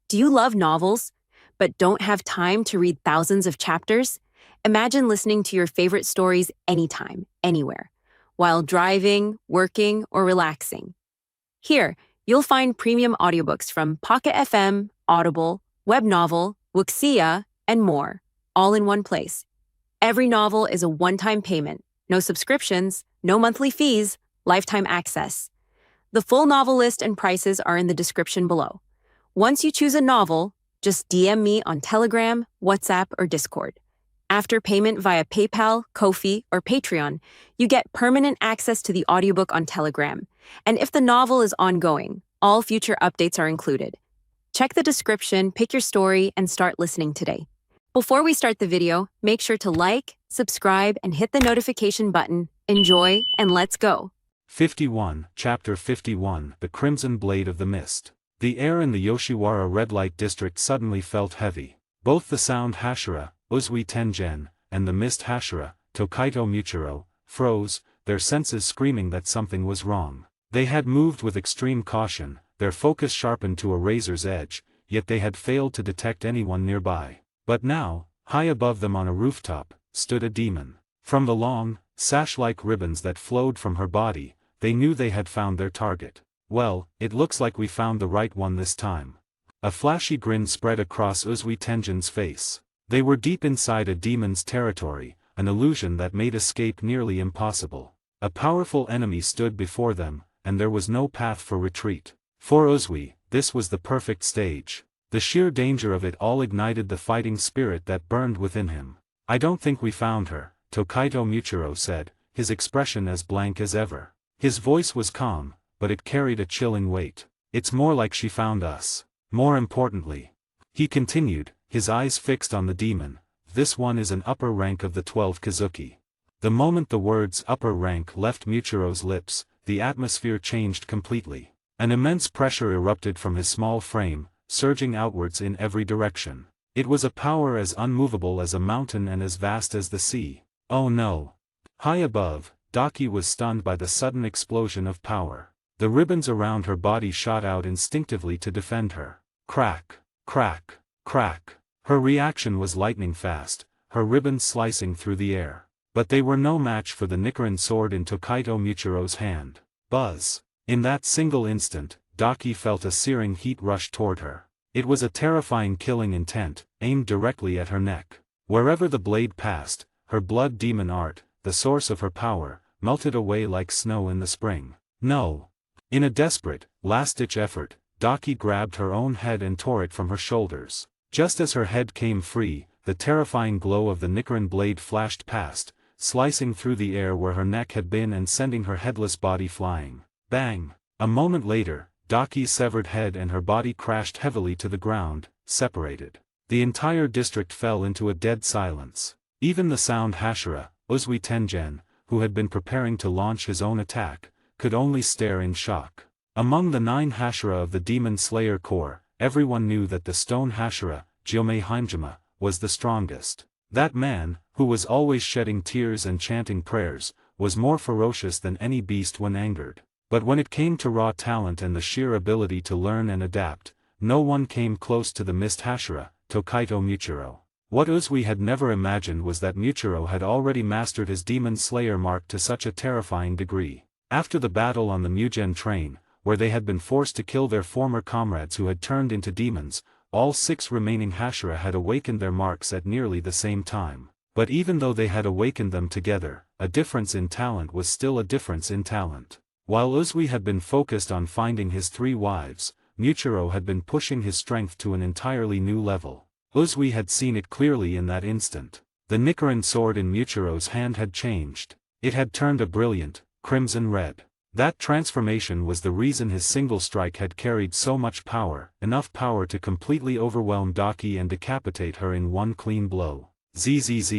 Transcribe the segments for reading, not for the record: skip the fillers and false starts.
Do you love novels, but don't have time to read thousands of chapters? Imagine listening to your favorite stories anytime, anywhere, while driving, working, or relaxing. Here, you'll find premium audiobooks from Pocket FM, Audible, Webnovel, Wuxia, and more, all in one place. Every novel is a one-time payment, no subscriptions, no monthly fees, lifetime access. The full novel list and prices are in the description below. Once you choose a novel, just DM me on Telegram, WhatsApp, or Discord. After payment via PayPal, Ko-fi, or Patreon, you get permanent access to the audiobook on Telegram. And if the novel is ongoing, all future updates are included. Check the description, pick your story, and start listening today. Before we start the video, make sure to like, subscribe, and hit the notification button. Enjoy, and let's go. 51, Chapter 51, The Crimson Blade of the Mist. The air in the Yoshiwara red light district suddenly felt heavy. Both the sound Hashira, Uzui Tengen, and the mist Hashira, Tokaido Muchiro, froze, their senses screaming that something was wrong. They had moved with extreme caution, their focus sharpened to a razor's edge, yet they had failed to detect anyone nearby. But now, high above them on a rooftop, stood a demon. From the long, sash-like ribbons that flowed from her body, they knew they had found their target. Well, it looks like we found the right one this time. A flashy grin spread across Uzui Tengen's face. They were deep inside a demon's territory, an illusion that made escape nearly impossible. A powerful enemy stood before them, and there was no path for retreat. For Uzui, this was the perfect stage. The sheer danger of it all ignited the fighting spirit that burned within him. "I don't think we found her," Tokaido Muchiro said, his expression as blank as ever. His voice was calm, but it carried a chilling weight. "It's more like she found us. More importantly," he continued, his eyes fixed on the demon, "this one is an upper rank of the 12 Kazuki." The moment the words upper rank left Muchiro's lips, the atmosphere changed completely. An immense pressure erupted from his small frame, surging outwards in every direction. It was a power as unmovable as a mountain and as vast as the sea. Oh no! High above, Daki was stunned by the sudden explosion of power. The ribbons around her body shot out instinctively to defend her. Crack, crack, crack. Her reaction was lightning fast, her ribbons slicing through the air. But they were no match for the Nichiren sword in Tokaido Muchiro's hand. Buzz! In that single instant, Daki felt a searing heat rush toward her. It was a terrifying killing intent, aimed directly at her neck. Wherever the blade passed, her blood demon art, the source of her power, melted away like snow in the spring. No! In a desperate, last-ditch effort, Daki grabbed her own head and tore it from her shoulders. Just as her head came free, the terrifying glow of the Nichiren blade flashed past, slicing through the air where her neck had been and sending her headless body flying. Bang! A moment later, Daki's severed head and her body crashed heavily to the ground, separated. The entire district fell into a dead silence. Even the sound Hashira, Uzui Tengen, who had been preparing to launch his own attack, could only stare in shock. Among the 9 Hashira of the Demon Slayer Corps, everyone knew that the stone Hashira, Gyomei Haimjima, was the strongest. That man, who was always shedding tears and chanting prayers, was more ferocious than any beast when angered. But when it came to raw talent and the sheer ability to learn and adapt, no one came close to the mist Hashira, Tokaido Muchiro. What Uzui had never imagined was that Muchiro had already mastered his Demon Slayer mark to such a terrifying degree. After the battle on the Mugen train, where they had been forced to kill their former comrades who had turned into demons, all 6 remaining Hashira had awakened their marks at nearly the same time. But even though they had awakened them together, a difference in talent was still a difference in talent. While Uzui had been focused on finding his 3 wives, Muchiro had been pushing his strength to an entirely new level. Uzui had seen it clearly in that instant. The Nichiren sword in Muchiro's hand had changed. It had turned a brilliant, crimson red. That transformation was the reason his single strike had carried so much power, enough power to completely overwhelm Daki and decapitate her in one clean blow. Zzz,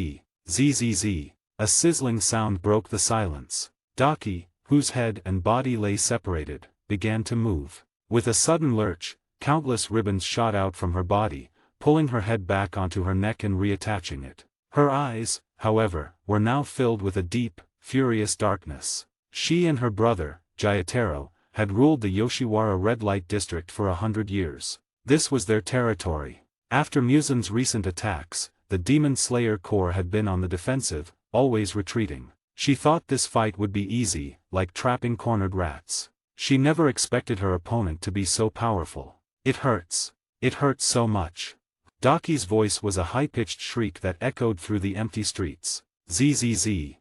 zzz. A sizzling sound broke the silence. Daki, whose head and body lay separated, began to move. With a sudden lurch, countless ribbons shot out from her body, pulling her head back onto her neck and reattaching it. Her eyes, however, were now filled with a deep, furious darkness. She and her brother, Jayataro, had ruled the Yoshiwara red light district for 100 years. This was their territory. After Muzan's recent attacks, the Demon Slayer Corps had been on the defensive, always retreating. She thought this fight would be easy, like trapping cornered rats. She never expected her opponent to be so powerful. It hurts. It hurts so much. Daki's voice was a high-pitched shriek that echoed through the empty streets. Zzz, zzz,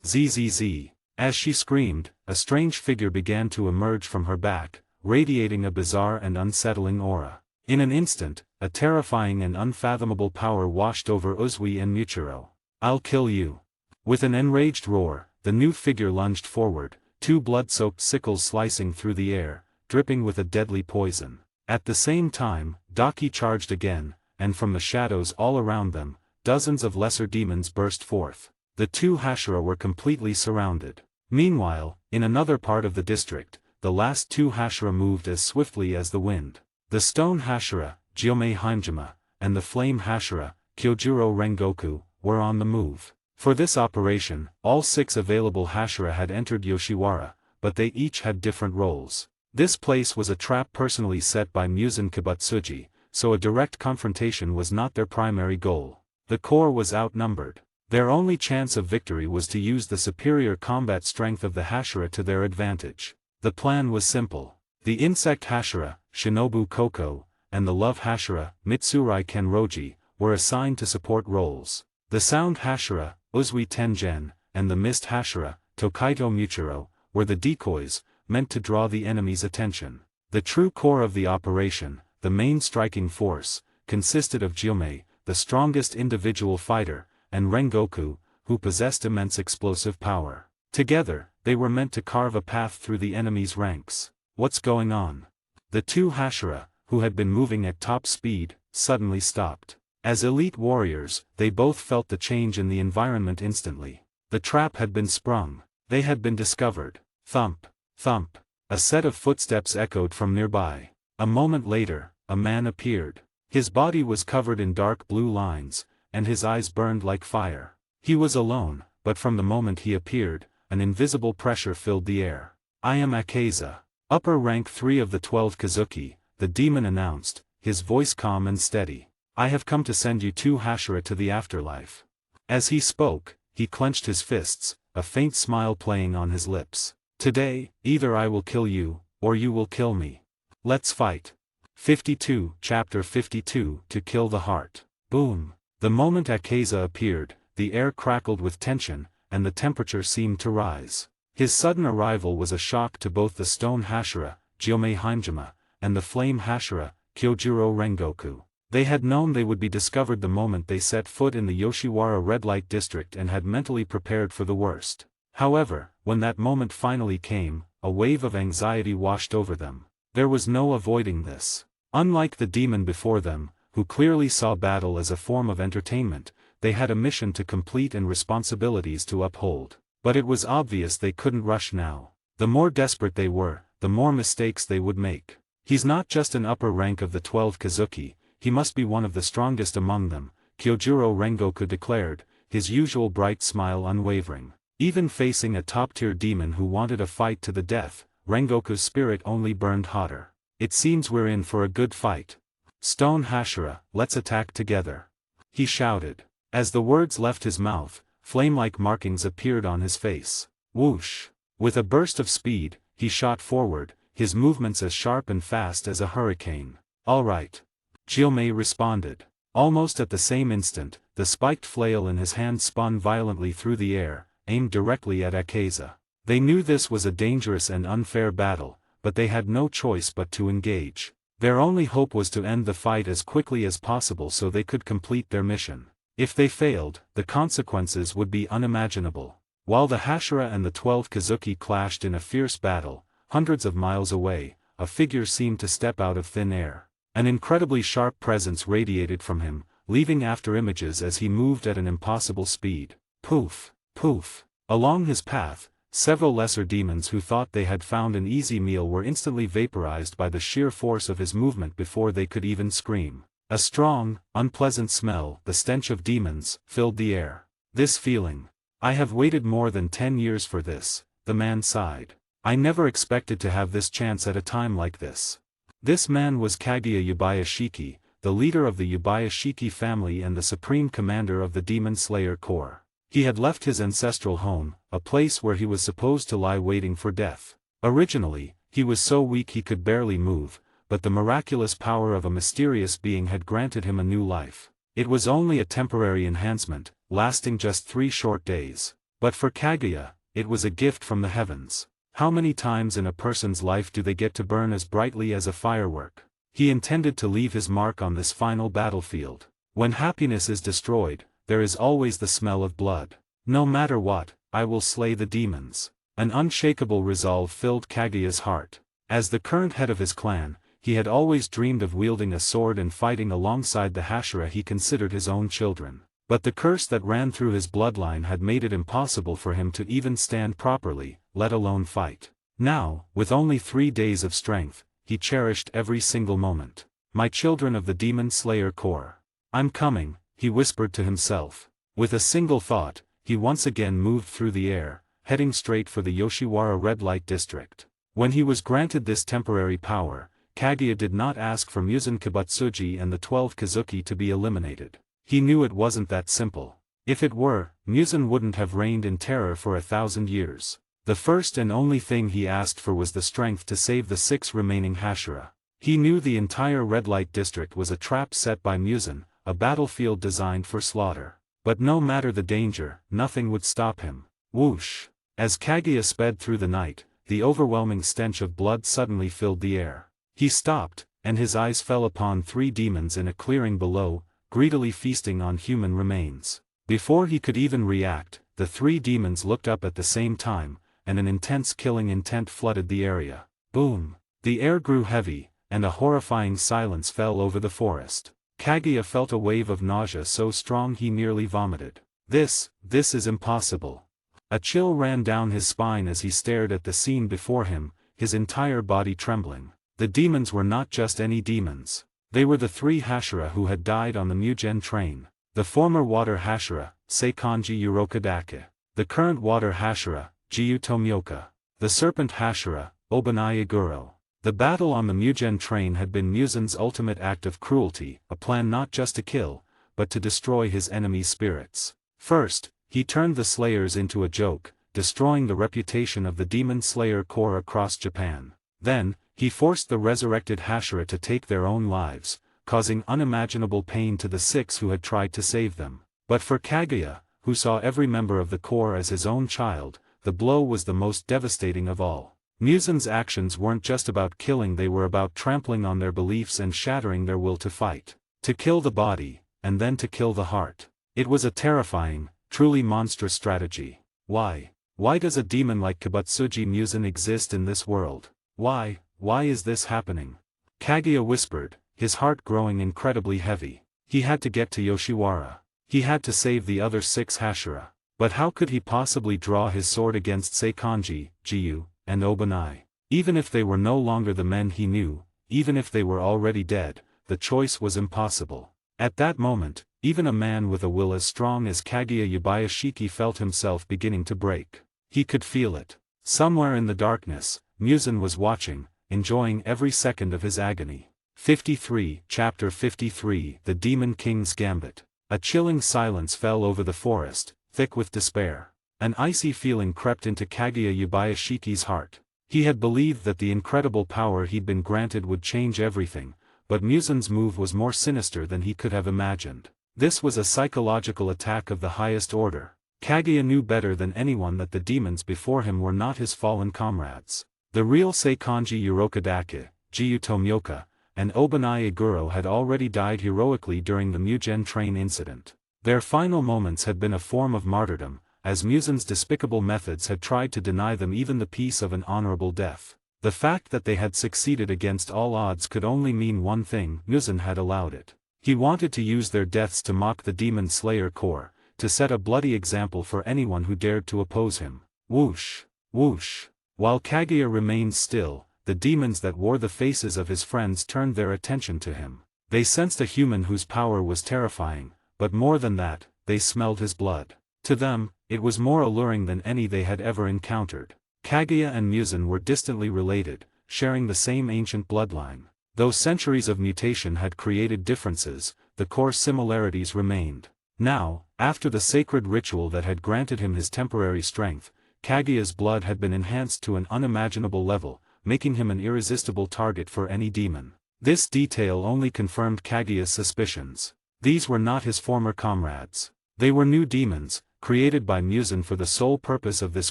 zzz. As she screamed, a strange figure began to emerge from her back, radiating a bizarre and unsettling aura. In an instant, a terrifying and unfathomable power washed over Uzui and Michiro. "I'll kill you." With an enraged roar, the new figure lunged forward, two blood-soaked sickles slicing through the air, dripping with a deadly poison. At the same time, Daki charged again, and from the shadows all around them, dozens of lesser demons burst forth. The two Hashira were completely surrounded. Meanwhile, in another part of the district, the last two Hashira moved as swiftly as the wind. The Stone Hashira, Gyomei Haimjima, and the Flame Hashira, Kyojuro Rengoku, were on the move. For this operation, all 6 available Hashira had entered Yoshiwara, but they each had different roles. This place was a trap personally set by Muzan Kibutsuji, so a direct confrontation was not their primary goal. The Corps was outnumbered. Their only chance of victory was to use the superior combat strength of the Hashira to their advantage. The plan was simple. The Insect Hashira, Shinobu Koko, and the Love Hashira, Mitsurai Kenroji, were assigned to support roles. The Sound Hashira, Uzui Tengen, and the Mist Hashira, Tokaito Muchiro, were the decoys, meant to draw the enemy's attention. The true core of the operation, the main striking force, consisted of Gyomei, the strongest individual fighter, and Rengoku, who possessed immense explosive power. Together, they were meant to carve a path through the enemy's ranks. "What's going on?" The two Hashira, who had been moving at top speed, suddenly stopped. As elite warriors, they both felt the change in the environment instantly. The trap had been sprung. They had been discovered. Thump, thump. A set of footsteps echoed from nearby. A moment later, a man appeared. His body was covered in dark blue lines, and his eyes burned like fire. He was alone, but from the moment he appeared, an invisible pressure filled the air. "I am Akeza. Upper rank 3 of the 12 Kazuki," the demon announced, his voice calm and steady. "I have come to send you 2 Hashira to the afterlife." As he spoke, he clenched his fists, a faint smile playing on his lips. "Today, either I will kill you, or you will kill me. Let's fight." 52, Chapter 52, To Kill the Heart. Boom. The moment Akeza appeared, the air crackled with tension, and the temperature seemed to rise. His sudden arrival was a shock to both the Stone Hashira, Gyomei Haimjima, and the Flame Hashira, Kyojuro Rengoku. They had known they would be discovered the moment they set foot in the Yoshiwara red light district and had mentally prepared for the worst. However, when that moment finally came, a wave of anxiety washed over them. There was no avoiding this. Unlike the demon before them, who clearly saw battle as a form of entertainment, they had a mission to complete and responsibilities to uphold. But it was obvious they couldn't rush now. The more desperate they were, the more mistakes they would make. "He's not just an upper rank of the 12 Kazuki, he must be one of the strongest among them," Kyojuro Rengoku declared, his usual bright smile unwavering. Even facing a top-tier demon who wanted a fight to the death, Rengoku's spirit only burned hotter. "It seems we're in for a good fight. Stone Hashira, let's attack together," he shouted. As the words left his mouth, flame-like markings appeared on his face. Whoosh! With a burst of speed, he shot forward, his movements as sharp and fast as a hurricane. "All right." Gyomei responded. Almost at the same instant, the spiked flail in his hand spun violently through the air, aimed directly at Akeza. They knew this was a dangerous and unfair battle, but they had no choice but to engage. Their only hope was to end the fight as quickly as possible so they could complete their mission. If they failed, the consequences would be unimaginable. While the Hashira and the 12 Kazuki clashed in a fierce battle, hundreds of miles away, a figure seemed to step out of thin air. An incredibly sharp presence radiated from him, leaving after images as he moved at an impossible speed. Poof, poof. Along his path, several lesser demons who thought they had found an easy meal were instantly vaporized by the sheer force of his movement before they could even scream. A strong, unpleasant smell, the stench of demons, filled the air. This feeling. "I have waited more than 10 years for this," the man sighed. "I never expected to have this chance at a time like this." This man was Kaguya Yubayashiki, the leader of the Yubayashiki family and the supreme commander of the Demon Slayer Corps. He had left his ancestral home, a place where he was supposed to lie waiting for death. Originally, he was so weak he could barely move, but the miraculous power of a mysterious being had granted him a new life. It was only a temporary enhancement, lasting just 3 short days. But for Kaguya, it was a gift from the heavens. How many times in a person's life do they get to burn as brightly as a firework? He intended to leave his mark on this final battlefield. When happiness is destroyed, there is always the smell of blood. No matter what, I will slay the demons. An unshakable resolve filled Kaguya's heart. As the current head of his clan, he had always dreamed of wielding a sword and fighting alongside the Hashira he considered his own children. But the curse that ran through his bloodline had made it impossible for him to even stand properly, let alone fight. Now, with only 3 days of strength, he cherished every single moment. My children of the Demon Slayer Corps. I'm coming, he whispered to himself. With a single thought, he once again moved through the air, heading straight for the Yoshiwara red light district. When he was granted this temporary power, Kaguya did not ask for Muzan Kibutsuji and the 12 Kazuki to be eliminated. He knew it wasn't that simple. If it were, Muzan wouldn't have reigned in terror for 1,000 years. The first and only thing he asked for was the strength to save the 6 remaining Hashira. He knew the entire red light district was a trap set by Muzan, a battlefield designed for slaughter. But no matter the danger, nothing would stop him. Whoosh! As Kaguya sped through the night, the overwhelming stench of blood suddenly filled the air. He stopped, and his eyes fell upon 3 demons in a clearing below, greedily feasting on human remains. Before he could even react, the 3 demons looked up at the same time, and an intense killing intent flooded the area. Boom! The air grew heavy, and a horrifying silence fell over the forest. Kaguya felt a wave of nausea so strong he nearly vomited. This is impossible. A chill ran down his spine as he stared at the scene before him, his entire body trembling. The demons were not just any demons. They were the 3 Hashira who had died on the Mugen train. The former water Hashira, Seikanji Urokadake. The current water Hashira, Jiyu Tomioka. The serpent Hashira, Obanai Iguro. The battle on the Mugen train had been Muzan's ultimate act of cruelty, a plan not just to kill, but to destroy his enemy's spirits. First, he turned the Slayers into a joke, destroying the reputation of the Demon Slayer Corps across Japan. Then, he forced the resurrected Hashira to take their own lives, causing unimaginable pain to the 6 who had tried to save them. But for Kaguya, who saw every member of the Corps as his own child, the blow was the most devastating of all. Muzan's actions weren't just about killing, they were about trampling on their beliefs and shattering their will to fight. To kill the body, and then to kill the heart. It was a terrifying, truly monstrous strategy. Why? Why does a demon like Kibutsuji Muzan exist in this world? Why is this happening? Kaguya whispered, his heart growing incredibly heavy. He had to get to Yoshiwara. He had to save the other 6 Hashira. But how could he possibly draw his sword against Seikanji, Jiyu, and Obanai? Even if they were no longer the men he knew, even if they were already dead, the choice was impossible. At that moment, even a man with a will as strong as Kaguya Yubayashiki felt himself beginning to break. He could feel it. Somewhere in the darkness, Muzan was watching, enjoying every second of his agony. 53, Chapter 53, The Demon King's Gambit. A chilling silence fell over the forest, thick with despair. An icy feeling crept into Kaguya Yubayashiki's heart. He had believed that the incredible power he'd been granted would change everything, but Muzan's move was more sinister than he could have imagined. This was a psychological attack of the highest order. Kaguya knew better than anyone that the demons before him were not his fallen comrades. The real Seikanji Urokadake, Jiyu Tomioka, and Obanai Iguro had already died heroically during the Mugen train incident. Their final moments had been a form of martyrdom, as Muzan's despicable methods had tried to deny them even the peace of an honorable death. The fact that they had succeeded against all odds could only mean one thing: Muzan had allowed it. He wanted to use their deaths to mock the Demon Slayer Corps, to set a bloody example for anyone who dared to oppose him. Whoosh! Whoosh! While Kaguya remained still, the demons that wore the faces of his friends turned their attention to him. They sensed a human whose power was terrifying, but more than that, they smelled his blood. To them, it was more alluring than any they had ever encountered. Kaguya and Muzan were distantly related, sharing the same ancient bloodline. Though centuries of mutation had created differences, the core similarities remained. Now, after the sacred ritual that had granted him his temporary strength, Kaguya's blood had been enhanced to an unimaginable level, making him an irresistible target for any demon. This detail only confirmed Kaguya's suspicions. These were not his former comrades. They were new demons, created by Muzan for the sole purpose of this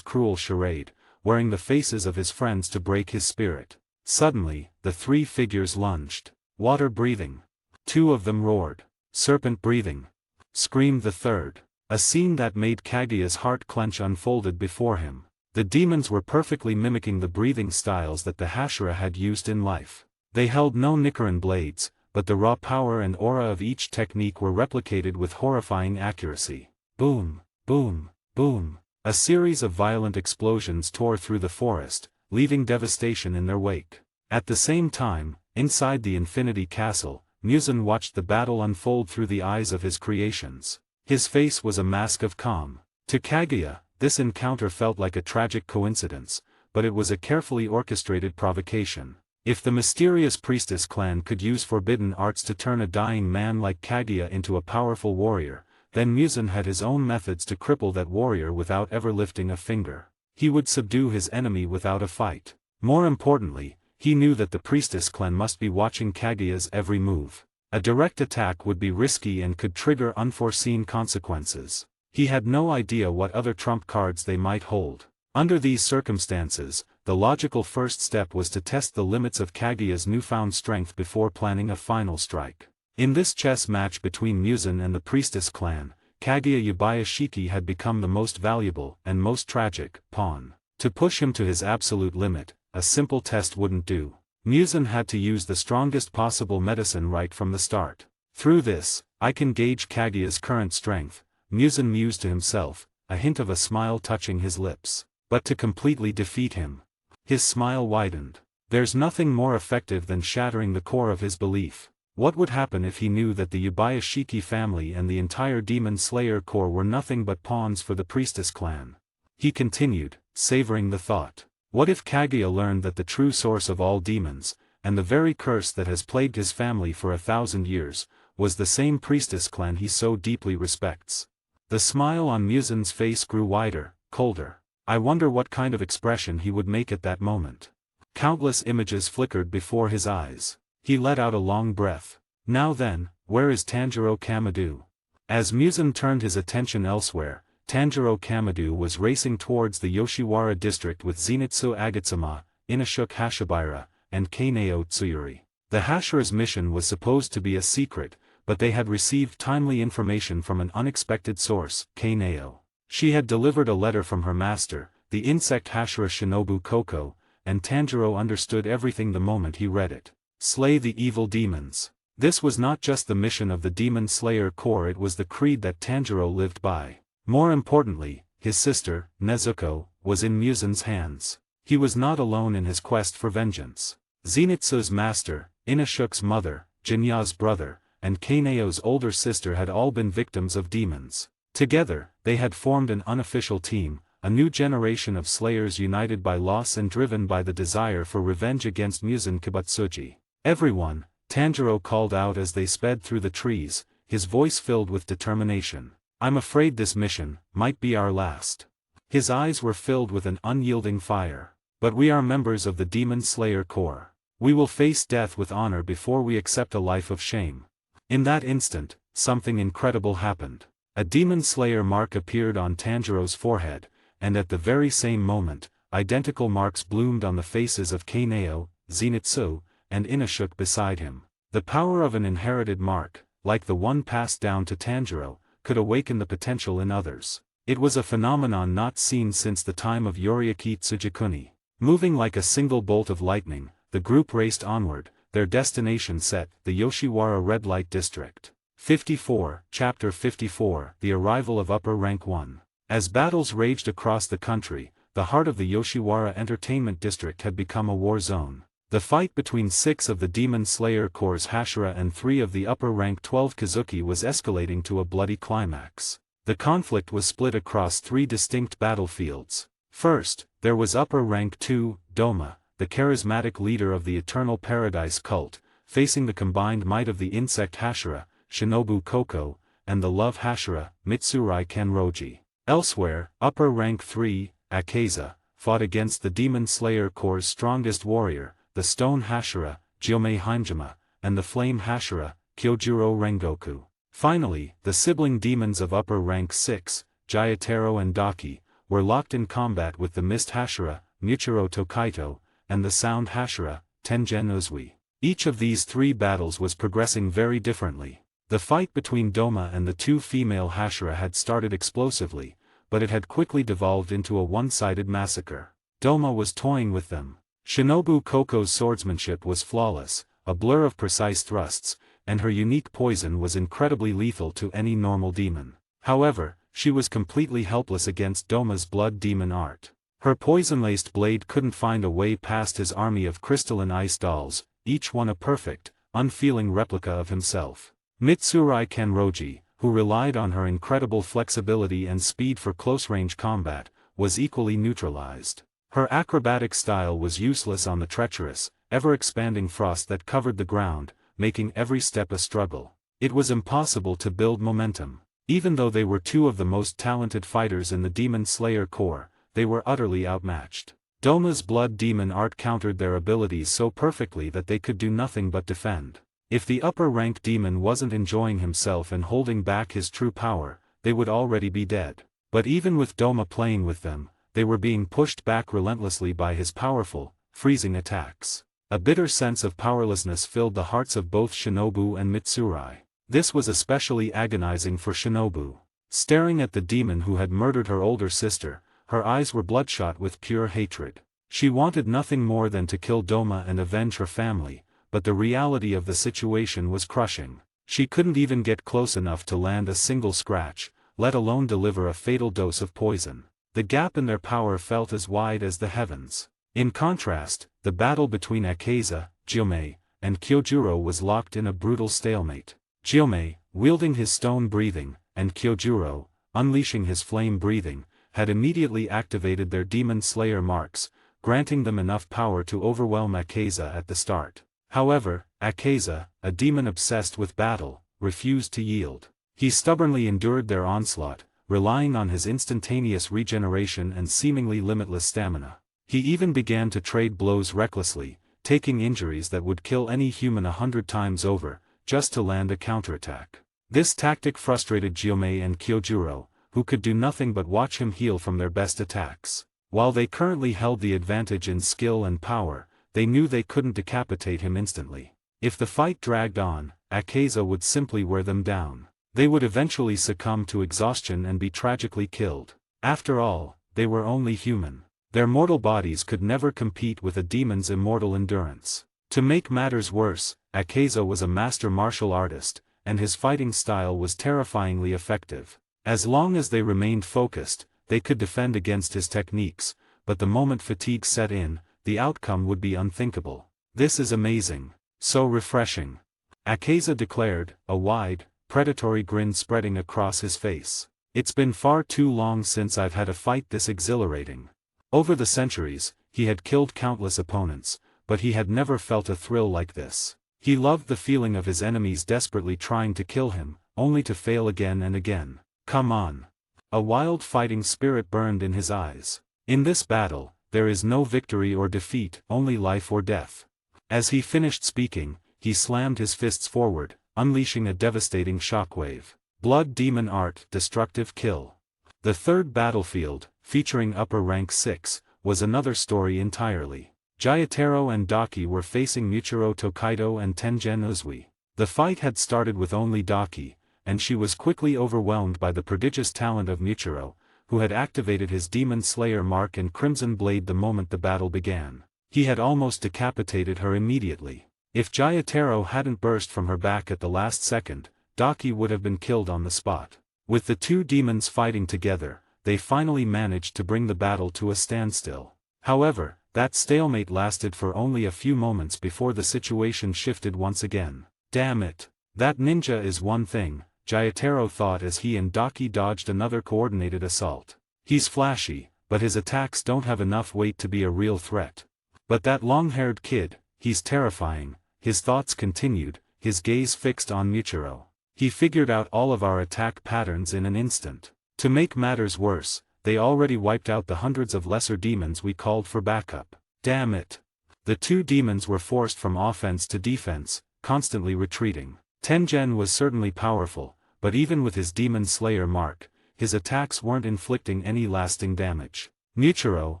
cruel charade, wearing the faces of his friends to break his spirit. Suddenly, the three figures lunged. Water breathing. Two of them roared. Serpent breathing. Screamed the third. A scene that made Kaguya's heart clench unfolded before him. The demons were perfectly mimicking the breathing styles that the Hashira had used in life. They held no Nichiren blades, but the raw power and aura of each technique were replicated with horrifying accuracy. Boom, boom, boom. A series of violent explosions tore through the forest, leaving devastation in their wake. At the same time, inside the Infinity Castle, Muzan watched the battle unfold through the eyes of his creations. His face was a mask of calm. To Kaguya, this encounter felt like a tragic coincidence, but it was a carefully orchestrated provocation. If the mysterious priestess clan could use forbidden arts to turn a dying man like Kaguya into a powerful warrior, then Muzan had his own methods to cripple that warrior without ever lifting a finger. He would subdue his enemy without a fight. More importantly, he knew that the priestess clan must be watching Kaguya's every move. A direct attack would be risky and could trigger unforeseen consequences. He had no idea what other trump cards they might hold. Under these circumstances, the logical first step was to test the limits of Kaguya's newfound strength before planning a final strike. In this chess match between Muzan and the priestess clan, Kaguya Yubayashiki had become the most valuable and most tragic pawn. To push him to his absolute limit, a simple test wouldn't do. Muzan had to use the strongest possible medicine right from the start. Through this, I can gauge Kaguya's current strength, Muzan mused to himself, a hint of a smile touching his lips. But to completely defeat him. His smile widened. There's nothing more effective than shattering the core of his belief. What would happen if he knew that the Yubayashiki family and the entire Demon Slayer Corps were nothing but pawns for the priestess clan? He continued, savoring the thought. What if Kaguya learned that the true source of all demons, and the very curse that has plagued his family for 1,000 years, was the same priestess clan he so deeply respects? The smile on Muzan's face grew wider, colder. I wonder what kind of expression he would make at that moment. Countless images flickered before his eyes. He let out a long breath. Now then, where is Tanjiro Kamado? As Muzan turned his attention elsewhere, Tanjiro Kamado was racing towards the Yoshiwara district with Zenitsu Agatsuma, Inashuk Hashibaira, and Kaneo Tsuyuri. The Hashira's mission was supposed to be a secret, but they had received timely information from an unexpected source, Kaneo. She had delivered a letter from her master, the insect Hashira Shinobu Koko, and Tanjiro understood everything the moment he read it. Slay the evil demons. This was not just the mission of the Demon Slayer Corps, it was the creed that Tanjiro lived by. More importantly, his sister, Nezuko, was in Muzan's hands. He was not alone in his quest for vengeance. Zenitsu's master, Inashuk's mother, Jinya's brother, and Kaneo's older sister had all been victims of demons. Together, they had formed an unofficial team, a new generation of slayers united by loss and driven by the desire for revenge against Muzan Kibutsuji. Everyone, Tanjiro called out as they sped through the trees, his voice filled with determination. I'm afraid this mission might be our last. His eyes were filled with an unyielding fire. But we are members of the Demon Slayer Corps. We will face death with honor before we accept a life of shame. In that instant, something incredible happened. A Demon Slayer mark appeared on Tanjiro's forehead, and at the very same moment, identical marks bloomed on the faces of Kaneo, Zenitsu, and Inashuk beside him. The power of an inherited mark, like the one passed down to Tanjiro, could awaken the potential in others. It was a phenomenon not seen since the time of Yoriaki Tsujikuni. Moving like a single bolt of lightning, the group raced onward, their destination set, the Yoshiwara Red Light District. 54, Chapter 54, The Arrival of Upper Rank 1. As battles raged across the country, the heart of the Yoshiwara Entertainment District had become a war zone. The fight between 6 of the Demon Slayer Corps' Hashira and 3 of the upper rank 12 Kazuki was escalating to a bloody climax. The conflict was split across 3 distinct battlefields. First, there was upper rank 2, Doma, the charismatic leader of the Eternal Paradise cult, facing the combined might of the insect Hashira, Shinobu Koko, and the love Hashira, Mitsurai Kenroji. Elsewhere, upper rank 3, Akaza, fought against the Demon Slayer Corps' strongest warrior, the Stone Hashira, Gyomei Haimjima, and the Flame Hashira, Kyojuro Rengoku. Finally, the sibling demons of upper rank 6, Jayataro and Daki, were locked in combat with the Mist Hashira, Muchiro Tokaito, and the Sound Hashira, Tengen Uzui. Each of these three battles was progressing very differently. The fight between Doma and the two female Hashira had started explosively, but it had quickly devolved into a one-sided massacre. Doma was toying with them. Shinobu Koko's swordsmanship was flawless, a blur of precise thrusts, and her unique poison was incredibly lethal to any normal demon. However, she was completely helpless against Doma's blood demon art. Her poison-laced blade couldn't find a way past his army of crystalline ice dolls, each one a perfect, unfeeling replica of himself. Mitsurai Kenroji, who relied on her incredible flexibility and speed for close-range combat, was equally neutralized. Her acrobatic style was useless on the treacherous, ever-expanding frost that covered the ground, making every step a struggle. It was impossible to build momentum. Even though they were two of the most talented fighters in the Demon Slayer Corps, they were utterly outmatched. Doma's blood demon art countered their abilities so perfectly that they could do nothing but defend. If the upper-rank demon wasn't enjoying himself and holding back his true power, they would already be dead. But even with Doma playing with them, they were being pushed back relentlessly by his powerful, freezing attacks. A bitter sense of powerlessness filled the hearts of both Shinobu and Mitsurai. This was especially agonizing for Shinobu. Staring at the demon who had murdered her older sister, her eyes were bloodshot with pure hatred. She wanted nothing more than to kill Doma and avenge her family, but the reality of the situation was crushing. She couldn't even get close enough to land a single scratch, let alone deliver a fatal dose of poison. The gap in their power felt as wide as the heavens. In contrast, the battle between Akaza, Gyomei, and Kyojuro was locked in a brutal stalemate. Gyomei, wielding his stone breathing, and Kyojuro, unleashing his flame breathing, had immediately activated their Demon Slayer marks, granting them enough power to overwhelm Akaza at the start. However, Akaza, a demon obsessed with battle, refused to yield. He stubbornly endured their onslaught, relying on his instantaneous regeneration and seemingly limitless stamina. He even began to trade blows recklessly, taking injuries that would kill any human 100 times over, just to land a counterattack. This tactic frustrated Gyomei and Kyojuro, who could do nothing but watch him heal from their best attacks. While they currently held the advantage in skill and power, they knew they couldn't decapitate him instantly. If the fight dragged on, Akaza would simply wear them down. They would eventually succumb to exhaustion and be tragically killed. After all, they were only human. Their mortal bodies could never compete with a demon's immortal endurance. To make matters worse, Akaza was a master martial artist, and his fighting style was terrifyingly effective. As long as they remained focused, they could defend against his techniques, but the moment fatigue set in, the outcome would be unthinkable. "This is amazing. So refreshing," Akaza declared, a wide, predatory grin spreading across his face. "It's been far too long since I've had a fight this exhilarating." Over the centuries, he had killed countless opponents, but he had never felt a thrill like this. He loved the feeling of his enemies desperately trying to kill him, only to fail again and again. "Come on." A wild fighting spirit burned in his eyes. "In this battle, there is no victory or defeat, only life or death." As he finished speaking, he slammed his fists forward, unleashing a devastating shockwave. Blood Demon Art, Destructive Kill. The third battlefield, featuring upper rank 6, was another story entirely. Jayataro and Daki were facing Muchiro Tokaito and Tengen Uzui. The fight had started with only Daki, and she was quickly overwhelmed by the prodigious talent of Muchiro, who had activated his Demon Slayer mark and Crimson Blade the moment the battle began. He had almost decapitated her immediately. If Jayataro hadn't burst from her back at the last second, Daki would have been killed on the spot. With the two demons fighting together, they finally managed to bring the battle to a standstill. However, that stalemate lasted for only a few moments before the situation shifted once again. "Damn it. That ninja is one thing," Jayataro thought as he and Daki dodged another coordinated assault. "He's flashy, but his attacks don't have enough weight to be a real threat. But that long-haired kid, he's terrifying. his thoughts continued, his gaze fixed on Muchiro. He figured out all of our attack patterns in an instant. To make matters worse, they already wiped out the hundreds of lesser demons we called for backup. Damn it. The two demons were forced from offense to defense, constantly retreating. Tengen was certainly powerful, but even with his demon slayer mark, his attacks weren't inflicting any lasting damage. Muchiro,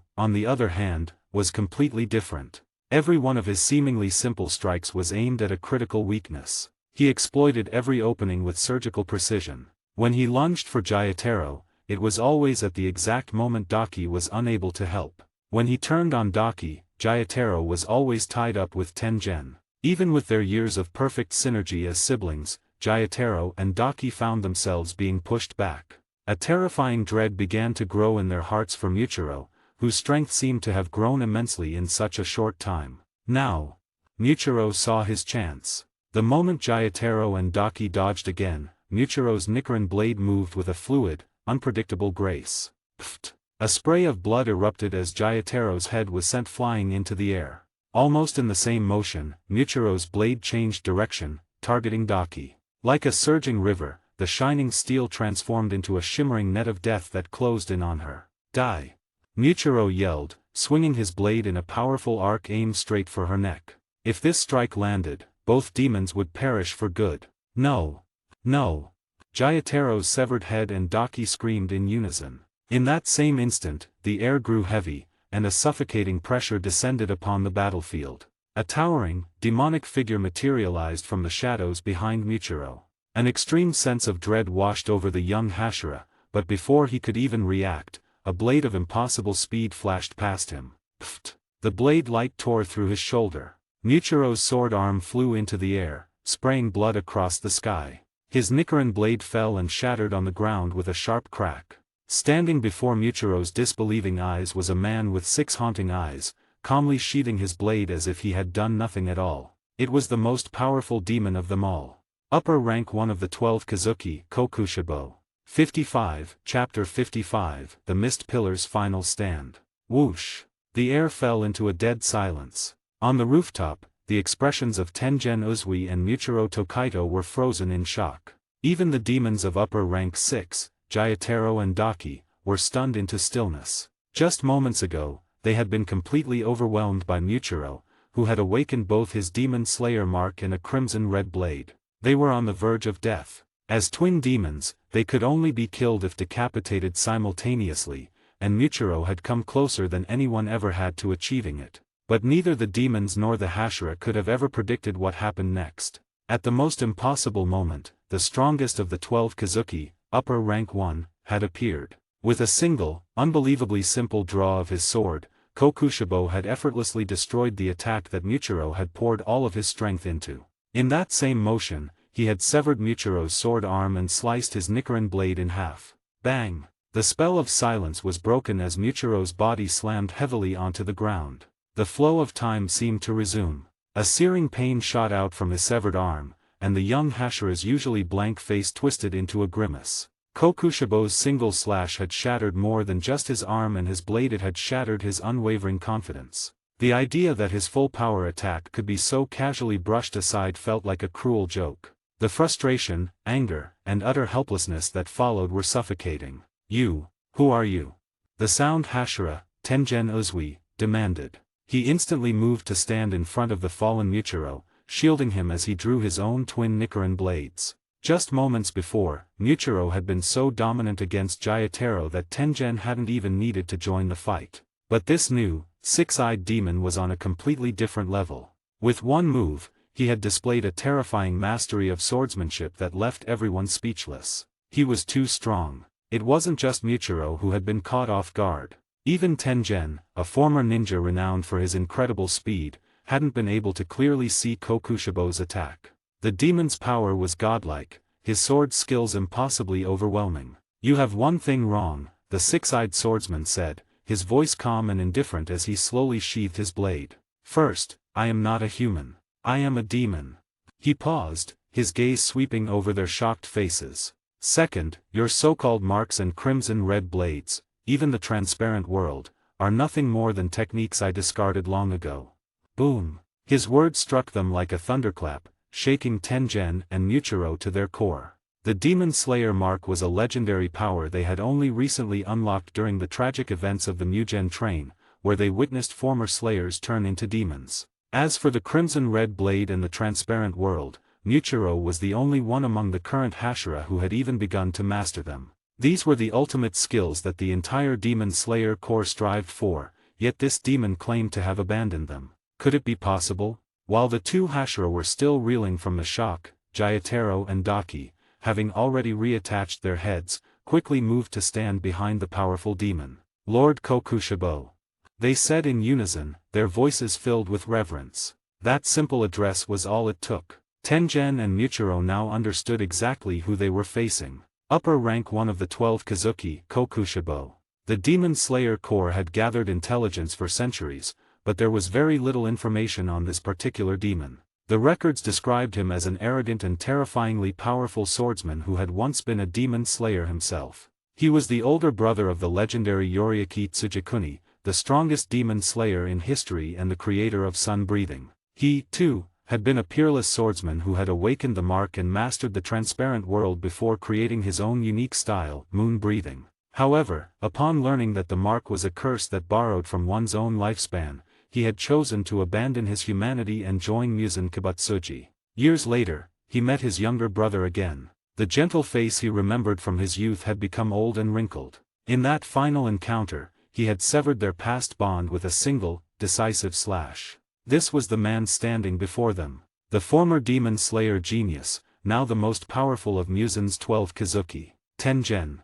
on the other hand, was completely different. Every one of his seemingly simple strikes was aimed at a critical weakness. He exploited every opening with surgical precision. When he lunged for Jayataro, it was always at the exact moment Daki was unable to help. When he turned on Daki, Jayataro was always tied up with Tengen. Even with their years of perfect synergy as siblings, Jayataro and Daki found themselves being pushed back. A terrifying dread began to grow in their hearts for Muchiro, whose strength seemed to have grown immensely in such a short time. Now, Muchiro saw his chance. The moment Jayataro and Daki dodged again, Muchiro's Nichiren blade moved with a fluid, unpredictable grace. Pfft! A spray of blood erupted as Jayataro's head was sent flying into the air. Almost in the same motion, Muchiro's blade changed direction, targeting Daki. Like a surging river, the shining steel transformed into a shimmering net of death that closed in on her. Die! Muchiro yelled, swinging his blade in a powerful arc aimed straight for her neck. If this strike landed, both demons would perish for good. No! No! Jayataro's severed head and Daki screamed in unison. In that same instant, the air grew heavy, and a suffocating pressure descended upon the battlefield. A towering, demonic figure materialized from the shadows behind Muchiro. An extreme sense of dread washed over the young Hashira, but before he could even react, a blade of impossible speed flashed past him. Pfft! The blade light tore through his shoulder. Muchiro's sword arm flew into the air, spraying blood across the sky. His Nichiren blade fell and shattered on the ground with a sharp crack. Standing before Muchiro's disbelieving eyes was a man with 6 haunting eyes, calmly sheathing his blade as if he had done nothing at all. It was the most powerful demon of them all. Upper rank 1 of the 12 Kazuki, Kokushibo. 55, Chapter 55, The Mist Pillar's Final Stand. Whoosh! The air fell into a dead silence. On the rooftop, the expressions of Tengen Uzui and Muchiro Tokaido were frozen in shock. Even the demons of upper rank 6, Jayataro and Daki, were stunned into stillness. Just moments ago, they had been completely overwhelmed by Muchiro, who had awakened both his demon slayer mark and a crimson red blade. They were on the verge of death. As twin demons, they could only be killed if decapitated simultaneously, and Muchiro had come closer than anyone ever had to achieving it. But neither the demons nor the Hashira could have ever predicted what happened next. At the most impossible moment, the strongest of the 12 Kazuki, upper rank 1, had appeared. With a single, unbelievably simple draw of his sword, Kokushibo had effortlessly destroyed the attack that Muchiro had poured all of his strength into. In that same motion, he had severed Muchiro's sword arm and sliced his Nichiren blade in half. Bang! The spell of silence was broken as Muchiro's body slammed heavily onto the ground. The flow of time seemed to resume. A searing pain shot out from his severed arm, and the young Hashira's usually blank face twisted into a grimace. Kokushibo's single slash had shattered more than just his arm, and his blade, it had shattered his unwavering confidence. The idea that his full power attack could be so casually brushed aside felt like a cruel joke. The frustration, anger, and utter helplessness that followed were suffocating. Who are you? The sound Hashira, Tengen Uzui, demanded. He instantly moved to stand in front of the fallen Muchiro, shielding him as he drew his own twin Nichiren blades. Just moments before, Muchiro had been so dominant against Jayataro that Tengen hadn't even needed to join the fight. But this new, 6-eyed demon was on a completely different level. With one move, he had displayed a terrifying mastery of swordsmanship that left everyone speechless. He was too strong. It wasn't just Muchiro who had been caught off guard. Even Tengen, a former ninja renowned for his incredible speed, hadn't been able to clearly see Kokushibo's attack. The demon's power was godlike, his sword skills impossibly overwhelming. "You have one thing wrong," the 6-eyed swordsman said, his voice calm and indifferent as he slowly sheathed his blade. "First, I am not a human. I am a demon." He paused, his gaze sweeping over their shocked faces. "Second, your so-called marks and crimson red blades, even the transparent world, are nothing more than techniques I discarded long ago." Boom! His words struck them like a thunderclap, shaking Tengen and Muchiro to their core. The Demon Slayer mark was a legendary power they had only recently unlocked during the tragic events of the Mugen train, where they witnessed former slayers turn into demons. As for the Crimson Red Blade and the Transparent World, Muchiro was the only one among the current Hashira who had even begun to master them. These were the ultimate skills that the entire Demon Slayer Corps strived for, yet this demon claimed to have abandoned them. Could it be possible? While the two Hashira were still reeling from the shock, Jayataro and Daki, having already reattached their heads, quickly moved to stand behind the powerful demon. Lord Kokushibo. They said in unison, their voices filled with reverence. That simple address was all it took. Tengen and Muchiro now understood exactly who they were facing. Upper rank one of the 12 Kazuki, Kokushibo. The Demon Slayer Corps had gathered intelligence for centuries, but there was very little information on this particular demon. The records described him as an arrogant and terrifyingly powerful swordsman who had once been a demon slayer himself. He was the older brother of the legendary Yoriaki Tsujikuni, the strongest demon slayer in history and the creator of sun breathing. He, too, had been a peerless swordsman who had awakened the mark and mastered the transparent world before creating his own unique style, moon breathing. However, upon learning that the mark was a curse that borrowed from one's own lifespan, he had chosen to abandon his humanity and join Muzan Kibutsuji. Years later, he met his younger brother again. The gentle face he remembered from his youth had become old and wrinkled. In that final encounter, he had severed their past bond with a single, decisive slash. This was the man standing before them. The former demon slayer genius, now the most powerful of Muzan's 12 Kazuki. Tengen.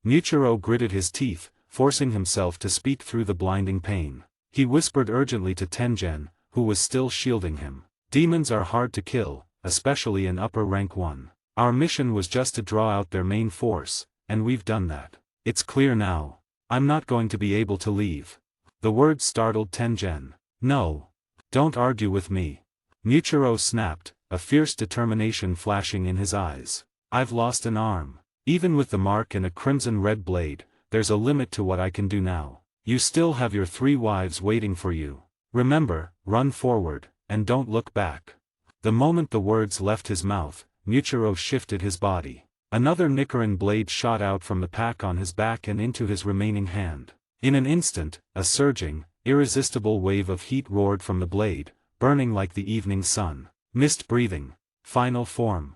Muchiro gritted his teeth, forcing himself to speak through the blinding pain. He whispered urgently to Tengen, who was still shielding him. Demons are hard to kill, especially an upper rank one. Our mission was just to draw out their main force, and we've done that. It's clear now. I'm not going to be able to leave. The words startled Tengen. No. Don't argue with me. Muchiro snapped, a fierce determination flashing in his eyes. I've lost an arm. Even with the mark and a crimson red blade, there's a limit to what I can do now. You still have your 3 wives waiting for you. Remember, run forward, and don't look back. The moment the words left his mouth, Muchiro shifted his body. Another Nichiren blade shot out from the pack on his back and into his remaining hand. In an instant, a surging, irresistible wave of heat roared from the blade, burning like the evening sun. Mist breathing. Final form.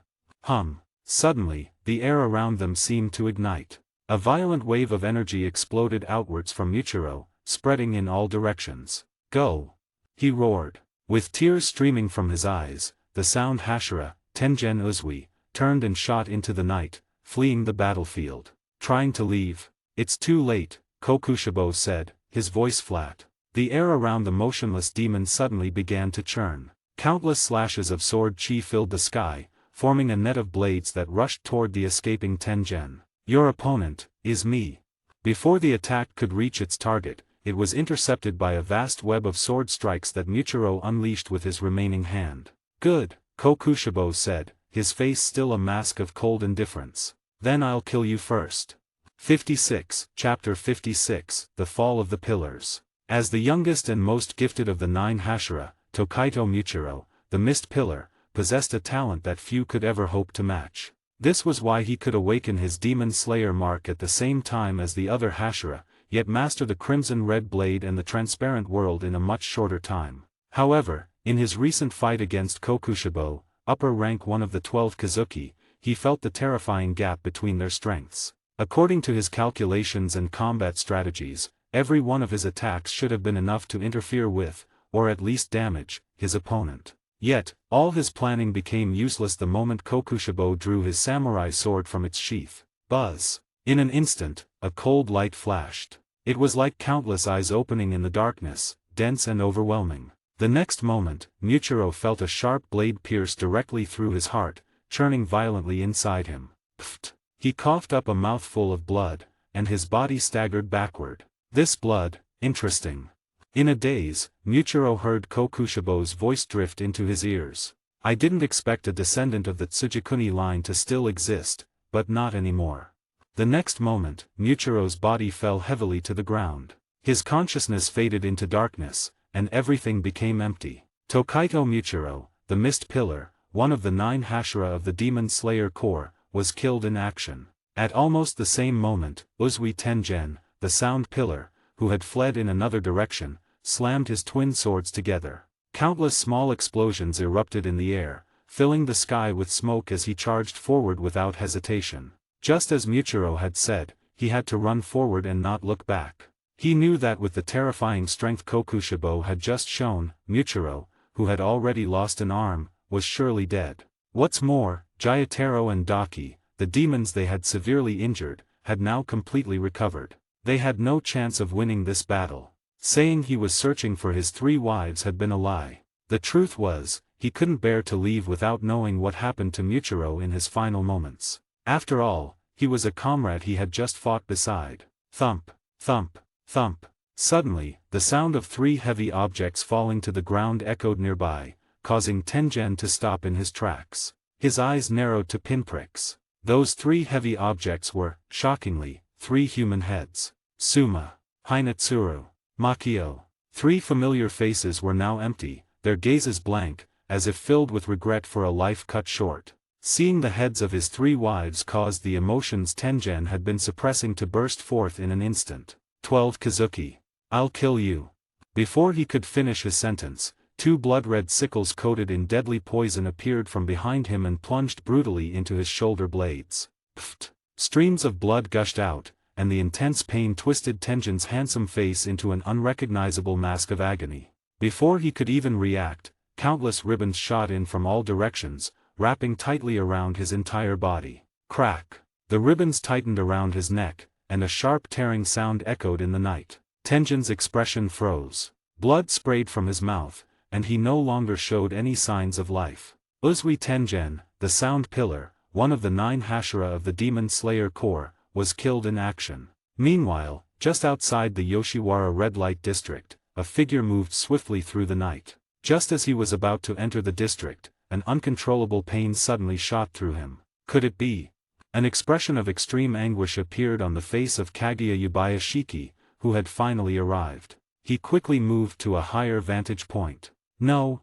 Suddenly, the air around them seemed to ignite. A violent wave of energy exploded outwards from Muchiro, spreading in all directions. Go! He roared. With tears streaming from his eyes, the sound Hashira, Tengen Uzui, turned and shot into the night, fleeing the battlefield. Trying to leave? It's too late, Kokushibo said, his voice flat. The air around the motionless demon suddenly began to churn. Countless slashes of sword chi filled the sky, forming a net of blades that rushed toward the escaping Tengen. Your opponent is me. Before the attack could reach its target, it was intercepted by a vast web of sword strikes that Muchiro unleashed with his remaining hand. Good, Kokushibo said, his face still a mask of cold indifference. Then I'll kill you first. 56, Chapter 56, The Fall of the Pillars. As the youngest and most gifted of the 9 Hashira, Tokaido Muchiro, the Mist Pillar, possessed a talent that few could ever hope to match. This was why he could awaken his Demon Slayer mark at the same time as the other Hashira, yet master the Crimson Red Blade and the Transparent World in a much shorter time. However, in his recent fight against Kokushibo, upper rank one of the 12 Kazuki, he felt the terrifying gap between their strengths. According to his calculations and combat strategies, every one of his attacks should have been enough to interfere with, or at least damage, his opponent. Yet, all his planning became useless the moment Kokushibo drew his samurai sword from its sheath. Buzz! In an instant, a cold light flashed. It was like countless eyes opening in the darkness, dense and overwhelming. The next moment, Muchiro felt a sharp blade pierce directly through his heart, churning violently inside him. Pfft! He coughed up a mouthful of blood, and his body staggered backward. This blood, interesting. In a daze, Muchiro heard Kokushibo's voice drift into his ears. I didn't expect a descendant of the Tsujikuni line to still exist, but not anymore. The next moment, Muchiro's body fell heavily to the ground. His consciousness faded into darkness, and everything became empty. Tokaido Muchiro, the Mist Pillar, one of the 9 Hashira of the Demon Slayer Corps, was killed in action. At almost the same moment, Uzui Tengen, the Sound Pillar, who had fled in another direction, slammed his twin swords together. Countless small explosions erupted in the air, filling the sky with smoke as he charged forward without hesitation. Just as Muchiro had said, he had to run forward and not look back. He knew that with the terrifying strength Kokushibo had just shown, Muchiro, who had already lost an arm, was surely dead. What's more, Jayataro and Daki, the demons they had severely injured, had now completely recovered. They had no chance of winning this battle. Saying he was searching for his 3 wives had been a lie. The truth was, he couldn't bear to leave without knowing what happened to Muchiro in his final moments. After all, he was a comrade he had just fought beside. Thump, thump, thump. Suddenly, the sound of 3 heavy objects falling to the ground echoed nearby, causing Tengen to stop in his tracks. His eyes narrowed to pinpricks. Those 3 heavy objects were, shockingly, 3 human heads. Suma, Hinetsuru, Makio. 3 familiar faces were now empty, their gazes blank, as if filled with regret for a life cut short. Seeing the heads of his 3 wives caused the emotions Tengen had been suppressing to burst forth in an instant. 12 Kazuki. I'll kill you. Before he could finish his sentence, 2 blood-red sickles coated in deadly poison appeared from behind him and plunged brutally into his shoulder blades. Pfft! Streams of blood gushed out, and the intense pain twisted Tengen's handsome face into an unrecognizable mask of agony. Before he could even react, countless ribbons shot in from all directions, wrapping tightly around his entire body. Crack! The ribbons tightened around his neck, and a sharp tearing sound echoed in the night. Tengen's expression froze. Blood sprayed from his mouth, and he no longer showed any signs of life. Uzui Tengen, the Sound Pillar, one of the 9 Hashira of the Demon Slayer Corps, was killed in action. Meanwhile, just outside the Yoshiwara red light district, a figure moved swiftly through the night. Just as he was about to enter the district, an uncontrollable pain suddenly shot through him. Could it be? An expression of extreme anguish appeared on the face of Kaguya Yubayashiki, who had finally arrived. He quickly moved to a higher vantage point. No,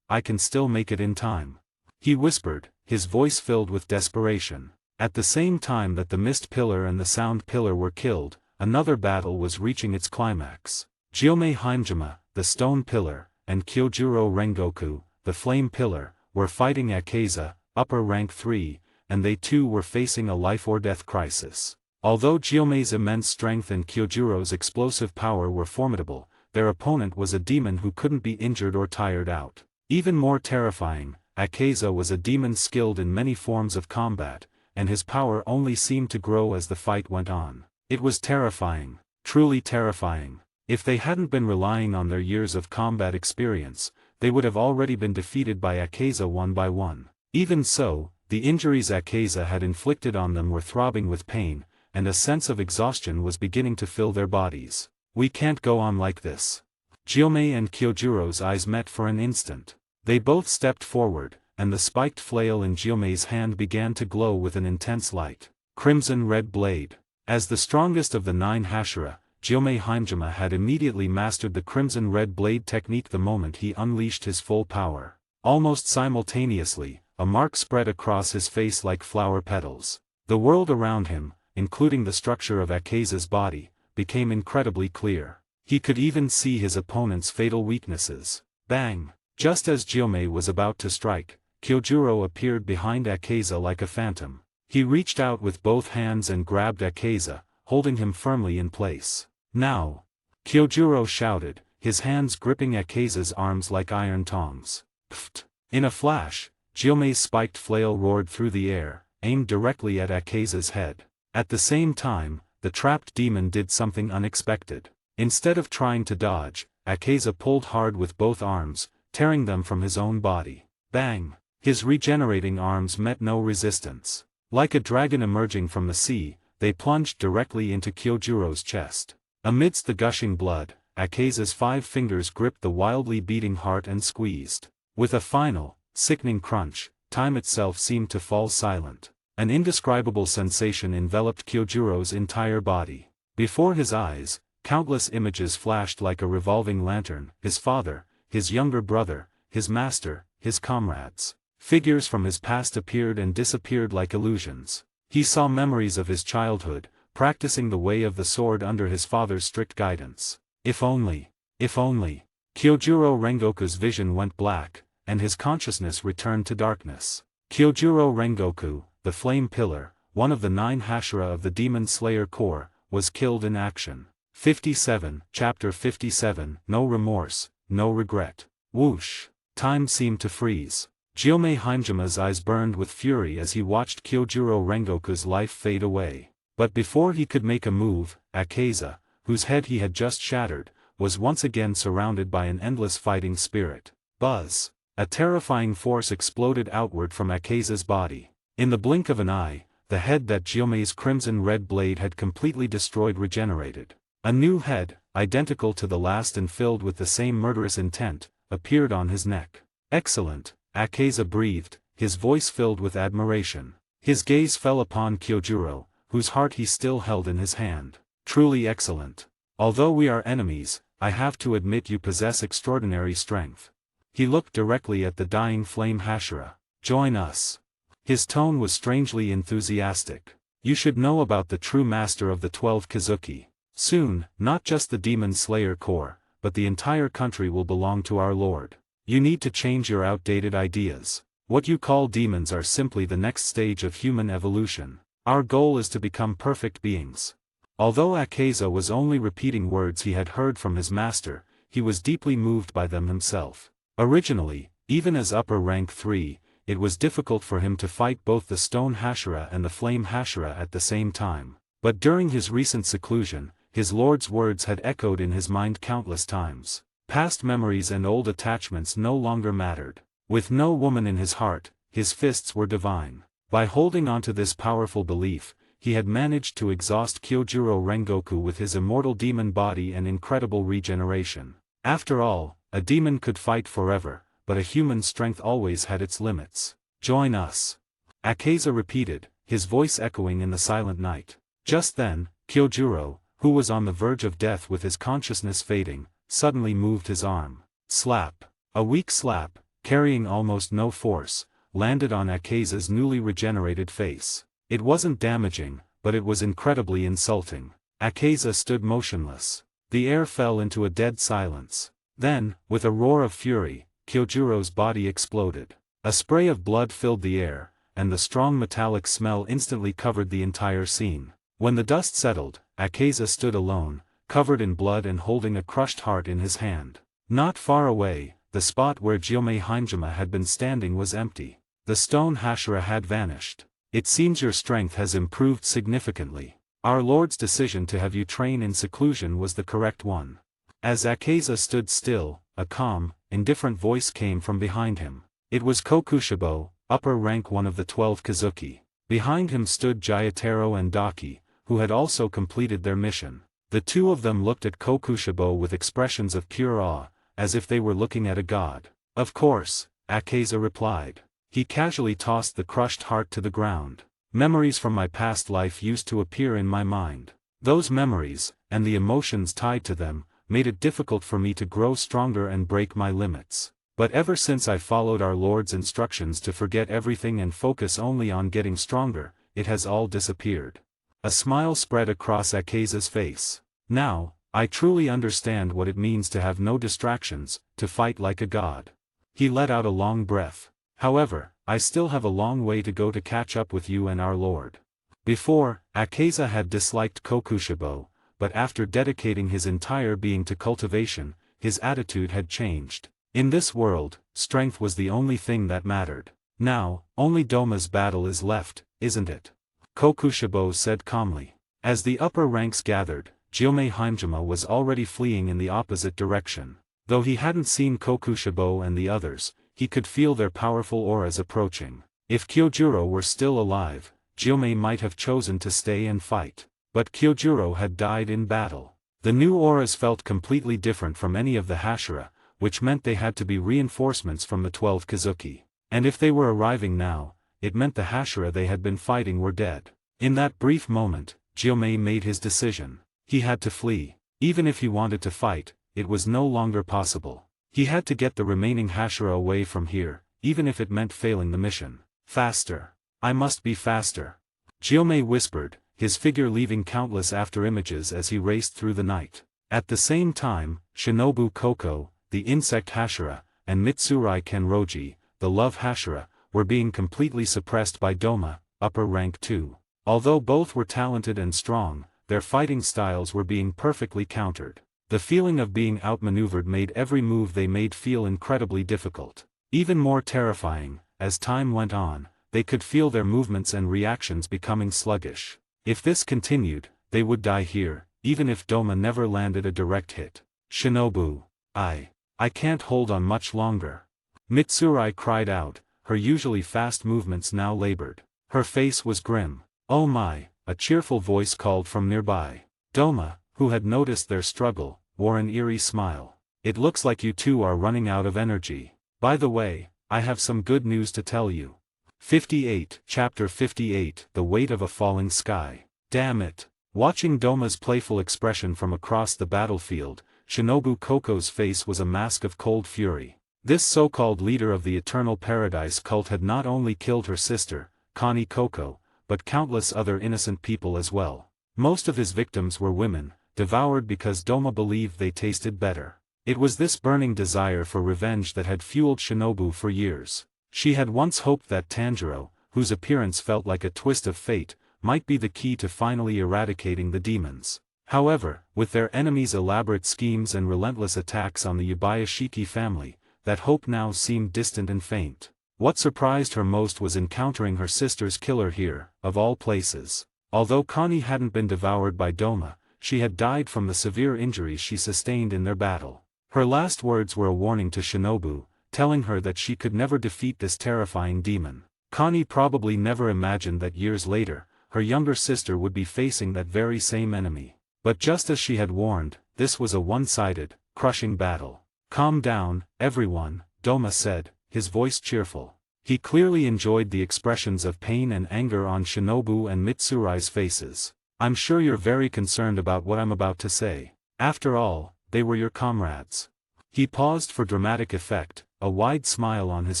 I can still make it in time. He whispered, his voice filled with desperation. At the same time that the Mist Pillar and the Sound Pillar were killed, another battle was reaching its climax. Gyomei Heimjima, the Stone Pillar, and Kyojuro Rengoku, the Flame Pillar, were fighting Akeza, upper rank 3, and they too were facing a life-or-death crisis. Although Gyomei's immense strength and Kyojuro's explosive power were formidable, their opponent was a demon who couldn't be injured or tired out. Even more terrifying, Akeza was a demon skilled in many forms of combat, and his power only seemed to grow as the fight went on. It was terrifying, truly terrifying. If they hadn't been relying on their years of combat experience, they would have already been defeated by Akeza one by one. Even so, the injuries Akeza had inflicted on them were throbbing with pain, and a sense of exhaustion was beginning to fill their bodies. We can't go on like this. Gyomei and Kyojuro's eyes met for an instant. They both stepped forward, and the spiked flail in Gyomei's hand began to glow with an intense light. Crimson Red Blade. As the strongest of the 9 Hashira, Gyomei Heimjima had immediately mastered the Crimson Red Blade technique the moment he unleashed his full power. Almost simultaneously, a mark spread across his face like flower petals. The world around him, including the structure of Akeza's body, became incredibly clear. He could even see his opponent's fatal weaknesses. Bang! Just as Gyomei was about to strike, Kyojuro appeared behind Akeza like a phantom. He reached out with both hands and grabbed Akeza, holding him firmly in place. Now! Kyojuro shouted, his hands gripping Akeza's arms like iron tongs. Pfft! In a flash, Gyomei's spiked flail roared through the air, aimed directly at Akeza's head. At the same time, the trapped demon did something unexpected. Instead of trying to dodge, Akeza pulled hard with both arms, tearing them from his own body. Bang! His regenerating arms met no resistance. Like a dragon emerging from the sea, they plunged directly into Kyojuro's chest. Amidst the gushing blood, Akeza's 5 fingers gripped the wildly beating heart and squeezed. With a final, sickening crunch, time itself seemed to fall silent. An indescribable sensation enveloped Kyojuro's entire body. Before his eyes, Countless images flashed like a revolving lantern: his father, his younger brother, his master, his comrades. Figures from his past appeared and disappeared like illusions. He saw memories of his childhood, practicing the way of the sword under his father's strict guidance. If only. Kyojuro Rengoku's vision went black, and his consciousness returned to darkness. Kyojuro Rengoku, the Flame Pillar, one of the 9 Hashira of the Demon Slayer Corps, was killed in action. 57, Chapter 57, No Remorse, No Regret. Whoosh! Time seemed to freeze. Gyomei Haimejima's eyes burned with fury as he watched Kyojuro Rengoku's life fade away. But before he could make a move, Akaza, whose head he had just shattered, was once again surrounded by an endless fighting spirit. Buzz! A terrifying force exploded outward from Akaza's body. In the blink of an eye, the head that Gyomei's crimson-red blade had completely destroyed regenerated. A new head, identical to the last and filled with the same murderous intent, appeared on his neck. Excellent, Akaza breathed, his voice filled with admiration. His gaze fell upon Kyojuro, whose heart he still held in his hand. Truly excellent. Although we are enemies, I have to admit you possess extraordinary strength. He looked directly at the dying Flame Hashira. Join us. His tone was strangely enthusiastic. You should know about the true master of the 12 Kizuki. Soon, not just the Demon Slayer Corps, but the entire country will belong to our lord. You need to change your outdated ideas. What you call demons are simply the next stage of human evolution. Our goal is to become perfect beings. Although Akaza was only repeating words he had heard from his master, he was deeply moved by them himself. Originally, even as upper rank 3, it was difficult for him to fight both the Stone Hashira and the Flame Hashira at the same time. But during his recent seclusion, his lord's words had echoed in his mind countless times. Past memories and old attachments no longer mattered. With no woman in his heart, his fists were divine. By holding onto this powerful belief, he had managed to exhaust Kyojuro Rengoku with his immortal demon body and incredible regeneration. After all, a demon could fight forever, but a human's strength always had its limits. Join us. Akaza repeated, his voice echoing in the silent night. Just then, Kyojuro, who was on the verge of death with his consciousness fading, suddenly moved his arm. Slap. A weak slap, carrying almost no force, landed on Akaza's newly regenerated face. It wasn't damaging, but it was incredibly insulting. Akaza stood motionless. The air fell into a dead silence. Then, with a roar of fury, Kyojuro's body exploded. A spray of blood filled the air, and the strong metallic smell instantly covered the entire scene. When the dust settled, Akaza stood alone, covered in blood and holding a crushed heart in his hand. Not far away, the spot where Gyomei Haimejima had been standing was empty. The Stone Hashira had vanished. It seems your strength has improved significantly. Our lord's decision to have you train in seclusion was the correct one. As Akaza stood still, a calm, indifferent voice came from behind him. It was Kokushibo, upper rank 1 of the 12 Kizuki. Behind him stood Jayataro and Daki, who had also completed their mission. The two of them looked at Kokushibo with expressions of pure awe, as if they were looking at a god. Of course, Akaza replied. He casually tossed the crushed heart to the ground. Memories from my past life used to appear in my mind. Those memories, and the emotions tied to them, made it difficult for me to grow stronger and break my limits. But ever since I followed our Lord's instructions to forget everything and focus only on getting stronger, it has all disappeared. A smile spread across Akaza's face. Now, I truly understand what it means to have no distractions, to fight like a god. He let out a long breath. However, I still have a long way to go to catch up with you and our Lord. Before, Akaza had disliked Kokushibo, but after dedicating his entire being to cultivation, his attitude had changed. In this world, strength was the only thing that mattered. Now, only Doma's battle is left, isn't it? Kokushibo said calmly. As the upper ranks gathered, Gyomei Haimejima was already fleeing in the opposite direction. Though he hadn't seen Kokushibo and the others, he could feel their powerful auras approaching. If Kyojuro were still alive, Gyomei might have chosen to stay and fight. But Kyojuro had died in battle. The new auras felt completely different from any of the Hashira, which meant they had to be reinforcements from the 12 Kizuki. And if they were arriving now, it meant the Hashira they had been fighting were dead. In that brief moment, Gyomei made his decision. He had to flee. Even if he wanted to fight, it was no longer possible. He had to get the remaining Hashira away from here, even if it meant failing the mission. Faster. I must be faster. Gyomei whispered, his figure leaving countless afterimages as he raced through the night. At the same time, Shinobu Koko, the insect Hashira, and Mitsurai Kenroji, the love Hashira, were being completely suppressed by Doma, upper rank 2. Although both were talented and strong, their fighting styles were being perfectly countered. The feeling of being outmaneuvered made every move they made feel incredibly difficult. Even more terrifying, as time went on, they could feel their movements and reactions becoming sluggish. If this continued, they would die here, even if Doma never landed a direct hit. Shinobu. I can't hold on much longer. Mitsurai cried out, her usually fast movements now labored. Her face was grim. Oh my, a cheerful voice called from nearby. Doma, who had noticed their struggle, wore an eerie smile. It looks like you two are running out of energy. By the way, I have some good news to tell you. 58, Chapter 58, The Weight of a Falling Sky. Damn it. Watching Doma's playful expression from across the battlefield, Shinobu Koko's face was a mask of cold fury. This so-called leader of the Eternal Paradise cult had not only killed her sister, Connie Koko, but countless other innocent people as well. Most of his victims were women, devoured because Doma believed they tasted better. It was this burning desire for revenge that had fueled Shinobu for years. She had once hoped that Tanjiro, whose appearance felt like a twist of fate, might be the key to finally eradicating the demons. However, with their enemies' elaborate schemes and relentless attacks on the Yubayashiki family, that hope now seemed distant and faint. What surprised her most was encountering her sister's killer here, of all places. Although Connie hadn't been devoured by Doma, she had died from the severe injuries she sustained in their battle. Her last words were a warning to Shinobu, telling her that she could never defeat this terrifying demon. Connie probably never imagined that years later, her younger sister would be facing that very same enemy. But just as she had warned, this was a one-sided, crushing battle. Calm down, everyone, Doma said, his voice cheerful. He clearly enjoyed the expressions of pain and anger on Shinobu and Mitsurai's faces. I'm sure you're very concerned about what I'm about to say. After all, they were your comrades. He paused for dramatic effect, a wide smile on his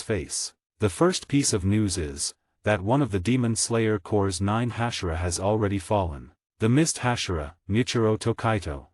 face. The first piece of news is that one of the Demon Slayer Corps' 9 Hashira has already fallen. The Mist Hashira, Michiro Tokaito.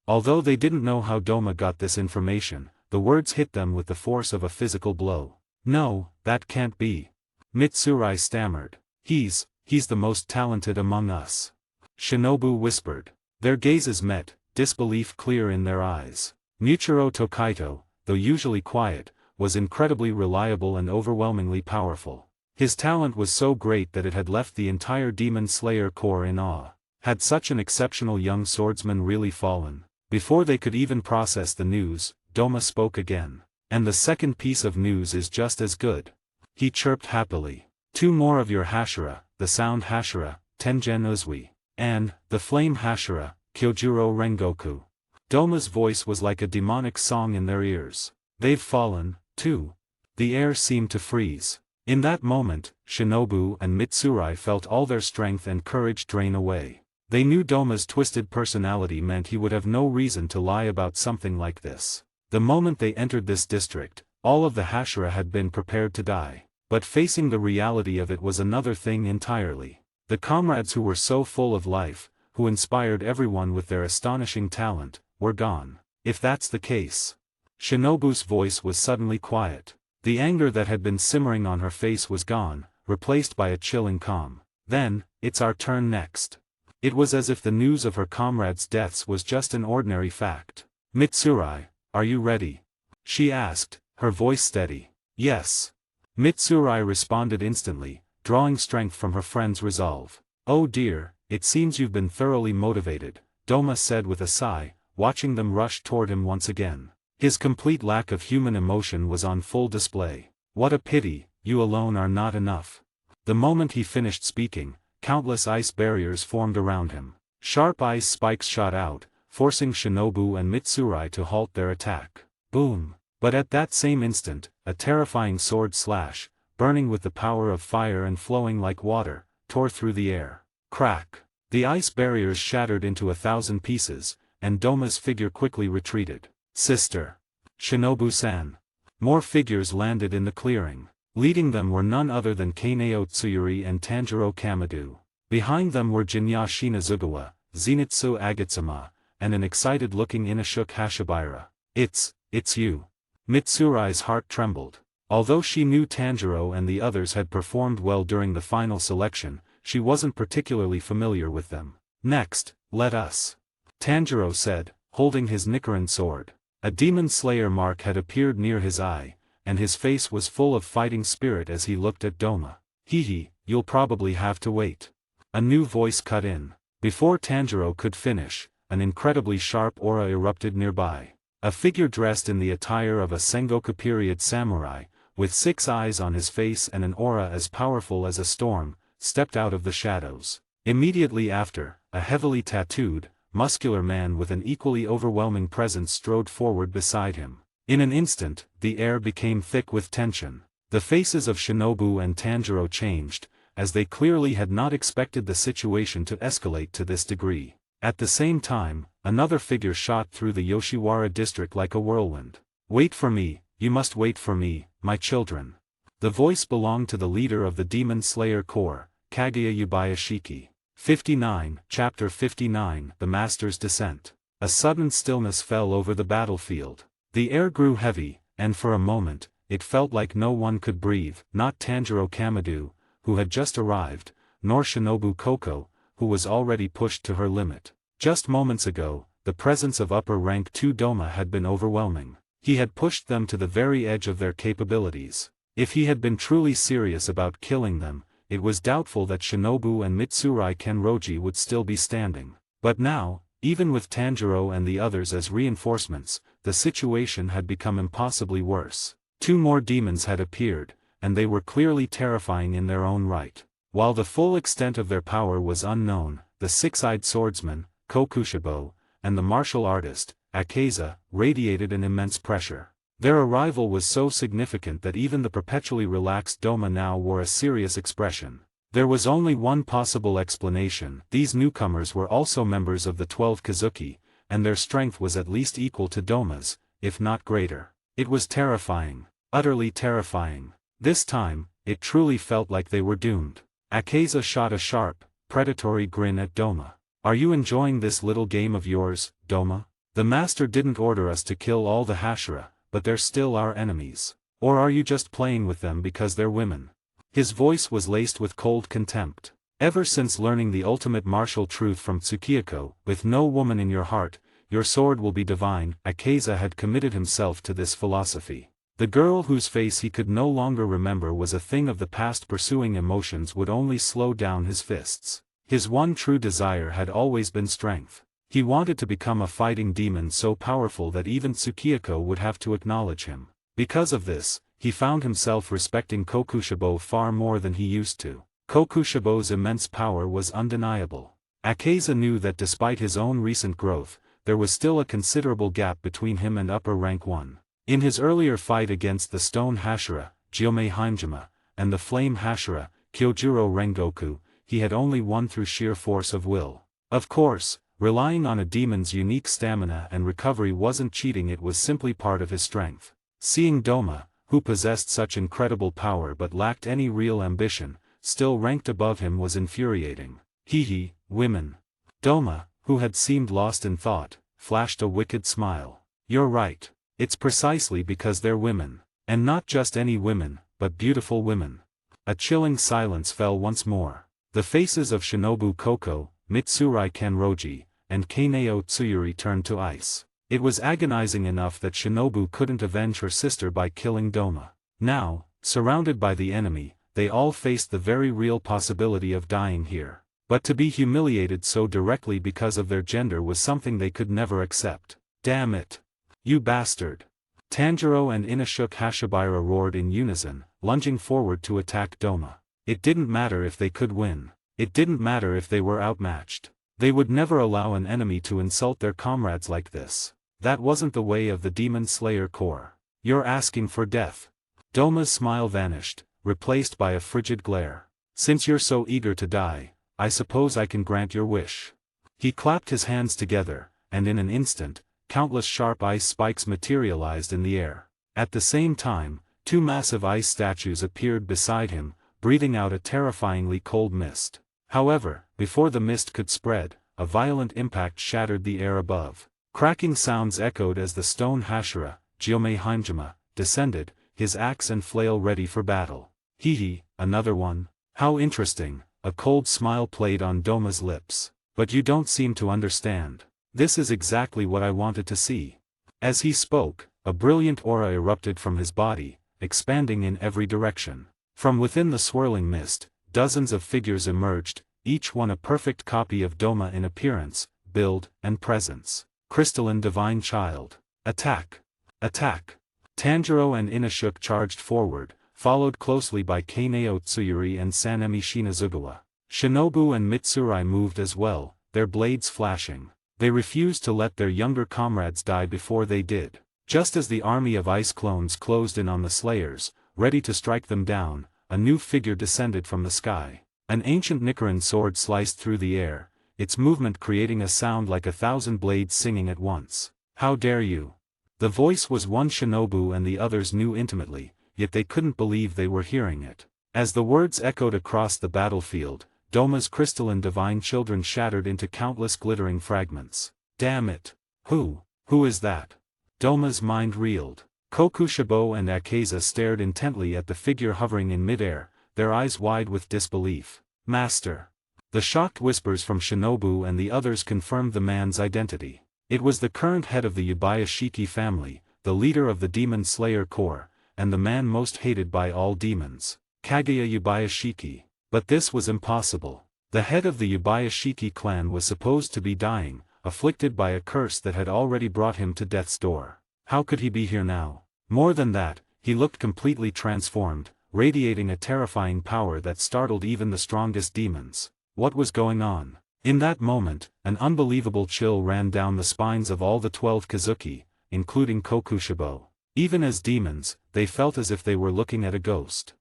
Although they didn't know how Doma got this information, the words hit them with the force of a physical blow. No, that can't be. Mitsurai stammered. He's the most talented among us. Shinobu whispered. Their gazes met, disbelief clear in their eyes. Michiro Tokaito, though usually quiet, was incredibly reliable and overwhelmingly powerful. His talent was so great that it had left the entire Demon Slayer Corps in awe. Had such an exceptional young swordsman really fallen? Before they could even process the news, Doma spoke again. And the second piece of news is just as good. He chirped happily. 2 more of your Hashira, the Sound Hashira, Tengen Uzui, and the Flame Hashira, Kyojuro Rengoku. Doma's voice was like a demonic song in their ears. They've fallen, too. The air seemed to freeze. In that moment, Shinobu and Mitsurai felt all their strength and courage drain away. They knew Doma's twisted personality meant he would have no reason to lie about something like this. The moment they entered this district, all of the Hashira had been prepared to die. But facing the reality of it was another thing entirely. The comrades who were so full of life, who inspired everyone with their astonishing talent, were gone. If that's the case. Shinobu's voice was suddenly quiet. The anger that had been simmering on her face was gone, replaced by a chilling calm. Then, it's our turn next. It was as if the news of her comrades' deaths was just an ordinary fact. Mitsurai, are you ready? She asked, her voice steady. Yes. Mitsurai responded instantly, drawing strength from her friend's resolve. Oh dear, it seems you've been thoroughly motivated, Doma said with a sigh, watching them rush toward him once again. His complete lack of human emotion was on full display. What a pity, you alone are not enough. The moment he finished speaking, countless ice barriers formed around him. Sharp ice spikes shot out, forcing Shinobu and Mitsurai to halt their attack. Boom! But at that same instant, a terrifying sword slash, burning with the power of fire and flowing like water, tore through the air. Crack! The ice barriers shattered into 1,000 pieces, and Doma's figure quickly retreated. Sister! Shinobu-san! More figures landed in the clearing. Leading them were none other than Kaneo Tsuyuri and Tanjiro Kamado. Behind them were Jinya Shinazugawa, Zenitsu Agatsuma, and an excited-looking Inashuke Hashibira. It's you. Mitsurai's heart trembled. Although she knew Tanjiro and the others had performed well during the final selection, she wasn't particularly familiar with them. Next, let us. Tanjiro said, holding his Nichiren sword. A demon slayer mark had appeared near his eye, and his face was full of fighting spirit as he looked at Doma. Hehe, you'll probably have to wait. A new voice cut in. Before Tanjiro could finish, an incredibly sharp aura erupted nearby. A figure dressed in the attire of a Sengoku period samurai, with 6 eyes on his face and an aura as powerful as a storm, stepped out of the shadows. Immediately after, a heavily tattooed, muscular man with an equally overwhelming presence strode forward beside him. In an instant, the air became thick with tension. The faces of Shinobu and Tanjiro changed, as they clearly had not expected the situation to escalate to this degree. At the same time, another figure shot through the Yoshiwara district like a whirlwind. Wait for me, you must wait for me, my children. The voice belonged to the leader of the Demon Slayer Corps, Kaguya Yubayashiki. 59, Chapter 59, The Master's Descent. A sudden stillness fell over the battlefield. The air grew heavy, and for a moment, it felt like no one could breathe, not Tanjiro Kamado, who had just arrived, nor Shinobu Koko, who was already pushed to her limit. Just moments ago, the presence of upper rank 2 Doma had been overwhelming. He had pushed them to the very edge of their capabilities. If he had been truly serious about killing them, it was doubtful that Shinobu and Mitsurai Kenroji would still be standing. But now, even with Tanjiro and the others as reinforcements, the situation had become impossibly worse. 2 more demons had appeared, and they were clearly terrifying in their own right. While the full extent of their power was unknown, the 6-eyed swordsman, Kokushibo, and the martial artist, Akeza, radiated an immense pressure. Their arrival was so significant that even the perpetually relaxed Doma now wore a serious expression. There was only one possible explanation: these newcomers were also members of the 12 Kazuki, and their strength was at least equal to Doma's, if not greater. It was terrifying. Utterly terrifying. This time, it truly felt like they were doomed. Akeza shot a sharp, predatory grin at Doma. Are you enjoying this little game of yours, Doma? The master didn't order us to kill all the Hashira, but they're still our enemies. Or are you just playing with them because they're women? His voice was laced with cold contempt. Ever since learning the ultimate martial truth from Tsukiyako, with no woman in your heart, your sword will be divine, Akeza had committed himself to this philosophy. The girl whose face he could no longer remember was a thing of the past. Pursuing emotions would only slow down his fists. His one true desire had always been strength. He wanted to become a fighting demon so powerful that even Tsukiyako would have to acknowledge him. Because of this, he found himself respecting Kokushibo far more than he used to. Kokushibo's immense power was undeniable. Akeza knew that despite his own recent growth, there was still a considerable gap between him and upper rank 1. In his earlier fight against the Stone Hashira, Gyomei Haimjima, and the Flame Hashira, Kyojuro Rengoku, he had only won through sheer force of will. Of course, relying on a demon's unique stamina and recovery wasn't cheating, it was simply part of his strength. Seeing Doma, who possessed such incredible power but lacked any real ambition, still ranked above him was infuriating. Hehe, women. Doma, who had seemed lost in thought, flashed a wicked smile. You're right. It's precisely because they're women. And not just any women, but beautiful women. A chilling silence fell once more. The faces of Shinobu Koko, Mitsurai Kenroji, and Kaneo Tsuyuri turned to ice. It was agonizing enough that Shinobu couldn't avenge her sister by killing Doma. Now, surrounded by the enemy, they all faced the very real possibility of dying here. But to be humiliated so directly because of their gender was something they could never accept. Damn it! You bastard! Tanjiro and Inashuke Hashibira roared in unison, lunging forward to attack Doma. It didn't matter if they could win. It didn't matter if they were outmatched. They would never allow an enemy to insult their comrades like this. That wasn't the way of the Demon Slayer Corps. You're asking for death. Doma's smile vanished, replaced by a frigid glare. Since you're so eager to die, I suppose I can grant your wish. He clapped his hands together, and in an instant, countless sharp ice spikes materialized in the air. At the same time, two massive ice statues appeared beside him, breathing out a terrifyingly cold mist. However, before the mist could spread, a violent impact shattered the air above. Cracking sounds echoed as the stone Hashira, Gyomei Heimjima, descended, his axe and flail ready for battle. Hee, another one? How interesting, a cold smile played on Doma's lips. But you don't seem to understand. This is exactly what I wanted to see. As he spoke, a brilliant aura erupted from his body, expanding in every direction. From within the swirling mist, dozens of figures emerged, each one a perfect copy of Doma in appearance, build, and presence. Crystalline Divine Child. Attack! Attack! Tanjiro and Inashuk charged forward, followed closely by Kaneo Tsuyuri and Sanemi Shinazugawa. Shinobu and Mitsurai moved as well, their blades flashing. They refused to let their younger comrades die before they did. Just as the army of ice clones closed in on the Slayers, ready to strike them down, a new figure descended from the sky. An ancient Nichiren sword sliced through the air, its movement creating a sound like 1,000 blades singing at once. How dare you! The voice was one Shinobu and the others knew intimately, yet they couldn't believe they were hearing it. As the words echoed across the battlefield, Doma's crystalline divine children shattered into countless glittering fragments. Damn it! Who is that? Doma's mind reeled. Kokushibo and Akaza stared intently at the figure hovering in midair, their eyes wide with disbelief. Master! The shocked whispers from Shinobu and the others confirmed the man's identity. It was the current head of the Yubayashiki family, the leader of the Demon Slayer Corps, and the man most hated by all demons. Kaguya Yubayashiki. But this was impossible. The head of the Yubayashiki clan was supposed to be dying, afflicted by a curse that had already brought him to death's door. How could he be here now? More than that, he looked completely transformed, radiating a terrifying power that startled even the strongest demons. What was going on? In that moment, an unbelievable chill ran down the spines of all the 12 Kazuki, including Kokushibo. Even as demons, they felt as if they were looking at a ghost.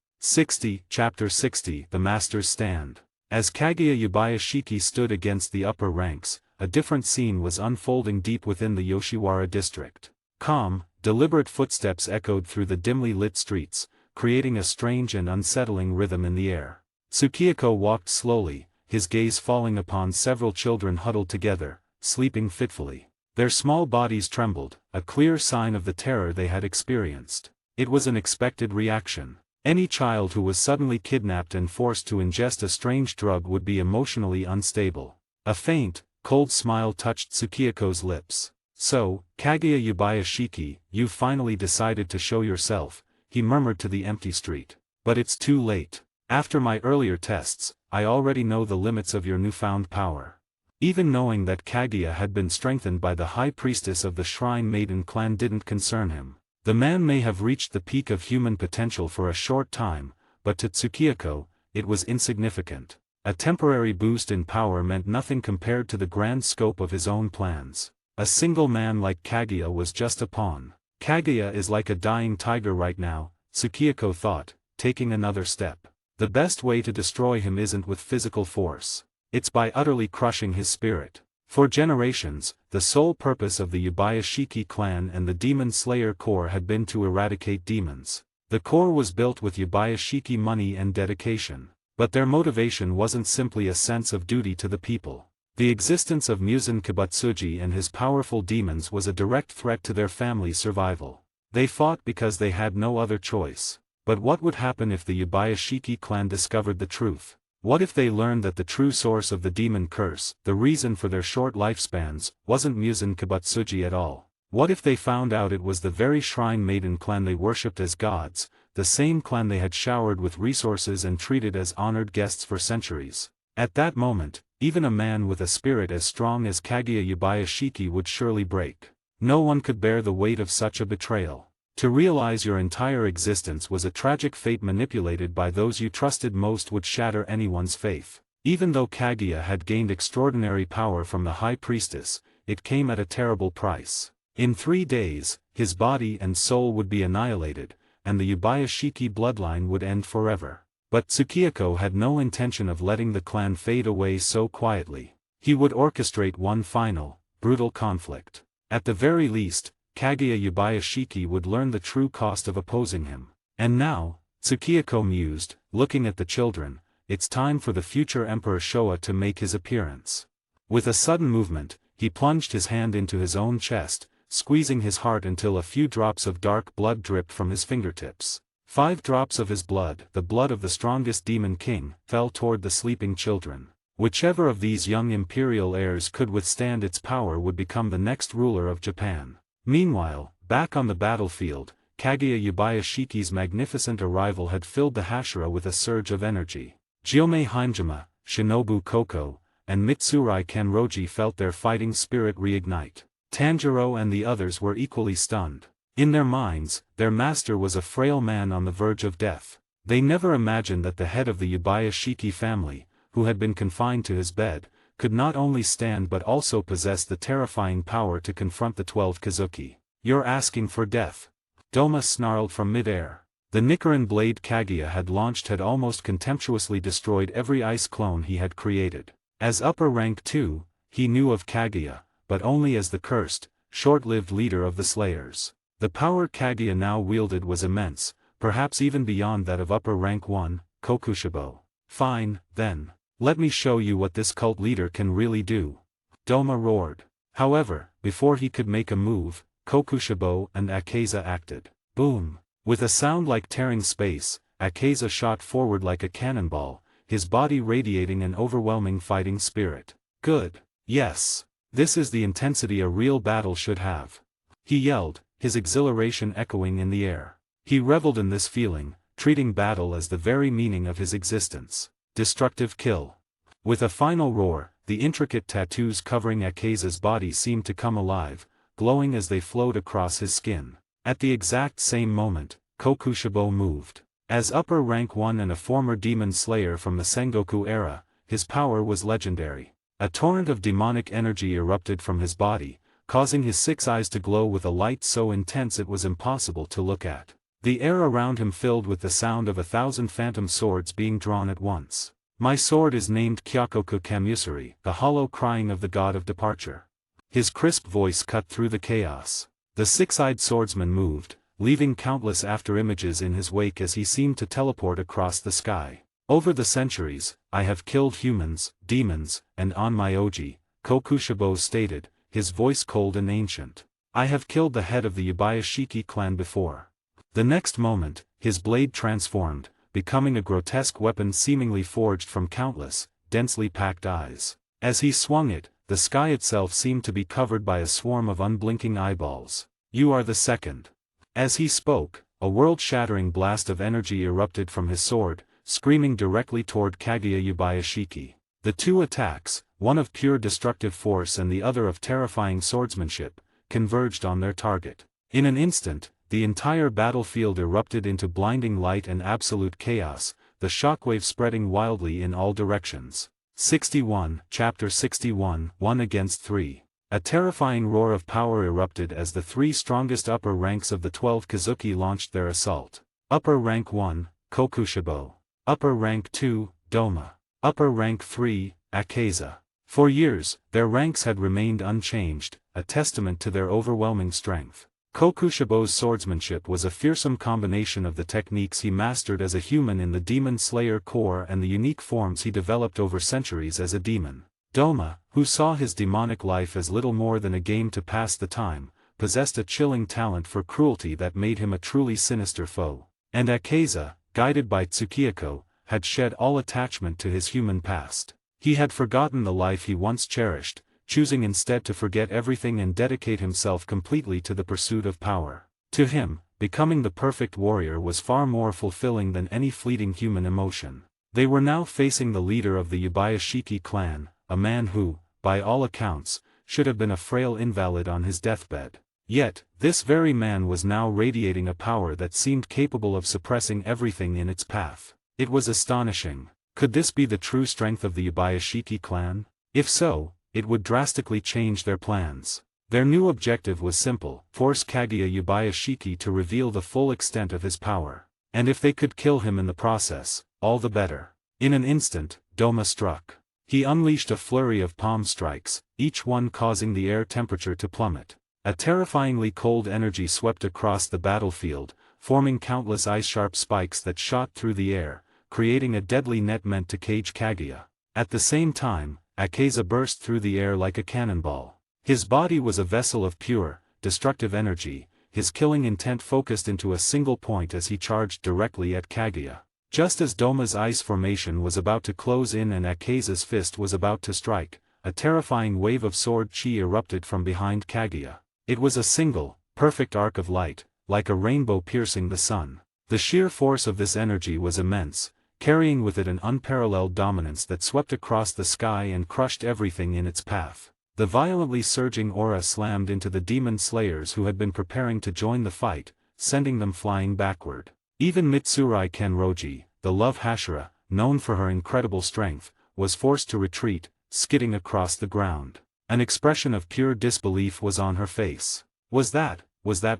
Chapter 60 The Master's Stand. As Kaguya Yubayashiki stood against the upper ranks, a different scene was unfolding deep within the Yoshiwara district. Calm, deliberate footsteps echoed through the dimly lit streets, creating a strange and unsettling rhythm in the air. Tsukiyako walked slowly, his gaze falling upon several children huddled together, sleeping fitfully. Their small bodies trembled, a clear sign of the terror they had experienced. It was an expected reaction. Any child who was suddenly kidnapped and forced to ingest a strange drug would be emotionally unstable. A faint, cold smile touched Tsukiyako's lips. So, Kaguya Yubayashiki, you've finally decided to show yourself, he murmured to the empty street. But it's too late. After my earlier tests, I already know the limits of your newfound power. Even knowing that Kaguya had been strengthened by the high priestess of the Shrine Maiden clan didn't concern him. The man may have reached the peak of human potential for a short time, but to Tsukiyako, it was insignificant. A temporary boost in power meant nothing compared to the grand scope of his own plans. A single man like Kaguya was just a pawn. Kaguya is like a dying tiger right now, Tsukiyako thought, taking another step. The best way to destroy him isn't with physical force. It's by utterly crushing his spirit. For generations, the sole purpose of the Yubayashiki clan and the Demon Slayer Corps had been to eradicate demons. The Corps was built with Yubayashiki money and dedication. But their motivation wasn't simply a sense of duty to the people. The existence of Muzan Kibutsuji and his powerful demons was a direct threat to their family's survival. They fought because they had no other choice. But what would happen if the Yubayashiki clan discovered the truth? What if they learned that the true source of the demon curse, the reason for their short lifespans, wasn't Muzan Kibutsuji at all? What if they found out it was the very Shrine Maiden clan they worshipped as gods, the same clan they had showered with resources and treated as honored guests for centuries? At that moment, even a man with a spirit as strong as Kaguya Yubayashiki would surely break. No one could bear the weight of such a betrayal. To realize your entire existence was a tragic fate manipulated by those you trusted most would shatter anyone's faith. Even though Kaguya had gained extraordinary power from the High Priestess, it came at a terrible price. In 3 days, his body and soul would be annihilated, and the Yubayashiki bloodline would end forever. But Tsukiyako had no intention of letting the clan fade away so quietly. He would orchestrate one final, brutal conflict. At the very least, Kaguya Yubayashiki would learn the true cost of opposing him. And now, Tsukiyako mused, looking at the children, it's time for the future Emperor Showa to make his appearance. With a sudden movement, he plunged his hand into his own chest, squeezing his heart until a few drops of dark blood dripped from his fingertips. 5 drops of his blood, the blood of the strongest demon king, fell toward the sleeping children. Whichever of these young imperial heirs could withstand its power would become the next ruler of Japan. Meanwhile, back on the battlefield, Kaguya Yubayashiki's magnificent arrival had filled the Hashira with a surge of energy. Gyomei Haimjima, Shinobu Koko, and Mitsurai Kenroji felt their fighting spirit reignite. Tanjiro and the others were equally stunned. In their minds, their master was a frail man on the verge of death. They never imagined that the head of the Yubayashiki family, who had been confined to his bed, could not only stand but also possess the terrifying power to confront the 12 Kazuki. You're asking for death. Doma snarled from mid-air. The Nichiren blade Kaguya had launched had almost contemptuously destroyed every ice clone he had created. As upper rank 2, he knew of Kaguya, but only as the cursed, short-lived leader of the Slayers. The power Kaguya now wielded was immense, perhaps even beyond that of upper rank 1, Kokushibo. Fine, then. Let me show you what this cult leader can really do. Doma roared. However, before he could make a move, Kokushibo and Akeza acted. Boom! With a sound like tearing space, Akeza shot forward like a cannonball, his body radiating an overwhelming fighting spirit. Good. Yes. This is the intensity a real battle should have. He yelled, his exhilaration echoing in the air. He reveled in this feeling, treating battle as the very meaning of his existence. Destructive kill. With a final roar, the intricate tattoos covering Akeza's body seemed to come alive, glowing as they flowed across his skin. At the exact same moment, Kokushibo moved. As upper rank 1 and a former demon slayer from the Sengoku era, his power was legendary. A torrent of demonic energy erupted from his body, causing his 6 eyes to glow with a light so intense it was impossible to look at. The air around him filled with the sound of 1,000 phantom swords being drawn at once. My sword is named Kyakoku Kamusuri, the hollow crying of the god of departure. His crisp voice cut through the chaos. The 6-eyed swordsman moved, leaving countless after-images in his wake as he seemed to teleport across the sky. Over the centuries, I have killed humans, demons, and on my Oji, Kokushibo stated, his voice cold and ancient. I have killed the head of the Yubayashiki clan before. The next moment, his blade transformed, becoming a grotesque weapon seemingly forged from countless, densely packed eyes. As he swung it, the sky itself seemed to be covered by a swarm of unblinking eyeballs. You are the second. As he spoke, a world-shattering blast of energy erupted from his sword, screaming directly toward Kaguya Yubayashiki. The 2 attacks, one of pure destructive force and the other of terrifying swordsmanship, converged on their target. In an instant, the entire battlefield erupted into blinding light and absolute chaos, the shockwave spreading wildly in all directions. 61, Chapter 61, 1 against 3. A terrifying roar of power erupted as the 3 strongest upper ranks of the 12 Kazuki launched their assault. Upper rank 1, Kokushibo. Upper rank 2, Doma. Upper rank 3, Akeza. For years, their ranks had remained unchanged, a testament to their overwhelming strength. Kokushibo's swordsmanship was a fearsome combination of the techniques he mastered as a human in the Demon Slayer Corps and the unique forms he developed over centuries as a demon. Doma, who saw his demonic life as little more than a game to pass the time, possessed a chilling talent for cruelty that made him a truly sinister foe. And Akeza, guided by Tsukiyako, had shed all attachment to his human past. He had forgotten the life he once cherished, choosing instead to forget everything and dedicate himself completely to the pursuit of power. To him, becoming the perfect warrior was far more fulfilling than any fleeting human emotion. They were now facing the leader of the Yubayashiki clan, a man who, by all accounts, should have been a frail invalid on his deathbed. Yet, this very man was now radiating a power that seemed capable of suppressing everything in its path. It was astonishing. Could this be the true strength of the Yubayashiki clan? If so, it would drastically change their plans. Their new objective was simple: force Kaguya Yubayashiki to reveal the full extent of his power. And if they could kill him in the process, all the better. In an instant, Doma struck. He unleashed a flurry of palm strikes, each one causing the air temperature to plummet. A terrifyingly cold energy swept across the battlefield, forming countless ice-sharp spikes that shot through the air, creating a deadly net meant to cage Kaguya. At the same time, Akaza burst through the air like a cannonball. His body was a vessel of pure, destructive energy, his killing intent focused into a single point as he charged directly at Kaguya. Just as Doma's ice formation was about to close in and Akaza's fist was about to strike, a terrifying wave of sword chi erupted from behind Kaguya. It was a single, perfect arc of light, like a rainbow piercing the sun. The sheer force of this energy was immense, carrying with it an unparalleled dominance that swept across the sky and crushed everything in its path. The violently surging aura slammed into the demon slayers who had been preparing to join the fight, sending them flying backward. Even Mitsurai Kenroji, the love Hashira, known for her incredible strength, was forced to retreat, skidding across the ground. An expression of pure disbelief was on her face. Was that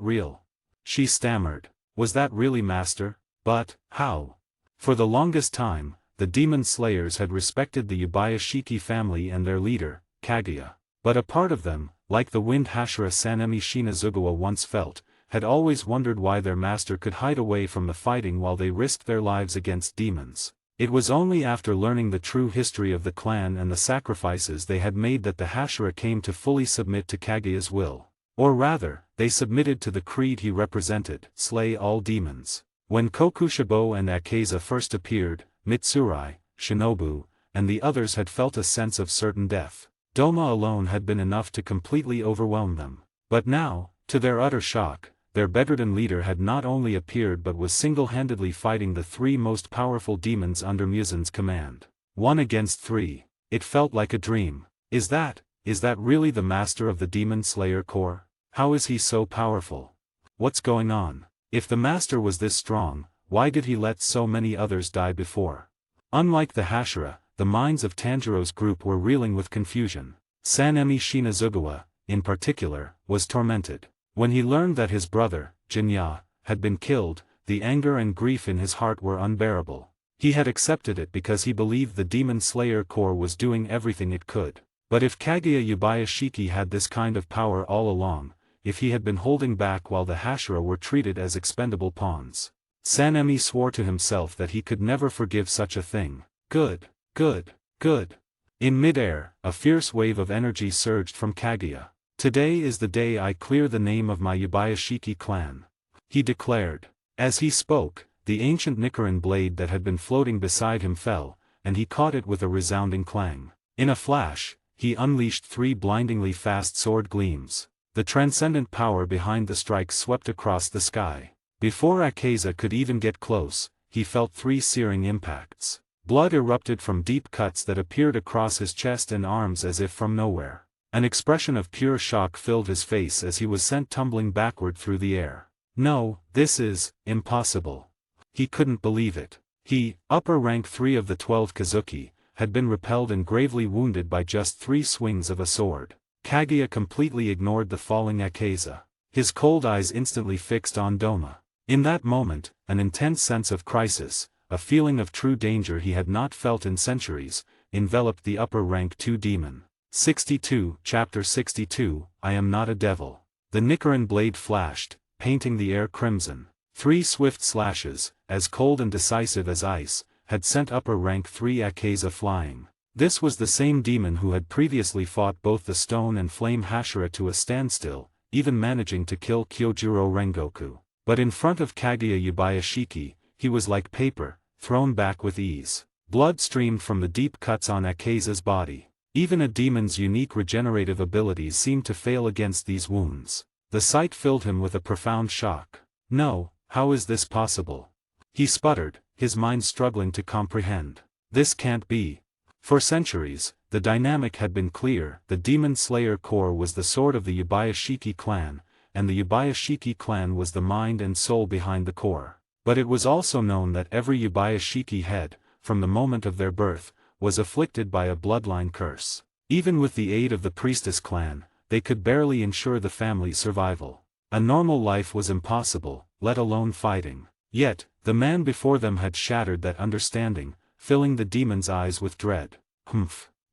real? She stammered. Was that really Master? But, how? For the longest time, the demon slayers had respected the Yubayashiki family and their leader, Kaguya. But a part of them, like the wind Hashira Sanemi Shinazugawa once felt, had always wondered why their master could hide away from the fighting while they risked their lives against demons. It was only after learning the true history of the clan and the sacrifices they had made that the Hashira came to fully submit to Kaguya's will. Or rather, they submitted to the creed he represented, slay all demons. When Kokushibo and Akaza first appeared, Mitsurai, Shinobu, and the others had felt a sense of certain death. Doma alone had been enough to completely overwhelm them. But now, to their utter shock, their bedridden leader had not only appeared but was single-handedly fighting the three most powerful demons under Muzan's command. 1 against 3. It felt like a dream. Is that really the master of the Demon Slayer Corps? How is he so powerful? What's going on? If the master was this strong, why did he let so many others die before? Unlike the Hashira, the minds of Tanjiro's group were reeling with confusion. Sanemi Shinazugawa, in particular, was tormented. When he learned that his brother, Jinya, had been killed, the anger and grief in his heart were unbearable. He had accepted it because he believed the Demon Slayer Corps was doing everything it could. But if Kaguya Yubayashiki had this kind of power all along, if he had been holding back while the Hashira were treated as expendable pawns, Sanemi swore to himself that he could never forgive such a thing. Good. In midair, a fierce wave of energy surged from Kaguya. Today is the day I clear the name of my Yubayashiki clan, he declared. As he spoke, the ancient Nichiren blade that had been floating beside him fell, and he caught it with a resounding clang. In a flash, he unleashed 3 blindingly fast sword gleams. The transcendent power behind the strike swept across the sky. Before Akaza could even get close, he felt 3 searing impacts. Blood erupted from deep cuts that appeared across his chest and arms as if from nowhere. An expression of pure shock filled his face as he was sent tumbling backward through the air. No, this is impossible. He couldn't believe it. He, upper rank 3 of the 12 Kazuki, had been repelled and gravely wounded by just 3 swings of a sword. Kaguya completely ignored the falling Akaza. His cold eyes instantly fixed on Doma. In that moment, an intense sense of crisis, a feeling of true danger he had not felt in centuries, enveloped the upper rank 2 demon. 62, Chapter 62, I Am Not a Devil. The Nichiren blade flashed, painting the air crimson. 3 swift slashes, as cold and decisive as ice, had sent upper rank 3 Akaza flying. This was the same demon who had previously fought both the stone and flame Hashira to a standstill, even managing to kill Kyojuro Rengoku. But in front of Kaguya Yubayashiki, he was like paper, thrown back with ease. Blood streamed from the deep cuts on Akaza's body. Even a demon's unique regenerative abilities seemed to fail against these wounds. The sight filled him with a profound shock. No, how is this possible? He sputtered, his mind struggling to comprehend. This can't be. For centuries, the dynamic had been clear. The Demon Slayer Corps was the sword of the Yubayashiki clan, and the Yubayashiki clan was the mind and soul behind the Corps. But it was also known that every Yubayashiki head, from the moment of their birth, was afflicted by a bloodline curse. Even with the aid of the priestess clan, they could barely ensure the family's survival. A normal life was impossible, let alone fighting. Yet, the man before them had shattered that understanding, filling the demon's eyes with dread.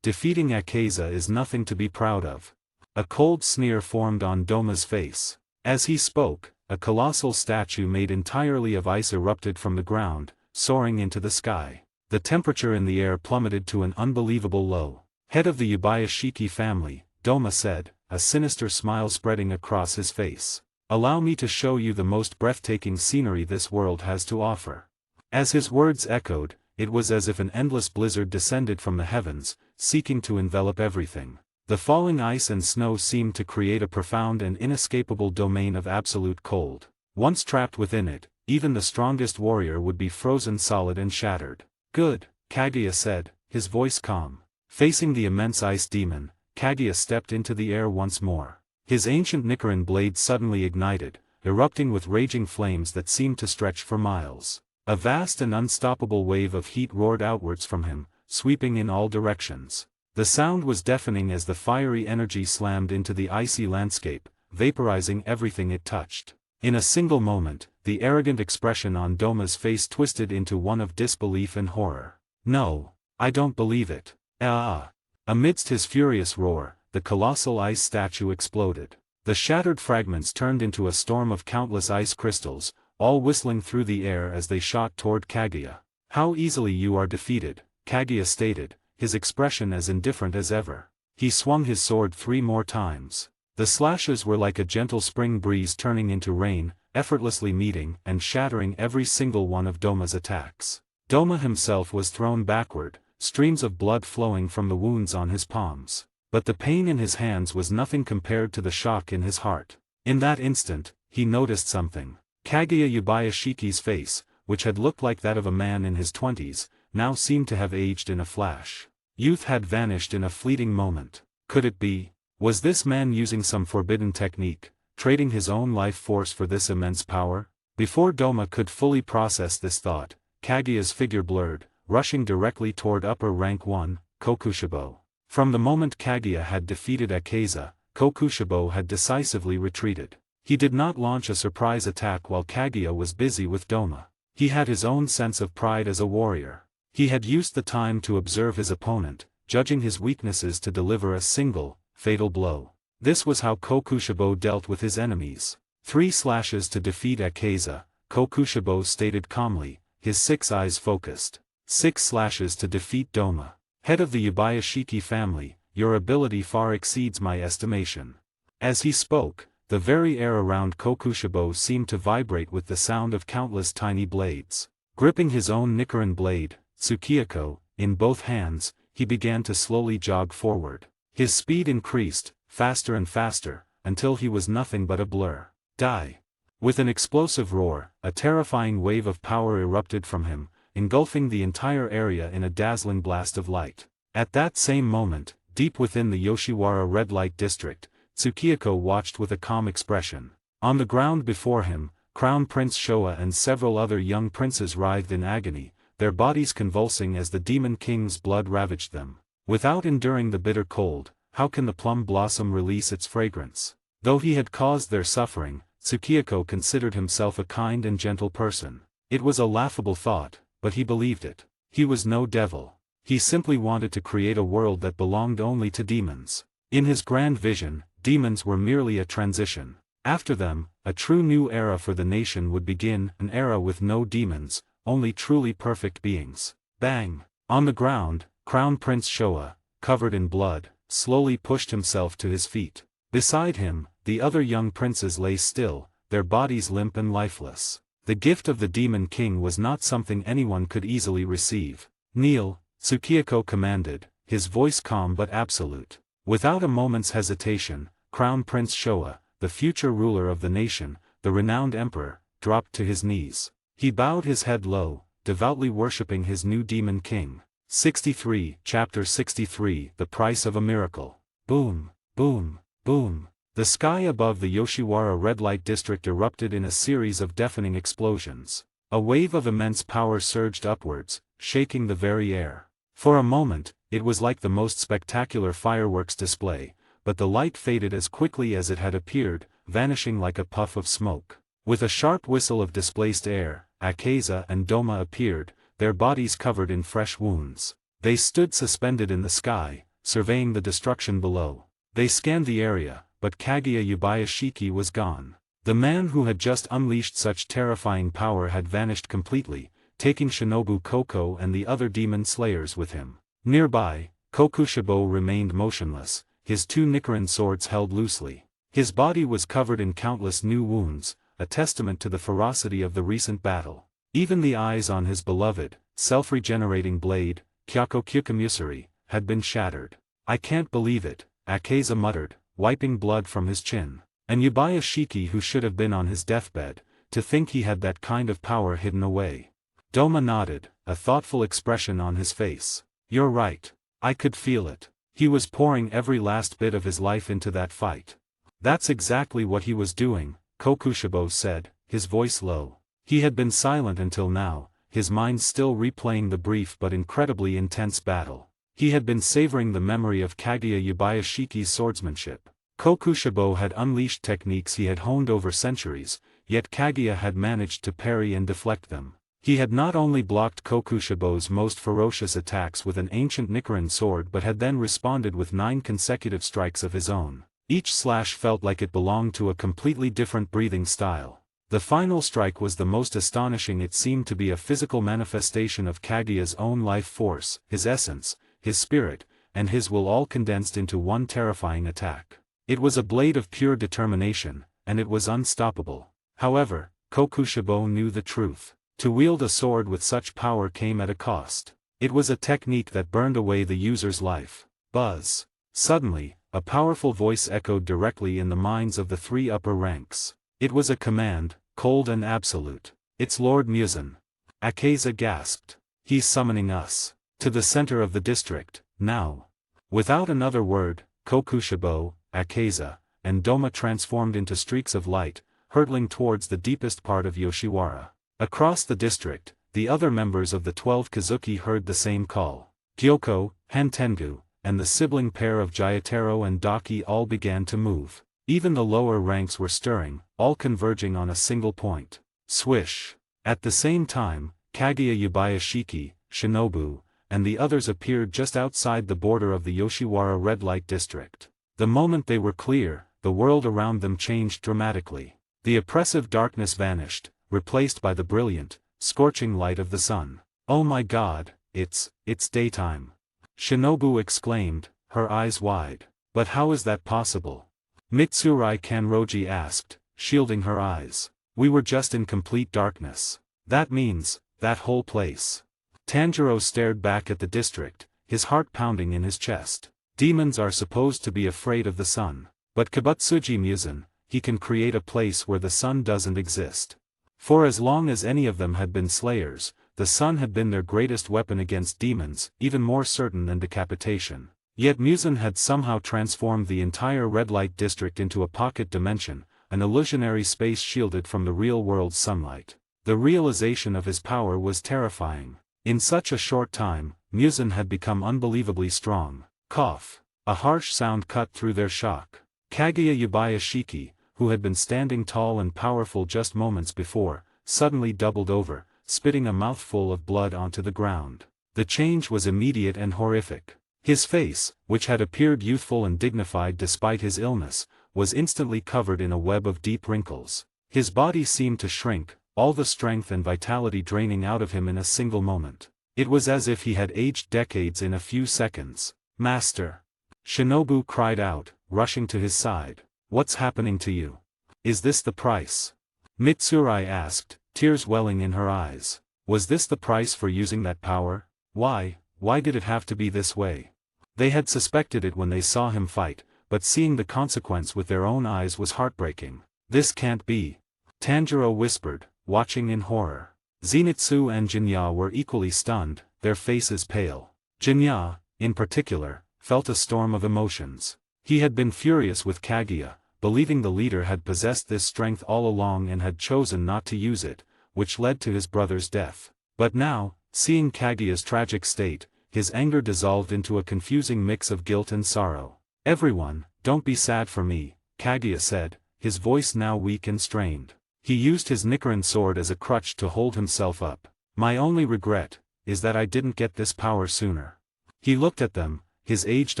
defeating Akaza is nothing to be proud of. A cold sneer formed on Doma's face. As he spoke, a colossal statue made entirely of ice erupted from the ground, soaring into the sky. The temperature in the air plummeted to an unbelievable low. Head of the Yubayashiki family, Doma said, a sinister smile spreading across his face. Allow me to show you the most breathtaking scenery this world has to offer. As his words echoed, it was as if an endless blizzard descended from the heavens, seeking to envelop everything. The falling ice and snow seemed to create a profound and inescapable domain of absolute cold. Once trapped within it, even the strongest warrior would be frozen solid and shattered. Good, Kaguya said, his voice calm. Facing the immense ice demon, Kaguya stepped into the air once more. His ancient Nichiren blade suddenly ignited, erupting with raging flames that seemed to stretch for miles. A vast and unstoppable wave of heat roared outwards from him, sweeping in all directions. The sound was deafening as the fiery energy slammed into the icy landscape, vaporizing everything it touched. In a single moment, the arrogant expression on Doma's face twisted into one of disbelief and horror. No, I don't believe it. Ah! Amidst his furious roar, the colossal ice statue exploded. The shattered fragments turned into a storm of countless ice crystals, all whistling through the air as they shot toward Kaguya. How easily you are defeated, Kaguya stated, his expression as indifferent as ever. He swung his sword 3 more times. The slashes were like a gentle spring breeze turning into rain, effortlessly meeting and shattering every single one of Doma's attacks. Doma himself was thrown backward, streams of blood flowing from the wounds on his palms. But the pain in his hands was nothing compared to the shock in his heart. In that instant, he noticed something. Kaguya Yubayashiki's face, which had looked like that of a man in his 20s, now seemed to have aged in a flash. Youth had vanished in a fleeting moment. Could it be? Was this man using some forbidden technique, trading his own life force for this immense power? Before Doma could fully process this thought, Kaguya's figure blurred, rushing directly toward upper rank 1, Kokushibo. From the moment Kaguya had defeated Akaza, Kokushibo had decisively retreated. He did not launch a surprise attack while Kaguya was busy with Doma. He had his own sense of pride as a warrior. He had used the time to observe his opponent, judging his weaknesses to deliver a single, fatal blow. This was how Kokushibo dealt with his enemies. 3 slashes to defeat Akaza, Kokushibo stated calmly, his 6 eyes focused. 6 slashes to defeat Doma. Head of the Yubayashiki family, your ability far exceeds my estimation. As he spoke, the very air around Kokushibo seemed to vibrate with the sound of countless tiny blades. Gripping his own Nichiren blade, Tsukiyako, in both hands, he began to slowly jog forward. His speed increased, faster and faster, until he was nothing but a blur. Die! With an explosive roar, a terrifying wave of power erupted from him, engulfing the entire area in a dazzling blast of light. At that same moment, deep within the Yoshiwara red light district, Tsukiyako watched with a calm expression. On the ground before him, Crown Prince Showa and several other young princes writhed in agony, their bodies convulsing as the Demon King's blood ravaged them. Without enduring the bitter cold, how can the plum blossom release its fragrance? Though he had caused their suffering, Tsukiyako considered himself a kind and gentle person. It was a laughable thought, but he believed it. He was no devil. He simply wanted to create a world that belonged only to demons. In his grand vision, demons were merely a transition. After them, a true new era for the nation would begin, an era with no demons, only truly perfect beings. Bang! On the ground, Crown Prince Showa, covered in blood, slowly pushed himself to his feet. Beside him, the other young princes lay still, their bodies limp and lifeless. The gift of the Demon King was not something anyone could easily receive. Kneel, Tsukiyako commanded, his voice calm but absolute. Without a moment's hesitation, Crown Prince Showa, the future ruler of the nation, the renowned emperor, dropped to his knees. He bowed his head low, devoutly worshipping his new Demon King. 63, Chapter 63, The Price of a Miracle. Boom, boom, boom. The sky above the Yoshiwara red light district erupted in a series of deafening explosions. A wave of immense power surged upwards, shaking the very air. For a moment, it was like the most spectacular fireworks display, but the light faded as quickly as it had appeared, vanishing like a puff of smoke. With a sharp whistle of displaced air, Akaza and Doma appeared, their bodies covered in fresh wounds. They stood suspended in the sky, surveying the destruction below. They scanned the area, but Kaguya Yubayashiki was gone. The man who had just unleashed such terrifying power had vanished completely, taking Shinobu Koko and the other demon slayers with him. Nearby, Kokushibo remained motionless, his two Nichiren swords held loosely. His body was covered in countless new wounds, a testament to the ferocity of the recent battle. Even the eyes on his beloved, self-regenerating blade, Kyako Kyukamusuri, had been shattered. "I can't believe it," Akeza muttered, wiping blood from his chin. And Yubayashiki, who should have been on his deathbed, to think he had that kind of power hidden away. Doma nodded, a thoughtful expression on his face. "You're right. I could feel it. He was pouring every last bit of his life into that fight." "That's exactly what he was doing," Kokushibo said, his voice low. He had been silent until now, his mind still replaying the brief but incredibly intense battle. He had been savoring the memory of Kaguya Yubayashiki's swordsmanship. Kokushibo had unleashed techniques he had honed over centuries, yet Kaguya had managed to parry and deflect them. He had not only blocked Kokushibo's most ferocious attacks with an ancient Nichiren sword but had then responded with 9 consecutive strikes of his own. Each slash felt like it belonged to a completely different breathing style. The final strike was the most astonishing. It seemed to be a physical manifestation of Kaguya's own life force, his essence, his spirit, and his will all condensed into one terrifying attack. It was a blade of pure determination, and it was unstoppable. However, Kokushibo knew the truth. To wield a sword with such power came at a cost. It was a technique that burned away the user's life. Buzz. Suddenly, a powerful voice echoed directly in the minds of the 3 upper ranks. It was a command, cold and absolute. "It's Lord Muzan." Akeza gasped. "He's summoning us. To the center of the district, now." Without another word, Kokushibo, Akeza, and Doma transformed into streaks of light, hurtling towards the deepest part of Yoshiwara. Across the district, the other members of the 12 Kazuki heard the same call. Gyoko, Hantengu, and the sibling pair of Jayataro and Daki all began to move. Even the lower ranks were stirring, all converging on a single point. Swish. At the same time, Kaguya Yubayashiki, Shinobu, and the others appeared just outside the border of the Yoshiwara red light district. The moment they were clear, the world around them changed dramatically. The oppressive darkness vanished, replaced by the brilliant, scorching light of the sun. "Oh my God, it's daytime!" Shinobu exclaimed, her eyes wide. "But how is that possible?" Mitsurai Kanroji asked, shielding her eyes. "We were just in complete darkness. That means, that whole place." Tanjiro stared back at the district, his heart pounding in his chest. Demons are supposed to be afraid of the sun. But Kibutsuji Muzan, he can create a place where the sun doesn't exist. For as long as any of them had been slayers, the sun had been their greatest weapon against demons, even more certain than decapitation. Yet Muzan had somehow transformed the entire red light district into a pocket dimension, an illusionary space shielded from the real world's sunlight. The realization of his power was terrifying. In such a short time, Muzan had become unbelievably strong. Cough. A harsh sound cut through their shock. Kaguya Yubayashiki, who had been standing tall and powerful just moments before, suddenly doubled over, spitting a mouthful of blood onto the ground. The change was immediate and horrific. His face, which had appeared youthful and dignified despite his illness, was instantly covered in a web of deep wrinkles. His body seemed to shrink, all the strength and vitality draining out of him in a single moment. It was as if he had aged decades in a few seconds. "Master!" Shinobu cried out, rushing to his side. "What's happening to you? Is this the price?" Mitsurai asked, tears welling in her eyes. Was this the price for using that power? Why did it have to be this way? They had suspected it when they saw him fight, but seeing the consequence with their own eyes was heartbreaking. "This can't be," Tanjiro whispered, watching in horror. Zenitsu and Jinya were equally stunned, their faces pale. Jinya, in particular, felt a storm of emotions. He had been furious with Kaguya, believing the leader had possessed this strength all along and had chosen not to use it, which led to his brother's death. But now, seeing Kaguya's tragic state, his anger dissolved into a confusing mix of guilt and sorrow. "Everyone, don't be sad for me," Kaguya said, his voice now weak and strained. He used his Nichiren sword as a crutch to hold himself up. "My only regret is that I didn't get this power sooner." He looked at them, his aged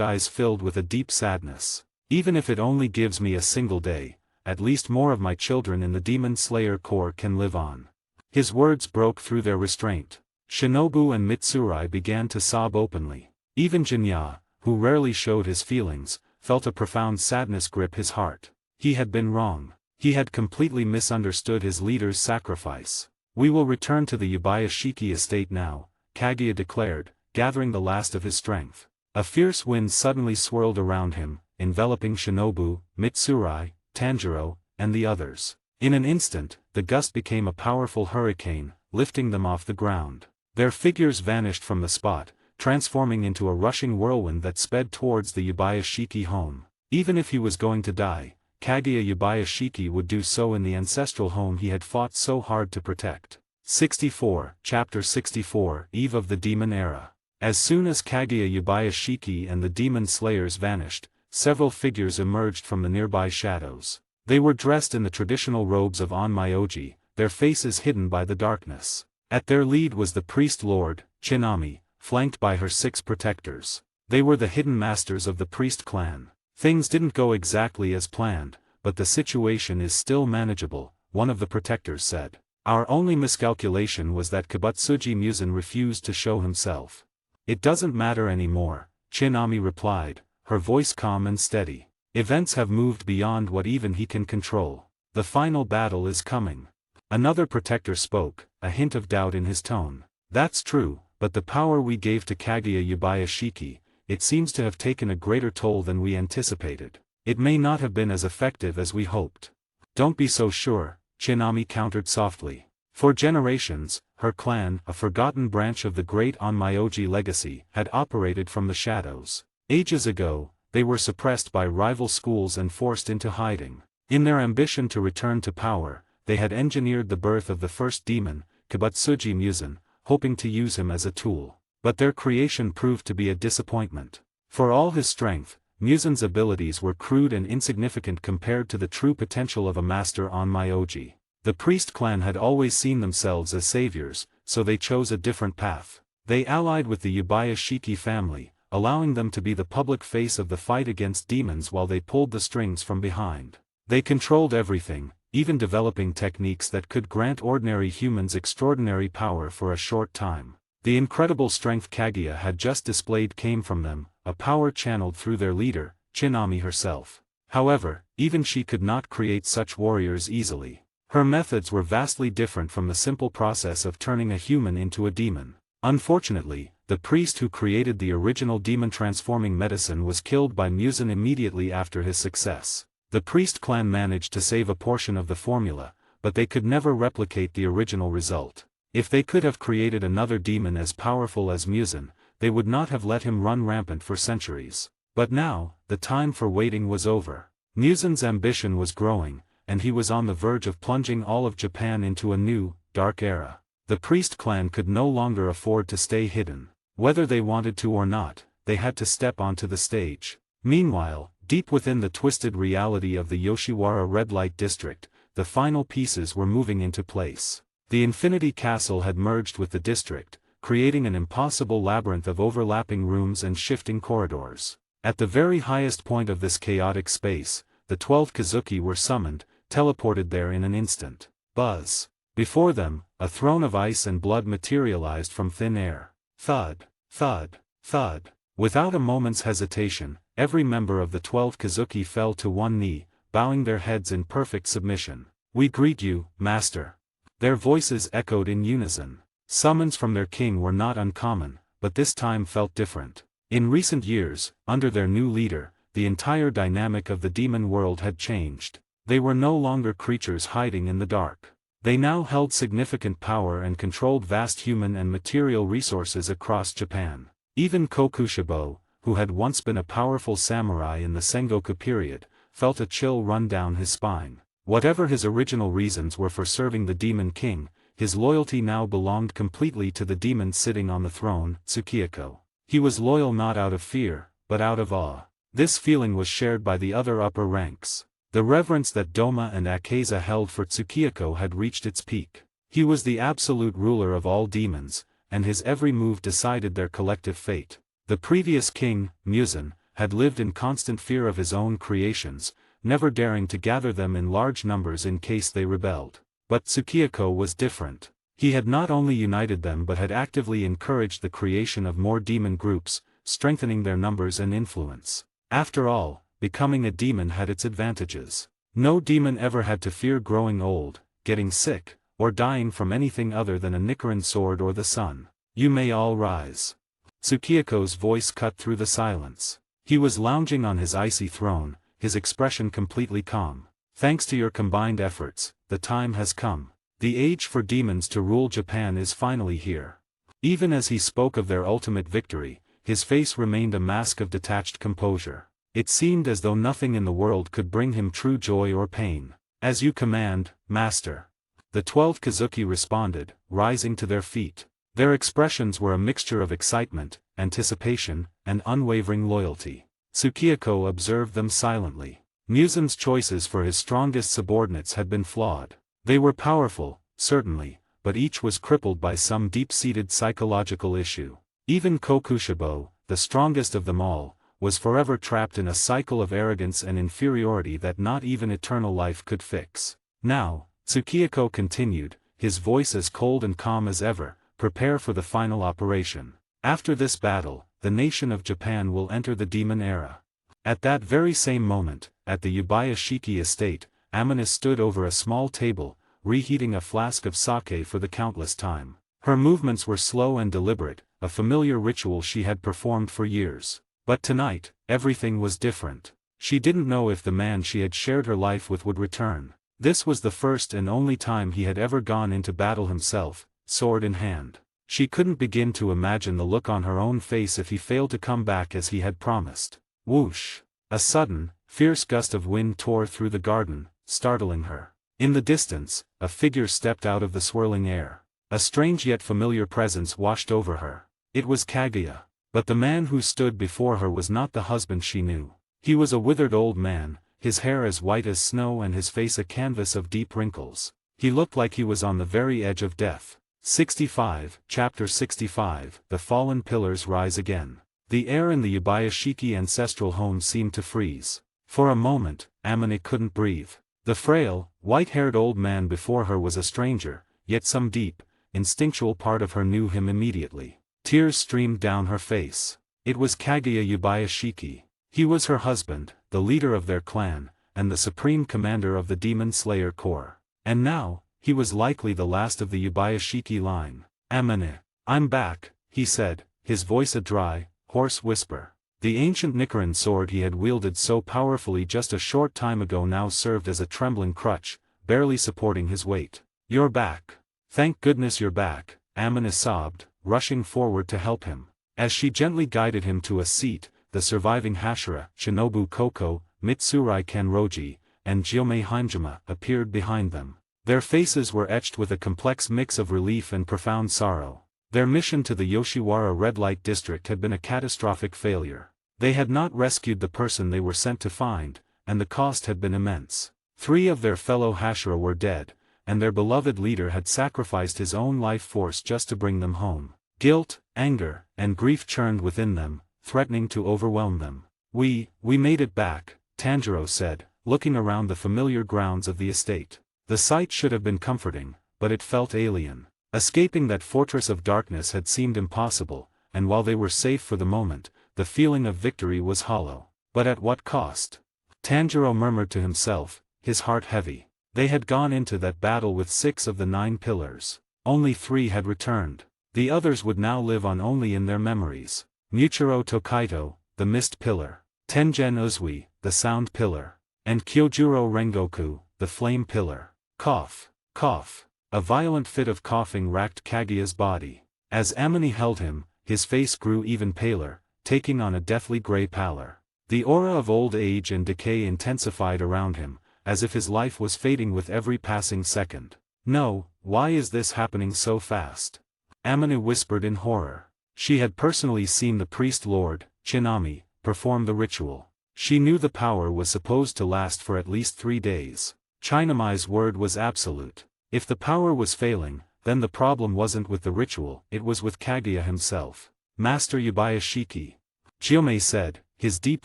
eyes filled with a deep sadness. "Even if it only gives me a single day, at least more of my children in the Demon Slayer Corps can live on." His words broke through their restraint. Shinobu and Mitsurai began to sob openly. Even Jinya, who rarely showed his feelings, felt a profound sadness grip his heart. He had been wrong. He had completely misunderstood his leader's sacrifice. "We will return to the Yubayashiki estate now," Kaguya declared, gathering the last of his strength. A fierce wind suddenly swirled around him, enveloping Shinobu, Mitsurai, Tanjiro, and the others. In an instant, the gust became a powerful hurricane, lifting them off the ground. Their figures vanished from the spot, transforming into a rushing whirlwind that sped towards the Yubayashiki home. Even if he was going to die, Kaguya Yubayashiki would do so in the ancestral home he had fought so hard to protect. 64, Chapter 64, Eve of the Demon Era. As soon as Kaguya Yubayashiki and the Demon Slayers vanished, several figures emerged from the nearby shadows. They were dressed in the traditional robes of Onmyoji, their faces hidden by the darkness. At their lead was the priest lord, Chinami, flanked by her 6 protectors. They were the hidden masters of the priest clan. "Things didn't go exactly as planned, but the situation is still manageable," one of the protectors said. "Our only miscalculation was that Kibutsuji Muzan refused to show himself." "It doesn't matter anymore," Chinami replied, her voice calm and steady. "Events have moved beyond what even he can control. The final battle is coming." Another protector spoke, a hint of doubt in his tone. "That's true, but the power we gave to Kaguya Yubayashiki, it seems to have taken a greater toll than we anticipated. It may not have been as effective as we hoped." "Don't be so sure," Chinami countered softly. For generations, her clan, a forgotten branch of the great Onmyoji legacy, had operated from the shadows. Ages ago, they were suppressed by rival schools and forced into hiding. In their ambition to return to power, they had engineered the birth of the first demon, Kibutsuji Muzan, hoping to use him as a tool. But their creation proved to be a disappointment. For all his strength, Muzan's abilities were crude and insignificant compared to the true potential of a master Onmyoji. The priest clan had always seen themselves as saviors, so they chose a different path. They allied with the Yubayashiki family, allowing them to be the public face of the fight against demons while they pulled the strings from behind. They controlled everything, even developing techniques that could grant ordinary humans extraordinary power for a short time. The incredible strength Kaguya had just displayed came from them, a power channeled through their leader, Chinami herself. However, even she could not create such warriors easily. Her methods were vastly different from the simple process of turning a human into a demon. Unfortunately, the priest who created the original demon-transforming medicine was killed by Muzan immediately after his success. The priest clan managed to save a portion of the formula, but they could never replicate the original result. If they could have created another demon as powerful as Muzan, they would not have let him run rampant for centuries. But now, the time for waiting was over. Muzan's ambition was growing, and he was on the verge of plunging all of Japan into a new, dark era. The priest clan could no longer afford to stay hidden. Whether they wanted to or not, they had to step onto the stage. Meanwhile, deep within the twisted reality of the Yoshiwara red light district, the final pieces were moving into place. The Infinity Castle had merged with the district, creating an impossible labyrinth of overlapping rooms and shifting corridors. At the very highest point of this chaotic space, the 12 Kazuki were summoned, teleported there in an instant. Buzz. Before them, a throne of ice and blood materialized from thin air. Thud, thud, thud. Without a moment's hesitation, every member of the 12 Kazuki fell to one knee, bowing their heads in perfect submission. "We greet you, Master." Their voices echoed in unison. Summons from their king were not uncommon, but this time felt different. In recent years, under their new leader, the entire dynamic of the demon world had changed. They were no longer creatures hiding in the dark. They now held significant power and controlled vast human and material resources across Japan. Even Kokushibo, who had once been a powerful samurai in the Sengoku period, felt a chill run down his spine. Whatever his original reasons were for serving the Demon King, his loyalty now belonged completely to the demon sitting on the throne, Tsukiyako. He was loyal not out of fear, but out of awe. This feeling was shared by the other upper ranks. The reverence that Doma and Akeza held for Tsukiyako had reached its peak. He was the absolute ruler of all demons, and his every move decided their collective fate. The previous king, Muzan, had lived in constant fear of his own creations, never daring to gather them in large numbers in case they rebelled. But Tsukiyako was different. He had not only united them but had actively encouraged the creation of more demon groups, strengthening their numbers and influence. After all, becoming a demon had its advantages. No demon ever had to fear growing old, getting sick, or dying from anything other than a Nichiren sword or the sun. You may all rise. Tsukiyako's voice cut through the silence. He was lounging on his icy throne, his expression completely calm. Thanks to your combined efforts, the time has come. The age for demons to rule Japan is finally here. Even as he spoke of their ultimate victory, his face remained a mask of detached composure. It seemed as though nothing in the world could bring him true joy or pain. As you command, Master. The 12 Kazuki responded, rising to their feet. Their expressions were a mixture of excitement, anticipation, and unwavering loyalty. Tsukiyako observed them silently. Muzan's choices for his strongest subordinates had been flawed. They were powerful, certainly, but each was crippled by some deep-seated psychological issue. Even Kokushibo, the strongest of them all, was forever trapped in a cycle of arrogance and inferiority that not even eternal life could fix. Now, Tsukiyako continued, his voice as cold and calm as ever, prepare for the final operation. After this battle, the nation of Japan will enter the demon era. At that very same moment, at the Yubayashiki estate, Amina stood over a small table, reheating a flask of sake for the countless time. Her movements were slow and deliberate, a familiar ritual she had performed for years. But tonight, everything was different. She didn't know if the man she had shared her life with would return. This was the first and only time he had ever gone into battle himself, sword in hand. She couldn't begin to imagine the look on her own face if he failed to come back as he had promised. Whoosh! A sudden, fierce gust of wind tore through the garden, startling her. In the distance, a figure stepped out of the swirling air. A strange yet familiar presence washed over her. It was Kaguya. But the man who stood before her was not the husband she knew. He was a withered old man, his hair as white as snow and his face a canvas of deep wrinkles. He looked like he was on the very edge of death. 65, Chapter 65, The Fallen Pillars Rise Again. The air in the Yubayashiki ancestral home seemed to freeze. For a moment, Amina couldn't breathe. The frail, white-haired old man before her was a stranger, yet some deep, instinctual part of her knew him immediately. Tears streamed down her face. It was Kaguya Yubayashiki. He was her husband, the leader of their clan, and the supreme commander of the Demon Slayer Corps. And now, he was likely the last of the Yubayashiki line. Amina, I'm back, he said, his voice a dry, hoarse whisper. The ancient Nichiren sword he had wielded so powerfully just a short time ago now served as a trembling crutch, barely supporting his weight. You're back. Thank goodness you're back, Amina sobbed, rushing forward to help him. As she gently guided him to a seat, the surviving Hashira, Shinobu Koko, Mitsurai Kenroji, and Jiomei Haimjima appeared behind them. Their faces were etched with a complex mix of relief and profound sorrow. Their mission to the Yoshiwara red light district had been a catastrophic failure. They had not rescued the person they were sent to find, and the cost had been immense. 3 of their fellow Hashira were dead, and their beloved leader had sacrificed his own life force just to bring them home. Guilt, anger, and grief churned within them, threatening to overwhelm them. We made it back, Tanjiro said, looking around the familiar grounds of the estate. The sight should have been comforting, but it felt alien. Escaping that fortress of darkness had seemed impossible, and while they were safe for the moment, the feeling of victory was hollow. But at what cost? Tanjiro murmured to himself, his heart heavy. They had gone into that battle with 6 of the 9 pillars. Only 3 had returned. The others would now live on only in their memories. Muchiro Tokaito, the Mist Pillar. Tengen Uzui, the Sound Pillar. And Kyojuro Rengoku, the Flame Pillar. Cough, cough. A violent fit of coughing racked Kaguya's body. As Amini held him, his face grew even paler, taking on a deathly gray pallor. The aura of old age and decay intensified around him, as if his life was fading with every passing second. No, why is this happening so fast? Amina whispered in horror. She had personally seen the priest lord, Chinami, perform the ritual. She knew the power was supposed to last for at least 3 days. Chinami's word was absolute. If the power was failing, then the problem wasn't with the ritual, it was with Kaguya himself. Master Yubayashiki. Gyomei said, his deep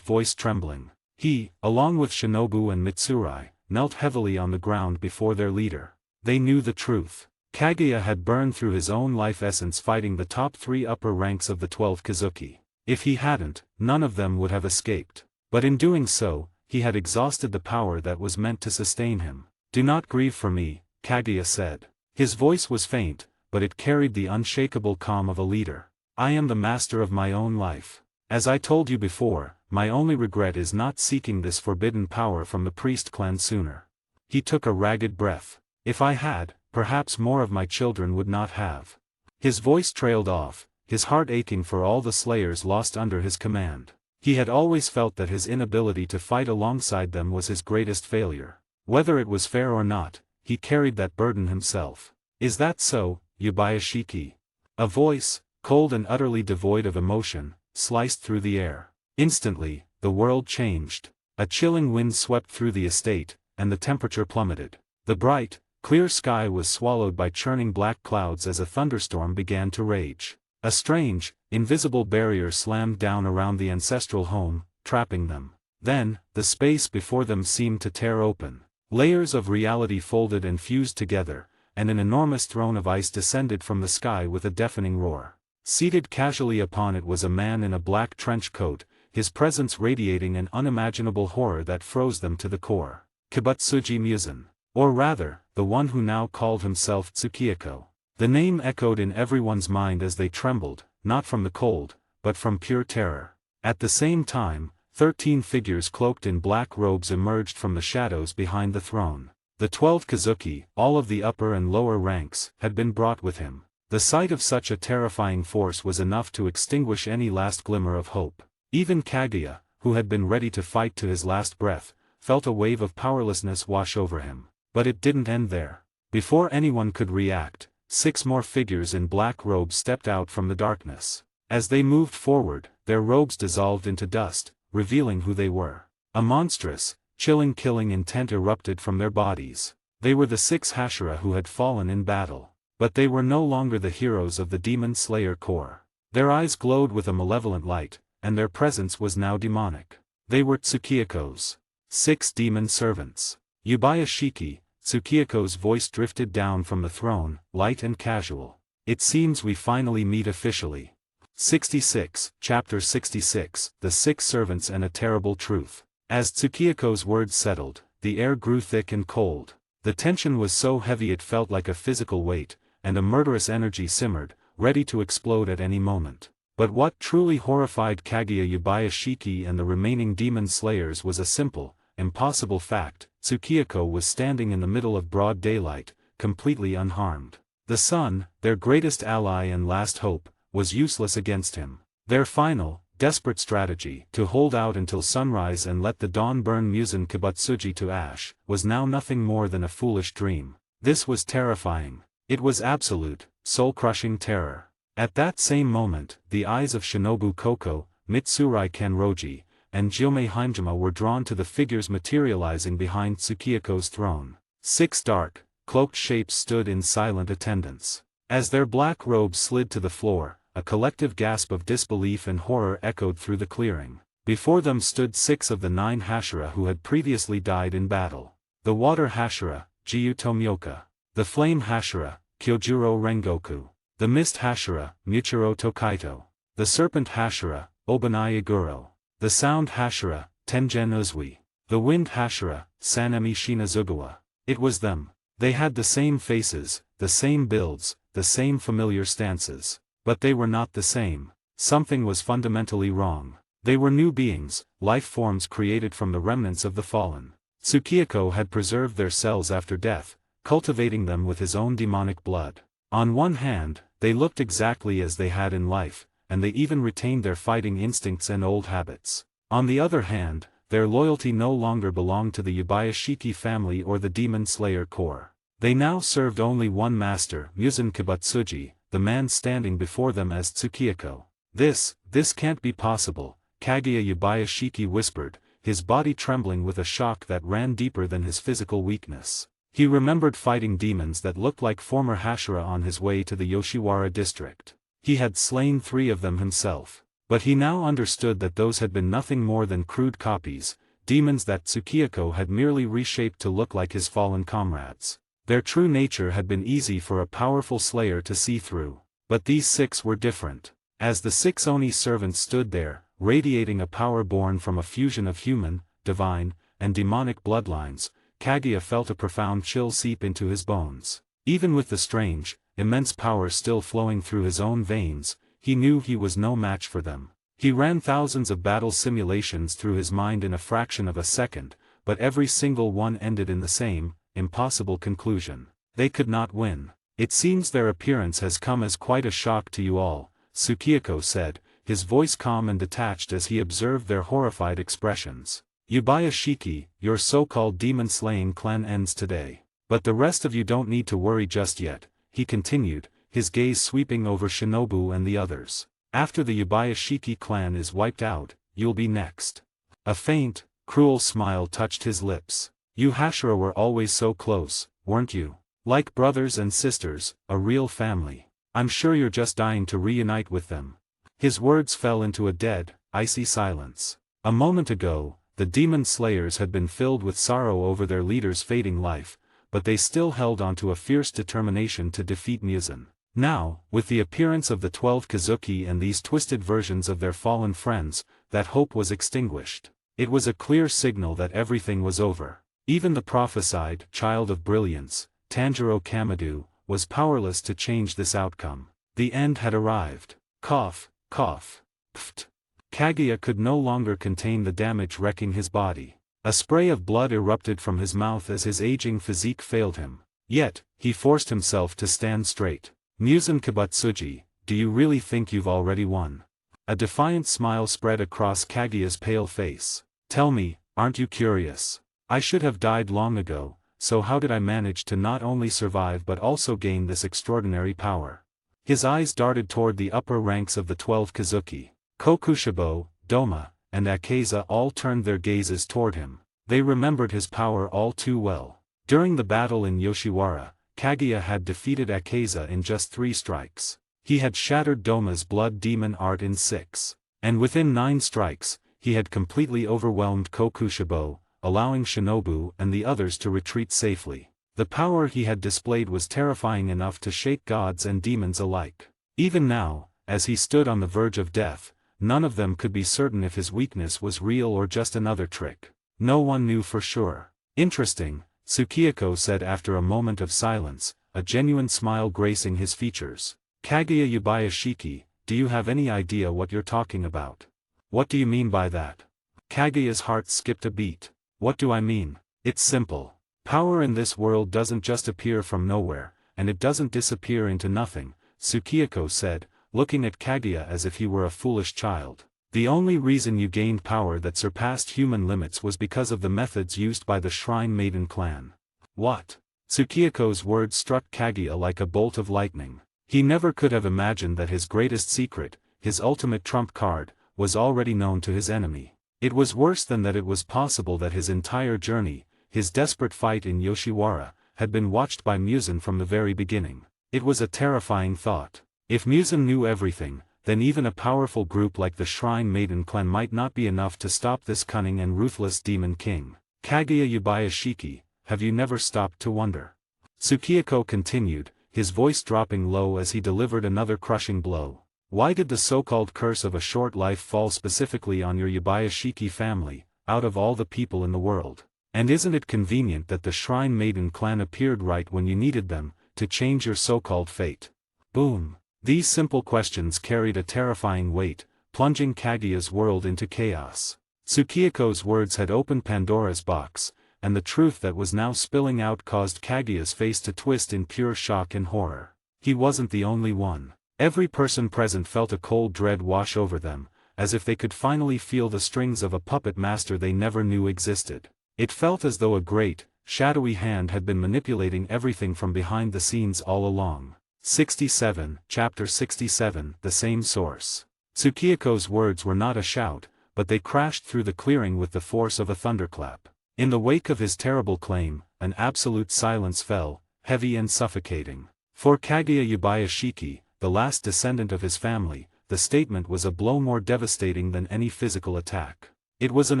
voice trembling. He, along with Shinobu and Mitsurai, knelt heavily on the ground before their leader. They knew the truth. Kaguya had burned through his own life essence fighting the top 3 upper ranks of the 12 Kazuki. If he hadn't, none of them would have escaped. But in doing so, he had exhausted the power that was meant to sustain him. Do not grieve for me, Kaguya said. His voice was faint, but it carried the unshakable calm of a leader. I am the master of my own life. As I told you before, my only regret is not seeking this forbidden power from the priest clan sooner. He took a ragged breath. If I had, perhaps more of my children would not have. His voice trailed off, his heart aching for all the slayers lost under his command. He had always felt that his inability to fight alongside them was his greatest failure. Whether it was fair or not, he carried that burden himself. Is that so, Yubayashiki? A voice, cold and utterly devoid of emotion, sliced through the air. Instantly, the world changed. A chilling wind swept through the estate, and the temperature plummeted. The bright, clear sky was swallowed by churning black clouds as a thunderstorm began to rage. A strange, invisible barrier slammed down around the ancestral home, trapping them. Then, the space before them seemed to tear open. Layers of reality folded and fused together, and an enormous throne of ice descended from the sky with a deafening roar. Seated casually upon it was a man in a black trench coat, his presence radiating an unimaginable horror that froze them to the core. Kibutsuji Muzan. Or rather, the one who now called himself Tsukiyako. The name echoed in everyone's mind as they trembled, not from the cold, but from pure terror. At the same time, 13 figures cloaked in black robes emerged from the shadows behind the throne. The 12 Kazuki, all of the upper and lower ranks, had been brought with him. The sight of such a terrifying force was enough to extinguish any last glimmer of hope. Even Kaguya, who had been ready to fight to his last breath, felt a wave of powerlessness wash over him. But it didn't end there. Before anyone could react, 6 more figures in black robes stepped out from the darkness. As they moved forward, their robes dissolved into dust, revealing who they were. A monstrous, chilling killing intent erupted from their bodies. They were the 6 Hashira who had fallen in battle. But they were no longer the heroes of the Demon Slayer Corps. Their eyes glowed with a malevolent light, and their presence was now demonic. They were Tsukiyako's 6 demon servants. Yubayashiki, Tsukiyako's voice drifted down from the throne, light and casual. It seems we finally meet officially. 66, Chapter 66, The 6 Servants and a Terrible Truth. As Tsukiyako's words settled, the air grew thick and cold. The tension was so heavy it felt like a physical weight, and a murderous energy simmered, ready to explode at any moment. But what truly horrified Kaguya Yubayashiki and the remaining demon slayers was a simple, impossible fact. Tsukiyako was standing in the middle of broad daylight, completely unharmed. The sun, their greatest ally and last hope, was useless against him. Their final, desperate strategy, to hold out until sunrise and let the dawn burn Muzan Kibutsuji to ash, was now nothing more than a foolish dream. This was terrifying. It was absolute, soul-crushing terror. At that same moment, the eyes of Shinobu Koko, Mitsurai Kenroji, and Gyomei Haimjima were drawn to the figures materializing behind Tsukiyako's throne. 6 dark, cloaked shapes stood in silent attendance. As their black robes slid to the floor, a collective gasp of disbelief and horror echoed through the clearing. Before them stood 6 of the 9 Hashira who had previously died in battle. The Water Hashira, Jiyu Tomioka. The Flame Hashira, Kyojuro Rengoku. The Mist Hashira, Muchiro Tokaito. The Serpent Hashira, Obanai Iguro. The Sound Hashira, Tengen Uzui. The Wind Hashira, Sanemi Shinazugawa. It was them. They had the same faces, the same builds, the same familiar stances. But they were not the same. Something was fundamentally wrong. They were new beings, life forms created from the remnants of the fallen. Tsukiyako had preserved their cells after death, cultivating them with his own demonic blood. On one hand, they looked exactly as they had in life, and they even retained their fighting instincts and old habits. On the other hand, their loyalty no longer belonged to the Yubayashiki family or the Demon Slayer Corps. They now served only one master, Muzan Kibutsuji, the man standing before them as Tsukiyako. This can't be possible, Kaguya Yubayashiki whispered, his body trembling with a shock that ran deeper than his physical weakness. He remembered fighting demons that looked like former Hashira on his way to the Yoshiwara district. He had slain 3 of them himself. But he now understood that those had been nothing more than crude copies, demons that Tsukiyako had merely reshaped to look like his fallen comrades. Their true nature had been easy for a powerful slayer to see through. But these 6 were different. As the 6 Oni servants stood there, radiating a power born from a fusion of human, divine, and demonic bloodlines, Kaguya felt a profound chill seep into his bones. Even with the strange, immense power still flowing through his own veins, he knew he was no match for them. He ran thousands of battle simulations through his mind in a fraction of a second, but every single one ended in the same, impossible conclusion. They could not win. It seems their appearance has come as quite a shock to you all, Tsukiyako said, his voice calm and detached as he observed their horrified expressions. Yubayashiki, your so-called demon-slaying clan ends today. But the rest of you don't need to worry just yet, he continued, his gaze sweeping over Shinobu and the others. After the Yubayashiki clan is wiped out, you'll be next. A faint, cruel smile touched his lips. You Hashira were always so close, weren't you? Like brothers and sisters, a real family. I'm sure you're just dying to reunite with them. His words fell into a dead, icy silence. A moment ago, the demon slayers had been filled with sorrow over their leader's fading life, but they still held on to a fierce determination to defeat Muzan. Now, with the appearance of the 12 Kazuki and these twisted versions of their fallen friends, that hope was extinguished. It was a clear signal that everything was over. Even the prophesied child of brilliance, Tanjiro Kamado, was powerless to change this outcome. The end had arrived. Cough, cough. Pft. Kaguya could no longer contain the damage wrecking his body. A spray of blood erupted from his mouth as his aging physique failed him. Yet, he forced himself to stand straight. Muzan Kibutsuji, do you really think you've already won? A defiant smile spread across Kaguya's pale face. Tell me, aren't you curious? I should have died long ago, so how did I manage to not only survive but also gain this extraordinary power? His eyes darted toward the upper ranks of the 12 Kazuki. Kokushibo, Doma, and Akeza all turned their gazes toward him. They remembered his power all too well. During the battle in Yoshiwara, Kaguya had defeated Akeza in just 3 strikes. He had shattered Doma's blood demon art in 6. And within 9 strikes, he had completely overwhelmed Kokushibo, allowing Shinobu and the others to retreat safely. The power he had displayed was terrifying enough to shake gods and demons alike. Even now, as he stood on the verge of death, none of them could be certain if his weakness was real or just another trick. No one knew for sure. Interesting, Tsukiyako said after a moment of silence, a genuine smile gracing his features. Kaguya Yubayashiki, do you have any idea what you're talking about? What do you mean by that? Kaguya's heart skipped a beat. What do I mean? It's simple. Power in this world doesn't just appear from nowhere, and it doesn't disappear into nothing, Tsukiyako said, looking at Kaguya as if he were a foolish child. The only reason you gained power that surpassed human limits was because of the methods used by the Shrine Maiden clan. What? Tsukiyako's words struck Kaguya like a bolt of lightning. He never could have imagined that his greatest secret, his ultimate trump card, was already known to his enemy. It was worse than that. It was possible that his entire journey, his desperate fight in Yoshiwara, had been watched by Muzan from the very beginning. It was a terrifying thought. If Muzan knew everything, then even a powerful group like the Shrine Maiden clan might not be enough to stop this cunning and ruthless demon king. Kaguya Yubayashiki, have you never stopped to wonder? Tsukiyako continued, his voice dropping low as he delivered another crushing blow. Why did the so-called curse of a short life fall specifically on your Yubayashiki family, out of all the people in the world? And isn't it convenient that the Shrine Maiden clan appeared right when you needed them, to change your so-called fate? Boom. These simple questions carried a terrifying weight, plunging Kaguya's world into chaos. Tsukiyako's words had opened Pandora's box, and the truth that was now spilling out caused Kaguya's face to twist in pure shock and horror. He wasn't the only one. Every person present felt a cold dread wash over them, as if they could finally feel the strings of a puppet master they never knew existed. It felt as though a great, shadowy hand had been manipulating everything from behind the scenes all along. 67, Chapter 67, The Same Source. Tsukiyako's words were not a shout, but they crashed through the clearing with the force of a thunderclap. In the wake of his terrible claim, an absolute silence fell, heavy and suffocating. For Kaguya Yubayashiki, the last descendant of his family, the statement was a blow more devastating than any physical attack. It was an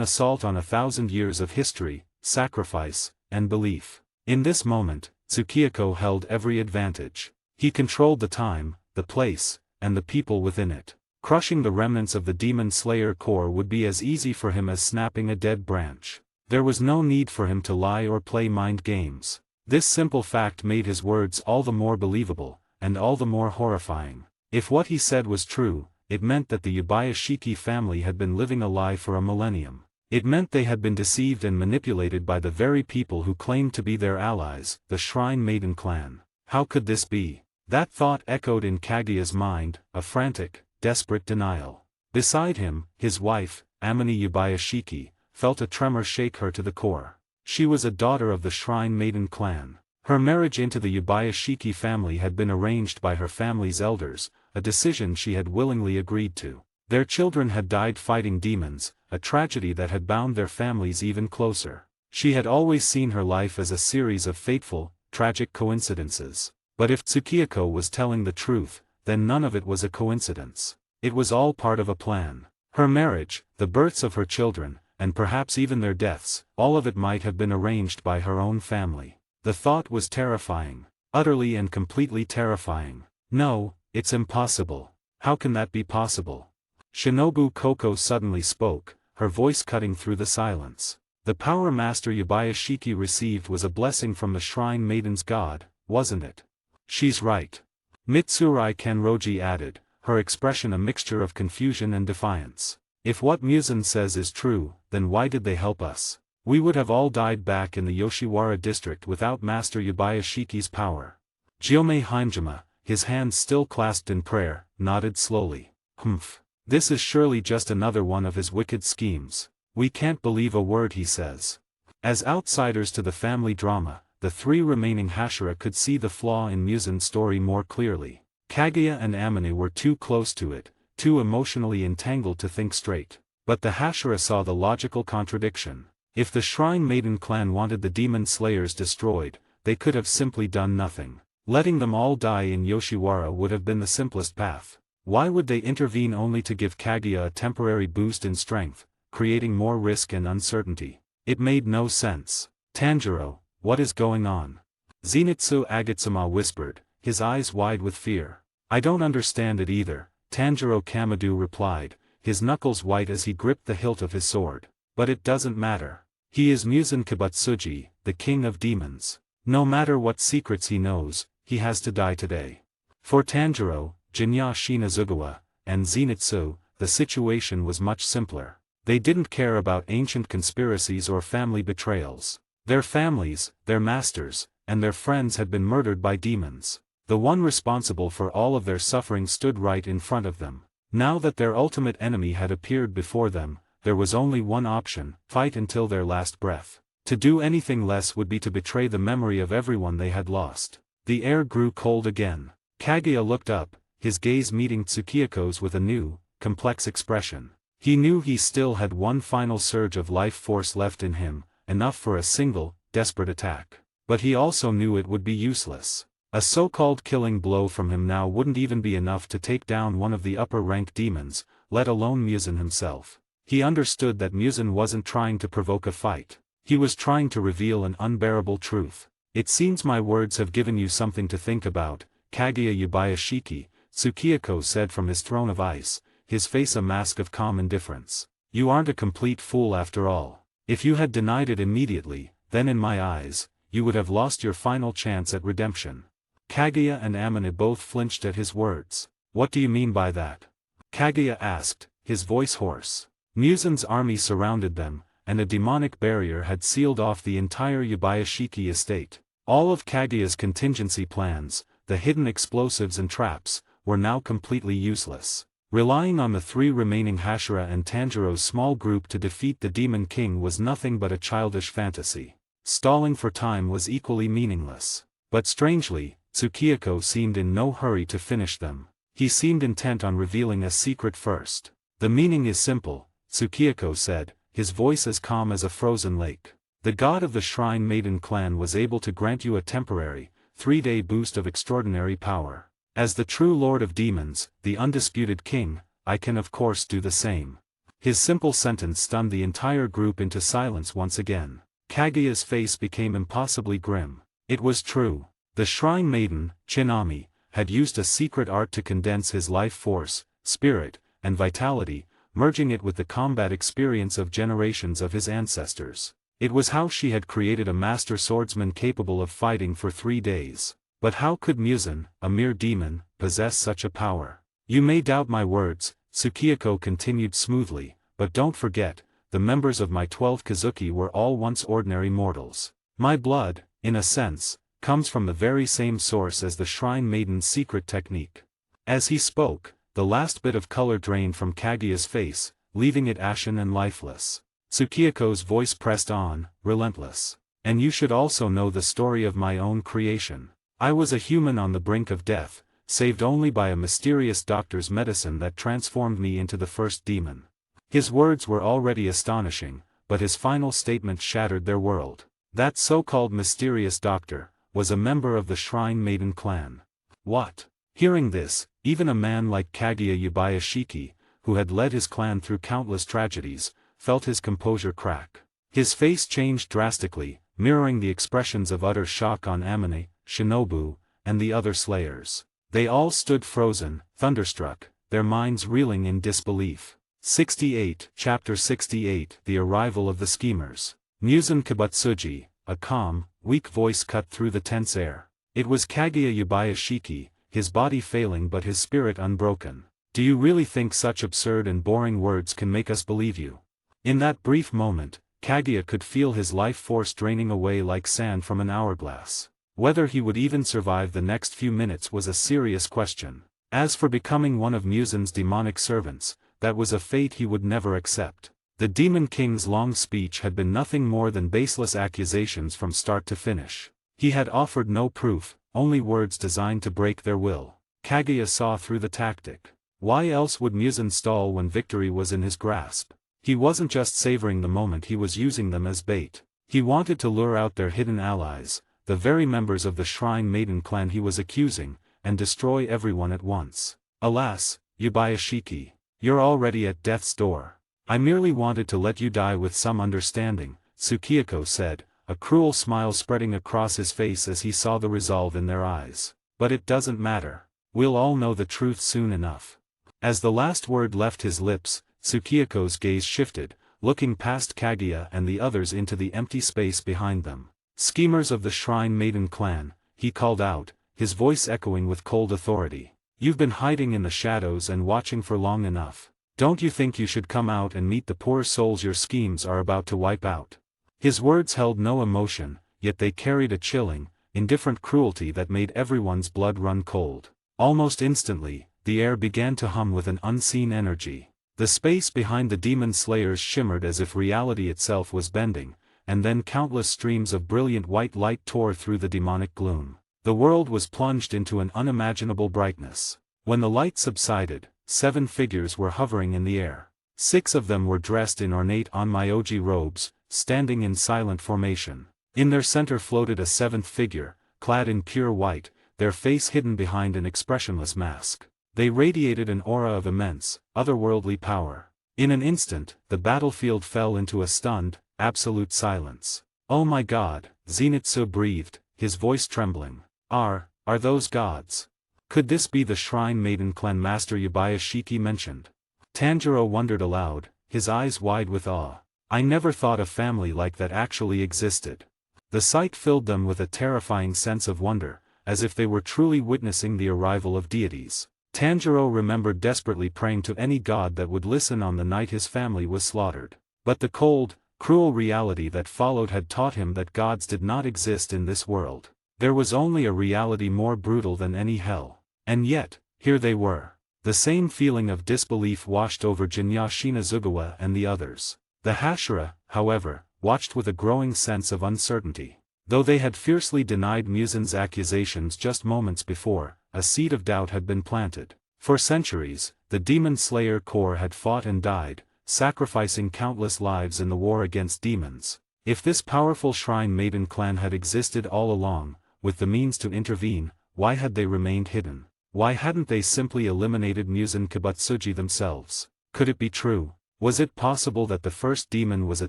assault on 1,000 years of history, sacrifice, and belief. In this moment, Tsukiyako held every advantage. He controlled the time, the place, and the people within it. Crushing the remnants of the Demon Slayer core would be as easy for him as snapping a dead branch. There was no need for him to lie or play mind games. This simple fact made his words all the more believable, and all the more horrifying. If what he said was true, it meant that the Yubayashiki family had been living a lie for a millennium. It meant they had been deceived and manipulated by the very people who claimed to be their allies, the Shrine Maiden clan. How could this be? That thought echoed in Kaguya's mind, a frantic, desperate denial. Beside him, his wife, Amine Yubayashiki, felt a tremor shake her to the core. She was a daughter of the Shrine Maiden clan. Her marriage into the Yubayashiki family had been arranged by her family's elders, a decision she had willingly agreed to. Their children had died fighting demons, a tragedy that had bound their families even closer. She had always seen her life as a series of fateful, tragic coincidences. But if Tsukiyako was telling the truth, then none of it was a coincidence. It was all part of a plan. Her marriage, the births of her children, and perhaps even their deaths, all of it might have been arranged by her own family. The thought was terrifying. Utterly and completely terrifying. No, it's impossible. How can that be possible? Shinobu Koko suddenly spoke, her voice cutting through the silence. The power Master Yubayashiki received was a blessing from the Shrine Maiden's god, wasn't it? She's right. Mitsurai Kenroji added, her expression a mixture of confusion and defiance. If what Muzan says is true, then why did they help us? We would have all died back in the Yoshiwara district without Master Yubayashiki's power. Gyomei Haimjima, his hands still clasped in prayer, nodded slowly. Humph. This is surely just another one of his wicked schemes. We can't believe a word he says. As outsiders to the family drama, the three remaining Hashira could see the flaw in Muzan's story more clearly. Kaguya and Amine were too close to it, too emotionally entangled to think straight. But the Hashira saw the logical contradiction. If the Shrine Maiden clan wanted the Demon Slayers destroyed, they could have simply done nothing. Letting them all die in Yoshiwara would have been the simplest path. Why would they intervene only to give Kaguya a temporary boost in strength, creating more risk and uncertainty? It made no sense. Tanjiro, what is going on? Zenitsu Agatsuma whispered, his eyes wide with fear. I don't understand it either, Tanjiro Kamadu replied, his knuckles white as he gripped the hilt of his sword. But it doesn't matter. He is Muzan Kibutsuji, the king of demons. No matter what secrets he knows, he has to die today. For Tanjiro, Jinya Shinazugawa, and Zenitsu, the situation was much simpler. They didn't care about ancient conspiracies or family betrayals. Their families, their masters, and their friends had been murdered by demons. The one responsible for all of their suffering stood right in front of them. Now that their ultimate enemy had appeared before them, there was only one option: fight until their last breath. To do anything less would be to betray the memory of everyone they had lost. The air grew cold again. Kaguya looked up, his gaze meeting Tsukiyako's with a new, complex expression. He knew he still had one final surge of life force left in him, enough for a single, desperate attack. But he also knew it would be useless. A so-called killing blow from him now wouldn't even be enough to take down one of the upper-rank demons, let alone Muzan himself. He understood that Muzan wasn't trying to provoke a fight. He was trying to reveal an unbearable truth. It seems my words have given you something to think about, Kaguya Yubayashiki, Tsukiyako said from his throne of ice, his face a mask of calm indifference. You aren't a complete fool after all. If you had denied it immediately, then in my eyes, you would have lost your final chance at redemption. Kaguya and Amine both flinched at his words. What do you mean by that? Kaguya asked, his voice hoarse. Muzan's army surrounded them, and a demonic barrier had sealed off the entire Yubayashiki estate. All of Kaguya's contingency plans, the hidden explosives and traps, were now completely useless. Relying on the three remaining Hashira and Tanjiro's small group to defeat the Demon King was nothing but a childish fantasy. Stalling for time was equally meaningless. But strangely, Tsukiyako seemed in no hurry to finish them. He seemed intent on revealing a secret first. The meaning is simple, Tsukiyako said, his voice as calm as a frozen lake. The god of the Shrine Maiden clan was able to grant you a temporary, 3-day boost of extraordinary power. As the true Lord of Demons, the undisputed king, I can of course do the same. His simple sentence stunned the entire group into silence once again. Kaguya's face became impossibly grim. It was true. The shrine maiden, Chinami, had used a secret art to condense his life force, spirit, and vitality, merging it with the combat experience of generations of his ancestors. It was how she had created a master swordsman capable of fighting for 3 days. But how could Muzan, a mere demon, possess such a power? You may doubt my words, Tsukiyako continued smoothly, but don't forget, the members of my 12 Kazuki were all once ordinary mortals. My blood, in a sense, comes from the very same source as the Shrine Maiden's secret technique. As he spoke, the last bit of color drained from Kaguya's face, leaving it ashen and lifeless. Tsukiyako's voice pressed on, relentless. And you should also know the story of my own creation. I was a human on the brink of death, saved only by a mysterious doctor's medicine that transformed me into the first demon. His words were already astonishing, but his final statement shattered their world. That so-called mysterious doctor was a member of the Shrine Maiden clan. What? Hearing this, even a man like Kaguya Yubayashiki, who had led his clan through countless tragedies, felt his composure crack. His face changed drastically, mirroring the expressions of utter shock on Amane, Shinobu, and the other slayers. They all stood frozen, thunderstruck, their minds reeling in disbelief. 68, Chapter 68, The Arrival of the Schemers. Muzan Kibutsuji, a calm, weak voice cut through the tense air. It was Kaguya Yubayashiki, his body failing but his spirit unbroken. Do you really think such absurd and boring words can make us believe you? In that brief moment, Kaguya could feel his life force draining away like sand from an hourglass. Whether he would even survive the next few minutes was a serious question. As for becoming one of Muzan's demonic servants, that was a fate he would never accept. The Demon King's long speech had been nothing more than baseless accusations from start to finish. He had offered no proof, only words designed to break their will. Kaguya saw through the tactic. Why else would Muzan stall when victory was in his grasp? He wasn't just savoring the moment, he was using them as bait. He wanted to lure out their hidden allies, the very members of the Shrine Maiden clan he was accusing, and destroy everyone at once. Alas, Yubayashiki, you're already at death's door. I merely wanted to let you die with some understanding, Tsukiyako said, a cruel smile spreading across his face as he saw the resolve in their eyes. But it doesn't matter. We'll all know the truth soon enough. As the last word left his lips, Tsukiyako's gaze shifted, looking past Kaguya and the others into the empty space behind them. Schemers of the Shrine Maiden clan, he called out, his voice echoing with cold authority. You've been hiding in the shadows and watching for long enough. Don't you think you should come out and meet the poor souls your schemes are about to wipe out? His words held no emotion, yet they carried a chilling, indifferent cruelty that made everyone's blood run cold. Almost instantly, the air began to hum with an unseen energy. The space behind the demon slayers shimmered as if reality itself was bending, and then countless streams of brilliant white light tore through the demonic gloom. The world was plunged into an unimaginable brightness. When the light subsided, 7 figures were hovering in the air. 6 of them were dressed in ornate onmyoji robes, standing in silent formation. In their center floated a 7th figure, clad in pure white, their face hidden behind an expressionless mask. They radiated an aura of immense, otherworldly power. In an instant, the battlefield fell into a stunned, absolute silence. Oh my God, Zenitsu breathed, his voice trembling. Are those gods? Could this be the Shrine Maiden clan master Yubayashiki mentioned? Tanjiro wondered aloud, his eyes wide with awe. I never thought a family like that actually existed. The sight filled them with a terrifying sense of wonder, as if they were truly witnessing the arrival of deities. Tanjiro remembered desperately praying to any god that would listen on the night his family was slaughtered. But the cold, cruel reality that followed had taught him that gods did not exist in this world. There was only a reality more brutal than any hell. And yet, here they were. The same feeling of disbelief washed over Jinya Shinazugawa and the others. The Hashira, however, watched with a growing sense of uncertainty. Though they had fiercely denied Muzan's accusations just moments before, a seed of doubt had been planted. For centuries, the Demon Slayer Corps had fought and died, sacrificing countless lives in the war against demons. If this powerful Shrine Maiden clan had existed all along, with the means to intervene, why had they remained hidden? Why hadn't they simply eliminated Muzan Kibutsuji themselves? Could it be true? Was it possible that the first demon was a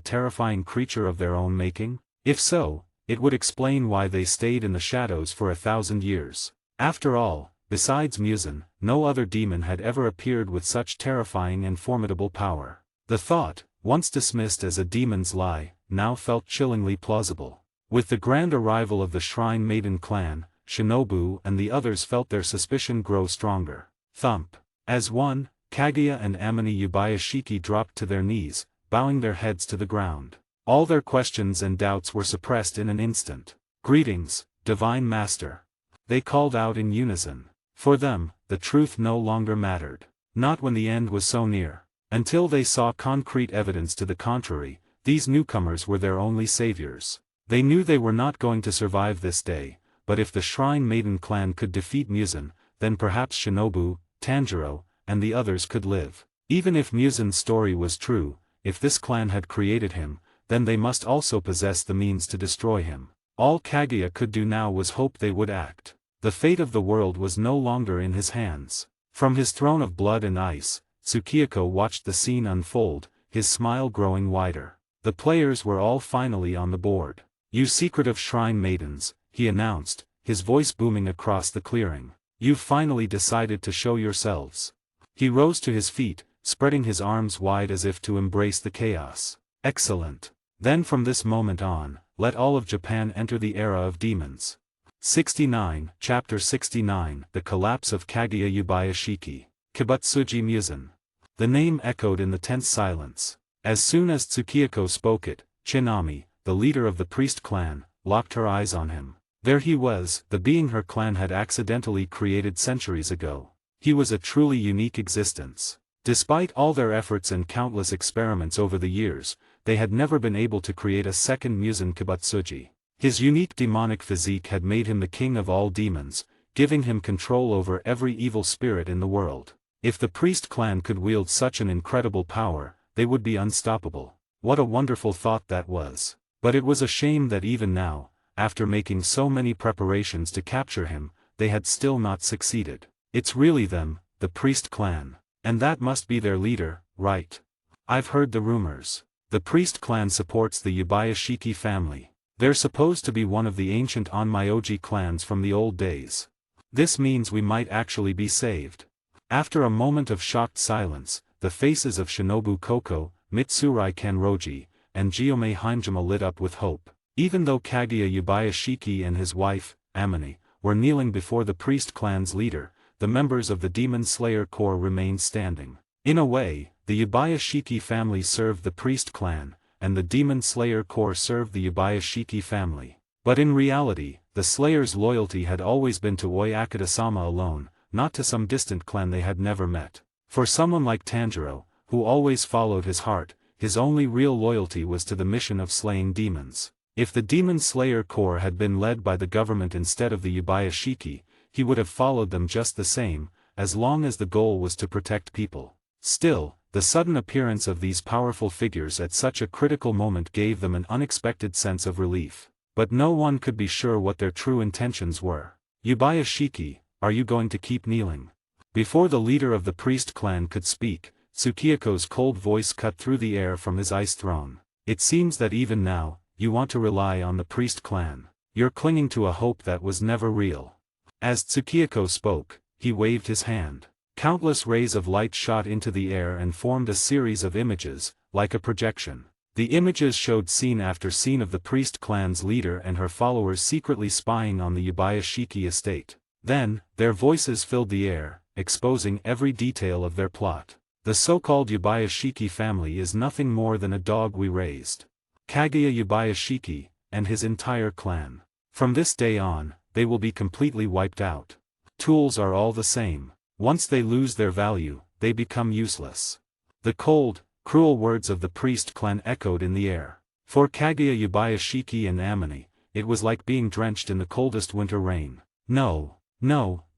terrifying creature of their own making? If so, it would explain why they stayed in the shadows for 1,000 years. After all, besides Muzan, no other demon had ever appeared with such terrifying and formidable power. The thought, once dismissed as a demon's lie, now felt chillingly plausible. With the grand arrival of the Shrine Maiden clan, Shinobu and the others felt their suspicion grow stronger. Thump. As one, Kaguya and Amane Yubayashiki dropped to their knees, bowing their heads to the ground. All their questions and doubts were suppressed in an instant. "Greetings, Divine Master." They called out in unison. For them, the truth no longer mattered. Not when the end was so near. Until they saw concrete evidence to the contrary, these newcomers were their only saviors. They knew they were not going to survive this day, but if the Shrine Maiden clan could defeat Muzan, then perhaps Shinobu, Tanjiro, and the others could live. Even if Muzan's story was true, if this clan had created him, then they must also possess the means to destroy him. All Kaguya could do now was hope they would act. The fate of the world was no longer in his hands. From his throne of blood and ice, Tsukiyako watched the scene unfold, his smile growing wider. The players were all finally on the board. "You secretive Shrine Maidens," he announced, his voice booming across the clearing. "You've finally decided to show yourselves." He rose to his feet, spreading his arms wide as if to embrace the chaos. "Excellent. Then from this moment on, let all of Japan enter the era of demons." 69, Chapter 69, The Collapse of Kaguya Yubayashiki. Kibutsuji Muzan. The name echoed in the tense silence. As soon as Tsukiyako spoke it, Chinami, the leader of the priest clan, locked her eyes on him. There he was, the being her clan had accidentally created centuries ago. He was a truly unique existence. Despite all their efforts and countless experiments over the years, they had never been able to create a second Muzan Kibutsuji. His unique demonic physique had made him the king of all demons, giving him control over every evil spirit in the world. If the priest clan could wield such an incredible power, they would be unstoppable. What a wonderful thought that was. But it was a shame that even now, after making so many preparations to capture him, they had still not succeeded. It's really them, the priest clan. And that must be their leader, right? I've heard the rumors. The priest clan supports the Yubayashiki family. They're supposed to be one of the ancient Onmyoji clans from the old days. This means we might actually be saved. After a moment of shocked silence, the faces of Shinobu Koko, Mitsurai Kenroji, and Gyomei Haimjima lit up with hope. Even though Kaguya Yubayashiki and his wife, Amane, were kneeling before the priest clan's leader, the members of the Demon Slayer Corps remained standing. In a way, the Yubayashiki family served the priest clan, and the Demon Slayer Corps served the Yubayashiki family. But in reality, the Slayers' loyalty had always been to Oyakata-sama alone, not to some distant clan they had never met. For someone like Tanjiro, who always followed his heart, his only real loyalty was to the mission of slaying demons. If the Demon Slayer Corps had been led by the government instead of the Yubayashiki, he would have followed them just the same, as long as the goal was to protect people. Still, the sudden appearance of these powerful figures at such a critical moment gave them an unexpected sense of relief. But no one could be sure what their true intentions were. "Yubayashiki, are you going to keep kneeling?" Before the leader of the priest clan could speak, Tsukiyako's cold voice cut through the air from his ice throne. "It seems that even now, you want to rely on the priest clan. You're clinging to a hope that was never real." As Tsukiyako spoke, he waved his hand. Countless rays of light shot into the air and formed a series of images, like a projection. The images showed scene after scene of the priest clan's leader and her followers secretly spying on the Yubayashiki estate. Then, their voices filled the air, exposing every detail of their plot. "The so-called Yubayashiki family is nothing more than a dog we raised. Kaguya Yubayashiki, and his entire clan. From this day on, they will be completely wiped out. Tools are all the same. Once they lose their value, they become useless." The cold, cruel words of the priest clan echoed in the air. For Kaguya Yubayashiki and Amane, it was like being drenched in the coldest winter rain. No,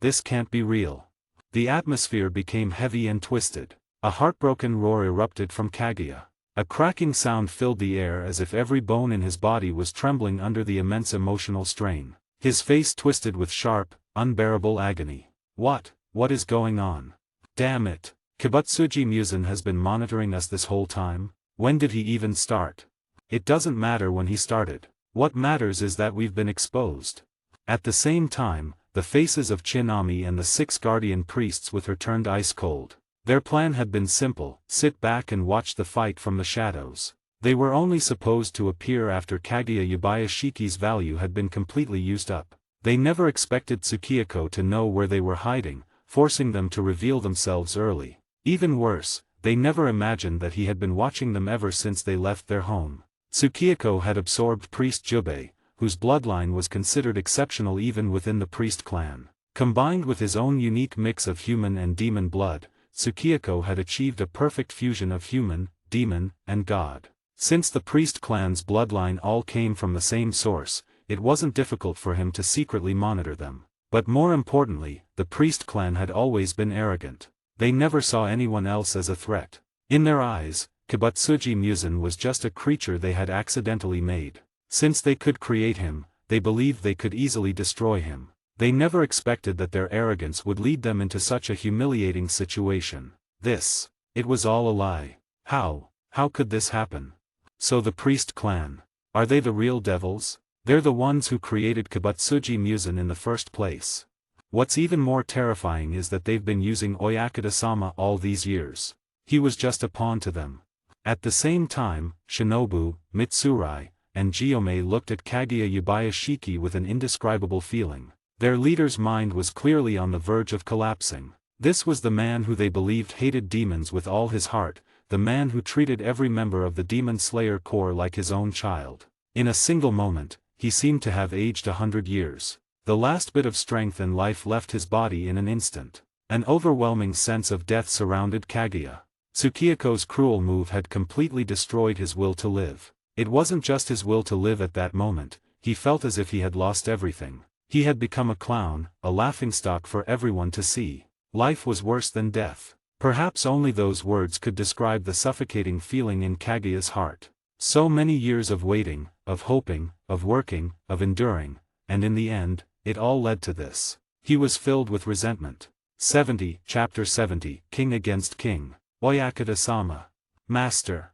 this can't be real. The atmosphere became heavy and twisted. A heartbroken roar erupted from Kaguya. A cracking sound filled the air as if every bone in his body was trembling under the immense emotional strain. His face twisted with sharp, unbearable agony. What is going on? Damn it. Kibutsuji Muzan has been monitoring us this whole time? When did he even start? It doesn't matter when he started. What matters is that we've been exposed. At the same time, the faces of Chinami and the 6 guardian priests with her turned ice cold. Their plan had been simple: sit back and watch the fight from the shadows. They were only supposed to appear after Kaguya Yubayashiki's value had been completely used up. They never expected Tsukiyako to know where they were hiding, forcing them to reveal themselves early. Even worse, they never imagined that he had been watching them ever since they left their home. Tsukiyako had absorbed Priest Jubei, whose bloodline was considered exceptional even within the priest clan. Combined with his own unique mix of human and demon blood, Tsukiyako had achieved a perfect fusion of human, demon, and god. Since the priest clan's bloodline all came from the same source, it wasn't difficult for him to secretly monitor them. But more importantly, the priest clan had always been arrogant. They never saw anyone else as a threat. In their eyes, Kibutsuji Muzan was just a creature they had accidentally made. Since they could create him, they believed they could easily destroy him. They never expected that their arrogance would lead them into such a humiliating situation. It was all a lie. How could this happen? So the priest clan, are they the real devils? They're the ones who created Kibutsuji Muzan in the first place. What's even more terrifying is that they've been using Oyakata-sama all these years. He was just a pawn to them. At the same time, Shinobu, Mitsurai, and Gyomei looked at Kaguya Yubayashiki with an indescribable feeling. Their leader's mind was clearly on the verge of collapsing. This was the man who they believed hated demons with all his heart, the man who treated every member of the Demon Slayer Corps like his own child. In a single moment, he seemed to have aged 100 years. The last bit of strength and life left his body in an instant. An overwhelming sense of death surrounded Kaguya. Tsukiyako's cruel move had completely destroyed his will to live. It wasn't just his will to live at that moment, he felt as if he had lost everything. He had become a clown, a laughingstock for everyone to see. Life was worse than death. Perhaps only those words could describe the suffocating feeling in Kaguya's heart. So many years of waiting, of hoping, of working, of enduring, and in the end, it all led to this. He was filled with resentment. Chapter 70, King Against King. Oyakata-sama. Master.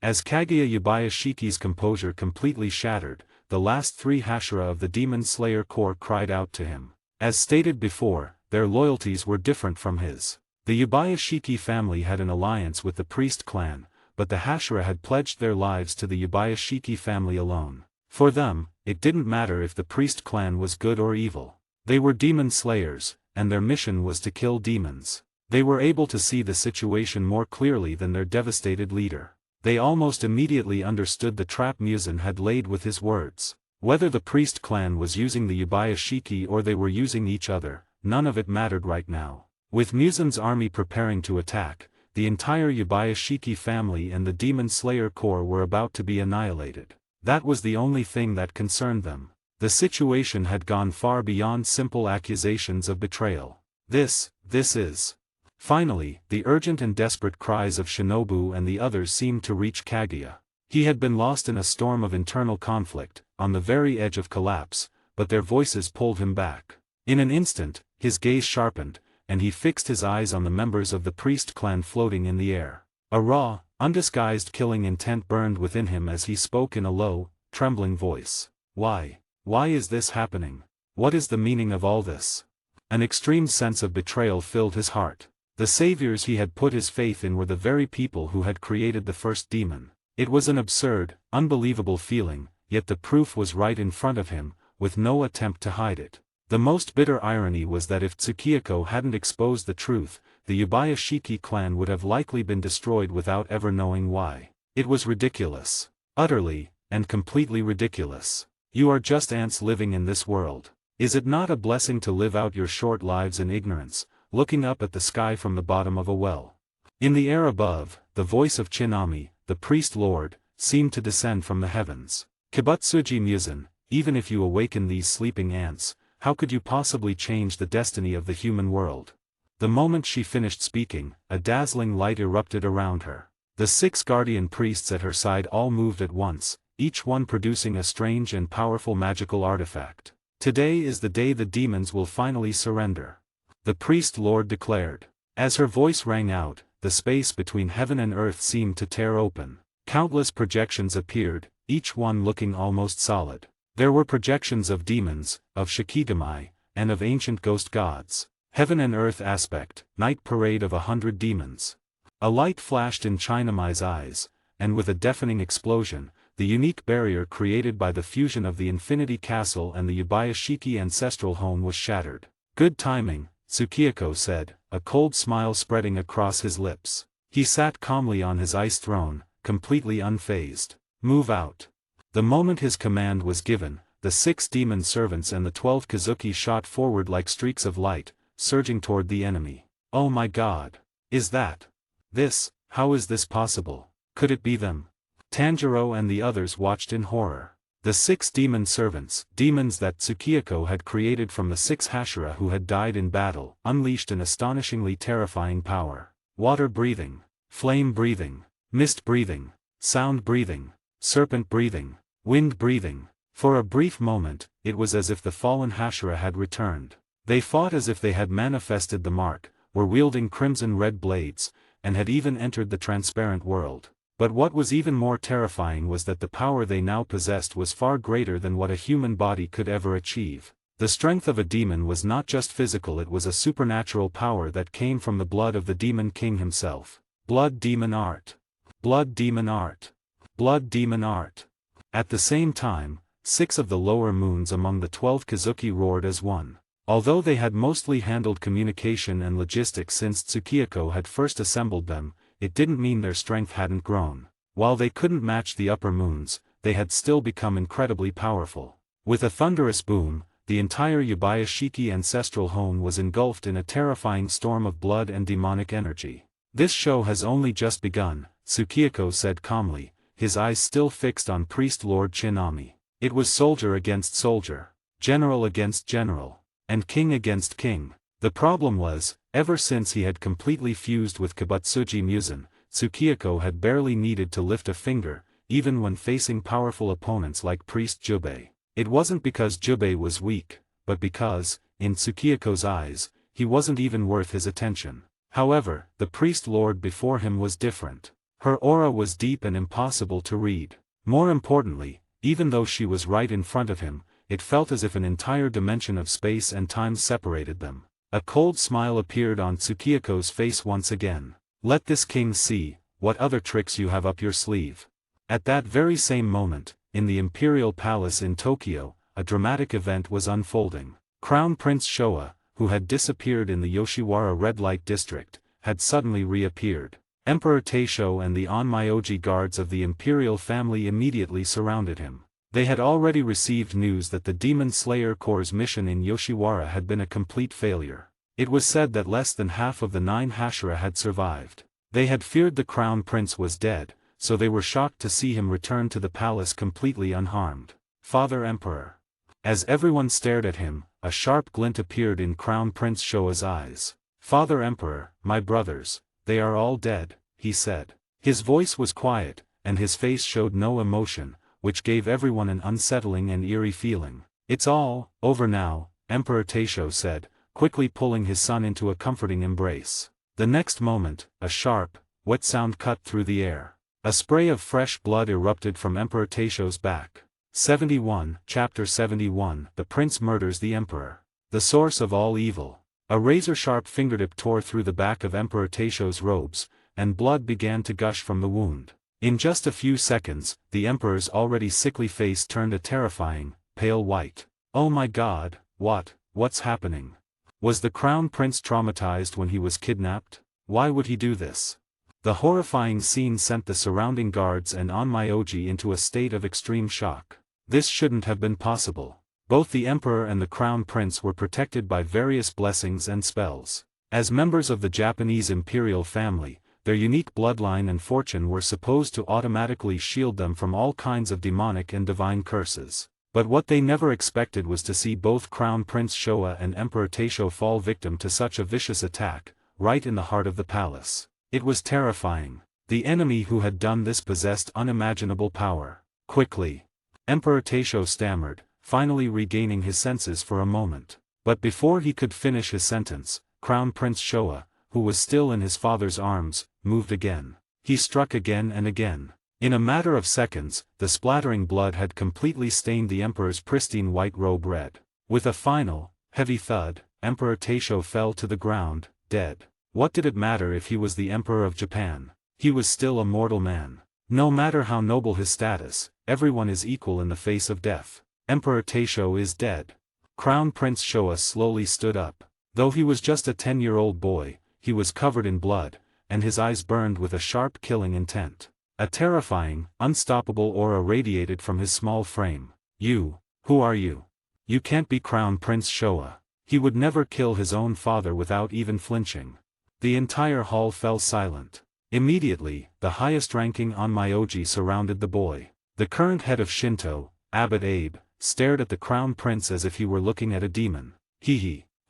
As Kaguya Yubayashiki's composure completely shattered, the last 3 Hashira of the Demon Slayer Corps cried out to him. As stated before, their loyalties were different from his. The Yubayashiki family had an alliance with the priest clan, but the Hashira had pledged their lives to the Yubayashiki family alone. For them, it didn't matter if the priest clan was good or evil. They were demon slayers, and their mission was to kill demons. They were able to see the situation more clearly than their devastated leader. They almost immediately understood the trap Muzan had laid with his words. Whether the priest clan was using the Yubayashiki or they were using each other, none of it mattered right now. With Muzan's army preparing to attack, the entire Yubayashiki family and the Demon Slayer Corps were about to be annihilated. That was the only thing that concerned them. The situation had gone far beyond simple accusations of betrayal. This is. Finally, the urgent and desperate cries of Shinobu and the others seemed to reach Kaguya. He had been lost in a storm of internal conflict, on the very edge of collapse, but their voices pulled him back. In an instant, his gaze sharpened, and he fixed his eyes on the members of the priest clan floating in the air. A raw, undisguised killing intent burned within him as he spoke in a low, trembling voice. Why is this happening? What is the meaning of all this? An extreme sense of betrayal filled his heart. The saviors he had put his faith in were the very people who had created the first demon. It was an absurd, unbelievable feeling, yet the proof was right in front of him, with no attempt to hide it. The most bitter irony was that if Tsukiyako hadn't exposed the truth, the Yubayashiki clan would have likely been destroyed without ever knowing why. It was ridiculous. Utterly, and completely ridiculous. You are just ants living in this world. Is it not a blessing to live out your short lives in ignorance, looking up at the sky from the bottom of a well? In the air above, the voice of Chinami, the priest lord, seemed to descend from the heavens. Kibutsuji Muzan, even if you awaken these sleeping ants, how could you possibly change the destiny of the human world? The moment she finished speaking, a dazzling light erupted around her. The 6 guardian priests at her side all moved at once, each one producing a strange and powerful magical artifact. Today is the day the demons will finally surrender. The priest lord declared. As her voice rang out, the space between heaven and earth seemed to tear open. Countless projections appeared, each one looking almost solid. There were projections of demons, of Shikigami, and of ancient ghost gods. Heaven and earth aspect, night parade of 100 demons. A light flashed in Chinamai's eyes, and with a deafening explosion, the unique barrier created by the fusion of the Infinity Castle and the Yubayashiki ancestral home was shattered. Good timing, Tsukiyako said, a cold smile spreading across his lips. He sat calmly on his ice throne, completely unfazed. Move out. The moment his command was given, the 6 demon servants and the 12 Kazuki shot forward like streaks of light, surging toward the enemy. Oh my God! Is that this? How is this possible? Could it be them? Tanjiro and the others watched in horror. The 6 demon servants, demons that Tsukiyako had created from the 6 Hashira who had died in battle, unleashed an astonishingly terrifying power. Water breathing, flame breathing, mist breathing, sound breathing, serpent breathing, wind breathing. For a brief moment, it was as if the fallen Hashira had returned. They fought as if they had manifested the mark, were wielding crimson-red blades, and had even entered the transparent world. But what was even more terrifying was that the power they now possessed was far greater than what a human body could ever achieve. The strength of a demon was not just physical, it was a supernatural power that came from the blood of the Demon King himself. Blood demon art. Blood demon art. Blood demon art. At the same time, 6 of the lower moons among the 12 Kazuki roared as one. Although they had mostly handled communication and logistics since Tsukiyako had first assembled them, it didn't mean their strength hadn't grown. While they couldn't match the upper moons, they had still become incredibly powerful. With a thunderous boom, the entire Yubayashiki ancestral home was engulfed in a terrifying storm of blood and demonic energy. This show has only just begun, Tsukiyako said calmly, his eyes still fixed on Priest Lord Chinami. It was soldier against soldier, general against general, and king against king. The problem was, ever since he had completely fused with Kibutsuji Muzan, Tsukiyako had barely needed to lift a finger, even when facing powerful opponents like Priest Jubei. It wasn't because Jubei was weak, but because, in Tsukiyako's eyes, he wasn't even worth his attention. However, the priest lord before him was different. Her aura was deep and impossible to read. More importantly, even though she was right in front of him, it felt as if an entire dimension of space and time separated them. A cold smile appeared on Tsukiyako's face once again. Let this king see what other tricks you have up your sleeve. At that very same moment, in the Imperial Palace in Tokyo, a dramatic event was unfolding. Crown Prince Showa, who had disappeared in the Yoshiwara red light district, had suddenly reappeared. Emperor Taisho and the Onmyoji guards of the imperial family immediately surrounded him. They had already received news that the Demon Slayer Corps' mission in Yoshiwara had been a complete failure. It was said that less than half of the 9 Hashira had survived. They had feared the Crown Prince was dead, so they were shocked to see him return to the palace completely unharmed. Father Emperor. As everyone stared at him, a sharp glint appeared in Crown Prince Showa's eyes. Father Emperor, my brothers, they are all dead, he said. His voice was quiet, and his face showed no emotion, which gave everyone an unsettling and eerie feeling. It's all over now, Emperor Taisho said, quickly pulling his son into a comforting embrace. The next moment, a sharp, wet sound cut through the air. A spray of fresh blood erupted from Emperor Taisho's back. 71, Chapter 71, The Prince Murders the Emperor. The source of all evil. A razor-sharp fingertip tore through the back of Emperor Taisho's robes, and blood began to gush from the wound. In just a few seconds, the Emperor's already sickly face turned a terrifying, pale white. Oh my God, what's happening? Was the Crown Prince traumatized when he was kidnapped? Why would he do this? The horrifying scene sent the surrounding guards and Onmyoji into a state of extreme shock. This shouldn't have been possible. Both the Emperor and the Crown Prince were protected by various blessings and spells. As members of the Japanese imperial family, their unique bloodline and fortune were supposed to automatically shield them from all kinds of demonic and divine curses. But what they never expected was to see both Crown Prince Showa and Emperor Taisho fall victim to such a vicious attack, right in the heart of the palace. It was terrifying. The enemy who had done this possessed unimaginable power. Quickly. Emperor Taisho stammered, finally regaining his senses for a moment. But before he could finish his sentence, Crown Prince Showa, who was still in his father's arms, moved again. He struck again and again. In a matter of seconds, the splattering blood had completely stained the emperor's pristine white robe red. With a final, heavy thud, Emperor Taisho fell to the ground, dead. What did it matter if he was the Emperor of Japan? He was still a mortal man. No matter how noble his status, everyone is equal in the face of death. Emperor Taisho is dead. Crown Prince Showa slowly stood up. Though he was just a 10-year-old boy, he was covered in blood, and his eyes burned with a sharp killing intent. A terrifying, unstoppable aura radiated from his small frame. Who are you? You can't be Crown Prince Showa. He would never kill his own father without even flinching. The entire hall fell silent. Immediately, the highest ranking Onmyoji surrounded the boy. The current head of Shinto, Abbot Abe, stared at the Crown Prince as if he were looking at a demon.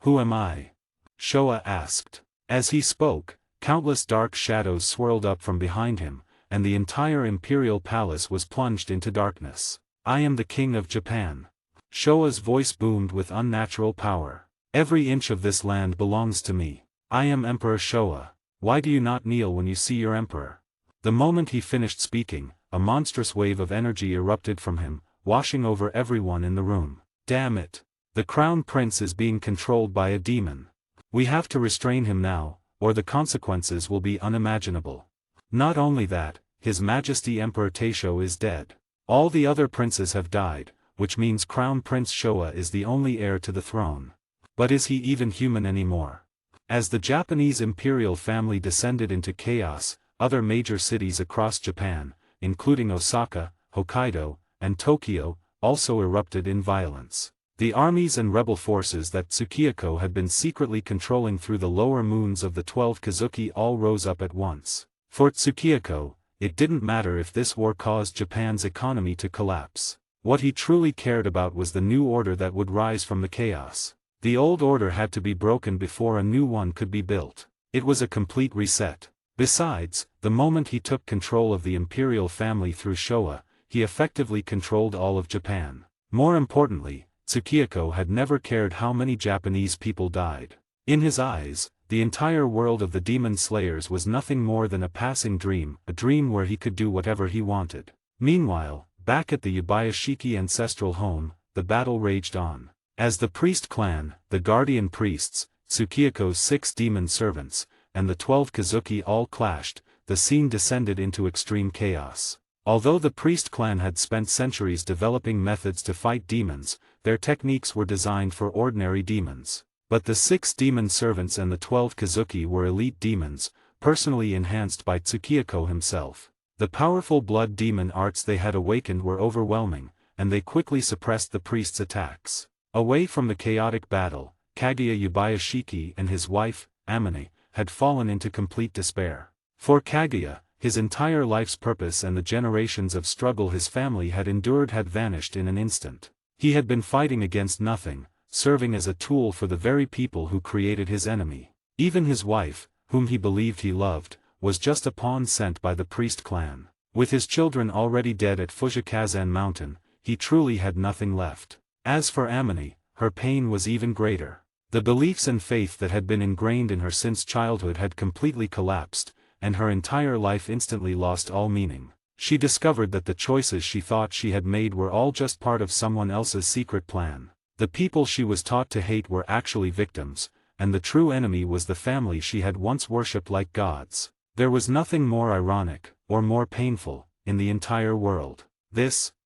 Who am I? Showa asked. As he spoke, countless dark shadows swirled up from behind him, and the entire imperial palace was plunged into darkness. I am the King of Japan. Showa's voice boomed with unnatural power. Every inch of this land belongs to me. I am Emperor Showa. Why do you not kneel when you see your emperor? The moment he finished speaking, a monstrous wave of energy erupted from him, washing over everyone in the room. Damn it! The Crown Prince is being controlled by a demon. We have to restrain him now, or the consequences will be unimaginable. Not only that, His Majesty Emperor Taisho is dead. All the other princes have died, which means Crown Prince Showa is the only heir to the throne. But is he even human anymore? As the Japanese imperial family descended into chaos, other major cities across Japan, including Osaka, Hokkaido, and Tokyo, also erupted in violence. The armies and rebel forces that Tsukiyako had been secretly controlling through the lower moons of the 12 Kazuki all rose up at once. For Tsukiyako, it didn't matter if this war caused Japan's economy to collapse. What he truly cared about was the new order that would rise from the chaos. The old order had to be broken before a new one could be built. It was a complete reset. Besides, the moment he took control of the imperial family through Showa, he effectively controlled all of Japan. More importantly, Tsukiyako had never cared how many Japanese people died. In his eyes, the entire world of the demon slayers was nothing more than a passing dream, a dream where he could do whatever he wanted. Meanwhile, back at the Yubayashiki ancestral home, the battle raged on. As the priest clan, the guardian priests, Tsukiyako's 6 demon servants, and the 12 Kazuki all clashed, the scene descended into extreme chaos. Although the priest clan had spent centuries developing methods to fight demons, their techniques were designed for ordinary demons. But the 6 demon servants and the 12 Kazuki were elite demons, personally enhanced by Tsukiyako himself. The powerful blood demon arts they had awakened were overwhelming, and they quickly suppressed the priest's attacks. Away from the chaotic battle, Kaguya Yubayashiki and his wife, Amane, had fallen into complete despair. For Kaguya, his entire life's purpose and the generations of struggle his family had endured had vanished in an instant. He had been fighting against nothing, serving as a tool for the very people who created his enemy. Even his wife, whom he believed he loved, was just a pawn sent by the priest clan. With his children already dead at Fujikazan Mountain, he truly had nothing left. As for Amane, her pain was even greater. The beliefs and faith that had been ingrained in her since childhood had completely collapsed, and her entire life instantly lost all meaning. She discovered that the choices she thought she had made were all just part of someone else's secret plan. The people she was taught to hate were actually victims, and the true enemy was the family she had once worshipped like gods. There was nothing more ironic, or more painful, in the entire world.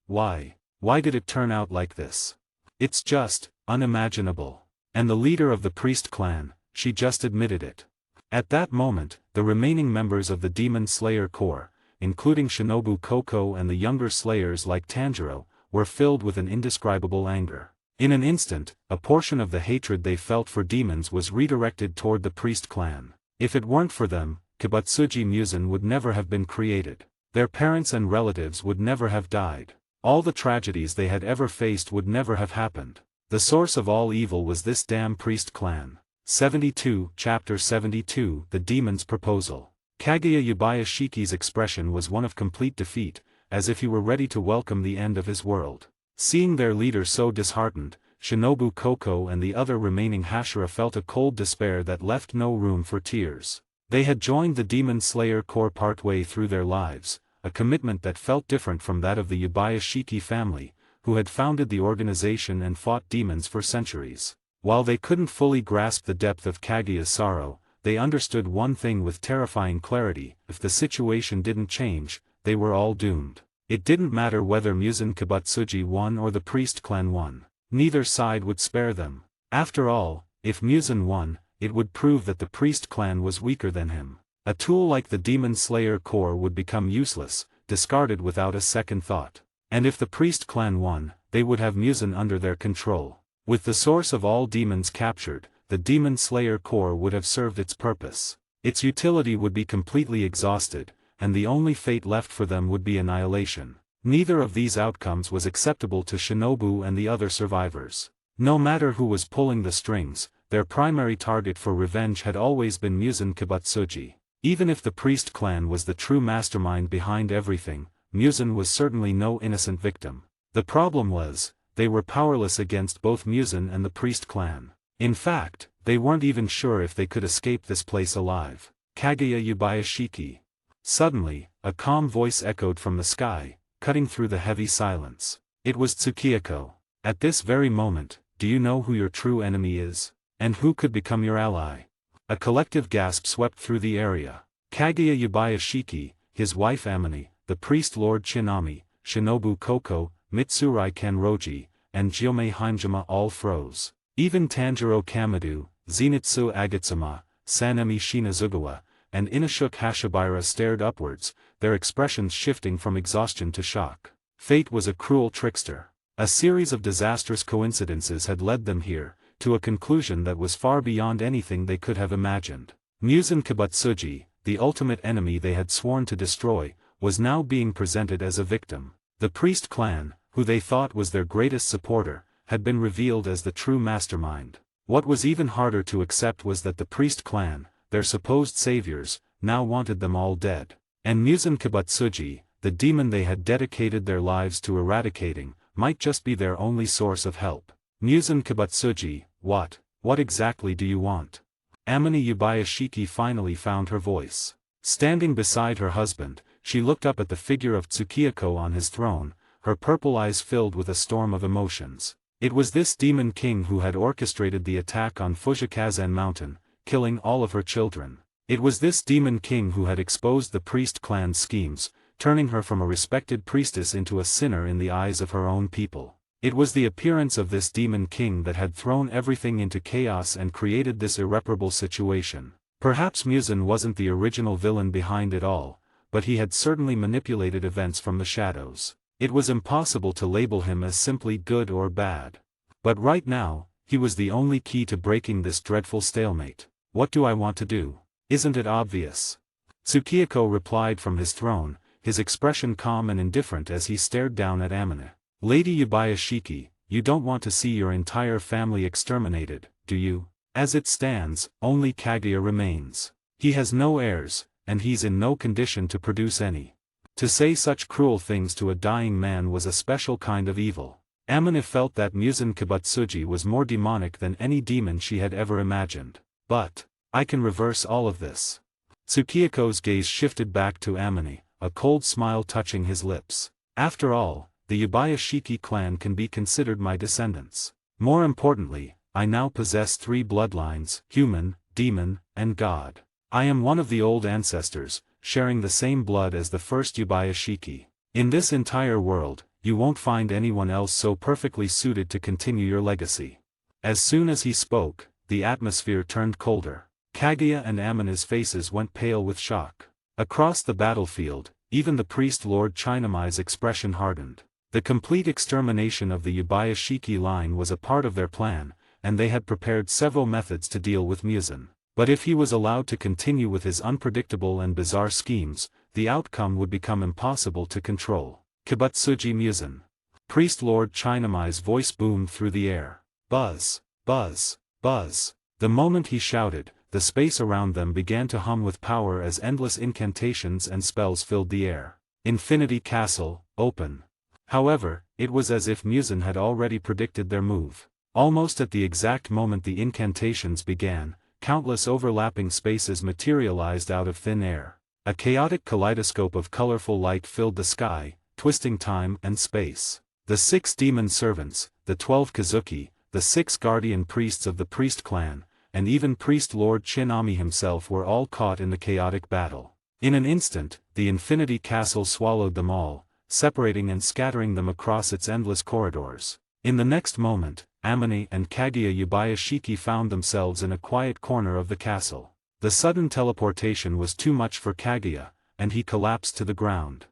Why did it turn out like this? It's just, unimaginable. And the leader of the priest clan, she just admitted it. At that moment, the remaining members of the Demon Slayer Corps, including Shinobu Koko and the younger slayers like Tanjiro, were filled with an indescribable anger. In an instant, a portion of the hatred they felt for demons was redirected toward the priest clan. If it weren't for them, Kibutsuji Muzan would never have been created. Their parents and relatives would never have died. All the tragedies they had ever faced would never have happened. The source of all evil was this damn priest clan. 72, Chapter 72, The Demon's Proposal. Kaguya Yubayashiki's expression was one of complete defeat, as if he were ready to welcome the end of his world. Seeing their leader so disheartened, Shinobu Koko and the other remaining Hashira felt a cold despair that left no room for tears. They had joined the Demon Slayer Corps partway through their lives, a commitment that felt different from that of the Yubayashiki family, who had founded the organization and fought demons for centuries. While they couldn't fully grasp the depth of Kaguya's sorrow, they understood one thing with terrifying clarity: if the situation didn't change, they were all doomed. It didn't matter whether Muzan Kibutsuji won or the priest clan won. Neither side would spare them. After all, if Muzan won, it would prove that the priest clan was weaker than him. A tool like the Demon Slayer Corps would become useless, discarded without a second thought. And if the priest clan won, they would have Muzan under their control. With the source of all demons captured, the Demon Slayer Corps would have served its purpose. Its utility would be completely exhausted, and the only fate left for them would be annihilation. Neither of these outcomes was acceptable to Shinobu and the other survivors. No matter who was pulling the strings, their primary target for revenge had always been Muzan Kibutsuji. Even if the priest clan was the true mastermind behind everything, Muzan was certainly no innocent victim. The problem was, they were powerless against both Muzan and the priest clan. In fact, they weren't even sure if they could escape this place alive. Kaguya Yubayashiki. Suddenly, a calm voice echoed from the sky, cutting through the heavy silence. It was Tsukiyako. At this very moment, do you know who your true enemy is? And who could become your ally? A collective gasp swept through the area. Kaguya Yubayashiki, his wife Amini, the priest Lord Chinami, Shinobu Koko, Mitsurai Kenroji, and Gyomei Haimjima all froze. Even Tanjiro Kamadu, Zenitsu Agatsuma, Sanemi Shinazugawa, and Inashuk Hashibaira stared upwards, their expressions shifting from exhaustion to shock. Fate was a cruel trickster. A series of disastrous coincidences had led them here, to a conclusion that was far beyond anything they could have imagined. Muzan Kibutsuji, the ultimate enemy they had sworn to destroy, was now being presented as a victim. The priest clan, who they thought was their greatest supporter, had been revealed as the true mastermind. What was even harder to accept was that the priest clan, their supposed saviors, now wanted them all dead. And Muzan Kibutsuji, the demon they had dedicated their lives to eradicating, might just be their only source of help. Muzan Kibutsuji, what exactly do you want? Amini Yubayashiki finally found her voice. Standing beside her husband, she looked up at the figure of Tsukiyako on his throne, her purple eyes filled with a storm of emotions. It was this demon king who had orchestrated the attack on Fujikazan Mountain, killing all of her children. It was this demon king who had exposed the priest clan's schemes, turning her from a respected priestess into a sinner in the eyes of her own people. It was the appearance of this demon king that had thrown everything into chaos and created this irreparable situation. Perhaps Muzan wasn't the original villain behind it all, but he had certainly manipulated events from the shadows. It was impossible to label him as simply good or bad. But right now, he was the only key to breaking this dreadful stalemate. What do I want to do? Isn't it obvious? Tsukiyako replied from his throne, his expression calm and indifferent as he stared down at Amina. Lady Yubayashiki, you don't want to see your entire family exterminated, do you? As it stands, only Kaguya remains. He has no heirs, and he's in no condition to produce any. To say such cruel things to a dying man was a special kind of evil. Amina felt that Muzan Kibutsuji was more demonic than any demon she had ever imagined. But, I can reverse all of this. Tsukiyako's gaze shifted back to Amini, a cold smile touching his lips. After all, the Yubayashiki clan can be considered my descendants. More importantly, I now possess 3 bloodlines: human, demon, and god. I am one of the old ancestors, sharing the same blood as the first Yubayashiki. In this entire world, you won't find anyone else so perfectly suited to continue your legacy. As soon as he spoke, the atmosphere turned colder. Kaguya and Amina's faces went pale with shock. Across the battlefield, even the priest Lord Chinamai's expression hardened. The complete extermination of the Yubayashiki line was a part of their plan, and they had prepared several methods to deal with Muzan. But if he was allowed to continue with his unpredictable and bizarre schemes, the outcome would become impossible to control. Kibutsuji Muzan. Priest Lord Chinamai's voice boomed through the air. Buzz, buzz, buzz. The moment he shouted, the space around them began to hum with power as endless incantations and spells filled the air. Infinity Castle, open. However, It was as if Muzan had already predicted their move. Almost at the exact moment the incantations began, countless overlapping spaces materialized out of thin air. A chaotic kaleidoscope of colorful light filled the sky, twisting time and space. The 6 demon servants, the 12 Kazuki, the 6 guardian priests of the priest clan, and even priest Lord Shinami himself were all caught in the chaotic battle. In an instant, the Infinity Castle swallowed them all, separating and scattering them across its endless corridors. In the next moment, Amane and Kaguya Yubayashiki found themselves in a quiet corner of the castle. The sudden teleportation was too much for Kaguya, and he collapsed to the ground.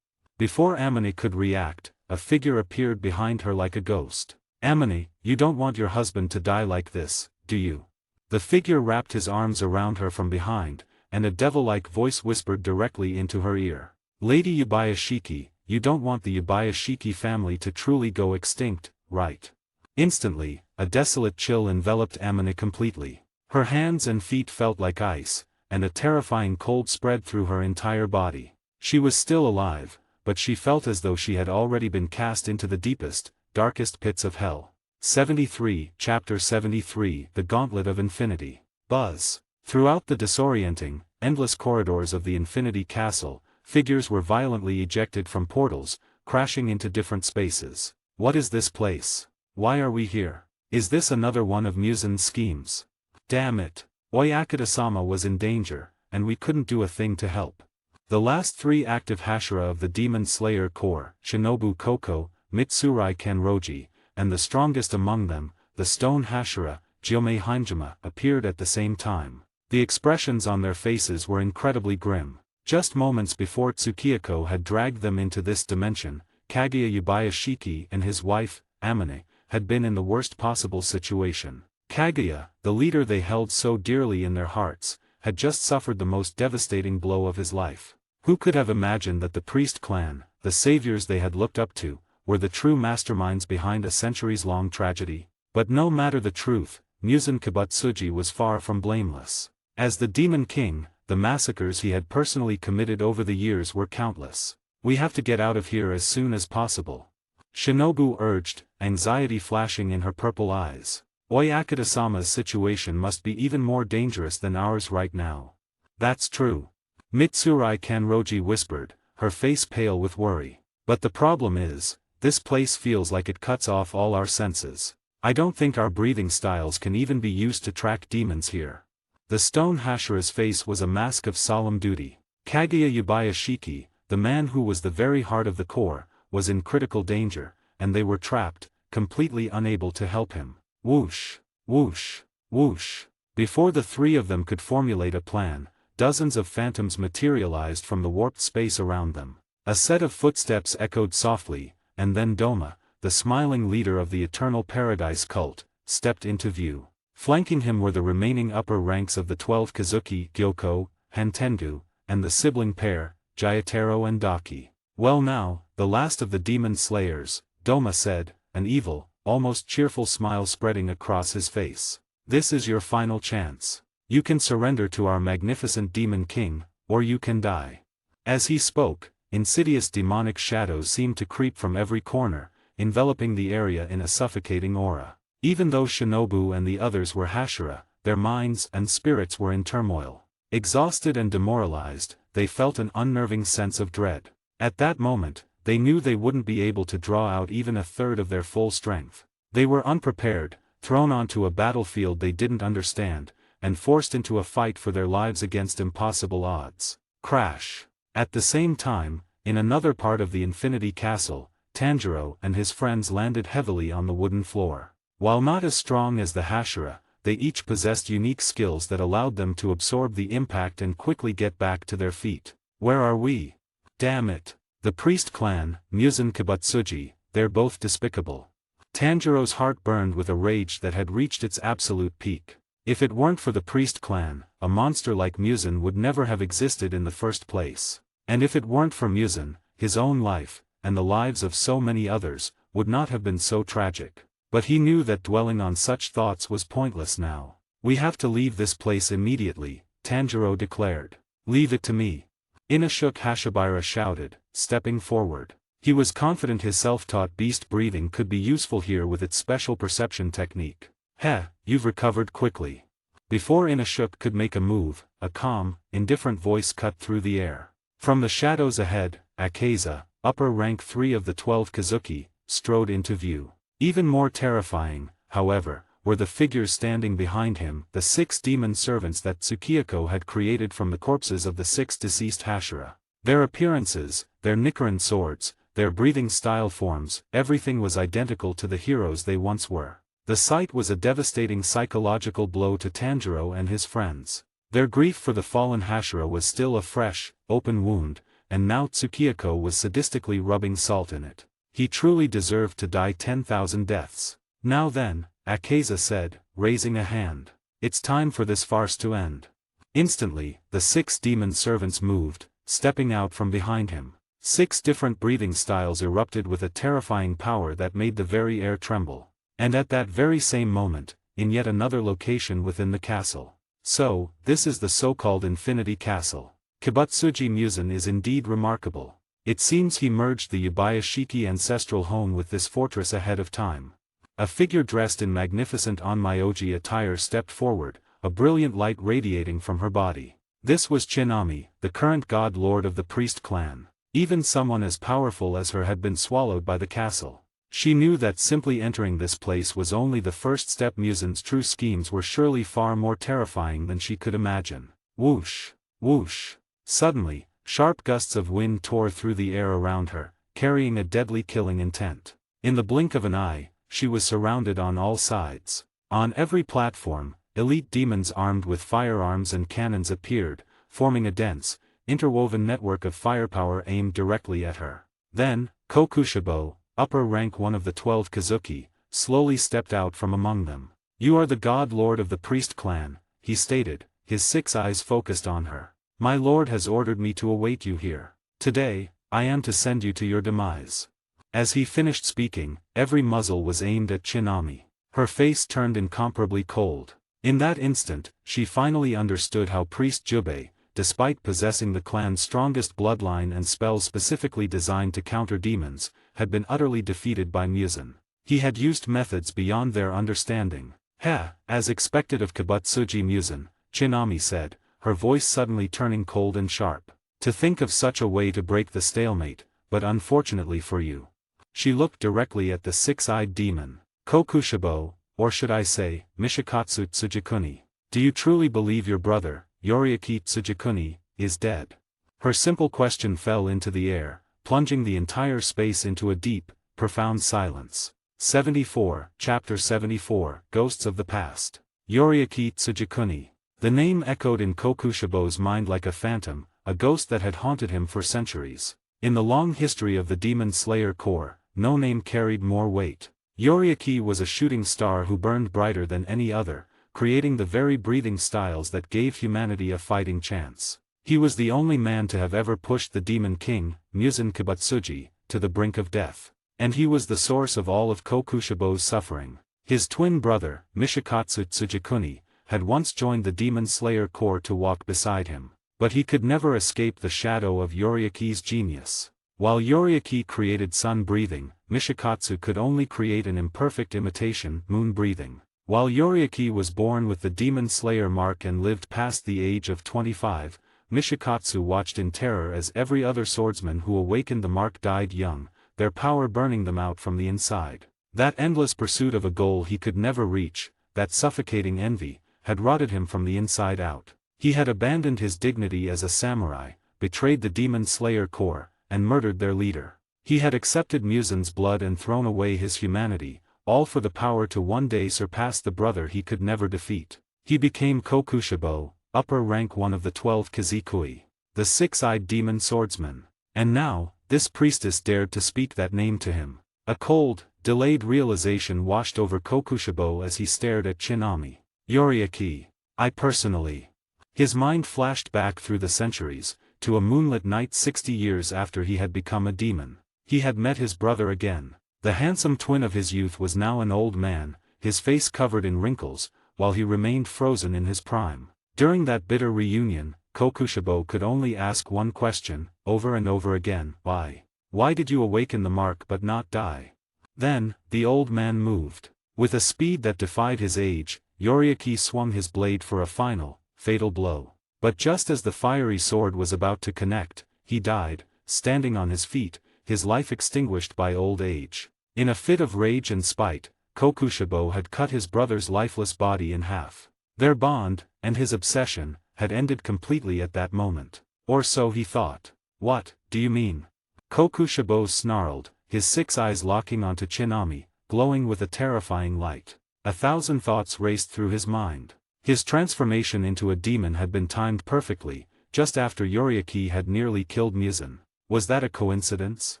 Before Amane could react, a figure appeared behind her like a ghost. "Amane, you don't want your husband to die like this, do you?" The figure wrapped his arms around her from behind, and a devil-like voice whispered directly into her ear. "Lady Yubayashiki, you don't want the Yubayashiki family to truly go extinct, right?" Instantly, a desolate chill enveloped Amane completely. Her hands and feet felt like ice, and a terrifying cold spread through her entire body. She was still alive, but she felt as though she had already been cast into the deepest, darkest pits of hell. 73, Chapter 73, The Gauntlet of Infinity. Buzz. Throughout the disorienting, endless corridors of the Infinity Castle, figures were violently ejected from portals, crashing into different spaces. What is this place? Why are we here? Is this another one of Muzan's schemes? Damn it. Oyakata-sama was in danger, and we couldn't do a thing to help. The last 3 active Hashira of the Demon Slayer Corps, Shinobu Koko, Mitsurai Kenroji, and the strongest among them, the Stone Hashira, Gyomei Hinjima, appeared at the same time. The expressions on their faces were incredibly grim. Just moments before Tsukiyako had dragged them into this dimension, Kaguya Yubayashiki and his wife, Amane, had been in the worst possible situation. Kaguya, the leader they held so dearly in their hearts, had just suffered the most devastating blow of his life. Who could have imagined that the priest clan, the saviors they had looked up to, were the true masterminds behind a centuries-long tragedy? But no matter the truth, Muzan Kibutsuji was far from blameless. As the Demon King, the massacres he had personally committed over the years were countless. "We have to get out of here as soon as possible," Shinobu urged, anxiety flashing in her purple eyes. "Oyakata-sama's situation must be even more dangerous than ours right now." "That's true," Mitsurai Kenroji whispered, her face pale with worry. "But the problem is, this place feels like it cuts off all our senses. I don't think our breathing styles can even be used to track demons here." The Stone Hashira's face was a mask of solemn duty. Kaguya Yubayashiki, the man who was the very heart of the Corps, was in critical danger, and they were trapped, completely unable to help him. Whoosh, whoosh, whoosh. Before the 3 of them could formulate a plan, dozens of phantoms materialized from the warped space around them. A set of footsteps echoed softly, and then Doma, the smiling leader of the Eternal Paradise cult, stepped into view. Flanking him were the remaining upper ranks of the 12 Kazuki, Gyoko, Hantengu, and the sibling pair, Jayataro and Daki. "Well now, the last of the demon slayers," Doma said, an evil, almost cheerful smile spreading across his face. "This is your final chance. You can surrender to our magnificent Demon King, or you can die." As he spoke, insidious demonic shadows seemed to creep from every corner, enveloping the area in a suffocating aura. Even though Shinobu and the others were Hashira, their minds and spirits were in turmoil. Exhausted and demoralized, they felt an unnerving sense of dread. At that moment, they knew they wouldn't be able to draw out even a third of their full strength. They were unprepared, thrown onto a battlefield they didn't understand, and forced into a fight for their lives against impossible odds. Crash. At the same time, in another part of the Infinity Castle, Tanjiro and his friends landed heavily on the wooden floor. While not as strong as the Hashira, they each possessed unique skills that allowed them to absorb the impact and quickly get back to their feet. "Where are we? Damn it. The priest clan, Muzan Kibutsuji, they're both despicable." Tanjiro's heart burned with a rage that had reached its absolute peak. If it weren't for the priest clan, a monster like Muzan would never have existed in the first place. And if it weren't for Muzan, his own life, and the lives of so many others, would not have been so tragic. But he knew that dwelling on such thoughts was pointless now. "We have to leave this place immediately," Tanjiro declared. "Leave it to me," Inashuk Hashabira shouted, stepping forward. He was confident his self-taught beast breathing could be useful here with its special perception technique. "Heh, you've recovered quickly." Before Inashuk could make a move, a calm, indifferent voice cut through the air. From the shadows ahead, Akaza, upper rank 3 of the 12 Kazuki, strode into view. Even more terrifying, however, were the figures standing behind him, the 6 demon servants that Tsukiyako had created from the corpses of the 6 deceased Hashira. Their appearances, their Nikaran swords, their breathing style forms, everything was identical to the heroes they once were. The sight was a devastating psychological blow to Tanjiro and his friends. Their grief for the fallen Hashira was still a fresh, open wound, and now Tsukiyako was sadistically rubbing salt in it. He truly deserved to die 10,000 deaths. "Now then," Akaza said, raising a hand. "It's time for this farce to end." Instantly, the 6 demon servants moved, stepping out from behind him. 6 different breathing styles erupted with a terrifying power that made the very air tremble. And at that very same moment, in yet another location within the castle. So, this is the so-called Infinity Castle. Kibutsuji Muzan is indeed remarkable. It seems he merged the Yubayashiki ancestral home with this fortress ahead of time. A figure dressed in magnificent Onmyoji attire stepped forward, a brilliant light radiating from her body. This was Chinami, the current god lord of the priest clan. Even someone as powerful as her had been swallowed by the castle. She knew that simply entering this place was only the first step. Muzan's true schemes were surely far more terrifying than she could imagine. Whoosh! Whoosh! Suddenly, sharp gusts of wind tore through the air around her, carrying a deadly killing intent. In the blink of an eye, she was surrounded on all sides. On every platform, elite demons armed with firearms and cannons appeared, forming a dense, interwoven network of firepower aimed directly at her. Then, Kokushibo, upper rank 1 of the 12 Kazuki, slowly stepped out from among them. "You are the god lord of the priest clan," he stated, his 6 eyes focused on her. "My lord has ordered me to await you here. Today, I am to send you to your demise." As he finished speaking, every muzzle was aimed at Chinami. Her face turned incomparably cold. In that instant, she finally understood how Priest Jubei, despite possessing the clan's strongest bloodline and spells specifically designed to counter demons, had been utterly defeated by Muzan. He had used methods beyond their understanding. "Heh," as expected of Kibutsuji Muzan, Chinami said, her voice suddenly turning cold and sharp. "To think of such a way to break the stalemate, but unfortunately for you." She looked directly at the 6-eyed demon. "Kokushibo, or should I say, Mishikatsu Tsujikuni. Do you truly believe your brother, Yoriaki Tsujikuni, is dead?" Her simple question fell into the air, plunging the entire space into a deep, profound silence. 74, Chapter 74, Ghosts of the Past. Yoriaki Tsujikuni. The name echoed in Kokushibo's mind like a phantom, a ghost that had haunted him for centuries. In the long history of the Demon Slayer Corps, no name carried more weight. Yoriaki was a shooting star who burned brighter than any other, creating the very breathing styles that gave humanity a fighting chance. He was the only man to have ever pushed the Demon King, Muzan Kibutsuji, to the brink of death. And he was the source of all of Kokushibo's suffering. His twin brother, Mishikatsu Tsujikuni, had once joined the Demon Slayer Corps to walk beside him. But he could never escape the shadow of Yoriaki's genius. While Yoriaki created sun breathing, Mishikatsu could only create an imperfect imitation, moon breathing. While Yoriaki was born with the Demon Slayer mark and lived past the age of 25, Mishikatsu watched in terror as every other swordsman who awakened the mark died young, their power burning them out from the inside. That endless pursuit of a goal he could never reach, that suffocating envy, had rotted him from the inside out. He had abandoned his dignity as a samurai, betrayed the Demon Slayer Corps, and murdered their leader. He had accepted Muzan's blood and thrown away his humanity, all for the power to one day surpass the brother he could never defeat. He became Kokushibo, upper rank 1 of the 12 Kazikui, the 6-eyed demon swordsman. And now, this priestess dared to speak that name to him. A cold, delayed realization washed over Kokushibo as he stared at Chinami. Yoriaki. I personally. His mind flashed back through the centuries, to a moonlit night 60 years after he had become a demon. He had met his brother again. The handsome twin of his youth was now an old man, his face covered in wrinkles, while he remained frozen in his prime. During that bitter reunion, Kokushibo could only ask one question, over and over again, why? Why did you awaken the mark but not die? Then, the old man moved. With a speed that defied his age, Yoriaki swung his blade for a final, fatal blow. But just as the fiery sword was about to connect, he died, standing on his feet, his life extinguished by old age. In a fit of rage and spite, Kokushibo had cut his brother's lifeless body in half. Their bond, and his obsession, had ended completely at that moment. Or so he thought. What, do you mean? Kokushibo snarled, his 6 eyes locking onto Chinami, glowing with a terrifying light. 1,000 thoughts raced through his mind. His transformation into a demon had been timed perfectly, just after Yoriaki had nearly killed Muzan. Was that a coincidence?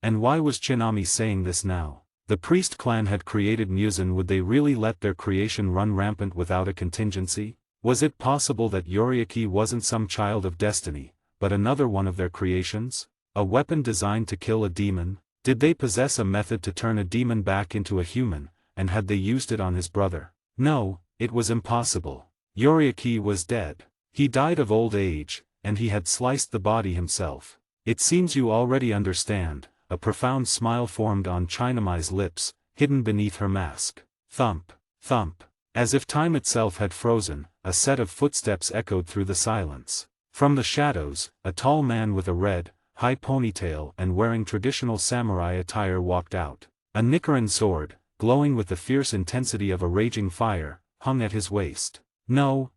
And why was Chinami saying this now? The priest clan had created Muzan. Would they really let their creation run rampant without a contingency? Was it possible that Yoriaki wasn't some child of destiny, but another one of their creations? A weapon designed to kill a demon? Did they possess a method to turn a demon back into a human, and had they used it on his brother? No, it was impossible. Yoriaki was dead. He died of old age, and he had sliced the body himself. It seems you already understand. A profound smile formed on Chinami's lips, hidden beneath her mask. Thump, thump. As if time itself had frozen, a set of footsteps echoed through the silence. From the shadows, a tall man with a red, high ponytail and wearing traditional samurai attire walked out. A Nichiren sword, glowing with the fierce intensity of a raging fire, hung at his waist. No,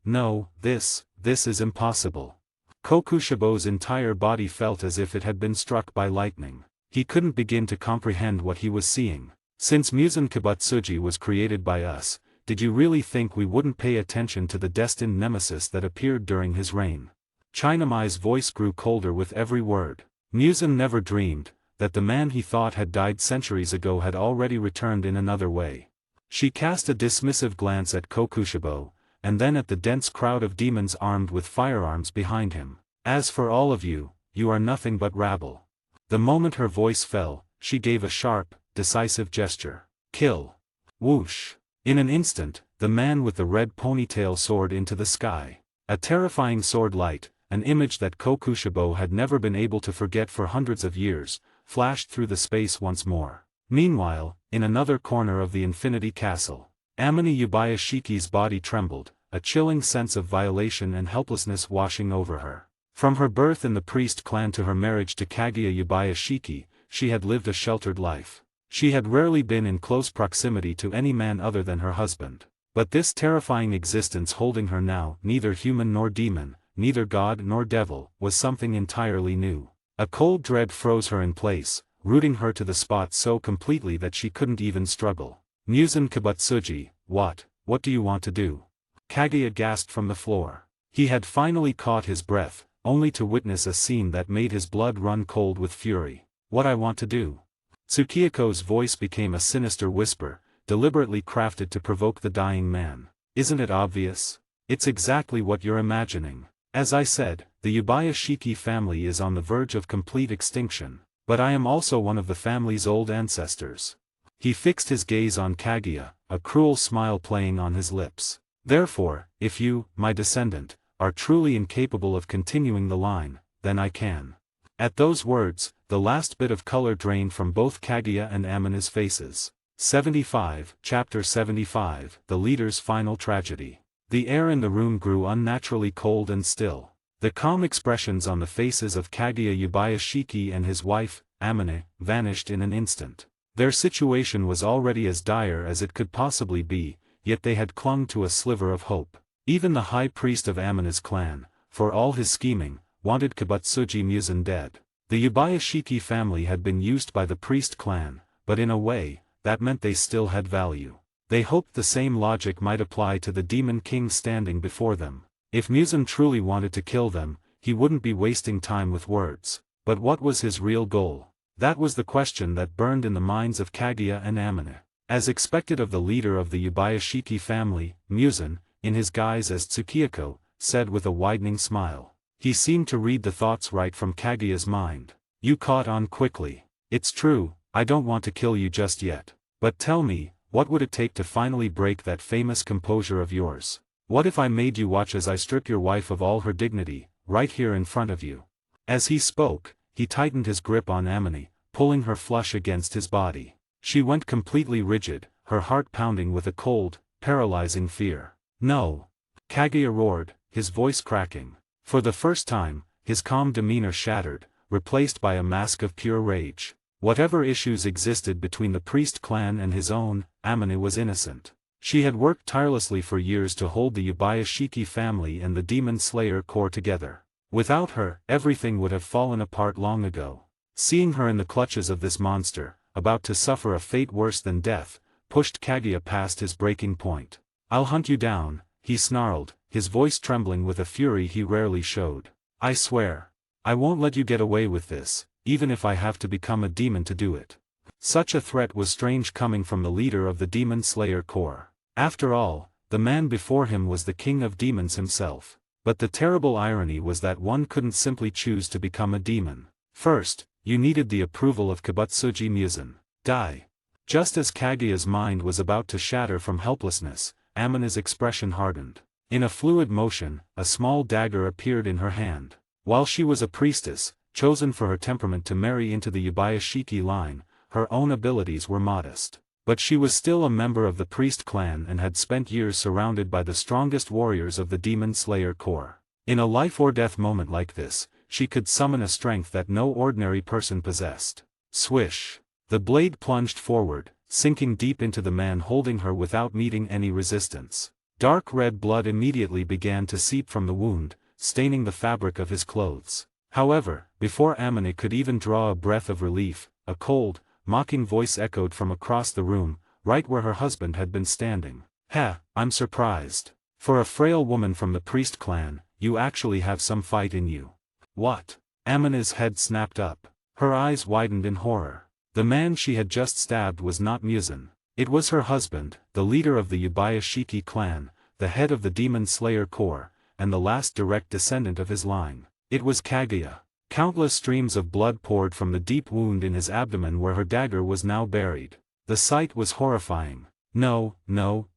this is impossible. Kokushibo's entire body felt as if it had been struck by lightning. He couldn't begin to comprehend what he was seeing. Since Muzan Kibutsuji was created by us, did you really think we wouldn't pay attention to the destined nemesis that appeared during his reign? Chinami's voice grew colder with every word. Muzan never dreamed that the man he thought had died centuries ago had already returned in another way. She cast a dismissive glance at Kokushibo, and then at the dense crowd of demons armed with firearms behind him. As for all of you, you are nothing but rabble. The moment her voice fell, she gave a sharp, decisive gesture. Kill. Whoosh. In an instant, the man with the red ponytail soared into the sky. A terrifying sword light, an image that Kokushibo had never been able to forget for hundreds of years, flashed through the space once more. Meanwhile, in another corner of the Infinity Castle, Amine Yubayashiki's body trembled, a chilling sense of violation and helplessness washing over her. From her birth in the priest clan to her marriage to Kaguya Yubayashiki, she had lived a sheltered life. She had rarely been in close proximity to any man other than her husband. But this terrifying existence holding her now, neither human nor demon, neither god nor devil, was something entirely new. A cold dread froze her in place, rooting her to the spot so completely that she couldn't even struggle. Muzan Kibutsuji, what do you want to do? Kaguya gasped from the floor. He had finally caught his breath, only to witness a scene that made his blood run cold with fury. What I want to do? Tsukioko's voice became a sinister whisper, deliberately crafted to provoke the dying man. Isn't it obvious? It's exactly what you're imagining. As I said, the Yubayashiki family is on the verge of complete extinction, but I am also one of the family's old ancestors. He fixed his gaze on Kaguya, a cruel smile playing on his lips. Therefore, if you, my descendant, are truly incapable of continuing the line, then I can. At those words, the last bit of color drained from both Kaguya and Amine's faces. 75, Chapter 75, The Leader's Final Tragedy. The air in the room grew unnaturally cold and still. The calm expressions on the faces of Kaguya Yubayashiki and his wife, Amine, vanished in an instant. Their situation was already as dire as it could possibly be, yet they had clung to a sliver of hope. Even the high priest of Amine's clan, for all his scheming, wanted Kibutsuji Muzan dead. The Yubayashiki family had been used by the priest clan, but in a way, that meant they still had value. They hoped the same logic might apply to the demon king standing before them. If Muzan truly wanted to kill them, he wouldn't be wasting time with words. But what was his real goal? That was the question that burned in the minds of Kaguya and Amine. As expected of the leader of the Yubayashiki family, Muzan, in his guise as Tsukioko, said with a widening smile. He seemed to read the thoughts right from Kaguya's mind. You caught on quickly. It's true, I don't want to kill you just yet. But tell me, what would it take to finally break that famous composure of yours? What if I made you watch as I strip your wife of all her dignity, right here in front of you? As he spoke, he tightened his grip on Amine, pulling her flush against his body. She went completely rigid, her heart pounding with a cold, paralyzing fear. "No!" Kaguya roared, his voice cracking. For the first time, his calm demeanor shattered, replaced by a mask of pure rage. Whatever issues existed between the priest clan and his own, Amane was innocent. She had worked tirelessly for years to hold the Yubayashiki family and the Demon Slayer Corps together. Without her, everything would have fallen apart long ago. Seeing her in the clutches of this monster, about to suffer a fate worse than death, pushed Kaguya past his breaking point. "I'll hunt you down," he snarled, his voice trembling with a fury he rarely showed. "I swear. I won't let you get away with this, even if I have to become a demon to do it." Such a threat was strange coming from the leader of the Demon Slayer Corps. After all, the man before him was the king of demons himself. But the terrible irony was that one couldn't simply choose to become a demon. First, you needed the approval of Kibutsuji Muzan. Die. Just as Kaguya's mind was about to shatter from helplessness, Amane's expression hardened. In a fluid motion, a small dagger appeared in her hand. While she was a priestess, chosen for her temperament to marry into the Yubayashiki line, her own abilities were modest. But she was still a member of the priest clan and had spent years surrounded by the strongest warriors of the Demon Slayer Corps. In a life-or-death moment like this, she could summon a strength that no ordinary person possessed. Swish! The blade plunged forward, sinking deep into the man holding her without meeting any resistance. Dark red blood immediately began to seep from the wound, staining the fabric of his clothes. However, before Amane could even draw a breath of relief, a cold, mocking voice echoed from across the room, right where her husband had been standing. "Ha, I'm surprised. For a frail woman from the priest clan, you actually have some fight in you." "What?" Amane's head snapped up. Her eyes widened in horror. The man she had just stabbed was not Muzan. It was her husband, the leader of the Yubayashiki clan, the head of the Demon Slayer Corps, and the last direct descendant of his line. It was Kaguya. Countless streams of blood poured from the deep wound in his abdomen where her dagger was now buried. The sight was horrifying. No,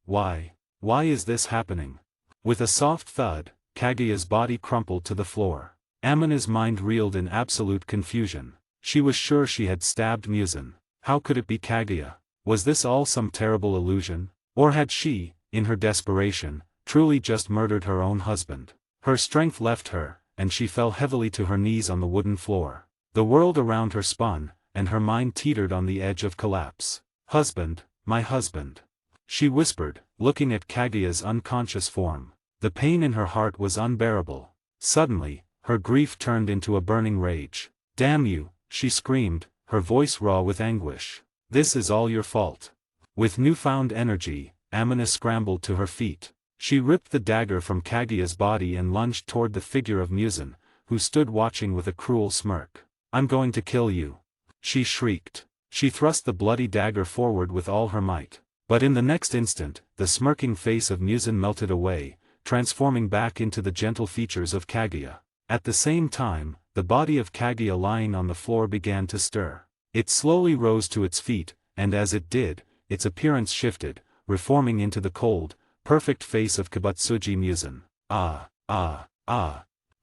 why? Why is this happening? With a soft thud, Kaguya's body crumpled to the floor. Amane's mind reeled in absolute confusion. She was sure she had stabbed Muzan. How could it be Kaguya? Was this all some terrible illusion? Or had she, in her desperation, truly just murdered her own husband? Her strength left her, and she fell heavily to her knees on the wooden floor. The world around her spun, and her mind teetered on the edge of collapse. "Husband, my husband," she whispered, looking at Kaguya's unconscious form. The pain in her heart was unbearable. Suddenly, her grief turned into a burning rage. "Damn you," she screamed, her voice raw with anguish. "This is all your fault." With newfound energy, Amane scrambled to her feet. She ripped the dagger from Kaguya's body and lunged toward the figure of Muzan, who stood watching with a cruel smirk. "I'm going to kill you," she shrieked. She thrust the bloody dagger forward with all her might. But in the next instant, the smirking face of Muzan melted away, transforming back into the gentle features of Kaguya. At the same time, the body of Kaguya lying on the floor began to stir. It slowly rose to its feet, and as it did, its appearance shifted, reforming into the cold, perfect face of Kibutsuji Muzan. "Ah!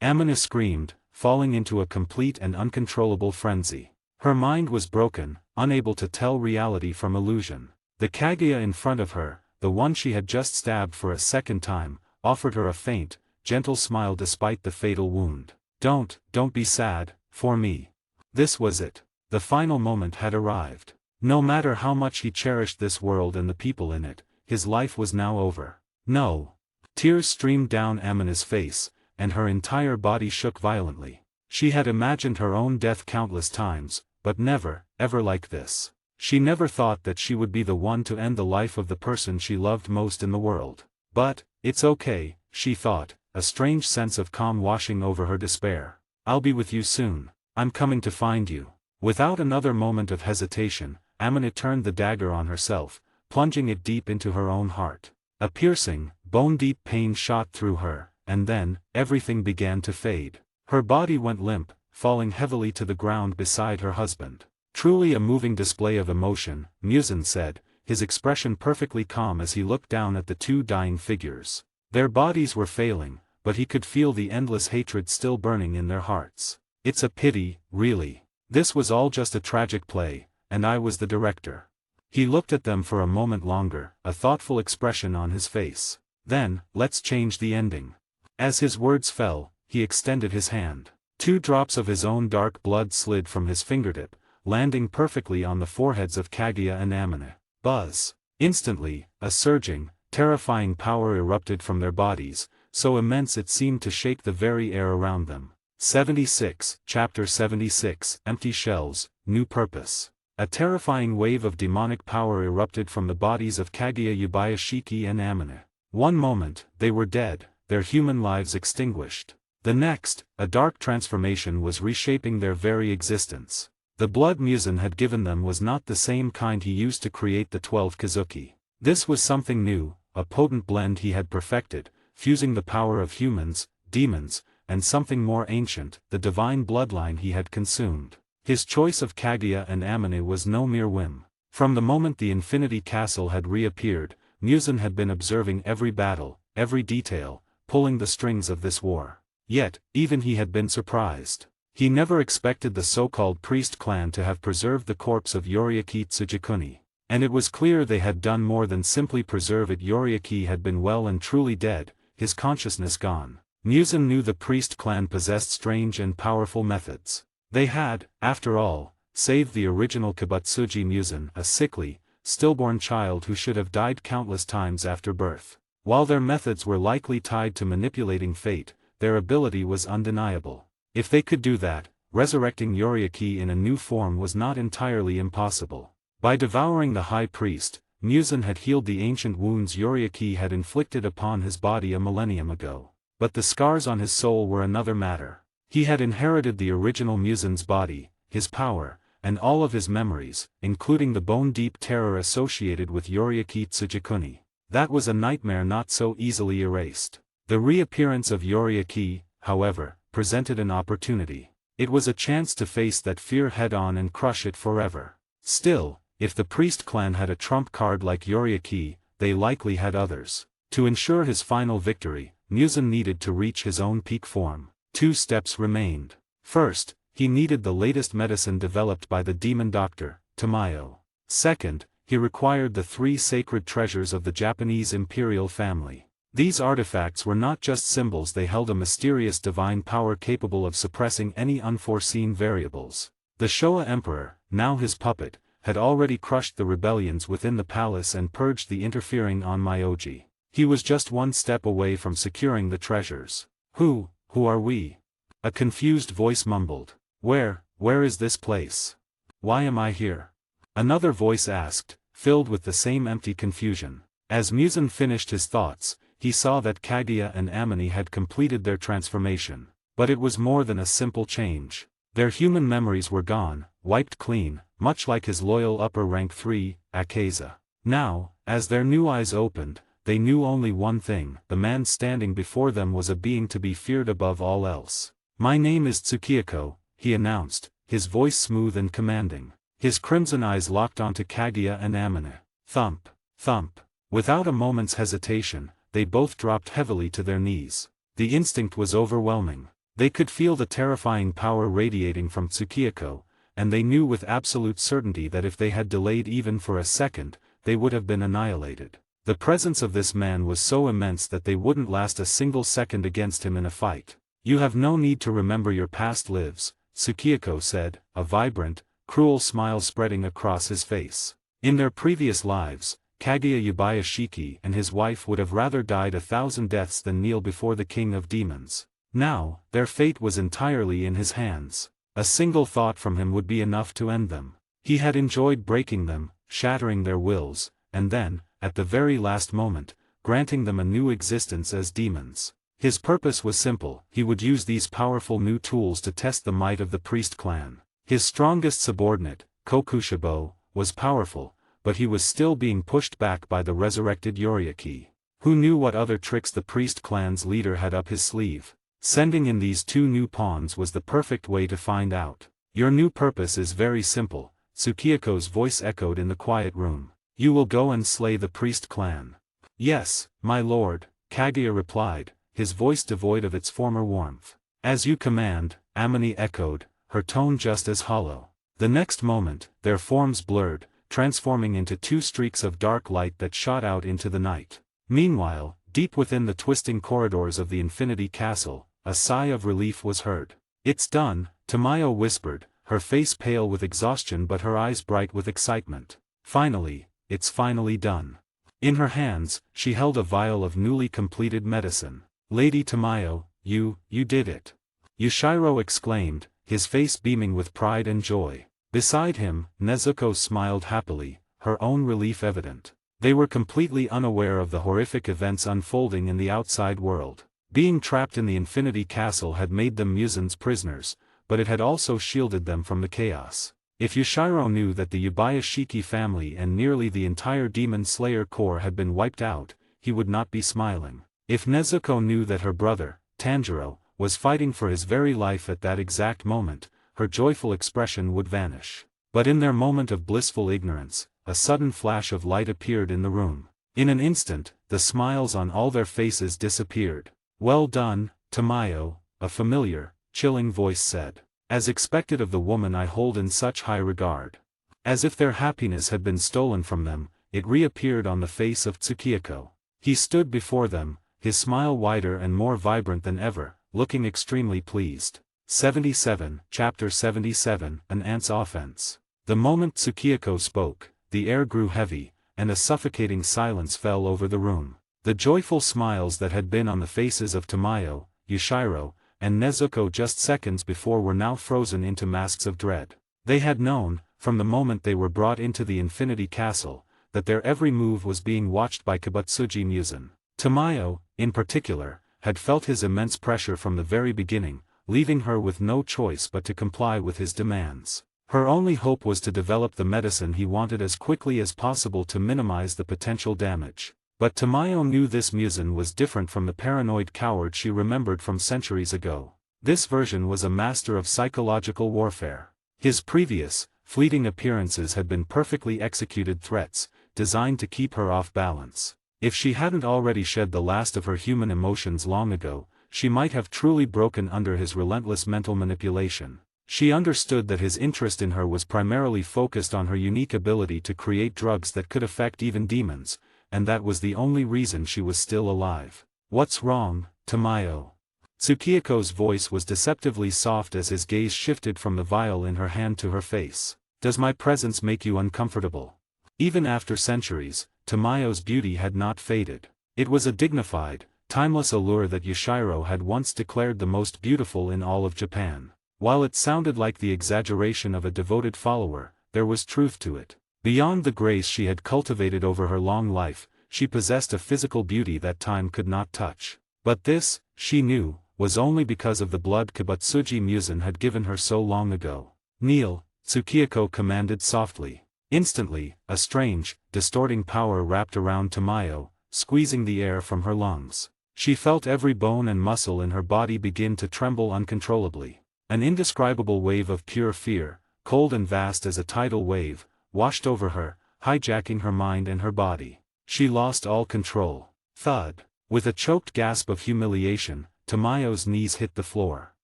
Amane screamed, falling into a complete and uncontrollable frenzy. Her mind was broken, unable to tell reality from illusion. The Kaguya in front of her, the one she had just stabbed for a second time, offered her a faint, gentle smile despite the fatal wound. Don't be sad, for me." This was it. The final moment had arrived. No matter how much he cherished this world and the people in it, his life was now over. No. Tears streamed down Amane's face, and her entire body shook violently. She had imagined her own death countless times, but never, ever like this. She never thought that she would be the one to end the life of the person she loved most in the world. But, it's okay, she thought, a strange sense of calm washing over her despair. "I'll be with you soon. I'm coming to find you." Without another moment of hesitation, Amane turned the dagger on herself, plunging it deep into her own heart. A piercing, bone-deep pain shot through her, and then, everything began to fade. Her body went limp, falling heavily to the ground beside her husband. "Truly a moving display of emotion," Muzan said, his expression perfectly calm as he looked down at the two dying figures. Their bodies were failing, but he could feel the endless hatred still burning in their hearts. "It's a pity, really. This was all just a tragic play, and I was the director. He looked at them for a moment longer, a thoughtful expression on his face. Then, let's change the ending. As his words fell, he extended his hand. 2 drops of his own dark blood slid from his fingertip, landing perfectly on the foreheads of Kaguya and Amane. Buzz. Instantly, a surging, terrifying power erupted from their bodies, so immense it seemed to shake the very air around them. 76, Chapter 76, Empty Shells, New Purpose. A terrifying wave of demonic power erupted from the bodies of Kaguya Yubayashiki and Amane. One moment, they were dead, their human lives extinguished. The next, a dark transformation was reshaping their very existence. The blood Muzan had given them was not the same kind he used to create the 12 Kazuki. This was something new, a potent blend he had perfected, fusing the power of humans, demons, and something more ancient, the divine bloodline he had consumed. His choice of Kaguya and Amane was no mere whim. From the moment the Infinity Castle had reappeared, Muzan had been observing every battle, every detail, pulling the strings of this war. Yet, even he had been surprised. He never expected the so-called priest clan to have preserved the corpse of Yoriaki Tsujikuni. And it was clear they had done more than simply preserve it. Yoriaki had been well and truly dead, his consciousness gone. Muzan knew the priest clan possessed strange and powerful methods. They had, after all, saved the original Kibutsuji Muzan, a sickly, stillborn child who should have died countless times after birth. While their methods were likely tied to manipulating fate, their ability was undeniable. If they could do that, resurrecting Yoriaki in a new form was not entirely impossible. By devouring the high priest, Muzan had healed the ancient wounds Yoriaki had inflicted upon his body a millennium ago. But the scars on his soul were another matter. He had inherited the original Muzan's body, his power, and all of his memories, including the bone-deep terror associated with Yoriaki Tsujikuni. That was a nightmare not so easily erased. The reappearance of Yoriaki, however, presented an opportunity. It was a chance to face that fear head-on and crush it forever. Still, if the priest clan had a trump card like Yoriaki, they likely had others. To ensure his final victory, Muzan needed to reach his own peak form. 2 steps remained. First, he needed the latest medicine developed by the demon doctor, Tamayo. Second, he required the 3 sacred treasures of the Japanese imperial family. These artifacts were not just symbols, they held a mysterious divine power capable of suppressing any unforeseen variables. The Showa Emperor, now his puppet, had already crushed the rebellions within the palace and purged the interfering Onmyoji. He was just one step away from securing the treasures. Who are we? A confused voice mumbled. Where is this place? Why am I here? Another voice asked, filled with the same empty confusion. As Muzan finished his thoughts, he saw that Kaguya and Amane had completed their transformation. But it was more than a simple change. Their human memories were gone, wiped clean, much like his loyal upper rank 3, Akaza. Now, as their new eyes opened, they knew only one thing: the man standing before them was a being to be feared above all else. My name is Tsukiyako, he announced, his voice smooth and commanding. His crimson eyes locked onto Kaguya and Amane. Thump, thump. Without a moment's hesitation, they both dropped heavily to their knees. The instinct was overwhelming. They could feel the terrifying power radiating from Tsukiyako, and they knew with absolute certainty that if they had delayed even for a second, they would have been annihilated. The presence of this man was so immense that they wouldn't last a single second against him in a fight. You have no need to remember your past lives, Tsukiyako said, a vibrant, cruel smile spreading across his face. In their previous lives, Kaguya Yubayashiki and his wife would have rather died 1,000 deaths than kneel before the king of demons. Now, their fate was entirely in his hands. A single thought from him would be enough to end them. He had enjoyed breaking them, shattering their wills, and then, at the very last moment, granting them a new existence as demons. His purpose was simple: he would use these powerful new tools to test the might of the priest clan. His strongest subordinate, Kokushibo, was powerful, but he was still being pushed back by the resurrected Yoriaki. Who knew what other tricks the priest clan's leader had up his sleeve? Sending in these 2 new pawns was the perfect way to find out. Your new purpose is very simple, Tsukiyako's voice echoed in the quiet room. You will go and slay the priest clan. Yes, my lord, Kaguya replied, his voice devoid of its former warmth. As you command, Amane echoed, her tone just as hollow. The next moment, their forms blurred, transforming into two streaks of dark light that shot out into the night. Meanwhile, deep within the twisting corridors of the Infinity Castle, a sigh of relief was heard. "It's done," Tamayo whispered, her face pale with exhaustion but her eyes bright with excitement. "Finally, it's finally done." In her hands, she held a vial of newly completed medicine. "Lady Tamayo, you did it!" Yushiro exclaimed, his face beaming with pride and joy. Beside him, Nezuko smiled happily, her own relief evident. They were completely unaware of the horrific events unfolding in the outside world. Being trapped in the Infinity Castle had made them Muzan's prisoners, but it had also shielded them from the chaos. If Yushiro knew that the Yubayashiki family and nearly the entire Demon Slayer Corps had been wiped out, he would not be smiling. If Nezuko knew that her brother, Tanjiro, was fighting for his very life at that exact moment, her joyful expression would vanish. But in their moment of blissful ignorance, a sudden flash of light appeared in the room. In an instant, the smiles on all their faces disappeared. "Well done, Tamayo," a familiar, chilling voice said. "As expected of the woman I hold in such high regard." As if their happiness had been stolen from them, it reappeared on the face of Tsukiyako. He stood before them, his smile wider and more vibrant than ever, looking extremely pleased. 77, Chapter 77, An Ant's Offense. The moment Tsukiyako spoke, the air grew heavy, and a suffocating silence fell over the room. The joyful smiles that had been on the faces of Tamayo, Yushiro, and Nezuko just seconds before were now frozen into masks of dread. They had known, from the moment they were brought into the Infinity Castle, that their every move was being watched by Kibutsuji Muzan. Tamayo, in particular, had felt his immense pressure from the very beginning, leaving her with no choice but to comply with his demands. Her only hope was to develop the medicine he wanted as quickly as possible to minimize the potential damage. But Tamayo knew this Muzan was different from the paranoid coward she remembered from centuries ago. This version was a master of psychological warfare. His previous, fleeting appearances had been perfectly executed threats, designed to keep her off balance. If she hadn't already shed the last of her human emotions long ago, she might have truly broken under his relentless mental manipulation. She understood that his interest in her was primarily focused on her unique ability to create drugs that could affect even demons, and that was the only reason she was still alive. "What's wrong, Tamayo?" Tsukiyako's voice was deceptively soft as his gaze shifted from the vial in her hand to her face. "Does my presence make you uncomfortable?" Even after centuries, Tamayo's beauty had not faded. It was a dignified, timeless allure that Yushiro had once declared the most beautiful in all of Japan. While it sounded like the exaggeration of a devoted follower, there was truth to it. Beyond the grace she had cultivated over her long life, she possessed a physical beauty that time could not touch. But this, she knew, was only because of the blood Kibutsuji Muzan had given her so long ago. "Kneel," Tsukiyako commanded softly. Instantly, a strange, distorting power wrapped around Tamayo, squeezing the air from her lungs. She felt every bone and muscle in her body begin to tremble uncontrollably. An indescribable wave of pure fear, cold and vast as a tidal wave, washed over her, hijacking her mind and her body. She lost all control. Thud. With a choked gasp of humiliation, Tamayo's knees hit the floor.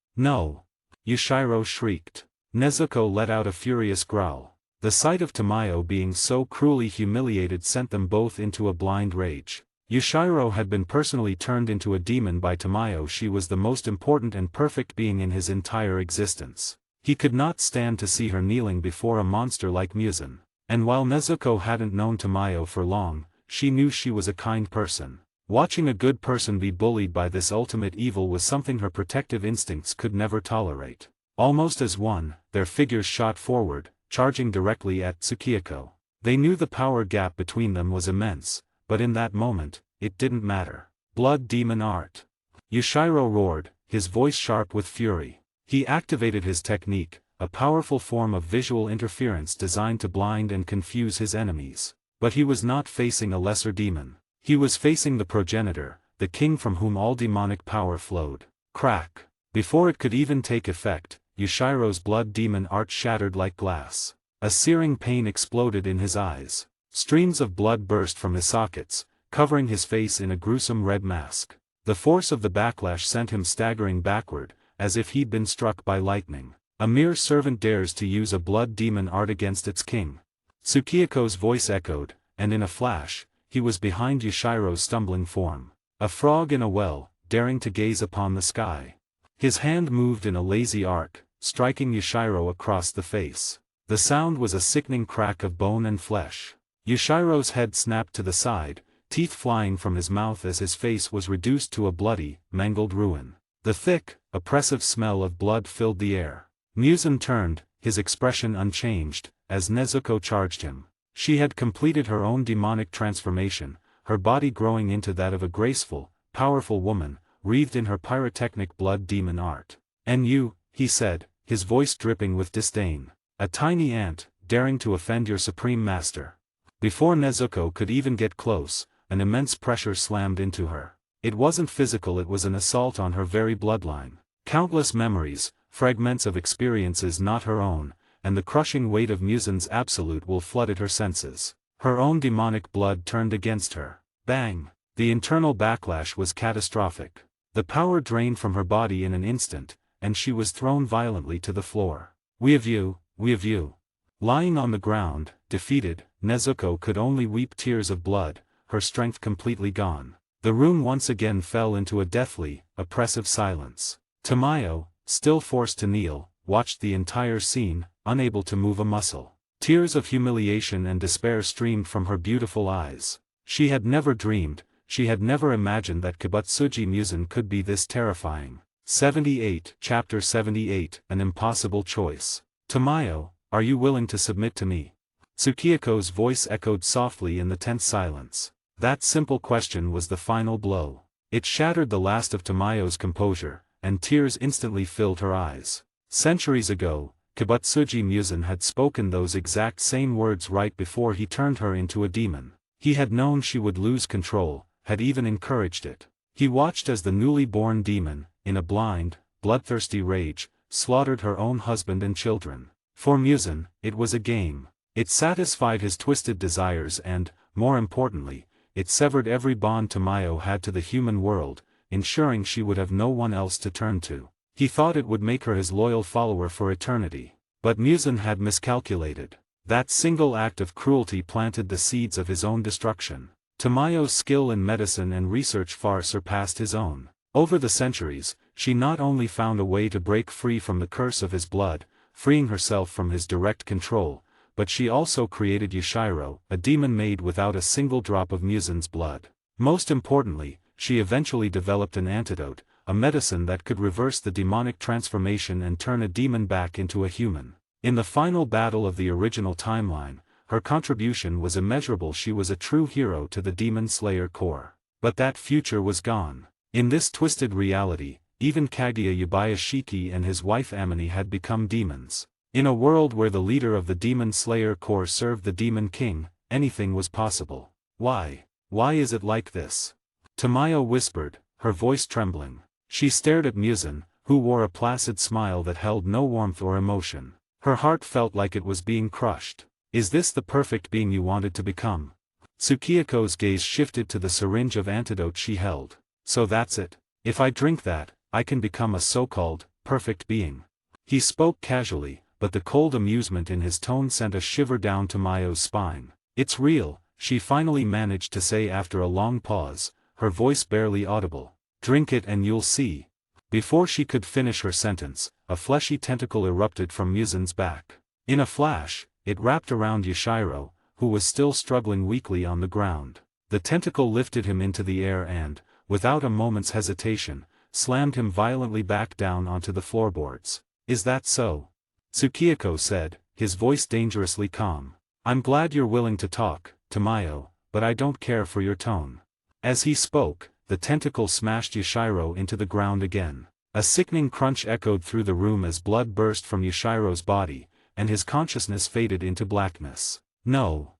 "No!" Yushiro shrieked. Nezuko let out a furious growl. The sight of Tamayo being so cruelly humiliated sent them both into a blind rage. Yushiro had been personally turned into a demon by Tamayo. She was the most important and perfect being in his entire existence. He could not stand to see her kneeling before a monster like Muzan. And while Nezuko hadn't known Tamayo for long, she knew she was a kind person. Watching a good person be bullied by this ultimate evil was something her protective instincts could never tolerate. Almost as one, their figures shot forward, charging directly at Tsukiyako. They knew the power gap between them was immense, but in that moment, it didn't matter. "Blood demon art!" Yushiro roared, his voice sharp with fury. He activated his technique, a powerful form of visual interference designed to blind and confuse his enemies. But he was not facing a lesser demon. He was facing the progenitor, the king from whom all demonic power flowed. Crack! Before it could even take effect, Yushiro's blood demon art shattered like glass. A searing pain exploded in his eyes. Streams of blood burst from his sockets, covering his face in a gruesome red mask. The force of the backlash sent him staggering backward, as if he'd been struck by lightning. A mere servant dares to use a blood demon art against its king. Tsukioko's voice echoed, and in a flash, he was behind Yoshiro's stumbling form. A frog in a well, daring to gaze upon the sky. His hand moved in a lazy arc, striking Yoshiro across the face. The sound was a sickening crack of bone and flesh. Yoshiro's head snapped to the side, teeth flying from his mouth as his face was reduced to a bloody, mangled ruin. The thick, oppressive smell of blood filled the air. Muzan turned, his expression unchanged, as Nezuko charged him. She had completed her own demonic transformation, her body growing into that of a graceful, powerful woman, wreathed in her pyrotechnic blood demon art. "And you," he said, his voice dripping with disdain. "A tiny ant, daring to offend your supreme master." Before Nezuko could even get close, an immense pressure slammed into her. It wasn't physical, it was an assault on her very bloodline. Countless memories, fragments of experiences not her own, and the crushing weight of Muzan's absolute will flooded her senses. Her own demonic blood turned against her. Bang! The internal backlash was catastrophic. The power drained from her body in an instant, and she was thrown violently to the floor. We have you. Lying on the ground, defeated, Nezuko could only weep tears of blood, her strength completely gone. The room once again fell into a deathly, oppressive silence. Tamayo, still forced to kneel, watched the entire scene, unable to move a muscle. Tears of humiliation and despair streamed from her beautiful eyes. She had never dreamed, she had never imagined that Kibutsuji Muzan could be this terrifying. 78 Chapter 78 An Impossible Choice. "Tamayo, are you willing to submit to me?" Tsukioko's voice echoed softly in the tense silence. That simple question was the final blow. It shattered the last of Tamayo's composure, and tears instantly filled her eyes. Centuries ago, Kibutsuji Muzan had spoken those exact same words right before he turned her into a demon. He had known she would lose control, had even encouraged it. He watched as the newly born demon, in a blind, bloodthirsty rage, slaughtered her own husband and children. For Muzan, it was a game. It satisfied his twisted desires and, more importantly, it severed every bond Tamayo had to the human world, ensuring she would have no one else to turn to. He thought it would make her his loyal follower for eternity. But Muzan had miscalculated. That single act of cruelty planted the seeds of his own destruction. Tamayo's skill in medicine and research far surpassed his own. Over the centuries, she not only found a way to break free from the curse of his blood, freeing herself from his direct control, but she also created Yoshiro, a demon made without a single drop of Muzan's blood. Most importantly, she eventually developed an antidote, a medicine that could reverse the demonic transformation and turn a demon back into a human. In the final battle of the original timeline, her contribution was immeasurable. She was a true hero to the Demon Slayer Corps. But that future was gone. In this twisted reality, even Kaguya Yubayashiki and his wife Amini had become demons. In a world where the leader of the Demon Slayer Corps served the Demon King, anything was possible. Why is it like this? Tamayo whispered, her voice trembling. She stared at Muzan, who wore a placid smile that held no warmth or emotion. Her heart felt like it was being crushed. "Is this the perfect being you wanted to become?" Tsukioko's gaze shifted to the syringe of antidote she held. "So that's it. If I drink that, I can become a so-called perfect being." He spoke casually, but the cold amusement in his tone sent a shiver down Tamayo's spine. "It's real," she finally managed to say after a long pause, her voice barely audible. "Drink it and you'll see." Before she could finish her sentence, a fleshy tentacle erupted from Muzan's back. In a flash, it wrapped around Yoshiro, who was still struggling weakly on the ground. The tentacle lifted him into the air and, without a moment's hesitation, slammed him violently back down onto the floorboards. "Is that so?" Tsukioko said, his voice dangerously calm. "I'm glad you're willing to talk, Tamayo, but I don't care for your tone." As he spoke, the tentacle smashed Yoshiro into the ground again. A sickening crunch echoed through the room as blood burst from Yoshiro's body, and his consciousness faded into blackness. No.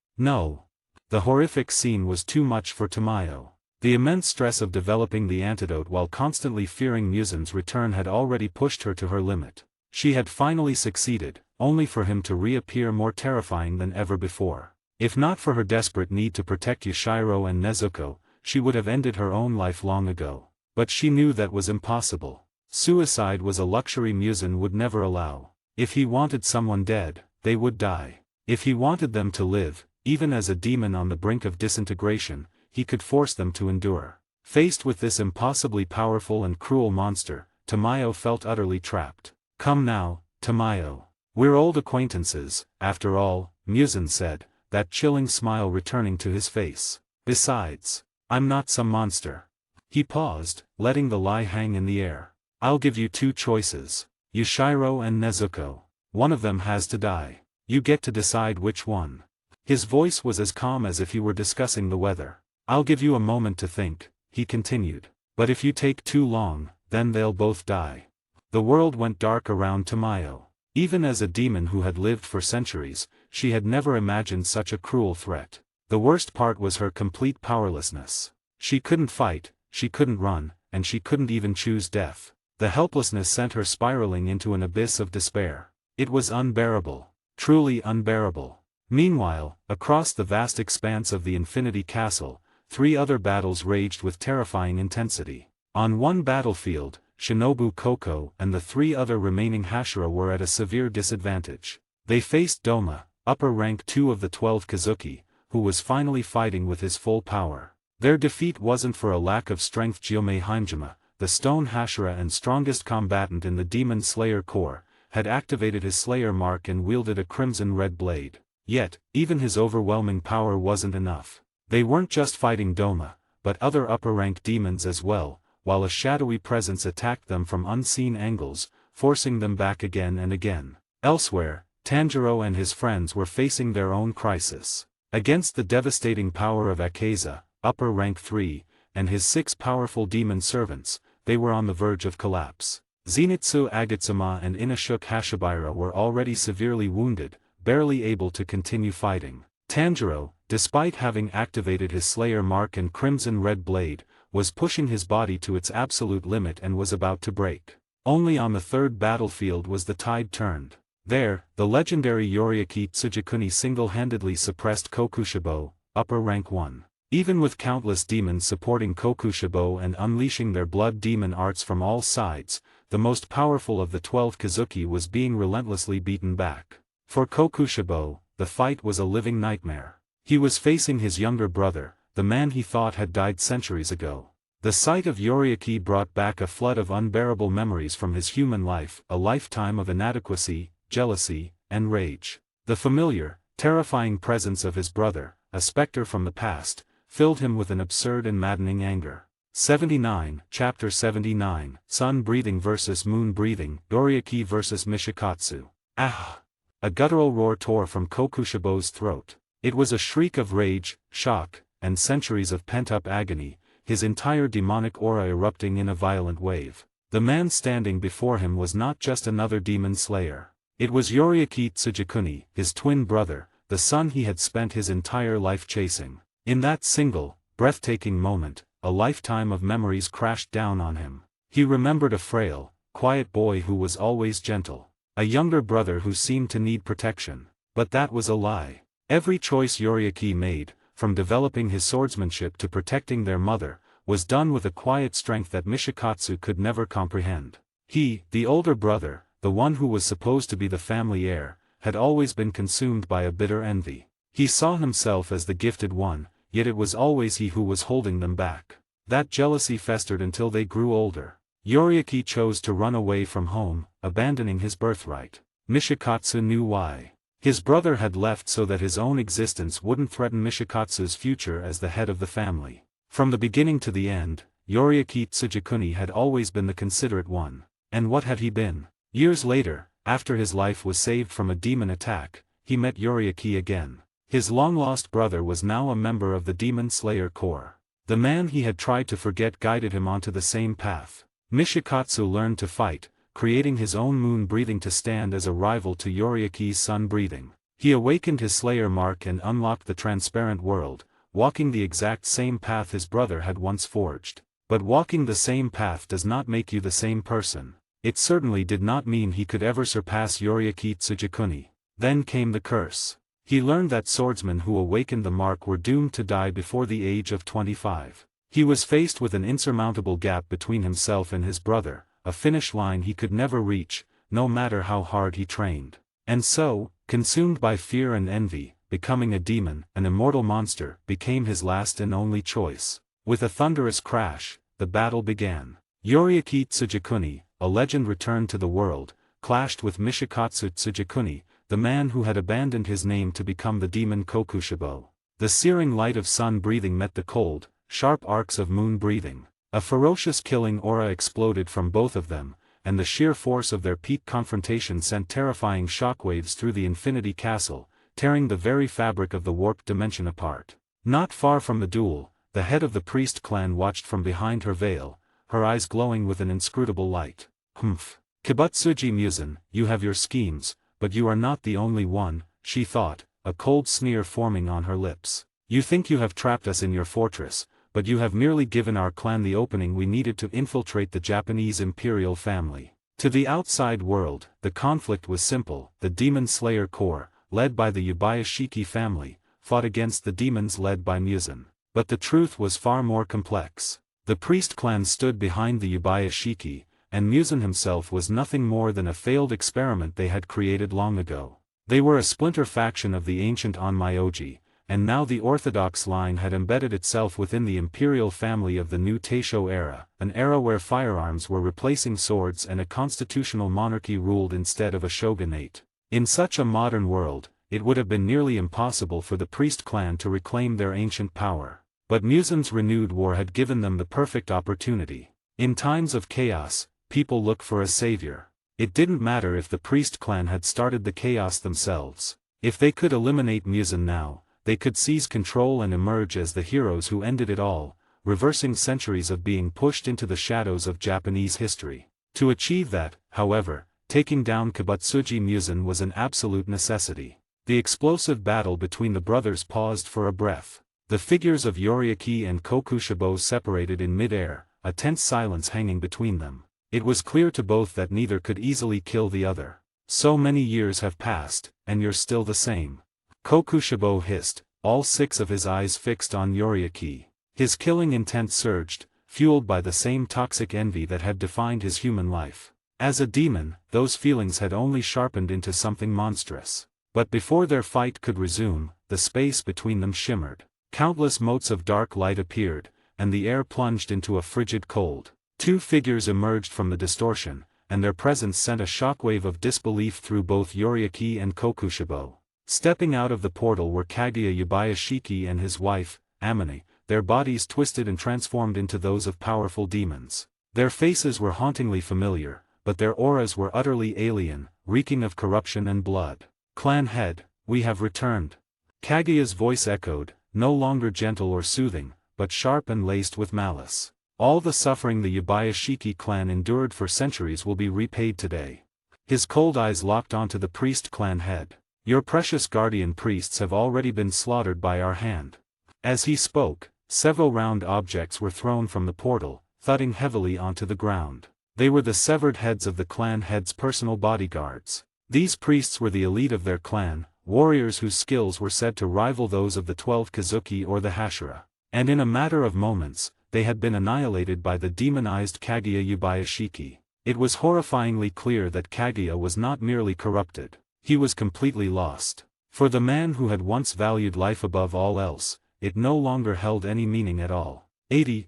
The horrific scene was too much for Tamayo. The immense stress of developing the antidote while constantly fearing Muzan's return had already pushed her to her limit. She had finally succeeded, only for him to reappear more terrifying than ever before. If not for her desperate need to protect Yoshiro and Nezuko, she would have ended her own life long ago. But she knew that was impossible. Suicide was a luxury Muzan would never allow. If he wanted someone dead, they would die. If he wanted them to live, even as a demon on the brink of disintegration, he could force them to endure. Faced with this impossibly powerful and cruel monster, Tamayo felt utterly trapped. "Come now, Tamayo. We're old acquaintances, after all," Muzan said, that chilling smile returning to his face. "Besides, I'm not some monster." He paused, letting the lie hang in the air. "I'll give you two choices. Yushiro and Nezuko. One of them has to die. You get to decide which one." His voice was as calm as if he were discussing the weather. "I'll give you a moment to think," he continued. "But if you take too long, then they'll both die." The world went dark around Tamayo. Even as a demon who had lived for centuries, she had never imagined such a cruel threat. The worst part was her complete powerlessness. She couldn't fight, she couldn't run, and she couldn't even choose death. The helplessness sent her spiraling into an abyss of despair. It was unbearable. Truly unbearable. Meanwhile, across the vast expanse of the Infinity Castle, 3 other battles raged with terrifying intensity. On one battlefield, Shinobu Koko and the 3 other remaining Hashira were at a severe disadvantage. They faced Doma, upper rank 2 of the 12 Kazuki, who was finally fighting with his full power. Their defeat wasn't for a lack of strength. Gyomei Himejima, the stone Hashira and strongest combatant in the Demon Slayer Corps, had activated his Slayer mark and wielded a crimson-red blade. Yet, even his overwhelming power wasn't enough. They weren't just fighting Doma, but other upper-rank demons as well, while a shadowy presence attacked them from unseen angles, forcing them back again and again. Elsewhere, Tanjiro and his friends were facing their own crisis. Against the devastating power of Akeza, upper rank 3, and his 6 powerful demon servants, they were on the verge of collapse. Zenitsu Agitsuma and Inashuk Hashibira were already severely wounded, barely able to continue fighting. Tanjiro, despite having activated his Slayer mark and Crimson Red Blade, was pushing his body to its absolute limit and was about to break. Only on the 3rd battlefield was the tide turned. There, the legendary Yoriaki Tsujikuni single-handedly suppressed Kokushibo, upper rank 1. Even with countless demons supporting Kokushibo and unleashing their blood demon arts from all sides, the most powerful of the 12 Kazuki was being relentlessly beaten back. For Kokushibo, the fight was a living nightmare. He was facing his younger brother, the man he thought had died centuries ago. The sight of Yoriaki brought back a flood of unbearable memories from his human life, a lifetime of inadequacy, jealousy, and rage. The familiar, terrifying presence of his brother, a specter from the past, filled him with an absurd and maddening anger. 79, Chapter 79, Sun Breathing vs. Moon Breathing, Yoriaki vs. Mishikatsu. Ah! A guttural roar tore from Kokushibo's throat. It was a shriek of rage, shock, and centuries of pent-up agony, his entire demonic aura erupting in a violent wave. The man standing before him was not just another demon slayer. It was Yoriaki Tsujikuni, his twin brother, the son he had spent his entire life chasing. In that single, breathtaking moment, a lifetime of memories crashed down on him. He remembered a frail, quiet boy who was always gentle. A younger brother who seemed to need protection. But that was a lie. Every choice Yoriaki made, from developing his swordsmanship to protecting their mother, was done with a quiet strength that Mishikatsu could never comprehend. He, the older brother, the one who was supposed to be the family heir, had always been consumed by a bitter envy. He saw himself as the gifted one, yet it was always he who was holding them back. That jealousy festered until they grew older. Yoriaki chose to run away from home, abandoning his birthright. Mishikatsu knew why. His brother had left so that his own existence wouldn't threaten Mishikatsu's future as the head of the family. From the beginning to the end, Yoriaki Tsujikuni had always been the considerate one. And what had he been? Years later, after his life was saved from a demon attack, he met Yoriaki again. His long-lost brother was now a member of the Demon Slayer Corps. The man he had tried to forget guided him onto the same path. Mishikatsu learned to fight, creating his own moon breathing to stand as a rival to Yoriaki's sun breathing. He awakened his Slayer mark and unlocked the transparent world, walking the exact same path his brother had once forged. But walking the same path does not make you the same person. It certainly did not mean he could ever surpass Yoriaki Tsujikuni. Then came the curse. He learned that swordsmen who awakened the mark were doomed to die before the age of 25. He was faced with an insurmountable gap between himself and his brother, a finish line he could never reach, no matter how hard he trained. And so, consumed by fear and envy, becoming a demon, an immortal monster, became his last and only choice. With a thunderous crash, the battle began. Yoriaki Tsujikuni, a legend returned to the world, clashed with Mishikatsu Tsujikuni, the man who had abandoned his name to become the demon Kokushibo. The searing light of sun breathing met the cold, sharp arcs of moon breathing. A ferocious killing aura exploded from both of them, and the sheer force of their peak confrontation sent terrifying shockwaves through the Infinity Castle, tearing the very fabric of the warped dimension apart. Not far from the duel, the head of the priest clan watched from behind her veil, her eyes glowing with an inscrutable light. Humph. Kibutsuji Muzan, you have your schemes, but you are not the only one, she thought, a cold sneer forming on her lips. You think you have trapped us in your fortress, but you have merely given our clan the opening we needed to infiltrate the Japanese imperial family. To the outside world, the conflict was simple. The Demon Slayer Corps, led by the Yubayashiki family, fought against the demons led by Muzan. But the truth was far more complex. The priest clan stood behind the Yubayashiki, and Muzan himself was nothing more than a failed experiment they had created long ago. They were a splinter faction of the ancient Onmyoji, and now the orthodox line had embedded itself within the imperial family of the new Taisho era, an era where firearms were replacing swords and a constitutional monarchy ruled instead of a shogunate. In such a modern world, it would have been nearly impossible for the priest clan to reclaim their ancient power. But Muzan's renewed war had given them the perfect opportunity. In times of chaos, people look for a savior. It didn't matter if the priest clan had started the chaos themselves. If they could eliminate Muzan now, they could seize control and emerge as the heroes who ended it all, reversing centuries of being pushed into the shadows of Japanese history. To achieve that, however, taking down Kibutsuji Muzan was an absolute necessity. The explosive battle between the brothers paused for a breath. The figures of Yoriaki and Kokushibo separated in mid-air, a tense silence hanging between them. It was clear to both that neither could easily kill the other. So many years have passed, and you're still the same. Kokushibo hissed, all six of his eyes fixed on Yoriaki. His killing intent surged, fueled by the same toxic envy that had defined his human life. As a demon, those feelings had only sharpened into something monstrous. But before their fight could resume, the space between them shimmered. Countless motes of dark light appeared, and the air plunged into a frigid cold. Two figures emerged from the distortion, and their presence sent a shockwave of disbelief through both Yoriaki and Kokushibo. Stepping out of the portal were Kaguya Yubayashiki and his wife, Amane, their bodies twisted and transformed into those of powerful demons. Their faces were hauntingly familiar, but their auras were utterly alien, reeking of corruption and blood. Clan head, we have returned. Kaguya's voice echoed, no longer gentle or soothing, but sharp and laced with malice. All the suffering the Yubayashiki clan endured for centuries will be repaid today. His cold eyes locked onto the priest clan head. Your precious guardian priests have already been slaughtered by our hand. As he spoke, several round objects were thrown from the portal, thudding heavily onto the ground. They were the severed heads of the clan head's personal bodyguards. These priests were the elite of their clan, warriors whose skills were said to rival those of the 12 Kazuki or the Hashira. And in a matter of moments, they had been annihilated by the demonized Kaguya Yubayashiki. It was horrifyingly clear that Kaguya was not merely corrupted. He was completely lost. For the man who had once valued life above all else, it no longer held any meaning at all.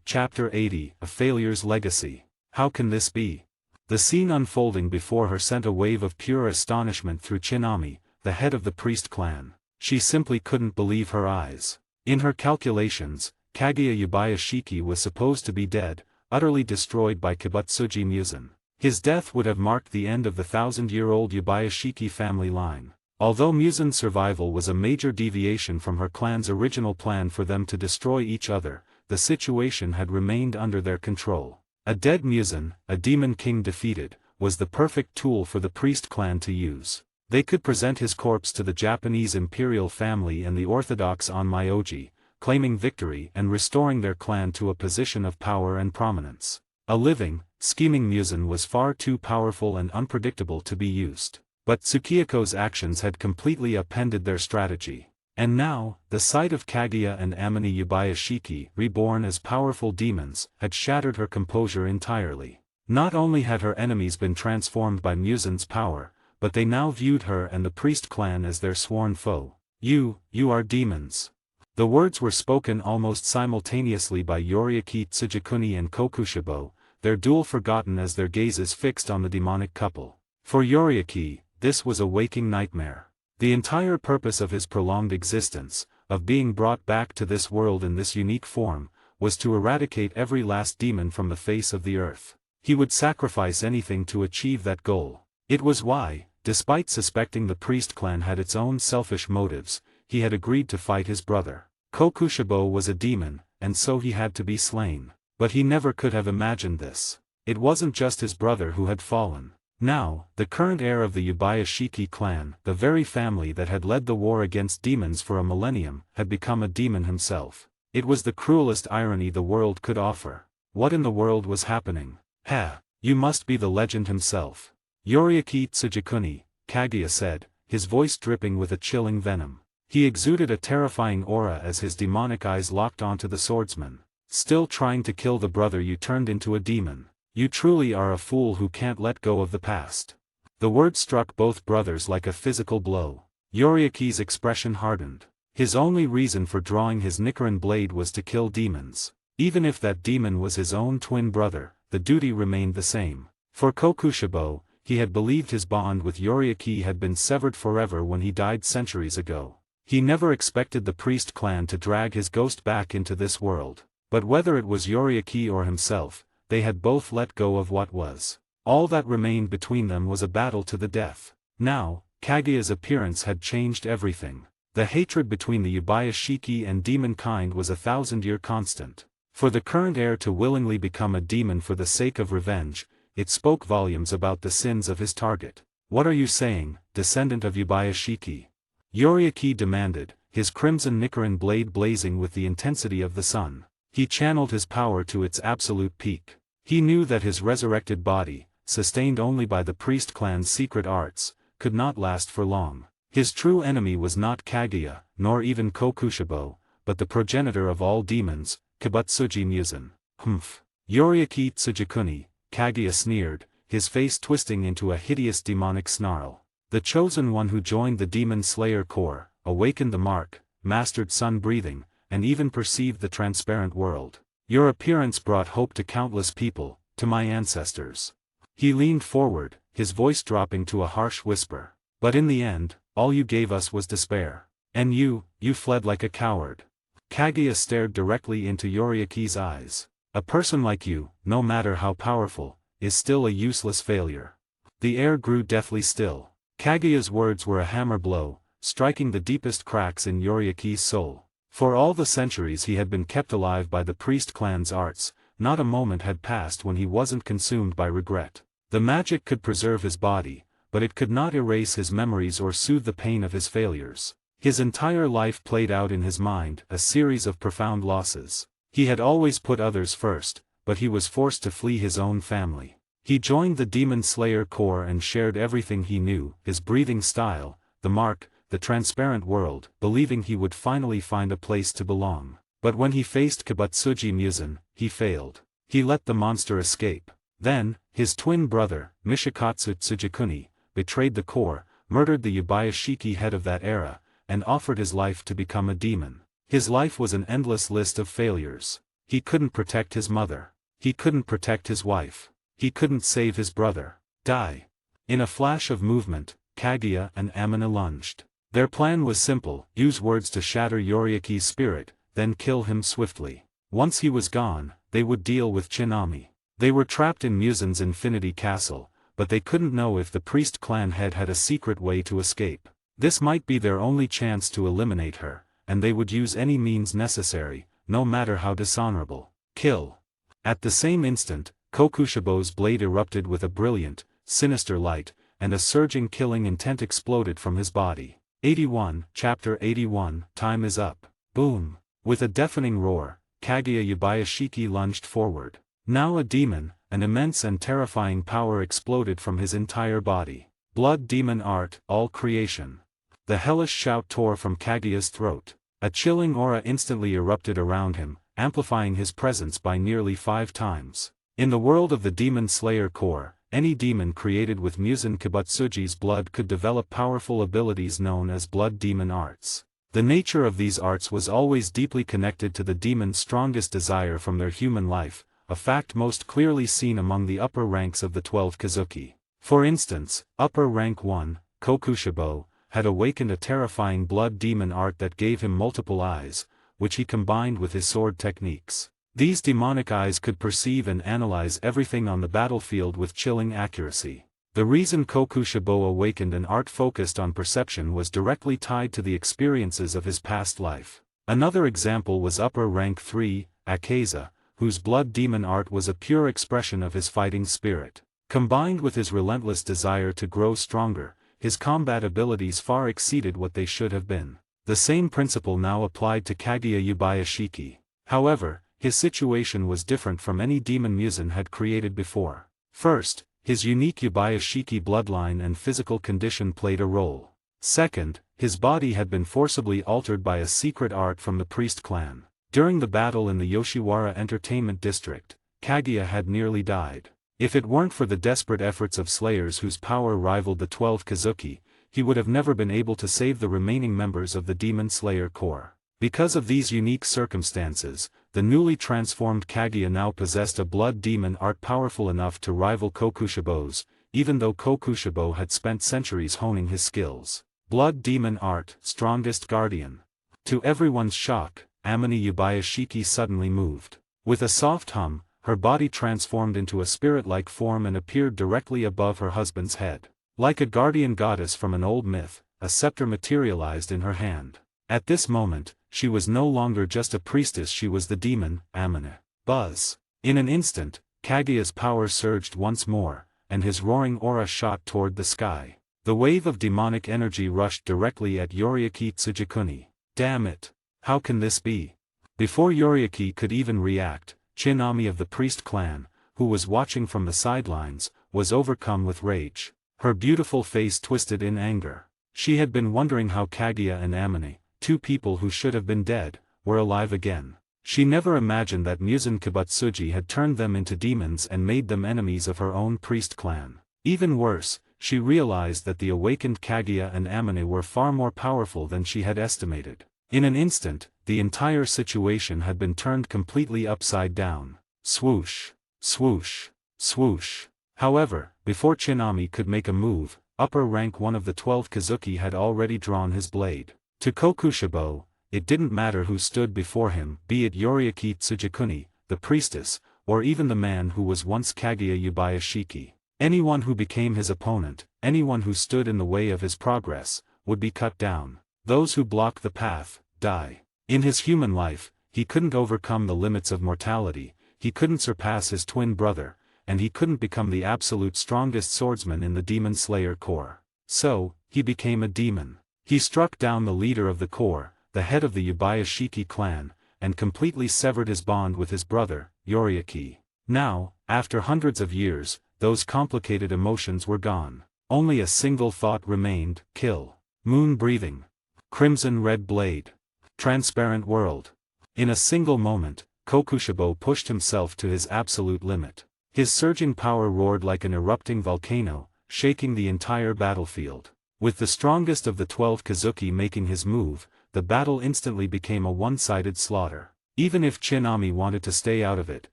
Chapter 80, A Failure's Legacy. How can this be? The scene unfolding before her sent a wave of pure astonishment through Chinami, the head of the priest clan. She simply couldn't believe her eyes. In her calculations, Kaguya Yubayashiki was supposed to be dead, utterly destroyed by Kibutsuji Muzan. His death would have marked the end of the 1,000-year-old Yubayashiki family line. Although Muzan's survival was a major deviation from her clan's original plan for them to destroy each other, the situation had remained under their control. A dead Muzan, a demon king defeated, was the perfect tool for the priest clan to use. They could present his corpse to the Japanese imperial family and the orthodox Onmyoji, claiming victory and restoring their clan to a position of power and prominence. A living, scheming Muzan was far too powerful and unpredictable to be used. But Tsukioko's actions had completely upended their strategy. And now, the sight of Kaguya and Amane Yubayashiki, reborn as powerful demons, had shattered her composure entirely. Not only had her enemies been transformed by Muzan's power, but they now viewed her and the priest clan as their sworn foe. You are demons. The words were spoken almost simultaneously by Yoriaki Tsujikuni and Kokushibo, their duel forgotten as their gazes fixed on the demonic couple. For Yoriaki, this was a waking nightmare. The entire purpose of his prolonged existence, of being brought back to this world in this unique form, was to eradicate every last demon from the face of the earth. He would sacrifice anything to achieve that goal. It was why, despite suspecting the priest clan had its own selfish motives, he had agreed to fight his brother. Kokushibo was a demon, and so he had to be slain. But he never could have imagined this. It wasn't just his brother who had fallen. Now, the current heir of the Yubayashiki clan, the very family that had led the war against demons for a millennium, had become a demon himself. It was the cruelest irony the world could offer. What in the world was happening? Ha! You must be the legend himself. Yoriaki Tsujikuni, Kaguya said, his voice dripping with a chilling venom. He exuded a terrifying aura as his demonic eyes locked onto the swordsman. Still trying to kill the brother you turned into a demon. You truly are a fool who can't let go of the past. The word struck both brothers like a physical blow. Yoriaki's expression hardened. His only reason for drawing his Nichiren blade was to kill demons. Even if that demon was his own twin brother, the duty remained the same. For Kokushibo, he had believed his bond with Yoriaki had been severed forever when he died centuries ago. He never expected the priest clan to drag his ghost back into this world. But whether it was Yoriaki or himself, they had both let go of what was. All that remained between them was a battle to the death. Now, Kaguya's appearance had changed everything. The hatred between the Yubayashiki and demon kind was a 1,000-year constant. For the current heir to willingly become a demon for the sake of revenge, it spoke volumes about the sins of his target. What are you saying, descendant of Yubayashiki? Yoriaki demanded, his crimson Nichiren blade blazing with the intensity of the sun. He channeled his power to its absolute peak. He knew that his resurrected body, sustained only by the priest clan's secret arts, could not last for long. His true enemy was not Kaguya, nor even Kokushibo, but the progenitor of all demons, Kibutsuji Muzan. Humph. Yoriaki Tsujikuni, Kaguya sneered, his face twisting into a hideous demonic snarl. The chosen one who joined the demon slayer corps, awakened the mark, mastered sun breathing, and even perceived the transparent world. Your appearance brought hope to countless people, to my ancestors. He leaned forward, his voice dropping to a harsh whisper. But in the end, all you gave us was despair. And you fled like a coward. Kaguya stared directly into Yoriaki's eyes. A person like you, no matter how powerful, is still a useless failure. The air grew deathly still. Kaguya's words were a hammer blow, striking the deepest cracks in Yoriaki's soul. For all the centuries he had been kept alive by the priest clan's arts, not a moment had passed when he wasn't consumed by regret. The magic could preserve his body, but it could not erase his memories or soothe the pain of his failures. His entire life played out in his mind, a series of profound losses. He had always put others first, but he was forced to flee his own family. He joined the Demon Slayer Corps and shared everything he knew, his breathing style, the mark, the transparent world, believing he would finally find a place to belong. But when he faced Kibutsuji Muzan, he failed. He let the monster escape. Then, his twin brother, Mishikatsu Tsujikuni, betrayed the Corps, murdered the Yubayashiki head of that era, and offered his life to become a demon. His life was an endless list of failures. He couldn't protect his mother. He couldn't protect his wife. He couldn't save his brother. Die. In a flash of movement, Kaguya and Amina lunged. Their plan was simple: use words to shatter Yoriaki's spirit, then kill him swiftly. Once he was gone, they would deal with Chinami. They were trapped in Muzan's Infinity Castle, but they couldn't know if the priest clan head had a secret way to escape. This might be their only chance to eliminate her, and they would use any means necessary, no matter how dishonorable. Kill. At the same instant, Kokushibo's blade erupted with a brilliant, sinister light, and a surging killing intent exploded from his body. 81, Chapter 81, Time is up. Boom. With a deafening roar, Kaguya Yubayashiki lunged forward. Now a demon, an immense and terrifying power exploded from his entire body. Blood demon art, all creation. The hellish shout tore from Kaguya's throat. A chilling aura instantly erupted around him, amplifying his presence by nearly 5 times. In the world of the Demon Slayer Corps, any demon created with Muzan Kibutsuji's blood could develop powerful abilities known as blood demon arts. The nature of these arts was always deeply connected to the demon's strongest desire from their human life, a fact most clearly seen among the upper ranks of the 12 Kazuki. For instance, upper rank 1, Kokushibo, had awakened a terrifying blood demon art that gave him multiple eyes, which he combined with his sword techniques. These demonic eyes could perceive and analyze everything on the battlefield with chilling accuracy. The reason Kokushibo awakened an art focused on perception was directly tied to the experiences of his past life. Another example was upper rank 3, Akaza, whose blood demon art was a pure expression of his fighting spirit. Combined with his relentless desire to grow stronger, his combat abilities far exceeded what they should have been. The same principle now applied to Kaguya Yubayashiki. However, his situation was different from any demon Muzan had created before. First, his unique Yubayashiki bloodline and physical condition played a role. Second, his body had been forcibly altered by a secret art from the priest clan. During the battle in the Yoshiwara Entertainment District, Kaguya had nearly died. If it weren't for the desperate efforts of slayers whose power rivaled the 12 Kazuki, he would have never been able to save the remaining members of the Demon Slayer Corps. Because of these unique circumstances, the newly transformed Kaguya now possessed a blood demon art powerful enough to rival Kokushibo's, even though Kokushibo had spent centuries honing his skills. Blood demon art, strongest guardian. To everyone's shock, Amine Yubayashiki suddenly moved. With a soft hum, her body transformed into a spirit-like form and appeared directly above her husband's head. Like a guardian goddess from an old myth, a scepter materialized in her hand. At this moment, she was no longer just a priestess, she was the demon, Amine. Buzz. In an instant, Kaguya's power surged once more, and his roaring aura shot toward the sky. The wave of demonic energy rushed directly at Yoriaki Tsujikuni. Damn it! How can this be? Before Yoriaki could even react, Chinami of the priest clan, who was watching from the sidelines, was overcome with rage. Her beautiful face twisted in anger. She had been wondering how Kaguya and Amine, two people who should have been dead, were alive again. She never imagined that Muzan Kibutsuji had turned them into demons and made them enemies of her own priest clan. Even worse, she realized that the awakened Kaguya and Amine were far more powerful than she had estimated. In an instant, the entire situation had been turned completely upside down. Swoosh, swoosh, swoosh. However, before Chinami could make a move, upper rank 1 of the 12 Kazuki had already drawn his blade. To Kokushibo, it didn't matter who stood before him, be it Yoriaki Tsujikuni, the priestess, or even the man who was once Kaguya Yubayashiki. Anyone who became his opponent, anyone who stood in the way of his progress, would be cut down. Those who block the path, die. In his human life, he couldn't overcome the limits of mortality, he couldn't surpass his twin brother, and he couldn't become the absolute strongest swordsman in the Demon Slayer Corps. So, he became a demon. He struck down the leader of the Corps, the head of the Yubayashiki clan, and completely severed his bond with his brother, Yoriaki. Now, after hundreds of years, those complicated emotions were gone. Only a single thought remained: kill. Moon breathing. Crimson red blade. Transparent world. In a single moment, Kokushibo pushed himself to his absolute limit. His surging power roared like an erupting volcano, shaking the entire battlefield. With the strongest of the 12 Kazuki making his move, the battle instantly became a one-sided slaughter. Even if Chinami wanted to stay out of it,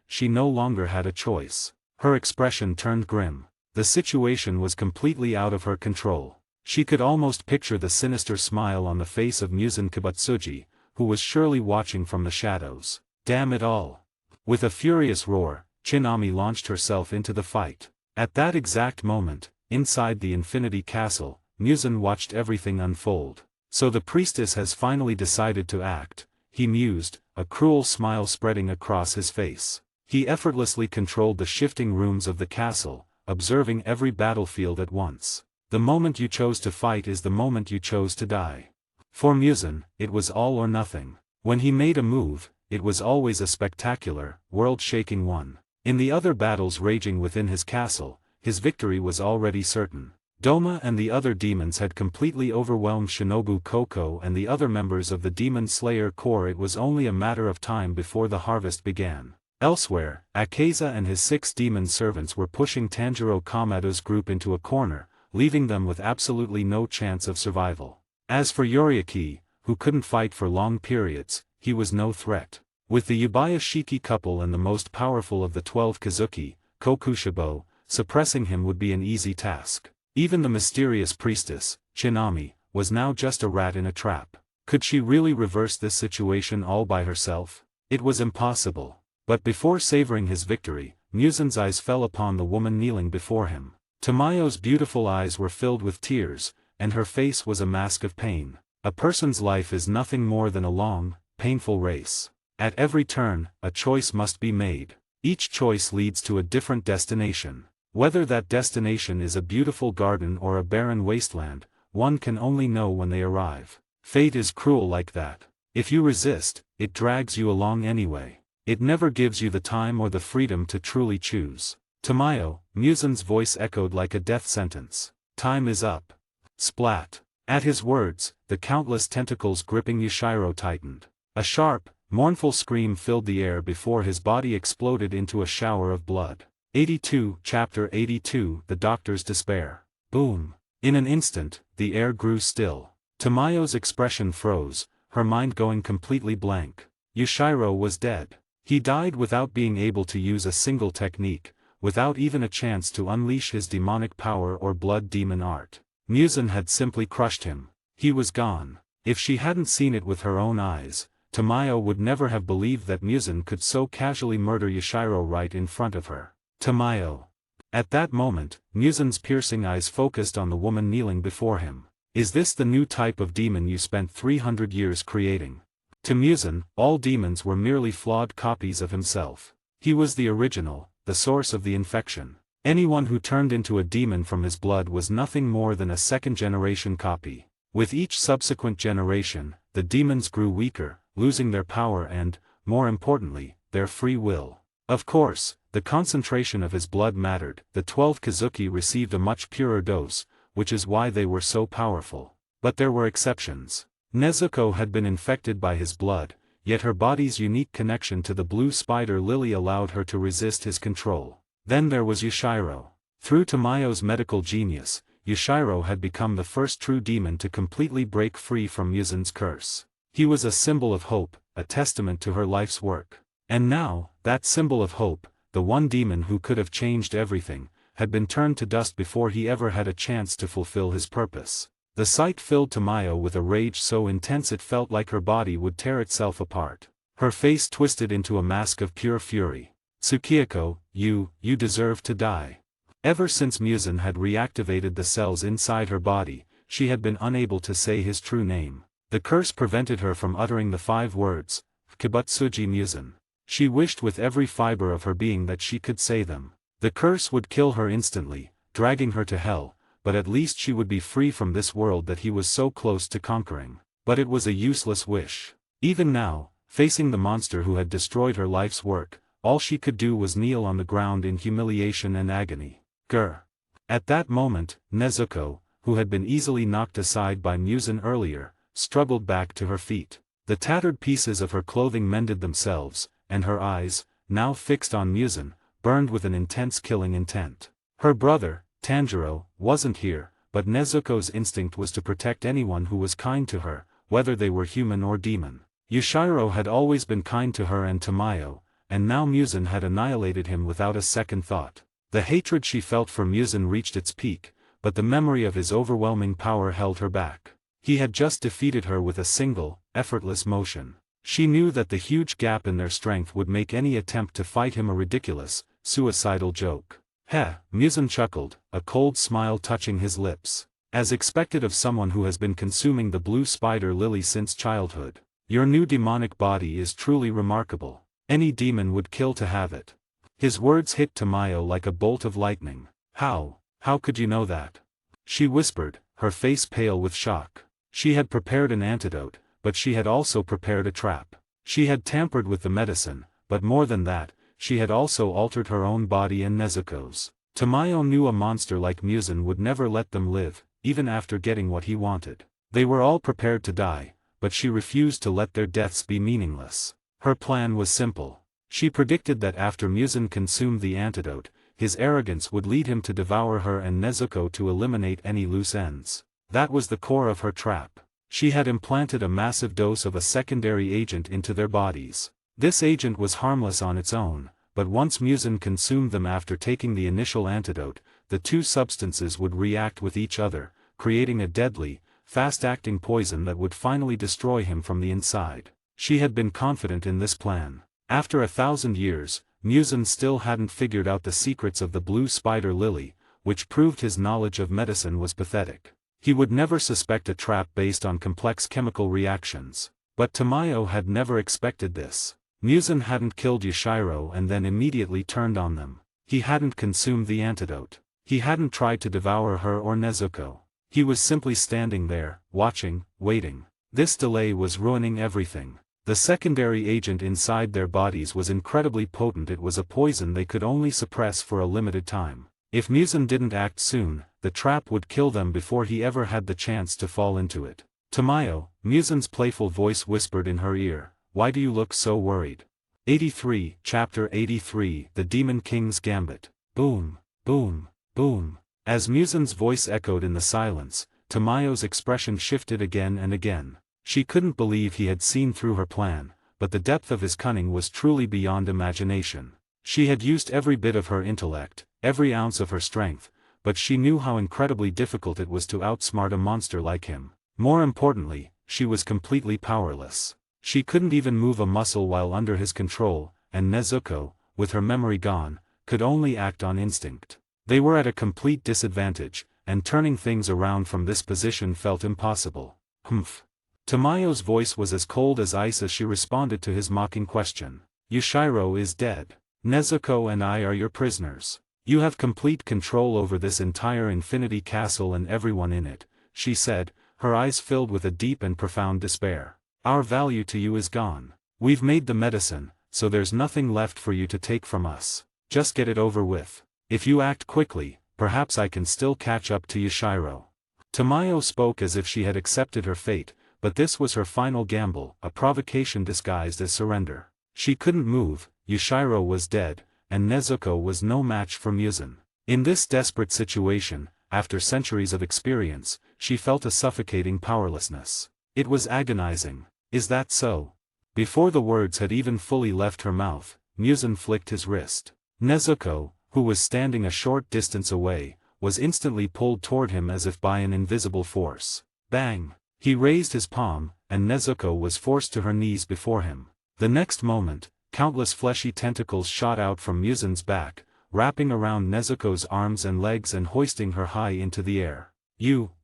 she no longer had a choice. Her expression turned grim. The situation was completely out of her control. She could almost picture the sinister smile on the face of Muzan Kibutsuji, who was surely watching from the shadows. Damn it all! With a furious roar, Chinami launched herself into the fight. At that exact moment, inside the Infinity Castle, Muzan watched everything unfold. So the priestess has finally decided to act, he mused, a cruel smile spreading across his face. He effortlessly controlled the shifting rooms of the castle, observing every battlefield at once. The moment you chose to fight is the moment you chose to die. For Muzan, it was all or nothing. When he made a move, it was always a spectacular, world-shaking one. In the other battles raging within his castle, his victory was already certain. Doma and the other demons had completely overwhelmed Shinobu Koko and the other members of the Demon Slayer Corps. It was only a matter of time before the harvest began. Elsewhere, Akeza and his 6 demon servants were pushing Tanjiro Kamado's group into a corner, leaving them with absolutely no chance of survival. As for Yoriaki, who couldn't fight for long periods, he was no threat. With the Yubaya Shiki couple and the most powerful of the 12 Kazuki, Kokushibo, suppressing him would be an easy task. Even the mysterious priestess, Chinami, was now just a rat in a trap. Could she really reverse this situation all by herself? It was impossible. But before savoring his victory, Muzan's eyes fell upon the woman kneeling before him. Tamayo's beautiful eyes were filled with tears, and her face was a mask of pain. A person's life is nothing more than a long, painful race. At every turn, a choice must be made. Each choice leads to a different destination. Whether that destination is a beautiful garden or a barren wasteland, one can only know when they arrive. Fate is cruel like that. If you resist, it drags you along anyway. It never gives you the time or the freedom to truly choose. Tamayo, Muzan's voice echoed like a death sentence. Time is up. Splat. At his words, the countless tentacles gripping Yushiro tightened. A sharp, mournful scream filled the air before his body exploded into a shower of blood. 82, Chapter 82, The Doctor's Despair. Boom. In an instant, the air grew still. Tamayo's expression froze, her mind going completely blank. Yushiro was dead. He died without being able to use a single technique, without even a chance to unleash his demonic power or blood demon art. Muzan had simply crushed him. He was gone. If she hadn't seen it with her own eyes, Tamayo would never have believed that Muzan could so casually murder Yushiro right in front of her. Tamayo. At that moment, Muzan's piercing eyes focused on the woman kneeling before him. Is this the new type of demon you spent 300 years creating? To Muzan, all demons were merely flawed copies of himself. He was the original, the source of the infection. Anyone who turned into a demon from his blood was nothing more than a second-generation copy. With each subsequent generation, the demons grew weaker, losing their power and, more importantly, their free will. Of course, the concentration of his blood mattered. The 12 Kazuki received a much purer dose, which is why they were so powerful. But there were exceptions. Nezuko had been infected by his blood, yet her body's unique connection to the blue spider lily allowed her to resist his control. Then there was Yushiro. Through Tamayo's medical genius, Yushiro had become the first true demon to completely break free from Muzan's curse. He was a symbol of hope, a testament to her life's work. And now, that symbol of hope, the one demon who could have changed everything, had been turned to dust before he ever had a chance to fulfill his purpose. The sight filled Tamayo with a rage so intense it felt like her body would tear itself apart. Her face twisted into a mask of pure fury. Tsukiyako, you deserve to die. Ever since Muzan had reactivated the cells inside her body, she had been unable to say his true name. The curse prevented her from uttering the 5 words, Kibutsuji Muzan. She wished with every fiber of her being that she could say them. The curse would kill her instantly, dragging her to hell, but at least she would be free from this world that he was so close to conquering. But it was a useless wish. Even now, facing the monster who had destroyed her life's work, all she could do was kneel on the ground in humiliation and agony. Grr. At that moment, Nezuko, who had been easily knocked aside by Muzan earlier, struggled back to her feet. The tattered pieces of her clothing mended themselves, and her eyes, now fixed on Muzan, burned with an intense killing intent. Her brother, Tanjiro, wasn't here, but Nezuko's instinct was to protect anyone who was kind to her, whether they were human or demon. Yushiro had always been kind to her and Tamayo, and now Muzan had annihilated him without a second thought. The hatred she felt for Muzan reached its peak, but the memory of his overwhelming power held her back. He had just defeated her with a single, effortless motion. She knew that the huge gap in their strength would make any attempt to fight him a ridiculous, suicidal joke. Heh, Muzan chuckled, a cold smile touching his lips. As expected of someone who has been consuming the blue spider lily since childhood. Your new demonic body is truly remarkable. Any demon would kill to have it. His words hit Tamayo like a bolt of lightning. How could you know that? She whispered, her face pale with shock. She had prepared an antidote, but she had also prepared a trap. She had tampered with the medicine, but more than that, she had also altered her own body and Nezuko's. Tamayo knew a monster like Muzan would never let them live, even after getting what he wanted. They were all prepared to die, but she refused to let their deaths be meaningless. Her plan was simple. She predicted that after Muzan consumed the antidote, his arrogance would lead him to devour her and Nezuko to eliminate any loose ends. That was the core of her trap. She had implanted a massive dose of a secondary agent into their bodies. This agent was harmless on its own, but once Muzan consumed them after taking the initial antidote, the two substances would react with each other, creating a deadly, fast-acting poison that would finally destroy him from the inside. She had been confident in this plan. After 1,000 years, Muzan still hadn't figured out the secrets of the blue spider lily, which proved his knowledge of medicine was pathetic. He would never suspect a trap based on complex chemical reactions. But Tamayo had never expected this. Muzan hadn't killed Yashiro and then immediately turned on them. He hadn't consumed the antidote. He hadn't tried to devour her or Nezuko. He was simply standing there, watching, waiting. This delay was ruining everything. The secondary agent inside their bodies was incredibly potent. It was a poison they could only suppress for a limited time. If Muzan didn't act soon, the trap would kill them before he ever had the chance to fall into it. Tamayo, Muzan's playful voice whispered in her ear, "Why do you look so worried?" 83, Chapter 83, The Demon King's Gambit. Boom, boom, boom. As Muzan's voice echoed in the silence, Tamayo's expression shifted again and again. She couldn't believe he had seen through her plan, but the depth of his cunning was truly beyond imagination. She had used every bit of her intellect, every ounce of her strength, but she knew how incredibly difficult it was to outsmart a monster like him. More importantly, she was completely powerless. She couldn't even move a muscle while under his control, and Nezuko, with her memory gone, could only act on instinct. They were at a complete disadvantage, and turning things around from this position felt impossible. Humph. Tamayo's voice was as cold as ice as she responded to his mocking question. Yashiro is dead. Nezuko and I are your prisoners. You have complete control over this entire Infinity Castle and everyone in it, she said, her eyes filled with a deep and profound despair. Our value to you is gone. We've made the medicine, so there's nothing left for you to take from us. Just get it over with. If you act quickly, perhaps I can still catch up to Yashiro. Tamayo spoke as if she had accepted her fate, but this was her final gamble, a provocation disguised as surrender. She couldn't move, Yashiro was dead, and Nezuko was no match for Muzan. In this desperate situation, after centuries of experience, she felt a suffocating powerlessness. It was agonizing. Is that so? Before the words had even fully left her mouth, Muzan flicked his wrist. Nezuko, who was standing a short distance away, was instantly pulled toward him as if by an invisible force. Bang! He raised his palm, and Nezuko was forced to her knees before him. The next moment, countless fleshy tentacles shot out from Muzan's back, wrapping around Nezuko's arms and legs and hoisting her high into the air.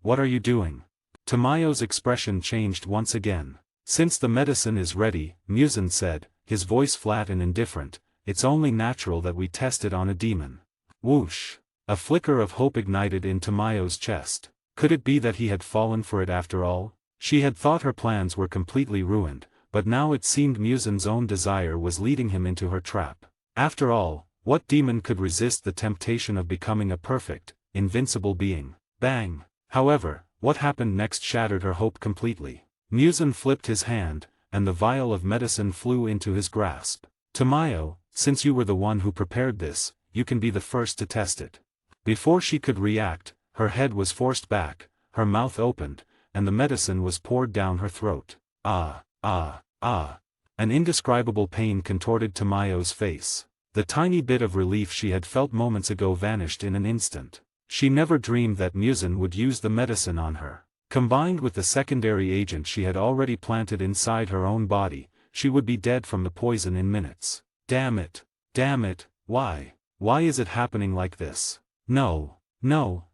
What are you doing? Tamayo's expression changed once again. Since the medicine is ready, Muzan said, his voice flat and indifferent, it's only natural that we test it on a demon. Whoosh! A flicker of hope ignited in Tamayo's chest. Could it be that he had fallen for it after all? She had thought her plans were completely ruined, but now it seemed Muzan's own desire was leading him into her trap. After all, what demon could resist the temptation of becoming a perfect, invincible being? Bang! However, what happened next shattered her hope completely. Muzan flipped his hand, and the vial of medicine flew into his grasp. Tamayo, since you were the one who prepared this, you can be the first to test it. Before she could react, her head was forced back, her mouth opened, and the medicine was poured down her throat. Ah! An indescribable pain contorted Tamayo's face. The tiny bit of relief she had felt moments ago vanished in an instant. She never dreamed that Muzan would use the medicine on her. Combined with the secondary agent she had already planted inside her own body, she would be dead from the poison in minutes. Damn it! Why is it happening like this? No,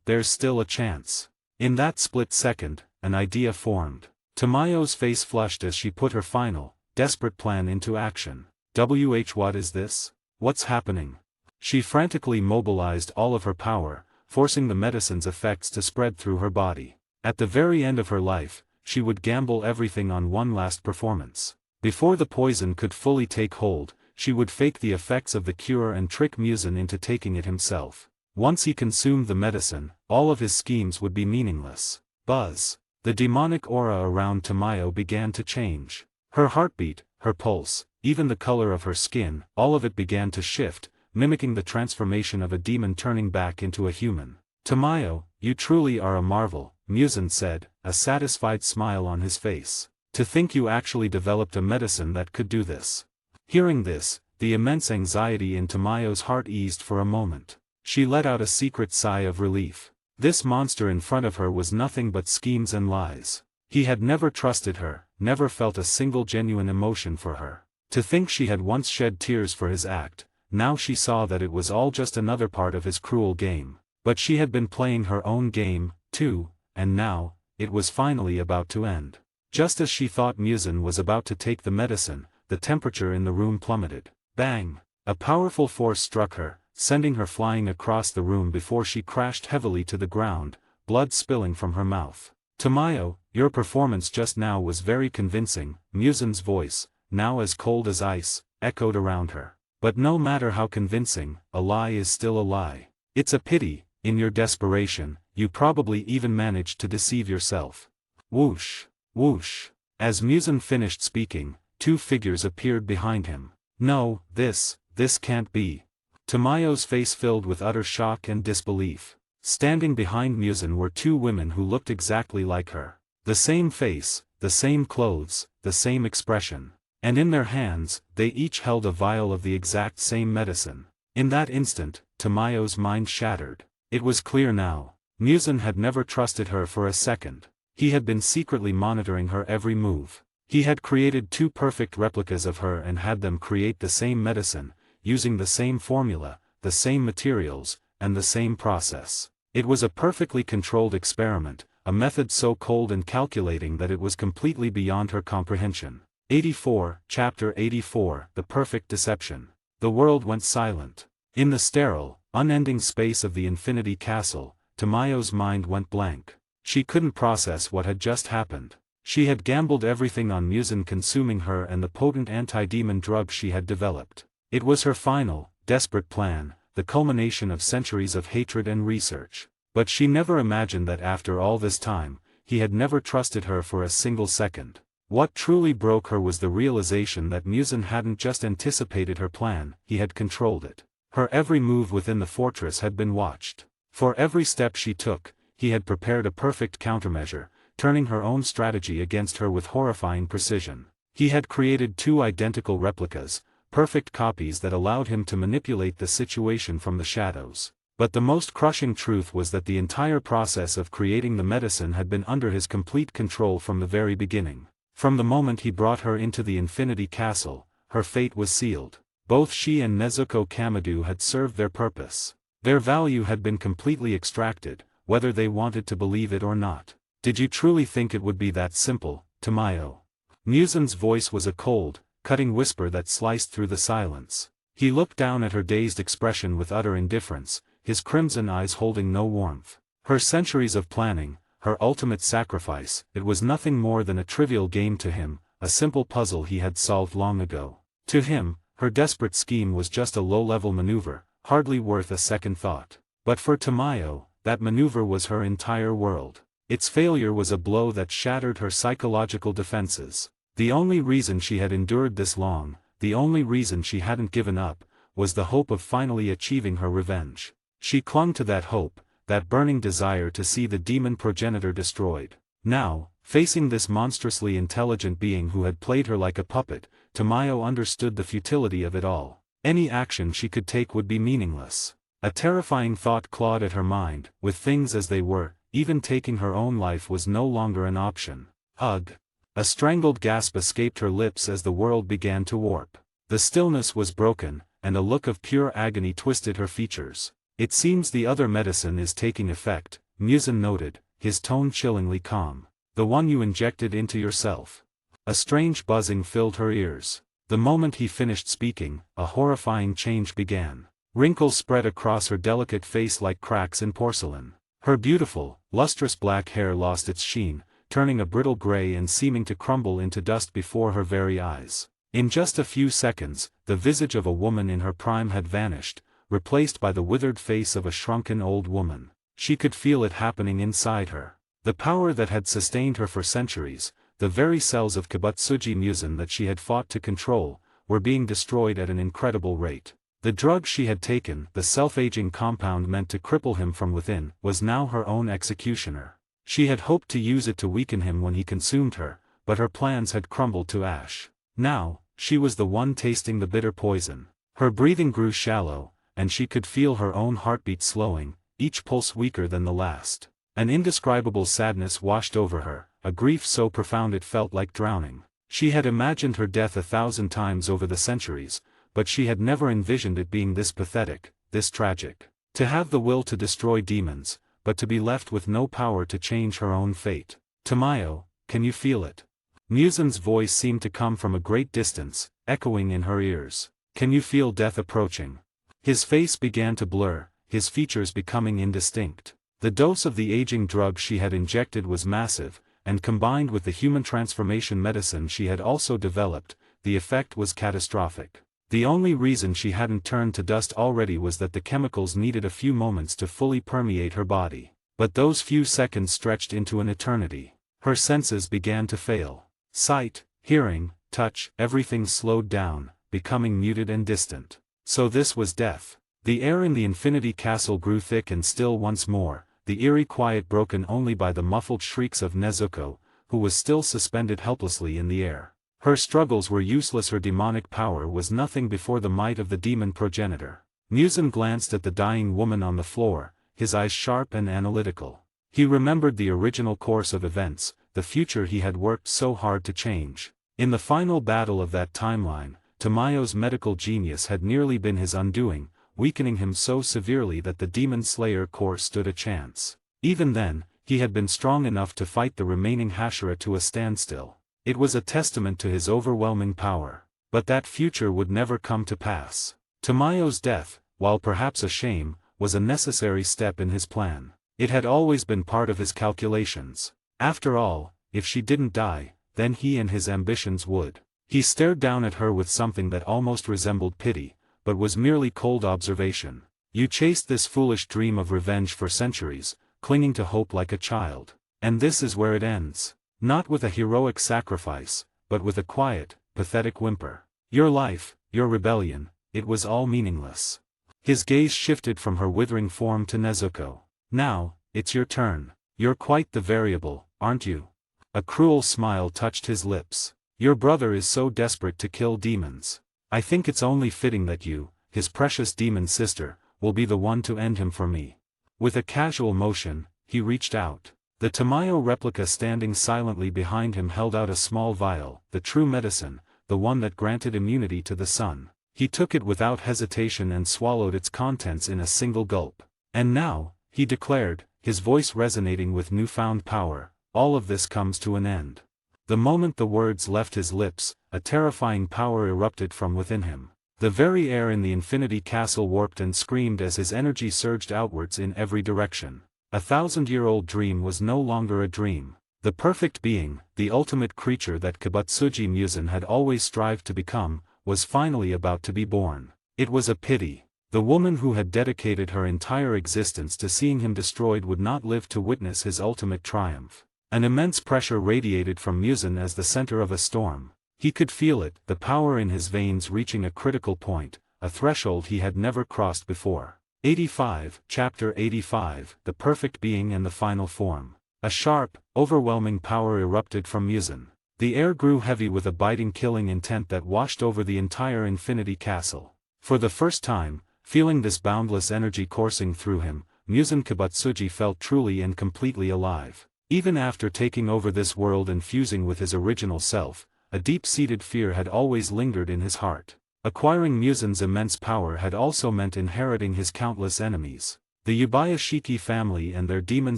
there's still a chance. In that split second, an idea formed. Tamayo's face flushed as she put her final, desperate plan into action. What is this? What's happening? She frantically mobilized all of her power, forcing the medicine's effects to spread through her body. At the very end of her life, she would gamble everything on one last performance. Before the poison could fully take hold, she would fake the effects of the cure and trick Muzan into taking it himself. Once he consumed the medicine, all of his schemes would be meaningless. Buzz. The demonic aura around Tamayo began to change. Her heartbeat, her pulse, even the color of her skin, all of it began to shift, mimicking the transformation of a demon turning back into a human. "Tamayo, you truly are a marvel," Muzan said, a satisfied smile on his face. "To think you actually developed a medicine that could do this." Hearing this, the immense anxiety in Tamayo's heart eased for a moment. She let out a secret sigh of relief. This monster in front of her was nothing but schemes and lies. He had never trusted her, never felt a single genuine emotion for her. To think she had once shed tears for his act, now she saw that it was all just another part of his cruel game. But she had been playing her own game, too, and now, it was finally about to end. Just as she thought Muzan was about to take the medicine, the temperature in the room plummeted. Bang! A powerful force struck her, sending her flying across the room before she crashed heavily to the ground, blood spilling from her mouth. "Tamayo, your performance just now was very convincing," Muzan's voice, now as cold as ice, echoed around her. "But no matter how convincing, a lie is still a lie. It's a pity, in your desperation, you probably even managed to deceive yourself." Whoosh! Whoosh! As Muzan finished speaking, two figures appeared behind him. "No, this can't be." Tamayo's face filled with utter shock and disbelief. Standing behind Muzan were two women who looked exactly like her. The same face, the same clothes, the same expression. And in their hands, they each held a vial of the exact same medicine. In that instant, Tamayo's mind shattered. It was clear now. Muzan had never trusted her for a second. He had been secretly monitoring her every move. He had created two perfect replicas of her and had them create the same medicine, using the same formula, the same materials, and the same process. It was a perfectly controlled experiment, a method so cold and calculating that it was completely beyond her comprehension. 84, Chapter 84, The Perfect Deception. The world went silent. In the sterile, unending space of the Infinity Castle, Tamayo's mind went blank. She couldn't process what had just happened. She had gambled everything on Muzan consuming her and the potent anti-demon drug she had developed. It was her final, desperate plan, the culmination of centuries of hatred and research. But she never imagined that after all this time, he had never trusted her for a single second. What truly broke her was the realization that Muzan hadn't just anticipated her plan, he had controlled it. Her every move within the fortress had been watched. For every step she took, he had prepared a perfect countermeasure, turning her own strategy against her with horrifying precision. He had created two identical replicas, perfect copies that allowed him to manipulate the situation from the shadows. But the most crushing truth was that the entire process of creating the medicine had been under his complete control from the very beginning. From the moment he brought her into the Infinity Castle, her fate was sealed. Both she and Nezuko Kamadu had served their purpose. Their value had been completely extracted, whether they wanted to believe it or not. "Did you truly think it would be that simple, Tamayo?" Muzan's voice was a cold, cutting whisper that sliced through the silence. He looked down at her dazed expression with utter indifference, his crimson eyes holding no warmth. Her centuries of planning, her ultimate sacrifice, it was nothing more than a trivial game to him, a simple puzzle he had solved long ago. To him, her desperate scheme was just a low-level maneuver, hardly worth a second thought. But for Tamayo, that maneuver was her entire world. Its failure was a blow that shattered her psychological defenses. The only reason she had endured this long, the only reason she hadn't given up, was the hope of finally achieving her revenge. She clung to that hope, that burning desire to see the demon progenitor destroyed. Now, facing this monstrously intelligent being who had played her like a puppet, Tamayo understood the futility of it all. Any action she could take would be meaningless. A terrifying thought clawed at her mind, with things as they were, even taking her own life was no longer an option. Ugh! A strangled gasp escaped her lips as the world began to warp. The stillness was broken, and a look of pure agony twisted her features. "It seems the other medicine is taking effect," Muzan noted, his tone chillingly calm. "The one you injected into yourself." A strange buzzing filled her ears. The moment he finished speaking, a horrifying change began. Wrinkles spread across her delicate face like cracks in porcelain. Her beautiful, lustrous black hair lost its sheen, turning a brittle gray and seeming to crumble into dust before her very eyes. In just a few seconds, the visage of a woman in her prime had vanished, replaced by the withered face of a shrunken old woman. She could feel it happening inside her. The power that had sustained her for centuries, the very cells of Kibutsuji Muzan that she had fought to control, were being destroyed at an incredible rate. The drug she had taken, the self-aging compound meant to cripple him from within, was now her own executioner. She had hoped to use it to weaken him when he consumed her, but her plans had crumbled to ash. Now, she was the one tasting the bitter poison. Her breathing grew shallow, and she could feel her own heartbeat slowing, each pulse weaker than the last. An indescribable sadness washed over her, a grief so profound it felt like drowning. She had imagined her death 1,000 times over the centuries, but she had never envisioned it being this pathetic, this tragic. To have the will to destroy demons, but to be left with no power to change her own fate. Tamayo, can you feel it? Muzan's voice seemed to come from a great distance, echoing in her ears. Can you feel death approaching? His face began to blur, his features becoming indistinct. The dose of the aging drug she had injected was massive, and combined with the human transformation medicine she had also developed, the effect was catastrophic. The only reason she hadn't turned to dust already was that the chemicals needed a few moments to fully permeate her body. But those few seconds stretched into an eternity. Her senses began to fail. Sight, hearing, touch, everything slowed down, becoming muted and distant. So this was death. The air in the Infinity Castle grew thick and still once more, the eerie quiet broken only by the muffled shrieks of Nezuko, who was still suspended helplessly in the air. Her struggles were useless, her demonic power was nothing before the might of the demon progenitor. Muzan glanced at the dying woman on the floor, his eyes sharp and analytical. He remembered the original course of events, the future he had worked so hard to change. In the final battle of that timeline, Tamayo's medical genius had nearly been his undoing, weakening him so severely that the Demon Slayer Corps stood a chance. Even then, he had been strong enough to fight the remaining Hashira to a standstill. It was a testament to his overwhelming power. But that future would never come to pass. Tamayo's death, while perhaps a shame, was a necessary step in his plan. It had always been part of his calculations. After all, if she didn't die, then he and his ambitions would. He stared down at her with something that almost resembled pity, but was merely cold observation. You chased this foolish dream of revenge for centuries, clinging to hope like a child. And this is where it ends. Not with a heroic sacrifice, but with a quiet, pathetic whimper. Your life, your rebellion, it was all meaningless. His gaze shifted from her withering form to Nezuko. Now, it's your turn. You're quite the variable, aren't you? A cruel smile touched his lips. Your brother is so desperate to kill demons. I think it's only fitting that you, his precious demon sister, will be the one to end him for me. With a casual motion, he reached out. The Tamayo replica standing silently behind him held out a small vial, the true medicine, the one that granted immunity to the sun. He took it without hesitation and swallowed its contents in a single gulp. And now, he declared, his voice resonating with newfound power, all of this comes to an end. The moment the words left his lips, a terrifying power erupted from within him. The very air in the Infinity Castle warped and screamed as his energy surged outwards in every direction. 1,000-year-old dream was no longer a dream. The perfect being, the ultimate creature that Kibutsuji Muzan had always strived to become, was finally about to be born. It was a pity. The woman who had dedicated her entire existence to seeing him destroyed would not live to witness his ultimate triumph. An immense pressure radiated from Muzan as the center of a storm. He could feel it, the power in his veins reaching a critical point, a threshold he had never crossed before. 85, Chapter 85, The Perfect Being and the Final Form. A sharp, overwhelming power erupted from Muzan. The air grew heavy with a biting killing intent that washed over the entire Infinity Castle. For the first time, feeling this boundless energy coursing through him, Muzan Kibutsuji felt truly and completely alive. Even after taking over this world and fusing with his original self, a deep-seated fear had always lingered in his heart. Acquiring Muzan's immense power had also meant inheriting his countless enemies. The Yubayashiki family and their Demon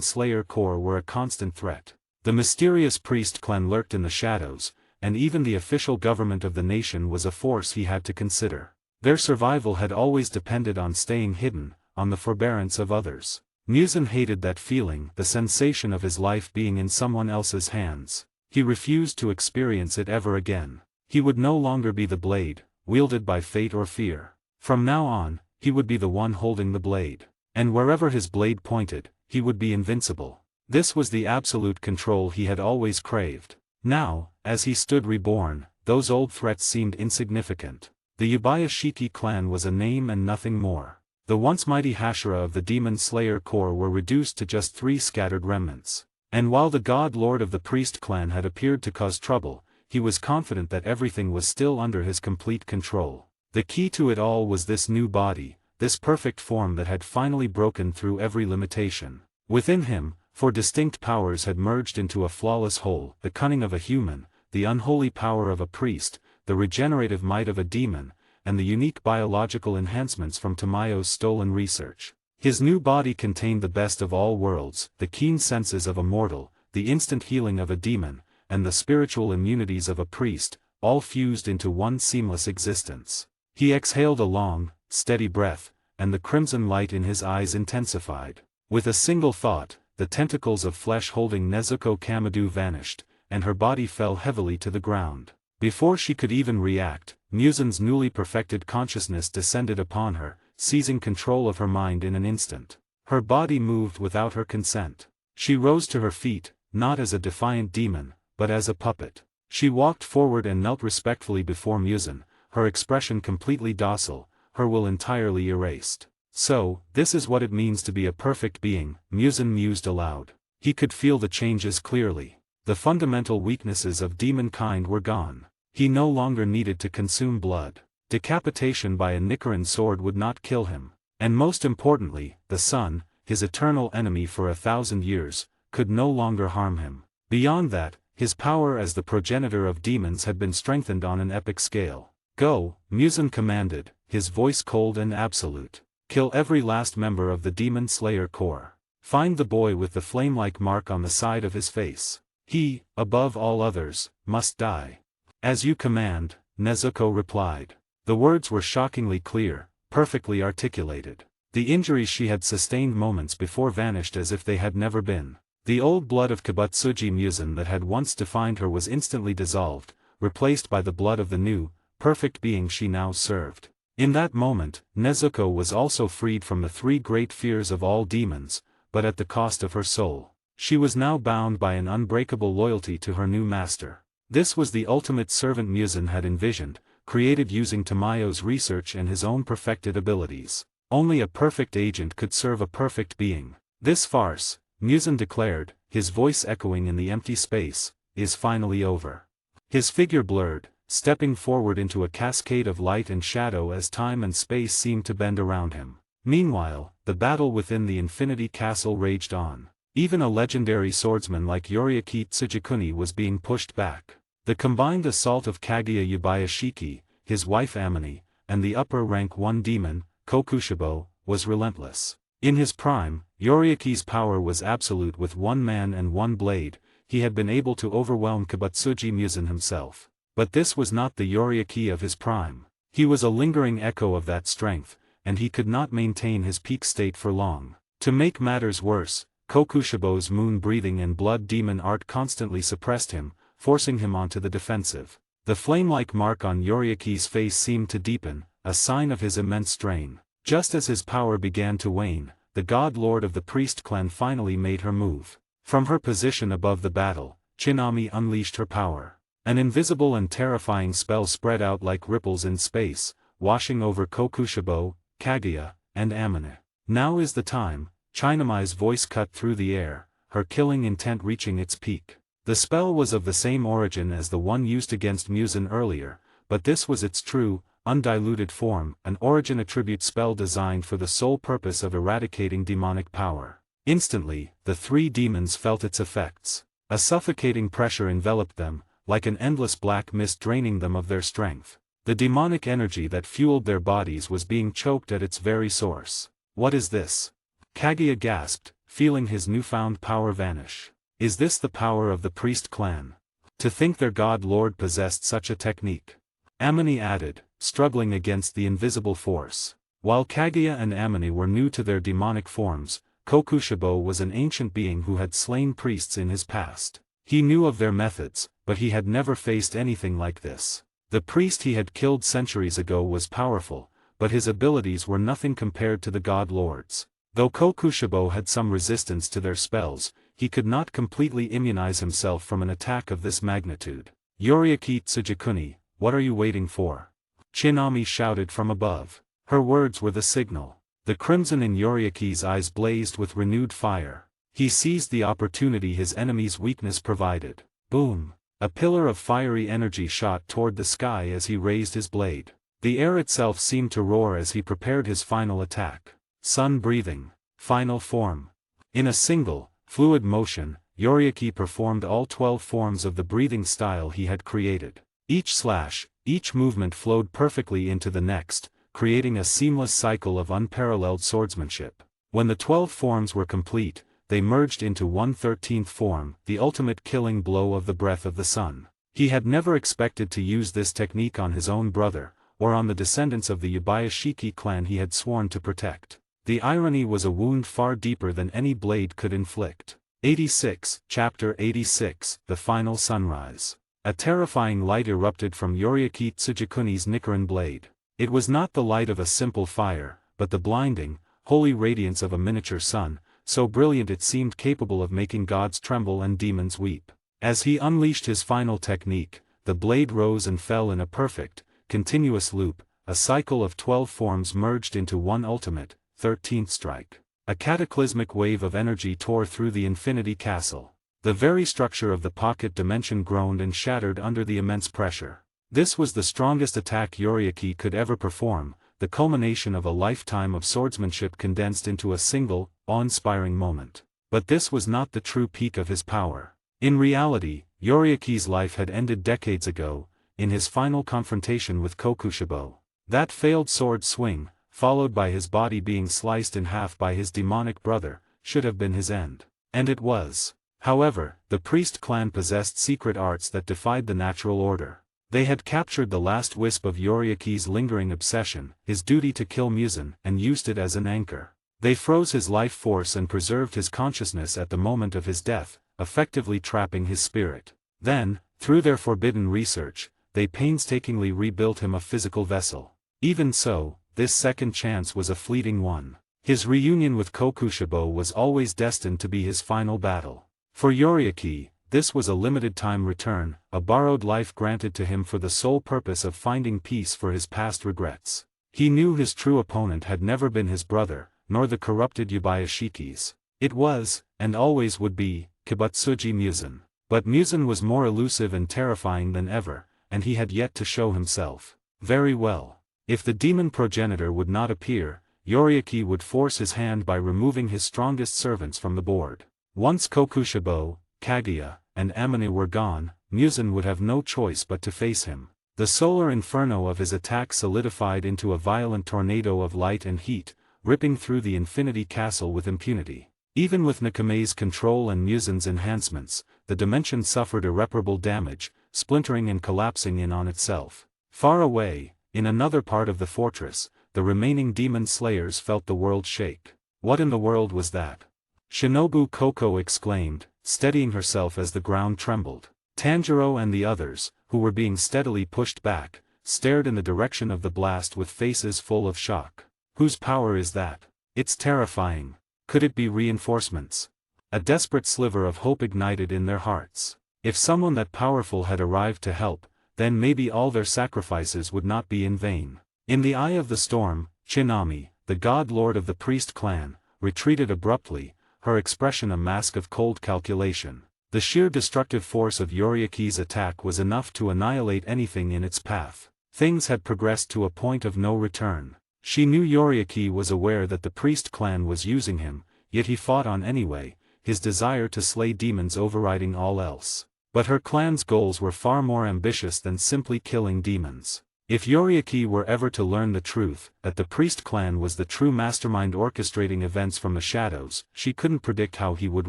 Slayer Corps were a constant threat. The mysterious priest clan lurked in the shadows, and even the official government of the nation was a force he had to consider. Their survival had always depended on staying hidden, on the forbearance of others. Muzan hated that feeling, the sensation of his life being in someone else's hands. He refused to experience it ever again. He would no longer be the blade, wielded by fate or fear. From now on, he would be the one holding the blade. And wherever his blade pointed, he would be invincible. This was the absolute control he had always craved. Now, as he stood reborn, those old threats seemed insignificant. The Yubayashiki clan was a name and nothing more. The once mighty Hashira of the Demon Slayer Corps were reduced to just 3 scattered remnants. And while the God Lord of the Priest clan had appeared to cause trouble, he was confident that everything was still under his complete control. The key to it all was this new body, this perfect form that had finally broken through every limitation. Within him, 4 distinct powers had merged into a flawless whole: the cunning of a human, the unholy power of a priest, the regenerative might of a demon, and the unique biological enhancements from Tamayo's stolen research. His new body contained the best of all worlds: the keen senses of a mortal, the instant healing of a demon, and the spiritual immunities of a priest, all fused into one seamless existence. He exhaled a long, steady breath, and the crimson light in his eyes intensified. With a single thought, the tentacles of flesh holding Nezuko Kamadu vanished, and her body fell heavily to the ground. Before she could even react, Muzan's newly perfected consciousness descended upon her, seizing control of her mind in an instant. Her body moved without her consent. She rose to her feet, not as a defiant demon, but as a puppet. She walked forward and knelt respectfully before Muzan, her expression completely docile, her will entirely erased. So, this is what it means to be a perfect being, Muzan mused aloud. He could feel the changes clearly. The fundamental weaknesses of demon kind were gone. He no longer needed to consume blood. Decapitation by a Nichiren sword would not kill him. And most importantly, the sun, his eternal enemy for 1,000 years, could no longer harm him. Beyond that, his power as the progenitor of demons had been strengthened on an epic scale. Go, Muzan commanded, his voice cold and absolute. Kill every last member of the Demon Slayer Corps. Find the boy with the flame-like mark on the side of his face. He, above all others, must die. As you command, Nezuko replied. The words were shockingly clear, perfectly articulated. The injuries she had sustained moments before vanished as if they had never been. The old blood of Kibutsuji Muzan that had once defined her was instantly dissolved, replaced by the blood of the new, perfect being she now served. In that moment, Nezuko was also freed from the 3 great fears of all demons, but at the cost of her soul. She was now bound by an unbreakable loyalty to her new master. This was the ultimate servant Muzan had envisioned, created using Tamayo's research and his own perfected abilities. Only a perfect agent could serve a perfect being. This farce, Muzan declared, his voice echoing in the empty space, is finally over. His figure blurred, stepping forward into a cascade of light and shadow as time and space seemed to bend around him. Meanwhile, the battle within the Infinity Castle raged on. Even a legendary swordsman like Yoriaki Tsujikuni was being pushed back. The combined assault of Kaguya Yubayashiki, his wife Amini, and the upper rank 1 demon, Kokushibo, was relentless. In his prime, Yoriaki's power was absolute. With 1 man and 1 blade, he had been able to overwhelm Kibutsuji Muzan himself. But this was not the Yoriaki of his prime. He was a lingering echo of that strength, and he could not maintain his peak state for long. To make matters worse, Kokushibo's moon-breathing and blood demon art constantly suppressed him, forcing him onto the defensive. The flame-like mark on Yoriaki's face seemed to deepen, a sign of his immense strain. Just as his power began to wane, the God Lord of the Priest clan finally made her move. From her position above the battle, Chinami unleashed her power. An invisible and terrifying spell spread out like ripples in space, washing over Kokushibo, Kaguya, and Amine. Now is the time, Chinami's voice cut through the air, her killing intent reaching its peak. The spell was of the same origin as the one used against Muzan earlier, but this was its true, undiluted form, an origin attribute spell designed for the sole purpose of eradicating demonic power. Instantly, the 3 demons felt its effects. A suffocating pressure enveloped them, like an endless black mist draining them of their strength. The demonic energy that fueled their bodies was being choked at its very source. What is this? Kaguya gasped, feeling his newfound power vanish. Is this the power of the priest clan? To think their god lord possessed such a technique. Amini added, struggling against the invisible force. While Kaguya and Amini were new to their demonic forms, Kokushibo was an ancient being who had slain priests in his past. He knew of their methods, but he had never faced anything like this. The priest he had killed centuries ago was powerful, but his abilities were nothing compared to the god lords. Though Kokushibo had some resistance to their spells, he could not completely immunize himself from an attack of this magnitude. "Yoriaki Tsujikuni, what are you waiting for?" Chinami shouted from above. Her words were the signal. The crimson in Yoriaki's eyes blazed with renewed fire. He seized the opportunity his enemy's weakness provided. Boom! A pillar of fiery energy shot toward the sky as he raised his blade. The air itself seemed to roar as he prepared his final attack. Sun breathing. Final form. In a single, fluid motion, Yoriaki performed all 12 forms of the breathing style he had created. Each slash, each movement flowed perfectly into the next, creating a seamless cycle of unparalleled swordsmanship. When the 12 forms were complete, they merged into one 13th form, the ultimate killing blow of the breath of the sun. He had never expected to use this technique on his own brother, or on the descendants of the Yubayashiki clan he had sworn to protect. The irony was a wound far deeper than any blade could inflict. 86, Chapter 86, The Final Sunrise. A terrifying light erupted from Yoriaki Tsujikuni's Nichiren blade. It was not the light of a simple fire, but the blinding, holy radiance of a miniature sun, so brilliant it seemed capable of making gods tremble and demons weep. As he unleashed his final technique, the blade rose and fell in a perfect, continuous loop, a cycle of 12 forms merged into one ultimate, 13th strike. A cataclysmic wave of energy tore through the infinity castle. The very structure of the pocket dimension groaned and shattered under the immense pressure. This was the strongest attack Yoriaki could ever perform, the culmination of a lifetime of swordsmanship condensed into a single, awe-inspiring moment. But this was not the true peak of his power. In reality, Yoriaki's life had ended decades ago, in his final confrontation with Kokushibo. That failed sword swing, followed by his body being sliced in half by his demonic brother, should have been his end. And it was. However, the priest clan possessed secret arts that defied the natural order. They had captured the last wisp of Yoriaki's lingering obsession, his duty to kill Muzan, and used it as an anchor. They froze his life force and preserved his consciousness at the moment of his death, effectively trapping his spirit. Then, through their forbidden research, they painstakingly rebuilt him a physical vessel. Even so, this second chance was a fleeting one. His reunion with Kokushibo was always destined to be his final battle. For Yoriaki, this was a limited-time return, a borrowed life granted to him for the sole purpose of finding peace for his past regrets. He knew his true opponent had never been his brother, nor the corrupted Yubayashikis. It was, and always would be, Kibutsuji Muzan. But Muzan was more elusive and terrifying than ever, and he had yet to show himself. Very well. If the demon progenitor would not appear, Yoriaki would force his hand by removing his strongest servants from the board. Once Kokushibo, Kaguya, and Amane were gone, Muzan would have no choice but to face him. The solar inferno of his attack solidified into a violent tornado of light and heat, ripping through the infinity castle with impunity. Even with Nakame's control and Muzan's enhancements, the dimension suffered irreparable damage, splintering and collapsing in on itself. Far away, in another part of the fortress, the remaining demon slayers felt the world shake. What in the world was that? Shinobu Koko exclaimed, steadying herself as the ground trembled. Tanjiro and the others, who were being steadily pushed back, stared in the direction of the blast with faces full of shock. Whose power is that? It's terrifying. Could it be reinforcements? A desperate sliver of hope ignited in their hearts. If someone that powerful had arrived to help, then maybe all their sacrifices would not be in vain. In the eye of the storm, Chinami, the god lord of the priest clan, retreated abruptly, her expression a mask of cold calculation. The sheer destructive force of Yoriaki's attack was enough to annihilate anything in its path. Things had progressed to a point of no return. She knew Yoriaki was aware that the priest clan was using him, yet he fought on anyway, his desire to slay demons overriding all else. But her clan's goals were far more ambitious than simply killing demons. If Yoriaki were ever to learn the truth, that the priest clan was the true mastermind orchestrating events from the shadows, she couldn't predict how he would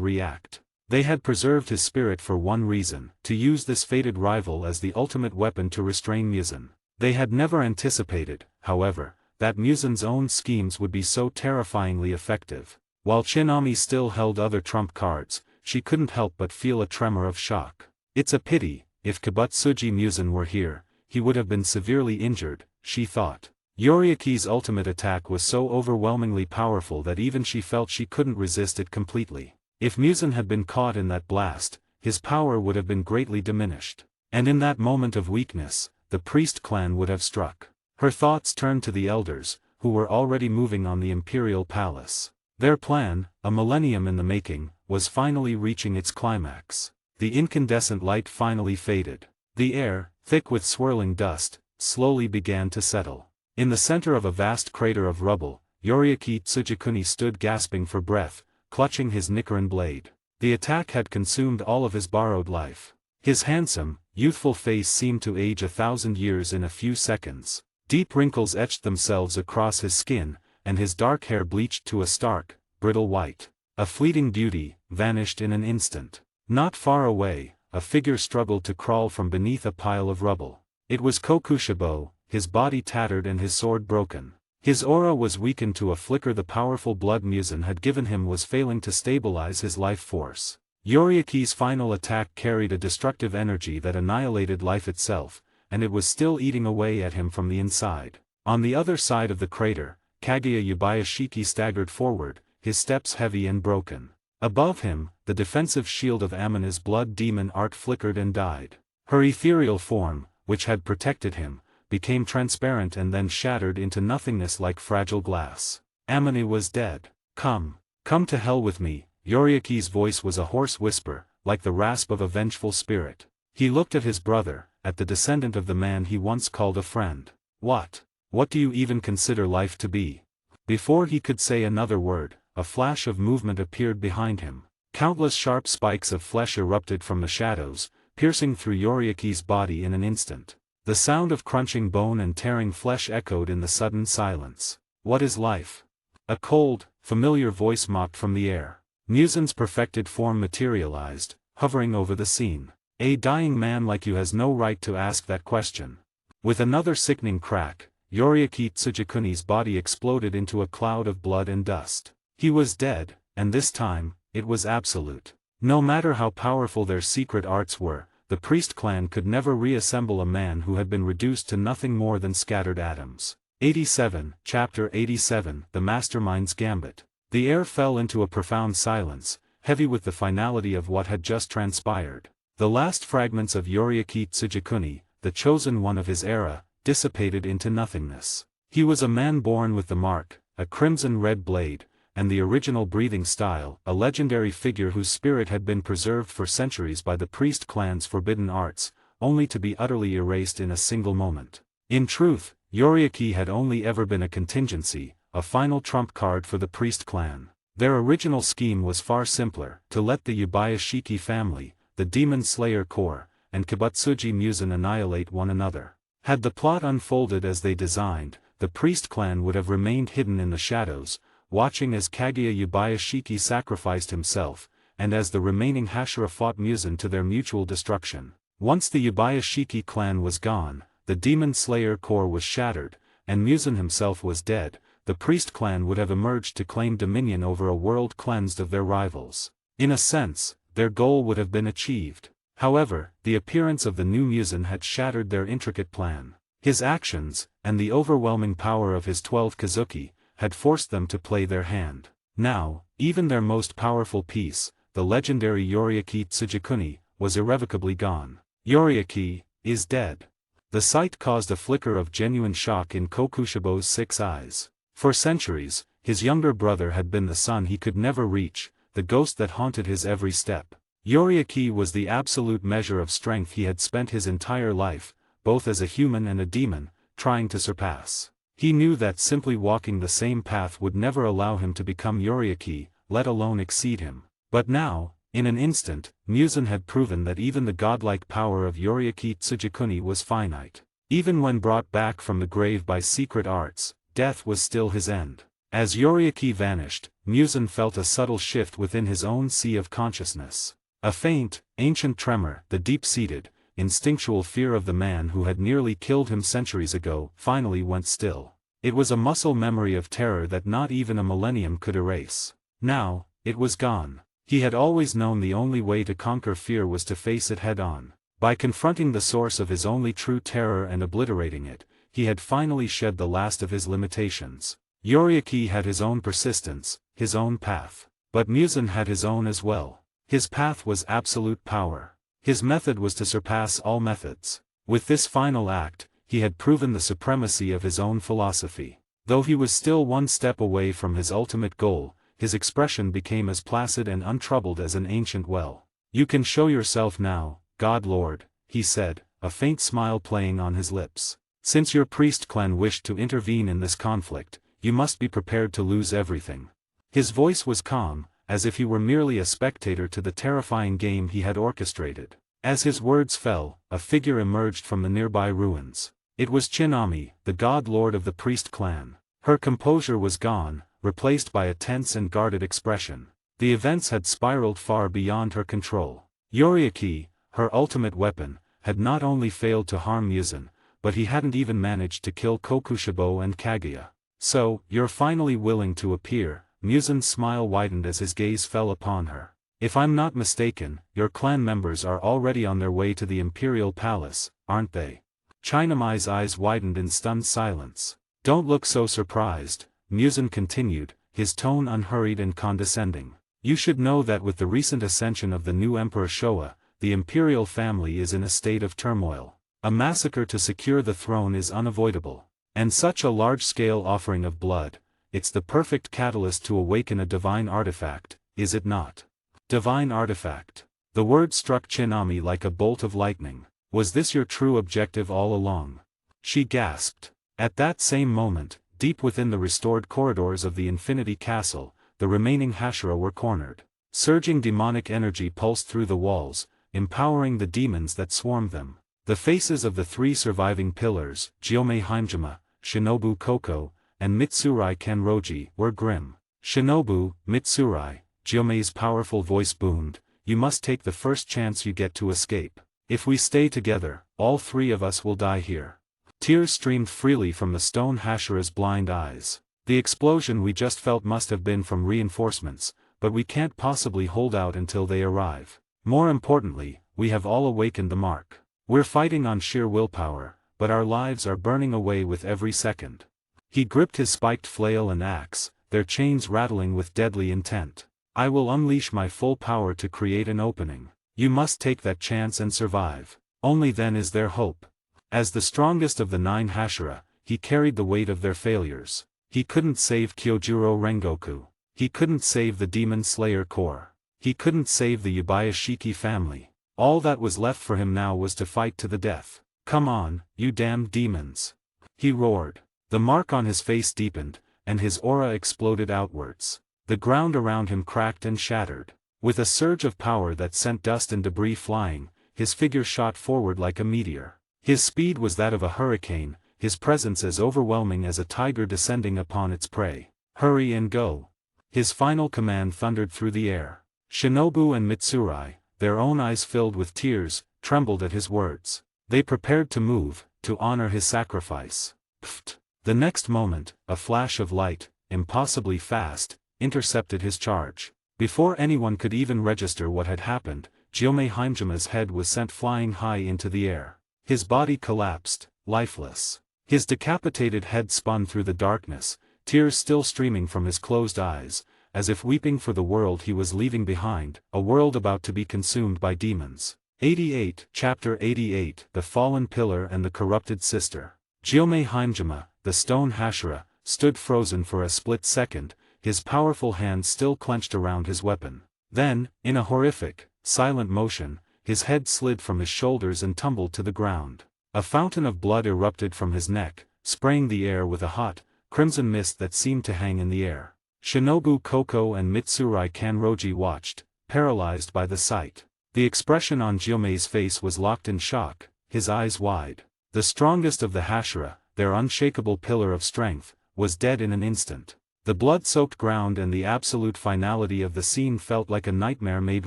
react. They had preserved his spirit for one reason, to use this fated rival as the ultimate weapon to restrain Muzan. They had never anticipated, however, that Muzan's own schemes would be so terrifyingly effective. While Chinami still held other trump cards, she couldn't help but feel a tremor of shock. It's a pity, if Kibutsuji Muzan were here, he would have been severely injured, she thought. Yoriaki's ultimate attack was so overwhelmingly powerful that even she felt she couldn't resist it completely. If Muzan had been caught in that blast, his power would have been greatly diminished. And in that moment of weakness, the priest clan would have struck. Her thoughts turned to the elders, who were already moving on the imperial palace. Their plan, a millennium in the making, was finally reaching its climax. The incandescent light finally faded. The air, thick with swirling dust, slowly began to settle. In the center of a vast crater of rubble, Yoriaki Tsujikuni stood gasping for breath, clutching his Nichiren blade. The attack had consumed all of his borrowed life. His handsome, youthful face seemed to age 1,000 years in a few seconds. Deep wrinkles etched themselves across his skin, and his dark hair bleached to a stark, brittle white. A fleeting beauty, vanished in an instant. Not far away, a figure struggled to crawl from beneath a pile of rubble. It was Kokushibo, his body tattered and his sword broken. His aura was weakened to a flicker. The powerful blood Muzan had given him was failing to stabilize his life force. Yoriaki's final attack carried a destructive energy that annihilated life itself, and it was still eating away at him from the inside. On the other side of the crater, Kaguya Yubayashiki staggered forward, his steps heavy and broken. Above him, the defensive shield of Amina's blood demon art flickered and died. Her ethereal form, which had protected him, became transparent and then shattered into nothingness like fragile glass. Amina was dead. Come to hell with me." Yoriaki's voice was a hoarse whisper, like the rasp of a vengeful spirit. He looked at his brother, at the descendant of the man he once called a friend. What do you even consider life to be?" Before he could say another word, a flash of movement appeared behind him. Countless sharp spikes of flesh erupted from the shadows, piercing through Yoriaki's body in an instant. The sound of crunching bone and tearing flesh echoed in the sudden silence. "What is life?" A cold, familiar voice mocked from the air. Muzan's perfected form materialized, hovering over the scene. "A dying man like you has no right to ask that question." With another sickening crack, Yoriaki Tsujikuni's body exploded into a cloud of blood and dust. He was dead, and this time, it was absolute. No matter how powerful their secret arts were, the priest clan could never reassemble a man who had been reduced to nothing more than scattered atoms. 87, Chapter 87, The Mastermind's Gambit. The air fell into a profound silence, heavy with the finality of what had just transpired. The last fragments of Yoriaki Tsujikuni, the chosen one of his era, dissipated into nothingness. He was a man born with the mark, a crimson-red blade, and the original breathing style, a legendary figure whose spirit had been preserved for centuries by the priest clan's forbidden arts, only to be utterly erased in a single moment. In truth, Yoriaki had only ever been a contingency, a final trump card for the priest clan. Their original scheme was far simpler: to let the Yubayashiki family, the Demon Slayer Corps, and Kibutsuji Muzan annihilate one another. Had the plot unfolded as they designed, the priest clan would have remained hidden in the shadows, watching as Kaguya Yubayashiki sacrificed himself, and as the remaining Hashira fought Muzan to their mutual destruction. Once the Yubayashiki clan was gone, the Demon Slayer Corps was shattered, and Muzan himself was dead, the priest clan would have emerged to claim dominion over a world cleansed of their rivals. In a sense, their goal would have been achieved. However, the appearance of the new Muzan had shattered their intricate plan. His actions, and the overwhelming power of his 12 Kazuki, had forced them to play their hand. Now, even their most powerful piece, the legendary Yoriaki Tsujikuni, was irrevocably gone. Yoriaki is dead. The sight caused a flicker of genuine shock in Kokushibo's 6 eyes. For centuries, his younger brother had been the son he could never reach, the ghost that haunted his every step. Yoriaki was the absolute measure of strength he had spent his entire life, both as a human and a demon, trying to surpass. He knew that simply walking the same path would never allow him to become Yoriaki, let alone exceed him. But now, in an instant, Muzan had proven that even the godlike power of Yoriaki Tsujikuni was finite. Even when brought back from the grave by secret arts, death was still his end. As Yoriaki vanished, Muzan felt a subtle shift within his own sea of consciousness. A faint, ancient tremor, the deep-seated, instinctual fear of the man who had nearly killed him centuries ago, finally went still. It was a muscle memory of terror that not even a millennium could erase. Now, it was gone. He had always known the only way to conquer fear was to face it head-on. By confronting the source of his only true terror and obliterating it, he had finally shed the last of his limitations. Yoriaki had his own persistence, his own path. But Muzan had his own as well. His path was absolute power. His method was to surpass all methods. With this final act, he had proven the supremacy of his own philosophy. Though he was still one step away from his ultimate goal, his expression became as placid and untroubled as an ancient well. "You can show yourself now, God Lord," he said, a faint smile playing on his lips. "Since your priest clan wished to intervene in this conflict, you must be prepared to lose everything." His voice was calm, as if he were merely a spectator to the terrifying game he had orchestrated. As his words fell, a figure emerged from the nearby ruins. It was Chinami, the god lord of the priest clan. Her composure was gone, replaced by a tense and guarded expression. The events had spiraled far beyond her control. Yoriaki, her ultimate weapon, had not only failed to harm Muzan, but he hadn't even managed to kill Kokushibo and Kaguya. "So, you're finally willing to appear." Muzan's smile widened as his gaze fell upon her. "If I'm not mistaken, your clan members are already on their way to the Imperial Palace, aren't they?" Chinami's eyes widened in stunned silence. "Don't look so surprised," Muzan continued, his tone unhurried and condescending. "You should know that with the recent ascension of the new Emperor Showa, the imperial family is in a state of turmoil. A massacre to secure the throne is unavoidable. And such a large-scale offering of blood, it's the perfect catalyst to awaken a divine artifact, is it not?" Divine artifact. The word struck Chinami like a bolt of lightning. "Was this your true objective all along?" She gasped. At that same moment, deep within the restored corridors of the Infinity Castle, the remaining Hashira were cornered. Surging demonic energy pulsed through the walls, empowering the demons that swarmed them. The faces of the three surviving pillars, Gyomei Haimjima, Shinobu Koko, and Mitsurai Kenroji, were grim. "Shinobu, Mitsurai," Gyomei's powerful voice boomed, "you must take the first chance you get to escape. If we stay together, all three of us will die here." Tears streamed freely from the stone Hashira's blind eyes. "The explosion we just felt must have been from reinforcements, but we can't possibly hold out until they arrive. More importantly, we have all awakened the mark. We're fighting on sheer willpower, but our lives are burning away with every second." He gripped his spiked flail and axe, their chains rattling with deadly intent. "I will unleash my full power to create an opening. You must take that chance and survive. Only then is there hope." As the strongest of the 9 Hashira, he carried the weight of their failures. He couldn't save Kyojuro Rengoku. He couldn't save the Demon Slayer Corps. He couldn't save the Yubayashiki family. All that was left for him now was to fight to the death. "Come on, you damned demons!" he roared. The mark on his face deepened, and his aura exploded outwards. The ground around him cracked and shattered. With a surge of power that sent dust and debris flying, his figure shot forward like a meteor. His speed was that of a hurricane, his presence as overwhelming as a tiger descending upon its prey. "Hurry and go!" His final command thundered through the air. Shinobu and Mitsurai, their own eyes filled with tears, trembled at his words. They prepared to move, to honor his sacrifice. Pfft! The next moment, a flash of light, impossibly fast, intercepted his charge. Before anyone could even register what had happened, Gyomei Haimjima's head was sent flying high into the air. His body collapsed, lifeless. His decapitated head spun through the darkness, tears still streaming from his closed eyes, as if weeping for the world he was leaving behind, a world about to be consumed by demons. 88, Chapter 88, The Fallen Pillar and the Corrupted Sister. Gyomei Haimjima, the stone Hashira, stood frozen for a split second, his powerful hand still clenched around his weapon. Then, in a horrific, silent motion, his head slid from his shoulders and tumbled to the ground. A fountain of blood erupted from his neck, spraying the air with a hot, crimson mist that seemed to hang in the air. Shinobu Koko and Mitsurai Kanroji watched, paralyzed by the sight. The expression on Gyomei's face was locked in shock, his eyes wide. The strongest of the Hashira, their unshakable pillar of strength, was dead in an instant. The blood-soaked ground and the absolute finality of the scene felt like a nightmare made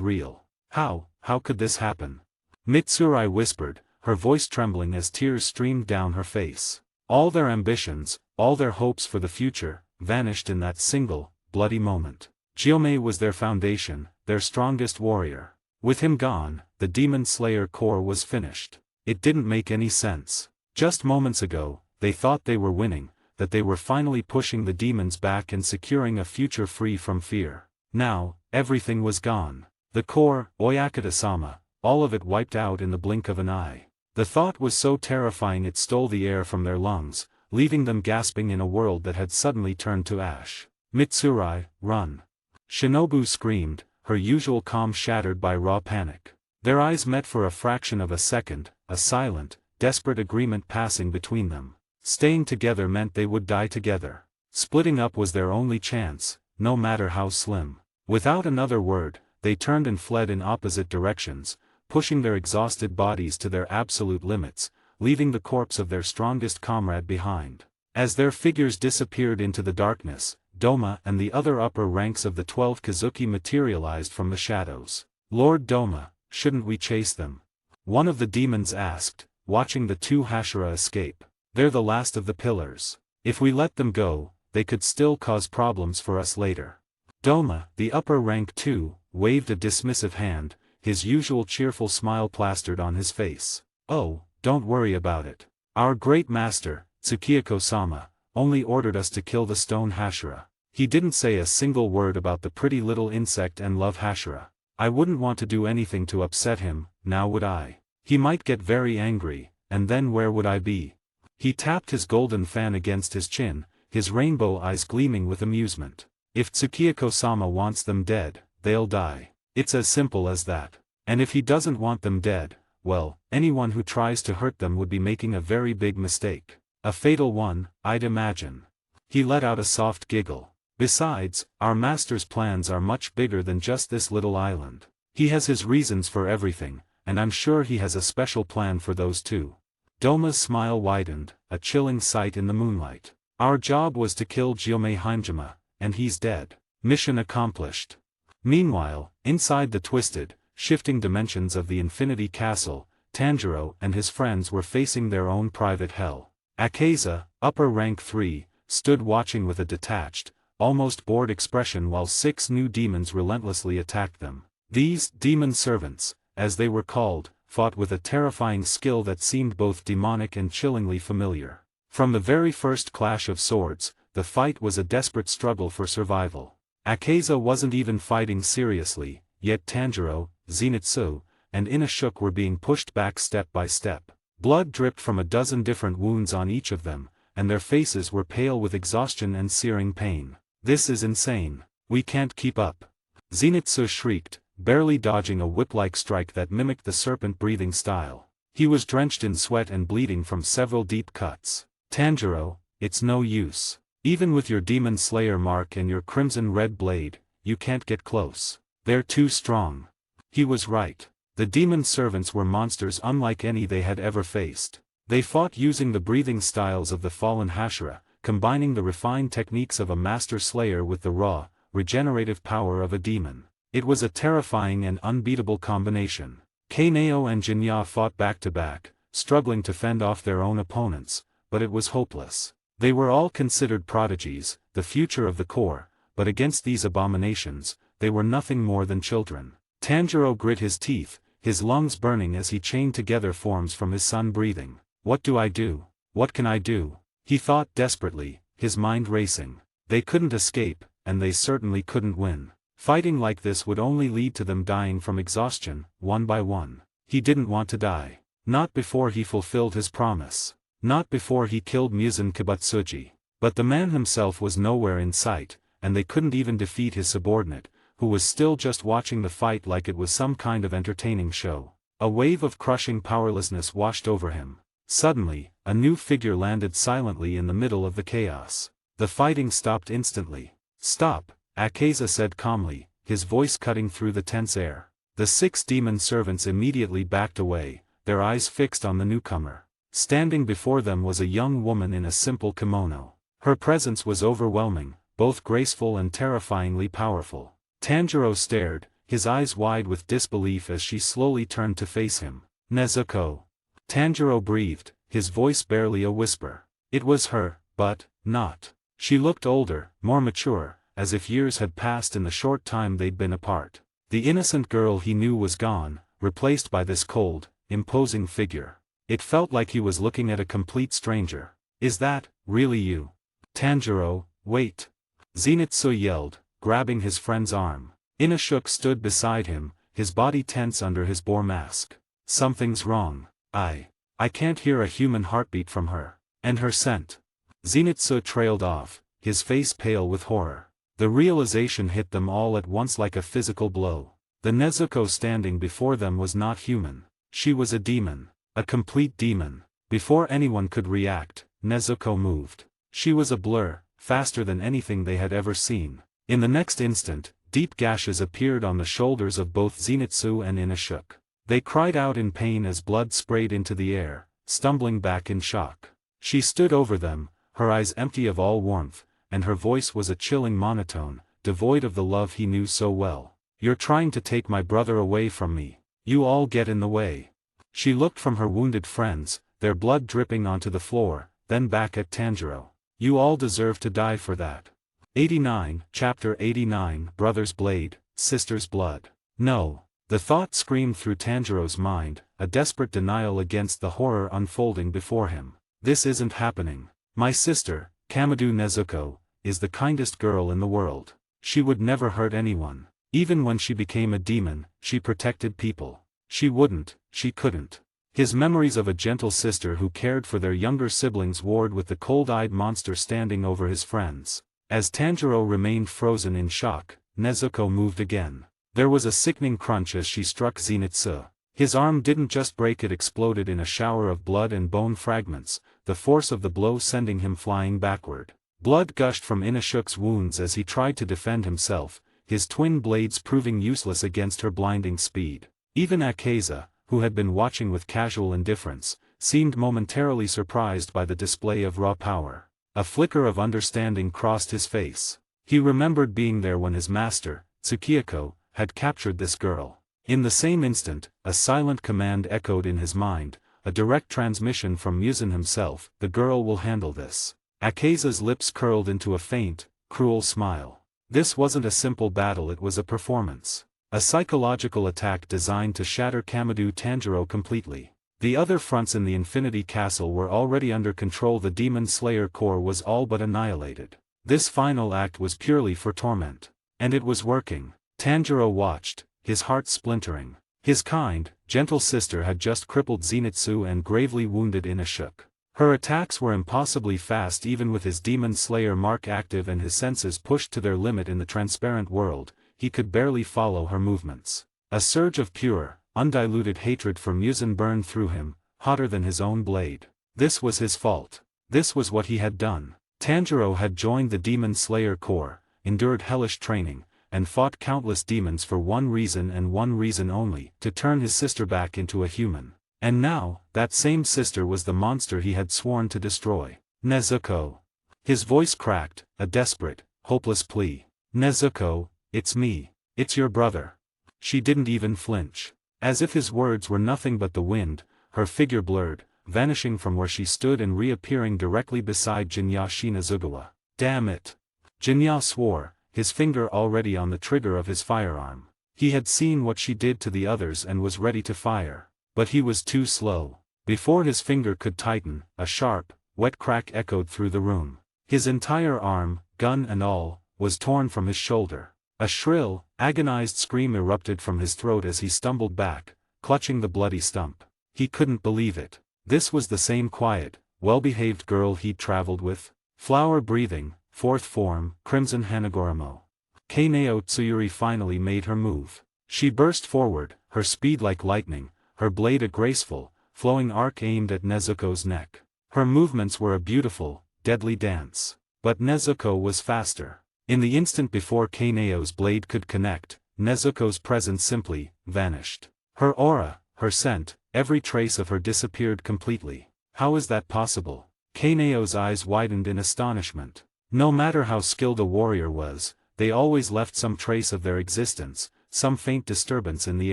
real. How could this happen?" Mitsurai whispered, her voice trembling as tears streamed down her face. All their ambitions, all their hopes for the future, vanished in that single, bloody moment. Gyomei was their foundation, their strongest warrior. With him gone, the Demon Slayer Corps was finished. It didn't make any sense. Just moments ago, they thought they were winning, that they were finally pushing the demons back and securing a future free from fear. Now, everything was gone. The Corps, Oyakata-sama, all of it wiped out in the blink of an eye. The thought was so terrifying it stole the air from their lungs, leaving them gasping in a world that had suddenly turned to ash. "Mitsurai, run!" Shinobu screamed, her usual calm shattered by raw panic. Their eyes met for a fraction of a second, a silent, desperate agreement passing between them. Staying together meant they would die together. Splitting up was their only chance, no matter how slim. Without another word, they turned and fled in opposite directions, pushing their exhausted bodies to their absolute limits, leaving the corpse of their strongest comrade behind. As their figures disappeared into the darkness, Doma and the other upper ranks of the 12 Kazuki materialized from the shadows. "Lord Doma, shouldn't we chase them?" one of the demons asked, watching the two Hashira escape. "They're the last of the pillars. If we let them go, they could still cause problems for us later." Doma, the upper rank too, waved a dismissive hand, his usual cheerful smile plastered on his face. "Oh, don't worry about it. Our great master, Tsukiyako-sama, only ordered us to kill the stone Hashira. He didn't say a single word about the pretty little insect and love Hashira. I wouldn't want to do anything to upset him, now would I? He might get very angry, and then where would I be?" He tapped his golden fan against his chin, his rainbow eyes gleaming with amusement. "If Tsukiyako-sama wants them dead, they'll die. It's as simple as that. And if he doesn't want them dead, well, anyone who tries to hurt them would be making a very big mistake. A fatal one, I'd imagine." He let out a soft giggle. "Besides, our master's plans are much bigger than just this little island. He has his reasons for everything, and I'm sure he has a special plan for those too." Doma's smile widened, a chilling sight in the moonlight. "Our job was to kill Gyomei Haimjima, and he's dead. Mission accomplished." Meanwhile, inside the twisted, shifting dimensions of the Infinity Castle, Tanjiro and his friends were facing their own private hell. Akaza, upper rank 3, stood watching with a detached, almost bored expression while 6 new demons relentlessly attacked them. These demon servants, as they were called, fought with a terrifying skill that seemed both demonic and chillingly familiar. From the very first clash of swords, the fight was a desperate struggle for survival. Akaza wasn't even fighting seriously, yet Tanjiro, Zenitsu, and Inashuk were being pushed back step by step. Blood dripped from a dozen different wounds on each of them, and their faces were pale with exhaustion and searing pain. "This is insane. We can't keep up." Zenitsu shrieked, barely dodging a whip-like strike that mimicked the serpent-breathing style. He was drenched in sweat and bleeding from several deep cuts. "Tanjiro, it's no use. Even with your Demon Slayer mark and your crimson-red blade, you can't get close. They're too strong." He was right. The demon servants were monsters unlike any they had ever faced. They fought using the breathing styles of the fallen Hashira, combining the refined techniques of a master slayer with the raw, regenerative power of a demon. It was a terrifying and unbeatable combination. Kaneo and Jinya fought back to back, struggling to fend off their own opponents, but it was hopeless. They were all considered prodigies, the future of the core, but against these abominations, they were nothing more than children. Tanjiro grit his teeth, his lungs burning as he chained together forms from his son breathing. "What do I do? What can I do?" He thought desperately, his mind racing. They couldn't escape, and they certainly couldn't win. Fighting like this would only lead to them dying from exhaustion, one by one. He didn't want to die. Not before he fulfilled his promise. Not before he killed Muzan Kibatsuji. But the man himself was nowhere in sight, and they couldn't even defeat his subordinate, who was still just watching the fight like it was some kind of entertaining show. A wave of crushing powerlessness washed over him. Suddenly, a new figure landed silently in the middle of the chaos. The fighting stopped instantly. "Stop," Akaza said calmly, his voice cutting through the tense air. The 6 demon servants immediately backed away, their eyes fixed on the newcomer. Standing before them was a young woman in a simple kimono. Her presence was overwhelming, both graceful and terrifyingly powerful. Tanjiro stared, his eyes wide with disbelief as she slowly turned to face him. "Nezuko." Tanjiro breathed, his voice barely a whisper. It was her, but not. She looked older, more mature, as if years had passed in the short time they'd been apart. The innocent girl he knew was gone, replaced by this cold, imposing figure. It felt like he was looking at a complete stranger. "Is that, really you?" "Tanjiro, wait!" Zenitsu yelled, grabbing his friend's arm. Inashuk stood beside him, his body tense under his boar mask. Something's wrong. I can't hear a human heartbeat from her. And her scent. Zenitsu trailed off, his face pale with horror. The realization hit them all at once like a physical blow. The Nezuko standing before them was not human. She was a demon. A complete demon. Before anyone could react, Nezuko moved. She was a blur, faster than anything they had ever seen. In the next instant, deep gashes appeared on the shoulders of both Zenitsu and Inashuk. They cried out in pain as blood sprayed into the air, stumbling back in shock. She stood over them, her eyes empty of all warmth, and her voice was a chilling monotone, devoid of the love he knew so well. "You're trying to take my brother away from me. You all get in the way." She looked from her wounded friends, their blood dripping onto the floor, then back at Tanjiro. "You all deserve to die for that." 89, Chapter 89 Brother's Blade, Sister's Blood. No. The thought screamed through Tanjiro's mind, a desperate denial against the horror unfolding before him. "This isn't happening. My sister, Kamado Nezuko, is the kindest girl in the world. She would never hurt anyone. Even when she became a demon, she protected people. She couldn't." His memories of a gentle sister who cared for their younger siblings warred with the cold-eyed monster standing over his friends. As Tanjiro remained frozen in shock, Nezuko moved again. There was a sickening crunch as she struck Zenitsu. His arm didn't just break, it exploded in a shower of blood and bone fragments, the force of the blow sending him flying backward. Blood gushed from Inashuk's wounds as he tried to defend himself, his twin blades proving useless against her blinding speed. Even Akaza, who had been watching with casual indifference, seemed momentarily surprised by the display of raw power. A flicker of understanding crossed his face. He remembered being there when his master, Tsukiyako, had captured this girl. In the same instant, a silent command echoed in his mind, a direct transmission from Muzan himself: "The girl will handle this." Akaza's lips curled into a faint, cruel smile. This wasn't a simple battle, it was a performance. A psychological attack designed to shatter Kamado Tanjiro completely. The other fronts in the Infinity Castle were already under control. The Demon Slayer Corps was all but annihilated. This final act was purely for torment. And it was working. Tanjiro watched, his heart splintering. His kind, gentle sister had just crippled Zenitsu and gravely wounded Inashuk. Her attacks were impossibly fast even with his Demon Slayer mark active and his senses pushed to their limit in the transparent world. He could barely follow her movements. A surge of pure, undiluted hatred for Muzan burned through him, hotter than his own blade. This was his fault. This was what he had done. Tanjiro had joined the Demon Slayer Corps, endured hellish training, and fought countless demons for one reason and one reason only: to turn his sister back into a human. And now, that same sister was the monster he had sworn to destroy. "Nezuko." His voice cracked, a desperate, hopeless plea. "Nezuko, it's me. It's your brother." She didn't even flinch. As if his words were nothing but the wind, her figure blurred, vanishing from where she stood and reappearing directly beside Jinya Shinazugawa. "Damn it." Jinya swore, his finger already on the trigger of his firearm. He had seen what she did to the others and was ready to fire. But he was too slow. Before his finger could tighten, a sharp, wet crack echoed through the room. His entire arm, gun and all, was torn from his shoulder. A shrill, agonized scream erupted from his throat as he stumbled back, clutching the bloody stump. He couldn't believe it. This was the same quiet, well-behaved girl he'd traveled with. Flower-breathing, fourth form, Crimson Hanagoramo. Kaneo Tsuyuri finally made her move. She burst forward, her speed like lightning, her blade a graceful, flowing arc aimed at Nezuko's neck. Her movements were a beautiful, deadly dance. But Nezuko was faster. In the instant before Kaneo's blade could connect, Nezuko's presence simply vanished. Her aura, her scent, every trace of her disappeared completely. How is that possible? Kaneo's eyes widened in astonishment. No matter how skilled a warrior was, they always left some trace of their existence, some faint disturbance in the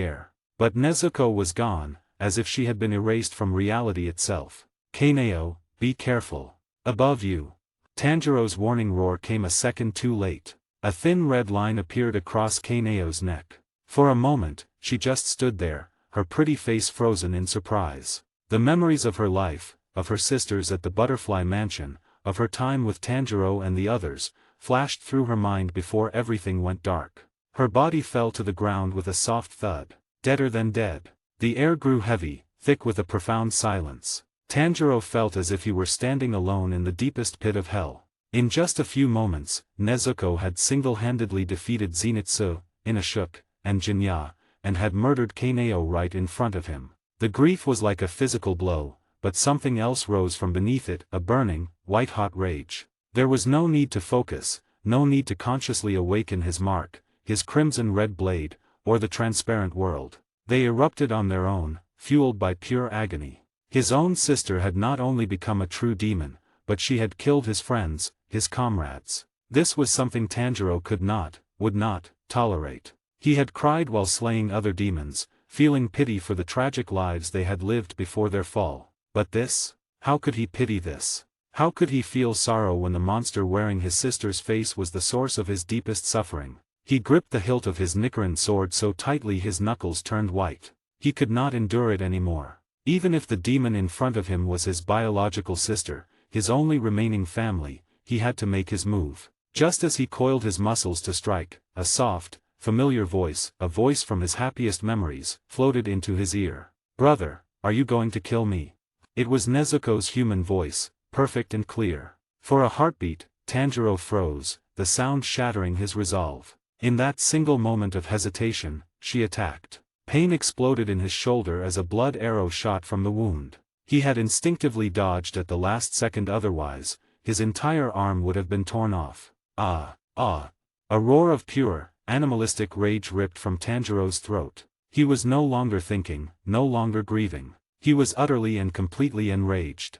air. But Nezuko was gone, as if she had been erased from reality itself. "Kaneo, be careful. Above you." Tanjiro's warning roar came a second too late. A thin red line appeared across Kaneo's neck. For a moment, she just stood there, her pretty face frozen in surprise. The memories of her life, of her sisters at the Butterfly Mansion, of her time with Tanjiro and the others, flashed through her mind before everything went dark. Her body fell to the ground with a soft thud. Deader than dead. The air grew heavy, thick with a profound silence. Tanjiro felt as if he were standing alone in the deepest pit of hell. In just a few moments, Nezuko had single-handedly defeated Zenitsu, Inashuk, and Jinya, and had murdered Kaneo right in front of him. The grief was like a physical blow, but something else rose from beneath it, a burning, white-hot rage. There was no need to focus, no need to consciously awaken his mark, his crimson-red blade, or the transparent world. They erupted on their own, fueled by pure agony. His own sister had not only become a true demon, but she had killed his friends, his comrades. This was something Tanjiro could not, would not, tolerate. He had cried while slaying other demons, feeling pity for the tragic lives they had lived before their fall. But this? How could he pity this? How could he feel sorrow when the monster wearing his sister's face was the source of his deepest suffering? He gripped the hilt of his Nichiren sword so tightly his knuckles turned white. He could not endure it anymore. Even if the demon in front of him was his biological sister, his only remaining family, he had to make his move. Just as he coiled his muscles to strike, a soft, familiar voice, a voice from his happiest memories, floated into his ear. "Brother, are you going to kill me?" It was Nezuko's human voice, perfect and clear. For a heartbeat, Tanjiro froze, the sound shattering his resolve. In that single moment of hesitation, she attacked. Pain exploded in his shoulder as a blood arrow shot from the wound. He had instinctively dodged at the last second, otherwise, his entire arm would have been torn off. Ah! Ah! A roar of pure, animalistic rage ripped from Tanjiro's throat. He was no longer thinking, no longer grieving. He was utterly and completely enraged.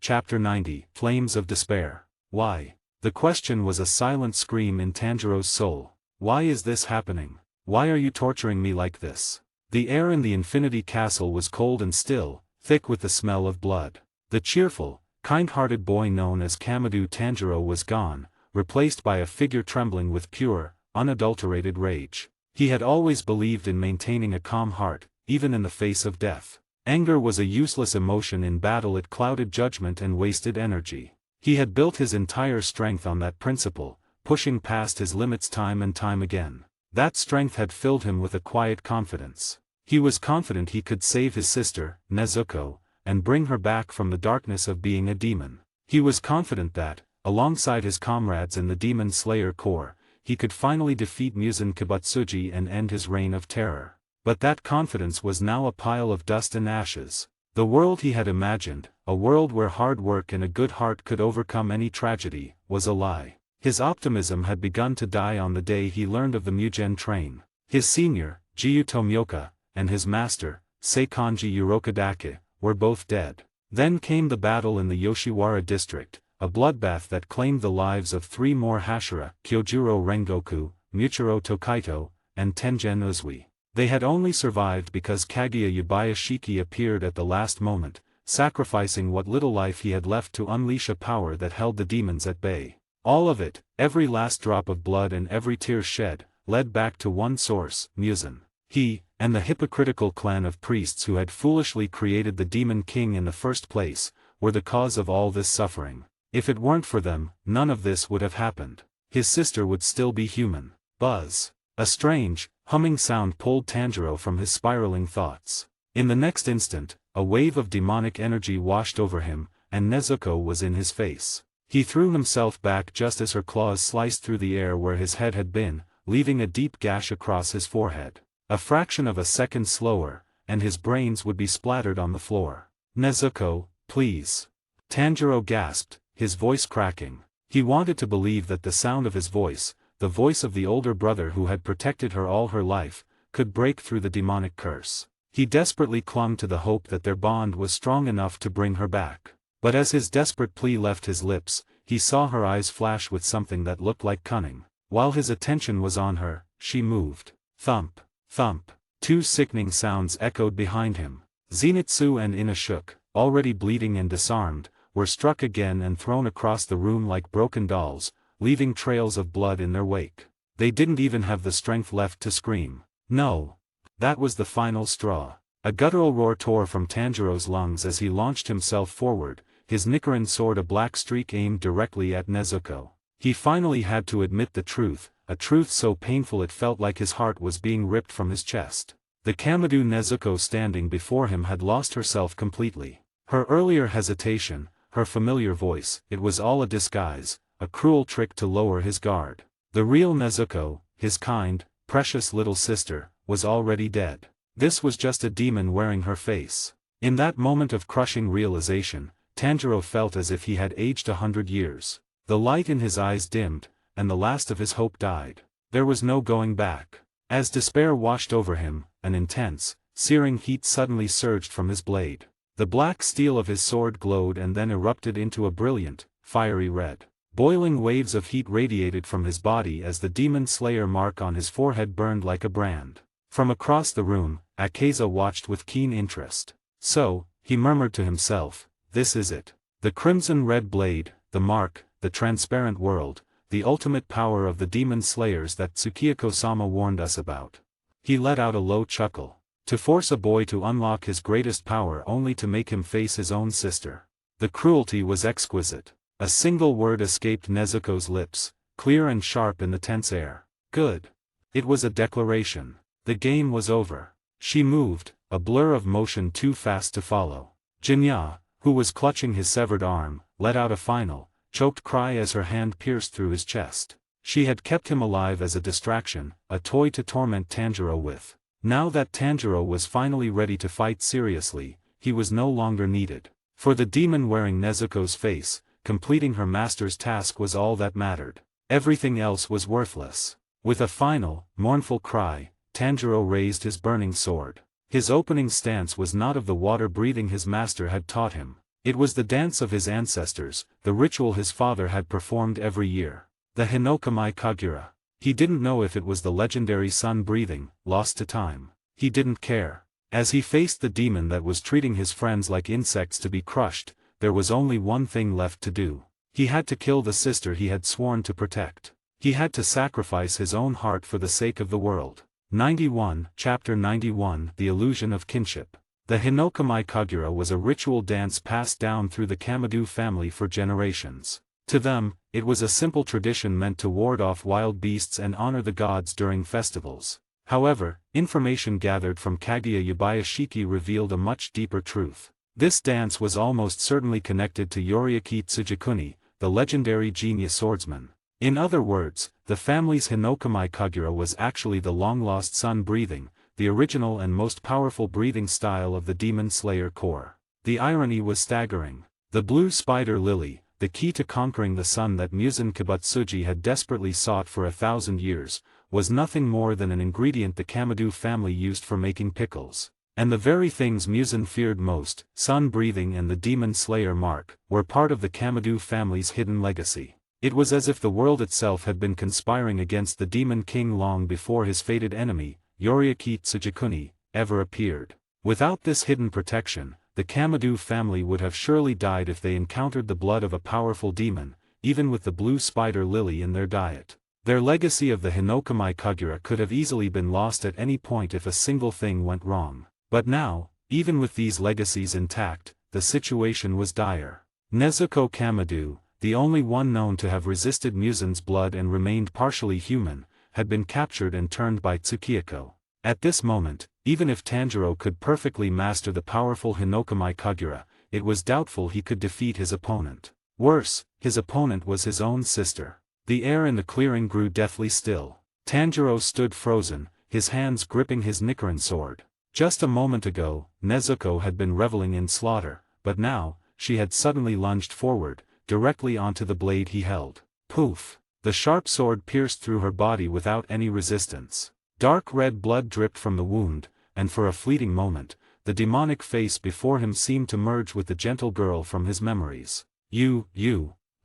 Chapter 90, Flames of Despair. Why? The question was a silent scream in Tanjiro's soul. Why is this happening? Why are you torturing me like this? The air in the Infinity Castle was cold and still, thick with the smell of blood. The cheerful, kind-hearted boy known as Kamado Tanjiro was gone, replaced by a figure trembling with pure, unadulterated rage. He had always believed in maintaining a calm heart, even in the face of death. Anger was a useless emotion in battle. It clouded judgment and wasted energy. He had built his entire strength on that principle, pushing past his limits time and time again. That strength had filled him with a quiet confidence. He was confident he could save his sister, Nezuko, and bring her back from the darkness of being a demon. He was confident that, alongside his comrades in the Demon Slayer Corps, he could finally defeat Muzan Kibutsuji and end his reign of terror. But that confidence was now a pile of dust and ashes. The world he had imagined, a world where hard work and a good heart could overcome any tragedy, was a lie. His optimism had begun to die on the day he learned of the Mugen train. His senior, Gyuto Myoka, and his master, Seikanji Urokadake, were both dead. Then came the battle in the Yoshiwara district, a bloodbath that claimed the lives of 3 more Hashira, Kyojuro Rengoku, Muchiro Tokaito, and Tengen Uzui. They had only survived because Kaguya Yubayashiki appeared at the last moment, sacrificing what little life he had left to unleash a power that held the demons at bay. All of it, every last drop of blood and every tear shed, led back to one source, Muzan. He, and the hypocritical clan of priests who had foolishly created the Demon King in the first place, were the cause of all this suffering. If it weren't for them, none of this would have happened. His sister would still be human. Buzz. A strange, humming sound pulled Tanjiro from his spiraling thoughts. In the next instant, a wave of demonic energy washed over him, and Nezuko was in his face. He threw himself back just as her claws sliced through the air where his head had been, leaving a deep gash across his forehead. A fraction of a second slower, and his brains would be splattered on the floor. "Nezuko, please." Tanjiro gasped, his voice cracking. He wanted to believe that the sound of his voice, the voice of the older brother who had protected her all her life, could break through the demonic curse. He desperately clung to the hope that their bond was strong enough to bring her back. But as his desperate plea left his lips, he saw her eyes flash with something that looked like cunning. While his attention was on her, she moved. Thump, thump. 2 sickening sounds echoed behind him. Zenitsu and Inashuk, already bleeding and disarmed, were struck again and thrown across the room like broken dolls, leaving trails of blood in their wake. They didn't even have the strength left to scream. No. That was the final straw. A guttural roar tore from Tanjiro's lungs as he launched himself forward, his Nichiren sword a black streak aimed directly at Nezuko. He finally had to admit the truth, a truth so painful it felt like his heart was being ripped from his chest. The Kamadu Nezuko standing before him had lost herself completely. Her earlier hesitation, her familiar voice, it was all a disguise, a cruel trick to lower his guard. The real Nezuko, his kind, precious little sister, was already dead. This was just a demon wearing her face. In that moment of crushing realization, Tanjiro felt as if he had aged 100 years. The light in his eyes dimmed, and the last of his hope died. There was no going back. As despair washed over him, an intense, searing heat suddenly surged from his blade. The black steel of his sword glowed and then erupted into a brilliant, fiery red. Boiling waves of heat radiated from his body as the demon slayer mark on his forehead burned like a brand. From across the room, Akeza watched with keen interest. So, he murmured to himself, this is it. The crimson red blade, the mark, the transparent world, the ultimate power of the demon slayers that Tsukiyako-sama warned us about. He let out a low chuckle. To force a boy to unlock his greatest power only to make him face his own sister. The cruelty was exquisite. A single word escaped Nezuko's lips, clear and sharp in the tense air. Good. It was a declaration. The game was over. She moved, a blur of motion too fast to follow. Jinya, who was clutching his severed arm, let out a final, choked cry as her hand pierced through his chest. She had kept him alive as a distraction, a toy to torment Tanjiro with. Now that Tanjiro was finally ready to fight seriously, he was no longer needed. For the demon wearing Nezuko's face, completing her master's task was all that mattered. Everything else was worthless. With a final, mournful cry, Tanjiro raised his burning sword. His opening stance was not of the water breathing his master had taught him. It was the dance of his ancestors, the ritual his father had performed every year. The Hinokamai Kagura. He didn't know if it was the legendary sun breathing, lost to time. He didn't care. As he faced the demon that was treating his friends like insects to be crushed, there was only one thing left to do. He had to kill the sister he had sworn to protect. He had to sacrifice his own heart for the sake of the world. 91, Chapter 91, The Illusion of Kinship. The Hinokamai Kagura was a ritual dance passed down through the Kamadu family for generations. To them, it was a simple tradition meant to ward off wild beasts and honor the gods during festivals. However, information gathered from Kaguya Yabayashiki revealed a much deeper truth. This dance was almost certainly connected to Yoriaki Tsujikuni, the legendary genius swordsman. In other words, the family's Hinokamai Kagura was actually the long-lost sun breathing, the original and most powerful breathing style of the Demon Slayer Corps. The irony was staggering. The blue spider lily, the key to conquering the sun that Muzan Kibutsuji had desperately sought for 1,000 years, was nothing more than an ingredient the Kamadu family used for making pickles. And the very things Muzan feared most, sun breathing and the demon slayer mark, were part of the Kamadu family's hidden legacy. It was as if the world itself had been conspiring against the demon king long before his fated enemy, Yoriaki Tsujikuni, ever appeared. Without this hidden protection, the Kamadu family would have surely died if they encountered the blood of a powerful demon, even with the blue spider lily in their diet. Their legacy of the Hinokamai Kagura could have easily been lost at any point if a single thing went wrong. But now, even with these legacies intact, the situation was dire. Nezuko Kamadu, the only one known to have resisted Muzan's blood and remained partially human, had been captured and turned by Tsukiyako. At this moment, even if Tanjiro could perfectly master the powerful Hinokamai Kagura, it was doubtful he could defeat his opponent. Worse, his opponent was his own sister. The air in the clearing grew deathly still. Tanjiro stood frozen, his hands gripping his Nichiren sword. Just a moment ago, Nezuko had been reveling in slaughter, but now, she had suddenly lunged forward, directly onto the blade he held. Poof! The sharp sword pierced through her body without any resistance. Dark red blood dripped from the wound, and for a fleeting moment, the demonic face before him seemed to merge with the gentle girl from his memories. You.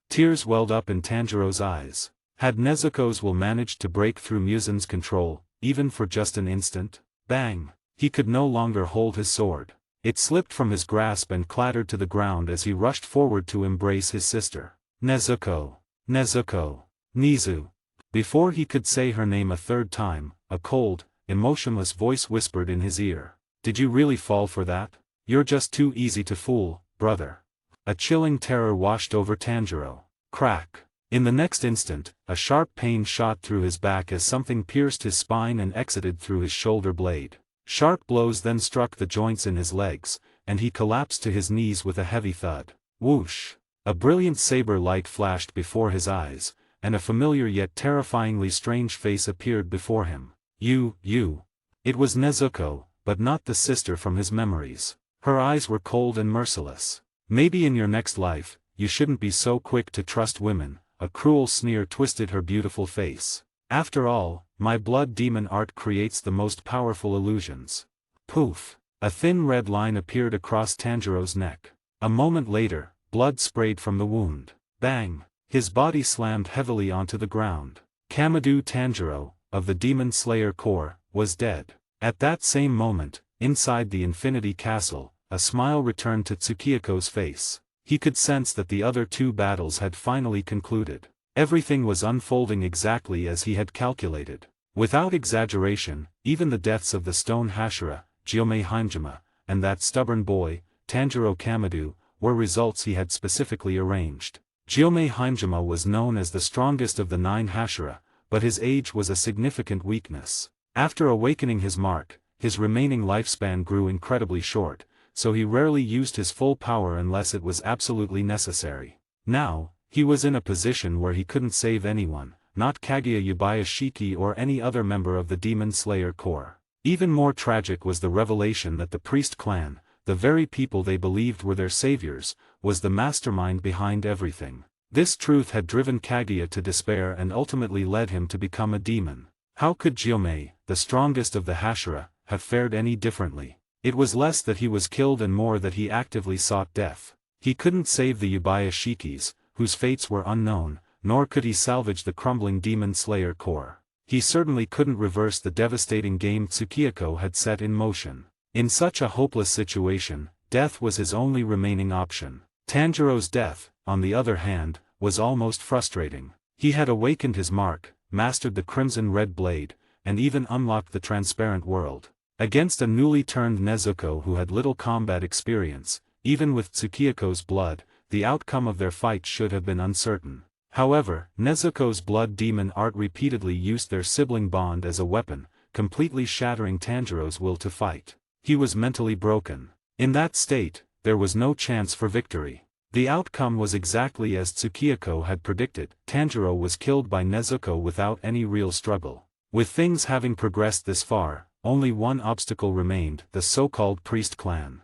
Tears welled up in Tanjiro's eyes. Had Nezuko's will managed to break through Muzan's control, even for just an instant? Bang! He could no longer hold his sword. It slipped from his grasp and clattered to the ground as he rushed forward to embrace his sister. Nezuko. Nizu. Before he could say her name a third time, a cold, emotionless voice whispered in his ear. Did you really fall for that? You're just too easy to fool, brother. A chilling terror washed over Tanjiro. Crack. In the next instant, a sharp pain shot through his back as something pierced his spine and exited through his shoulder blade. Sharp blows then struck the joints in his legs, and he collapsed to his knees with a heavy thud. Whoosh! A brilliant saber light flashed before his eyes, and a familiar yet terrifyingly strange face appeared before him. You. It was Nezuko, but not the sister from his memories. Her eyes were cold and merciless. Maybe in your next life, you shouldn't be so quick to trust women. A cruel sneer twisted her beautiful face. After all, my blood demon art creates the most powerful illusions. Poof! A thin red line appeared across Tanjiro's neck. A moment later, blood sprayed from the wound. Bang! His body slammed heavily onto the ground. Kamado Tanjiro, of the Demon Slayer Corps, was dead. At that same moment, inside the Infinity Castle, a smile returned to Tsukioko's face. He could sense that the other two battles had finally concluded. Everything was unfolding exactly as he had calculated. Without exaggeration, even the deaths of the stone Hashira, Gyomei Haimjima, and that stubborn boy, Tanjiro Kamado, were results he had specifically arranged. Gyomei Haimjima was known as the strongest of the 9 Hashira, but his age was a significant weakness. After awakening his mark, his remaining lifespan grew incredibly short, so he rarely used his full power unless it was absolutely necessary. Now, he was in a position where he couldn't save anyone, not Kaguya Yubayashiki or any other member of the Demon Slayer Corps. Even more tragic was the revelation that the priest clan, the very people they believed were their saviors, was the mastermind behind everything. This truth had driven Kaguya to despair and ultimately led him to become a demon. How could Gyomei, the strongest of the Hashira, have fared any differently? It was less that he was killed and more that he actively sought death. He couldn't save the Yubayashikis, whose fates were unknown, nor could he salvage the crumbling Demon Slayer Corps. He certainly couldn't reverse the devastating game Tsukioko had set in motion. In such a hopeless situation, death was his only remaining option. Tanjiro's death, on the other hand, was almost frustrating. He had awakened his mark, mastered the Crimson Red Blade, and even unlocked the Transparent World. Against a newly turned Nezuko who had little combat experience, even with Tsukioko's blood, the outcome of their fight should have been uncertain. However, Nezuko's blood demon art repeatedly used their sibling bond as a weapon, completely shattering Tanjiro's will to fight. He was mentally broken. In that state, there was no chance for victory. The outcome was exactly as Tsukioko had predicted. Tanjiro was killed by Nezuko without any real struggle. With things having progressed this far, only one obstacle remained: the so-called priest clan.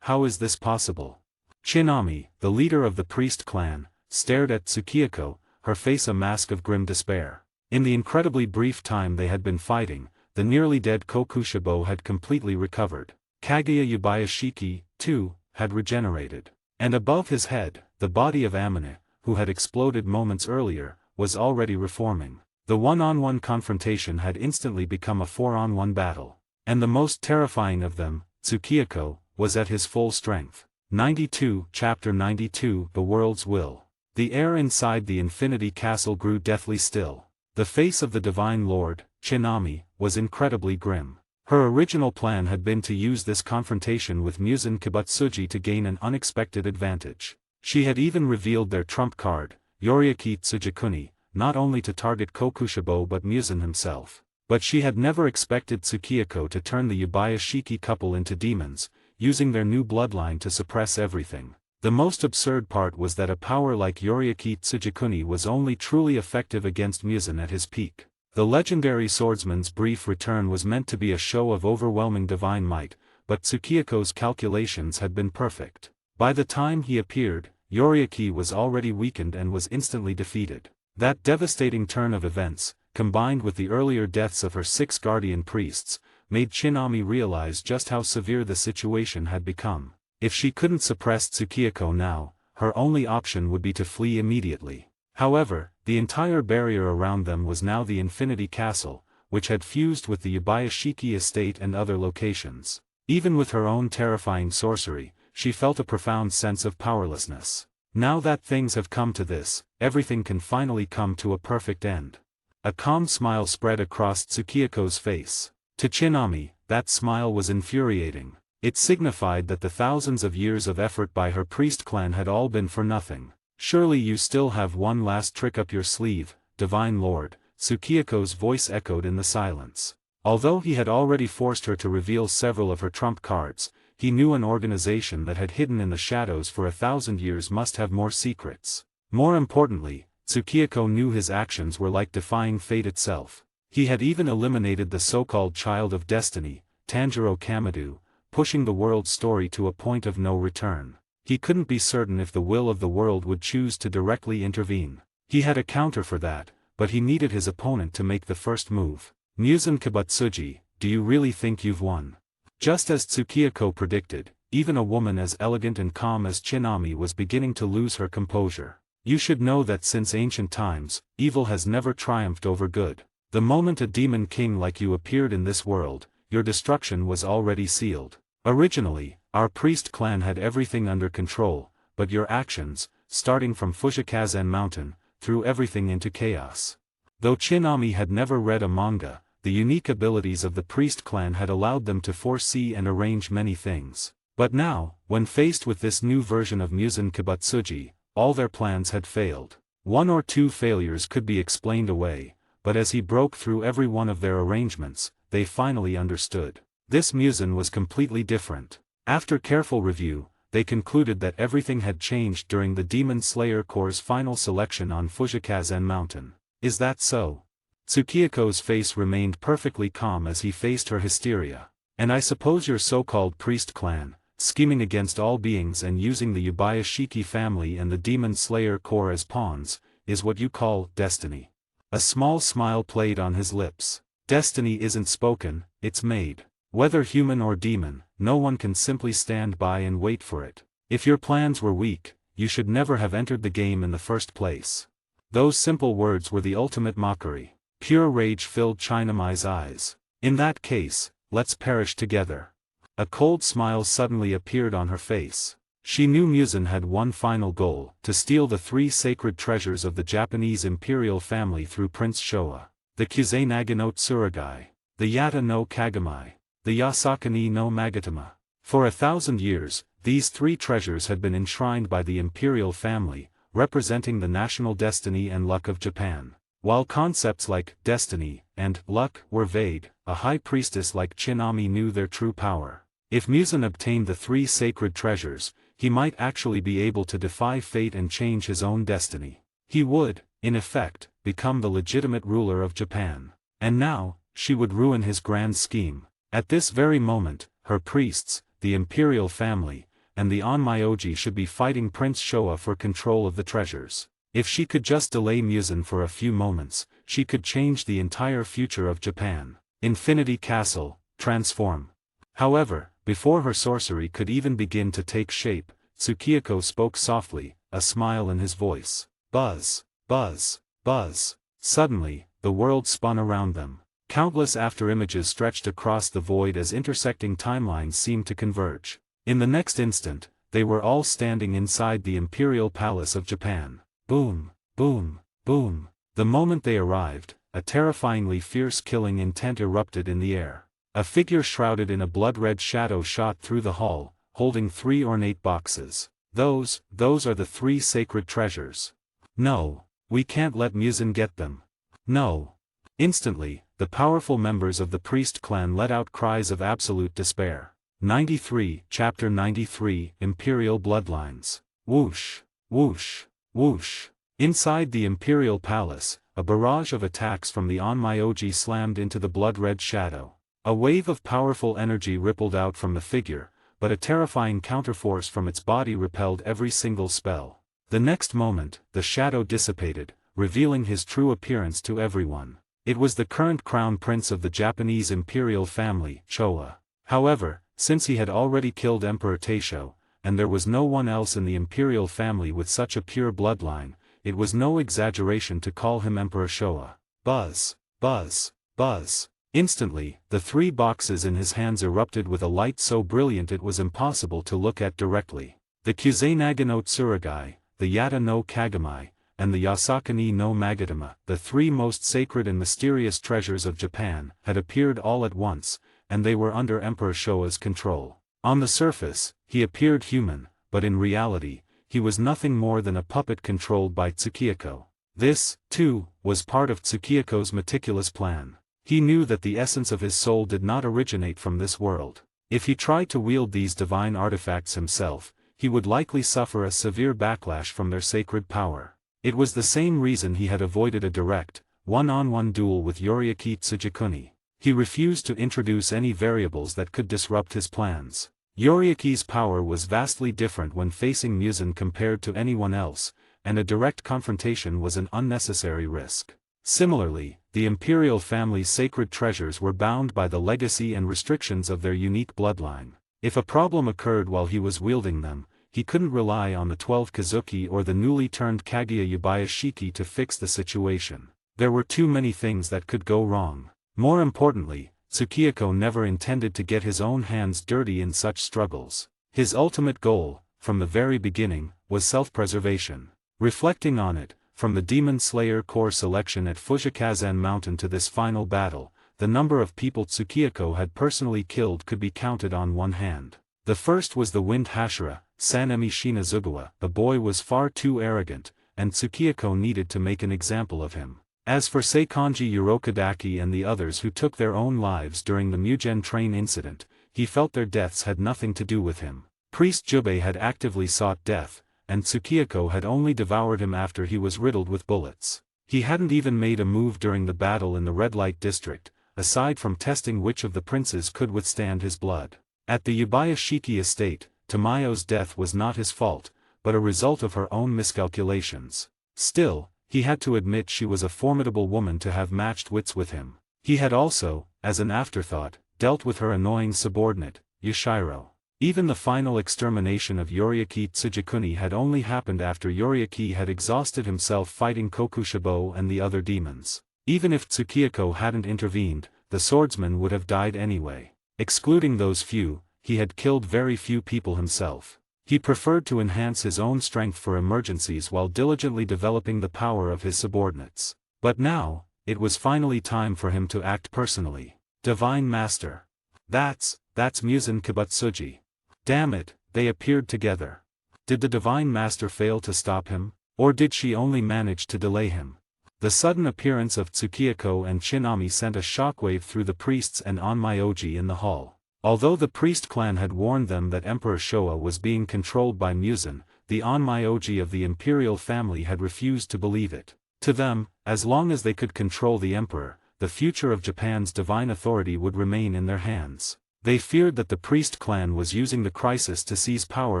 How is this possible? Chinami, the leader of the priest clan, stared at Tsukioko, her face a mask of grim despair. In the incredibly brief time they had been fighting, the nearly dead Kokushibo had completely recovered. Kaguya Yubayashiki, too, had regenerated. And above his head, the body of Amane, who had exploded moments earlier, was already reforming. The one-on-one confrontation had instantly become a 4-on-1 battle. And the most terrifying of them, Tsukioko, was at his full strength. 92 Chapter 92 The World's Will. The air inside the Infinity Castle grew deathly still. The face of the Divine Lord, Chinami, was incredibly grim. Her original plan had been to use this confrontation with Muzan Kibutsuji to gain an unexpected advantage. She had even revealed their trump card, Yoriaki Tsujikuni, not only to target Kokushibo but Muzan himself. But she had never expected Tsukioko to turn the Yubayashiki couple into demons, using their new bloodline to suppress everything. The most absurd part was that a power like Yoriaki Tsujikuni was only truly effective against Muzan at his peak. The legendary swordsman's brief return was meant to be a show of overwhelming divine might, but Tsukioko's calculations had been perfect. By the time he appeared, Yoriaki was already weakened and was instantly defeated. That devastating turn of events, combined with the earlier deaths of her 6 guardian priests, made Chinami realize just how severe the situation had become. If she couldn't suppress Tsukioko now, her only option would be to flee immediately. However, the entire barrier around them was now the Infinity Castle, which had fused with the Yubayashiki estate and other locations. Even with her own terrifying sorcery, she felt a profound sense of powerlessness. Now that things have come to this, everything can finally come to a perfect end. A calm smile spread across Tsukioko's face. To Chinami, that smile was infuriating. It signified that the thousands of years of effort by her priest clan had all been for nothing. Surely you still have one last trick up your sleeve, Divine Lord, Tsukioko's voice echoed in the silence. Although he had already forced her to reveal several of her trump cards, he knew an organization that had hidden in the shadows for 1,000 years must have more secrets. More importantly, Tsukioko knew his actions were like defying fate itself. He had even eliminated the so-called Child of Destiny, Tanjiro Kamado, pushing the world's story to a point of no return. He couldn't be certain if the will of the world would choose to directly intervene. He had a counter for that, but he needed his opponent to make the first move. Muzan Kibutsuji, do you really think you've won? Just as Tsukioko predicted, even a woman as elegant and calm as Chinami was beginning to lose her composure. You should know that since ancient times, evil has never triumphed over good. The moment a demon king like you appeared in this world, your destruction was already sealed. Originally, our priest clan had everything under control, but your actions, starting from Fushikazen Mountain, threw everything into chaos. Though Chinami had never read a manga, the unique abilities of the priest clan had allowed them to foresee and arrange many things. But now, when faced with this new version of Muzan Kibutsuji, all their plans had failed. One or two failures could be explained away, but as he broke through every one of their arrangements, they finally understood. This Muzan was completely different. After careful review, they concluded that everything had changed during the Demon Slayer Corps' final selection on Fushikazen Mountain. Is that so? Tsukioko's face remained perfectly calm as he faced her hysteria. And I suppose your so-called priest clan, scheming against all beings and using the Yubayashiki family and the Demon Slayer Corps as pawns, is what you call destiny. A small smile played on his lips. Destiny isn't spoken, it's made. Whether human or demon, no one can simply stand by and wait for it. If your plans were weak, you should never have entered the game in the first place. Those simple words were the ultimate mockery. Pure rage filled Chinami's eyes. In that case, let's perish together. A cold smile suddenly appeared on her face. She knew Muzan had one final goal, to steal the 3 sacred treasures of the Japanese imperial family through Prince Showa. The Kuzenagi no Tsurugai, the Yata no Kagami, the Yasakani no Magatama. For 1,000 years, these 3 treasures had been enshrined by the imperial family, representing the national destiny and luck of Japan. While concepts like destiny and luck were vague, a high priestess like Chinami knew their true power. If Muzan obtained the 3 sacred treasures, he might actually be able to defy fate and change his own destiny. He would, in effect, become the legitimate ruler of Japan. And now, she would ruin his grand scheme. At this very moment, her priests, the imperial family, and the Onmyoji should be fighting Prince Showa for control of the treasures. If she could just delay Muzan for a few moments, she could change the entire future of Japan. Infinity Castle, transform. However, before her sorcery could even begin to take shape, Tsukioko spoke softly, a smile in his voice. Buzz, buzz, buzz. Suddenly, the world spun around them. Countless afterimages stretched across the void as intersecting timelines seemed to converge. In the next instant, they were all standing inside the Imperial Palace of Japan. Boom, boom, boom. The moment they arrived, a terrifyingly fierce killing intent erupted in the air. A figure shrouded in a blood-red shadow shot through the hall, holding 3 ornate boxes. Those are the 3 sacred treasures. No, we can't let Muzan get them. No. Instantly, the powerful members of the priest clan let out cries of absolute despair. 93, Chapter 93, Imperial Bloodlines. Whoosh, whoosh, whoosh. Inside the Imperial Palace, a barrage of attacks from the Onmyoji slammed into the blood-red shadow. A wave of powerful energy rippled out from the figure, but a terrifying counterforce from its body repelled every single spell. The next moment, the shadow dissipated, revealing his true appearance to everyone. It was the current crown prince of the Japanese imperial family, Showa. However, since he had already killed Emperor Taisho, and there was no one else in the imperial family with such a pure bloodline, it was no exaggeration to call him Emperor Showa. Buzz, buzz, buzz. Instantly, the 3 boxes in his hands erupted with a light so brilliant it was impossible to look at directly. The Kuzenagi no Tsurugai, the Yata no Kagami, and the Yasakani no Magatama, the 3 most sacred and mysterious treasures of Japan, had appeared all at once, and they were under Emperor Showa's control. On the surface, he appeared human, but in reality, he was nothing more than a puppet controlled by Tsukiyako. This, too, was part of Tsukiyako's meticulous plan. He knew that the essence of his soul did not originate from this world. If he tried to wield these divine artifacts himself, he would likely suffer a severe backlash from their sacred power. It was the same reason he had avoided a direct, one-on-one duel with Yoriaki Tsujikuni. He refused to introduce any variables that could disrupt his plans. Yoriaki's power was vastly different when facing Muzan compared to anyone else, and a direct confrontation was an unnecessary risk. Similarly, the imperial family's sacred treasures were bound by the legacy and restrictions of their unique bloodline. If a problem occurred while he was wielding them, he couldn't rely on the 12 Kazuki or the newly turned Kaguya Yubayashiki to fix the situation. There were too many things that could go wrong. More importantly, Tsukiyako never intended to get his own hands dirty in such struggles. His ultimate goal, from the very beginning, was self-preservation. Reflecting on it, from the Demon Slayer Corps selection at Fujikazan Mountain to this final battle, the number of people Tsukiyako had personally killed could be counted on one hand. The first was the Wind Hashira, Sanemi Shinazugawa. The boy was far too arrogant, and Tsukiyako needed to make an example of him. As for Seikanji Urokadaki and the others who took their own lives during the Mugen train incident, he felt their deaths had nothing to do with him. Priest Jubei had actively sought death, and Tsukiyako had only devoured him after he was riddled with bullets. He hadn't even made a move during the battle in the red light district, aside from testing which of the princes could withstand his blood. At the Yubayashiki estate, Tamayo's death was not his fault, but a result of her own miscalculations. Still, he had to admit she was a formidable woman to have matched wits with him. He had also, as an afterthought, dealt with her annoying subordinate, Yashiro. Even the final extermination of Yoriaki Tsujikuni had only happened after Yoriaki had exhausted himself fighting Kokushibo and the other demons. Even if Tsukiyako hadn't intervened, the swordsman would have died anyway. Excluding those few, he had killed very few people himself. He preferred to enhance his own strength for emergencies while diligently developing the power of his subordinates. But now, it was finally time for him to act personally. Divine Master. That's Muzan Kibutsuji. Damn it, they appeared together. Did the Divine Master fail to stop him, or did she only manage to delay him? The sudden appearance of Tsukiyako and Shinami sent a shockwave through the priests and Onmyoji in the hall. Although the priest clan had warned them that Emperor Showa was being controlled by Muzan, the Onmyoji of the imperial family had refused to believe it. To them, as long as they could control the emperor, the future of Japan's divine authority would remain in their hands. They feared that the priest clan was using the crisis to seize power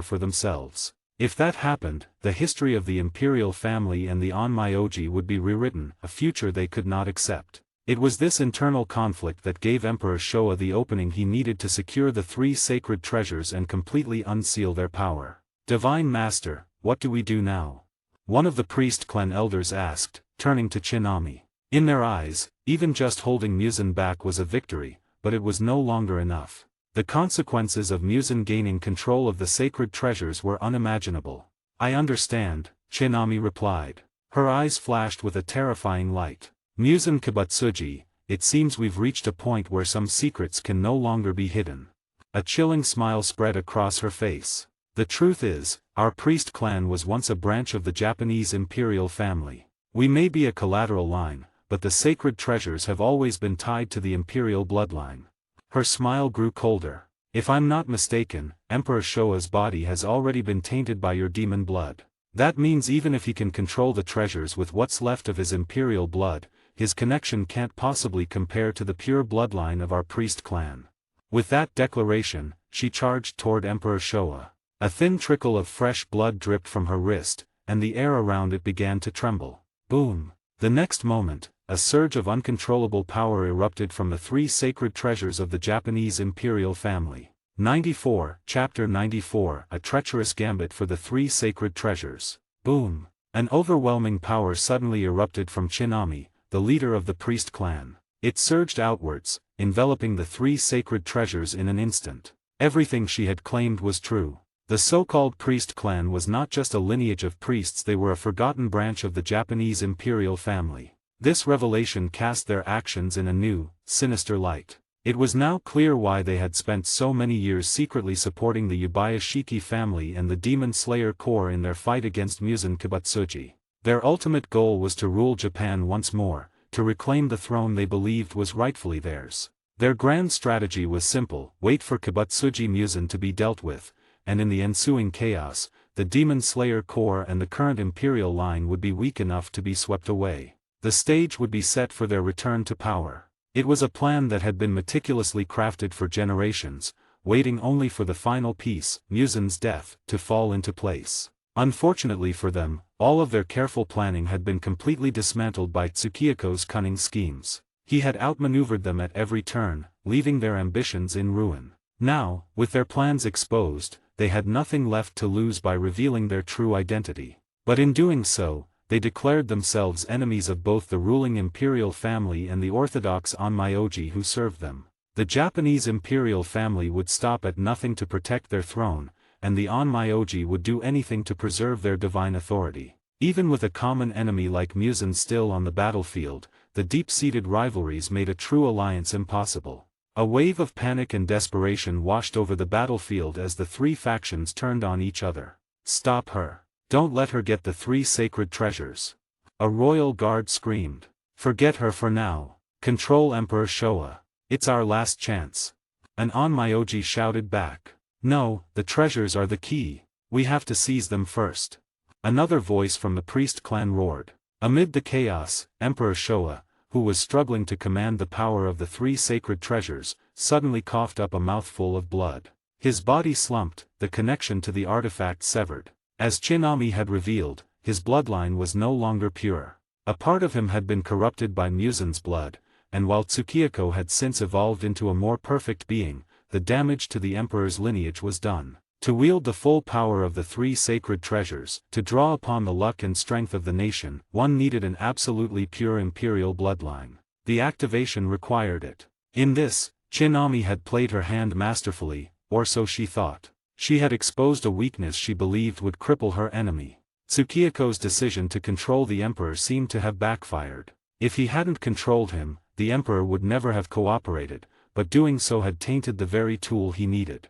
for themselves. If that happened, the history of the imperial family and the Onmyoji would be rewritten, a future they could not accept. It was this internal conflict that gave Emperor Showa the opening he needed to secure the 3 sacred treasures and completely unseal their power. Divine Master, what do we do now? One of the priest clan elders asked, turning to Shinami. In their eyes, even just holding Muzan back was a victory, but it was no longer enough. The consequences of Muzan gaining control of the sacred treasures were unimaginable. I understand, Shinami replied. Her eyes flashed with a terrifying light. Muzan Kibutsuji, it seems we've reached a point where some secrets can no longer be hidden. A chilling smile spread across her face. The truth is, our priest clan was once a branch of the Japanese imperial family. We may be a collateral line, but the sacred treasures have always been tied to the imperial bloodline. Her smile grew colder. If I'm not mistaken, Emperor Showa's body has already been tainted by your demon blood. That means even if he can control the treasures with what's left of his imperial blood, his connection can't possibly compare to the pure bloodline of our priest clan. With that declaration, she charged toward Emperor Showa. A thin trickle of fresh blood dripped from her wrist, and the air around it began to tremble. Boom! The next moment, a surge of uncontrollable power erupted from the 3 sacred treasures of the Japanese imperial family. 94, Chapter 94, A Treacherous Gambit for the 3 Sacred Treasures. Boom! An overwhelming power suddenly erupted from Shinami, the leader of the priest clan. It surged outwards, enveloping the 3 sacred treasures in an instant. Everything she had claimed was true. The so-called priest clan was not just a lineage of priests, they were a forgotten branch of the Japanese imperial family. This revelation cast their actions in a new, sinister light. It was now clear why they had spent so many years secretly supporting the Yubayashiki family and the Demon Slayer Corps in their fight against Muzan Kibutsuji. Their ultimate goal was to rule Japan once more, to reclaim the throne they believed was rightfully theirs. Their grand strategy was simple: wait for Kibutsuji Muzan to be dealt with, and in the ensuing chaos, the Demon Slayer Corps and the current Imperial line would be weak enough to be swept away. The stage would be set for their return to power. It was a plan that had been meticulously crafted for generations, waiting only for the final piece, Muzan's death, to fall into place. Unfortunately for them, all of their careful planning had been completely dismantled by Tsukioko's cunning schemes. He had outmaneuvered them at every turn, leaving their ambitions in ruin. Now, with their plans exposed, they had nothing left to lose by revealing their true identity. But in doing so, they declared themselves enemies of both the ruling imperial family and the orthodox Onmyoji who served them. The Japanese imperial family would stop at nothing to protect their throne, and the Onmyoji would do anything to preserve their divine authority. Even with a common enemy like Muzan still on the battlefield, the deep-seated rivalries made a true alliance impossible. A wave of panic and desperation washed over the battlefield as the three factions turned on each other. "Stop her. Don't let her get the three sacred treasures," a royal guard screamed. "Forget her for now. Control Emperor Showa. It's our last chance." An Onmyoji shouted back. "No, the treasures are the key. We have to seize them first." Another voice from the priest clan roared. Amid the chaos, Emperor Showa, who was struggling to command the power of the three sacred treasures, suddenly coughed up a mouthful of blood. His body slumped, the connection to the artifact severed. As Chinami had revealed, his bloodline was no longer pure. A part of him had been corrupted by Muzan's blood, and while Tsukioko had since evolved into a more perfect being, the damage to the emperor's lineage was done. To wield the full power of the three sacred treasures, to draw upon the luck and strength of the nation, one needed an absolutely pure imperial bloodline. The activation required it. In this, Chinami had played her hand masterfully, or so she thought. She had exposed a weakness she believed would cripple her enemy. Tsukioko's decision to control the emperor seemed to have backfired. If he hadn't controlled him, the emperor would never have cooperated, but doing so had tainted the very tool he needed.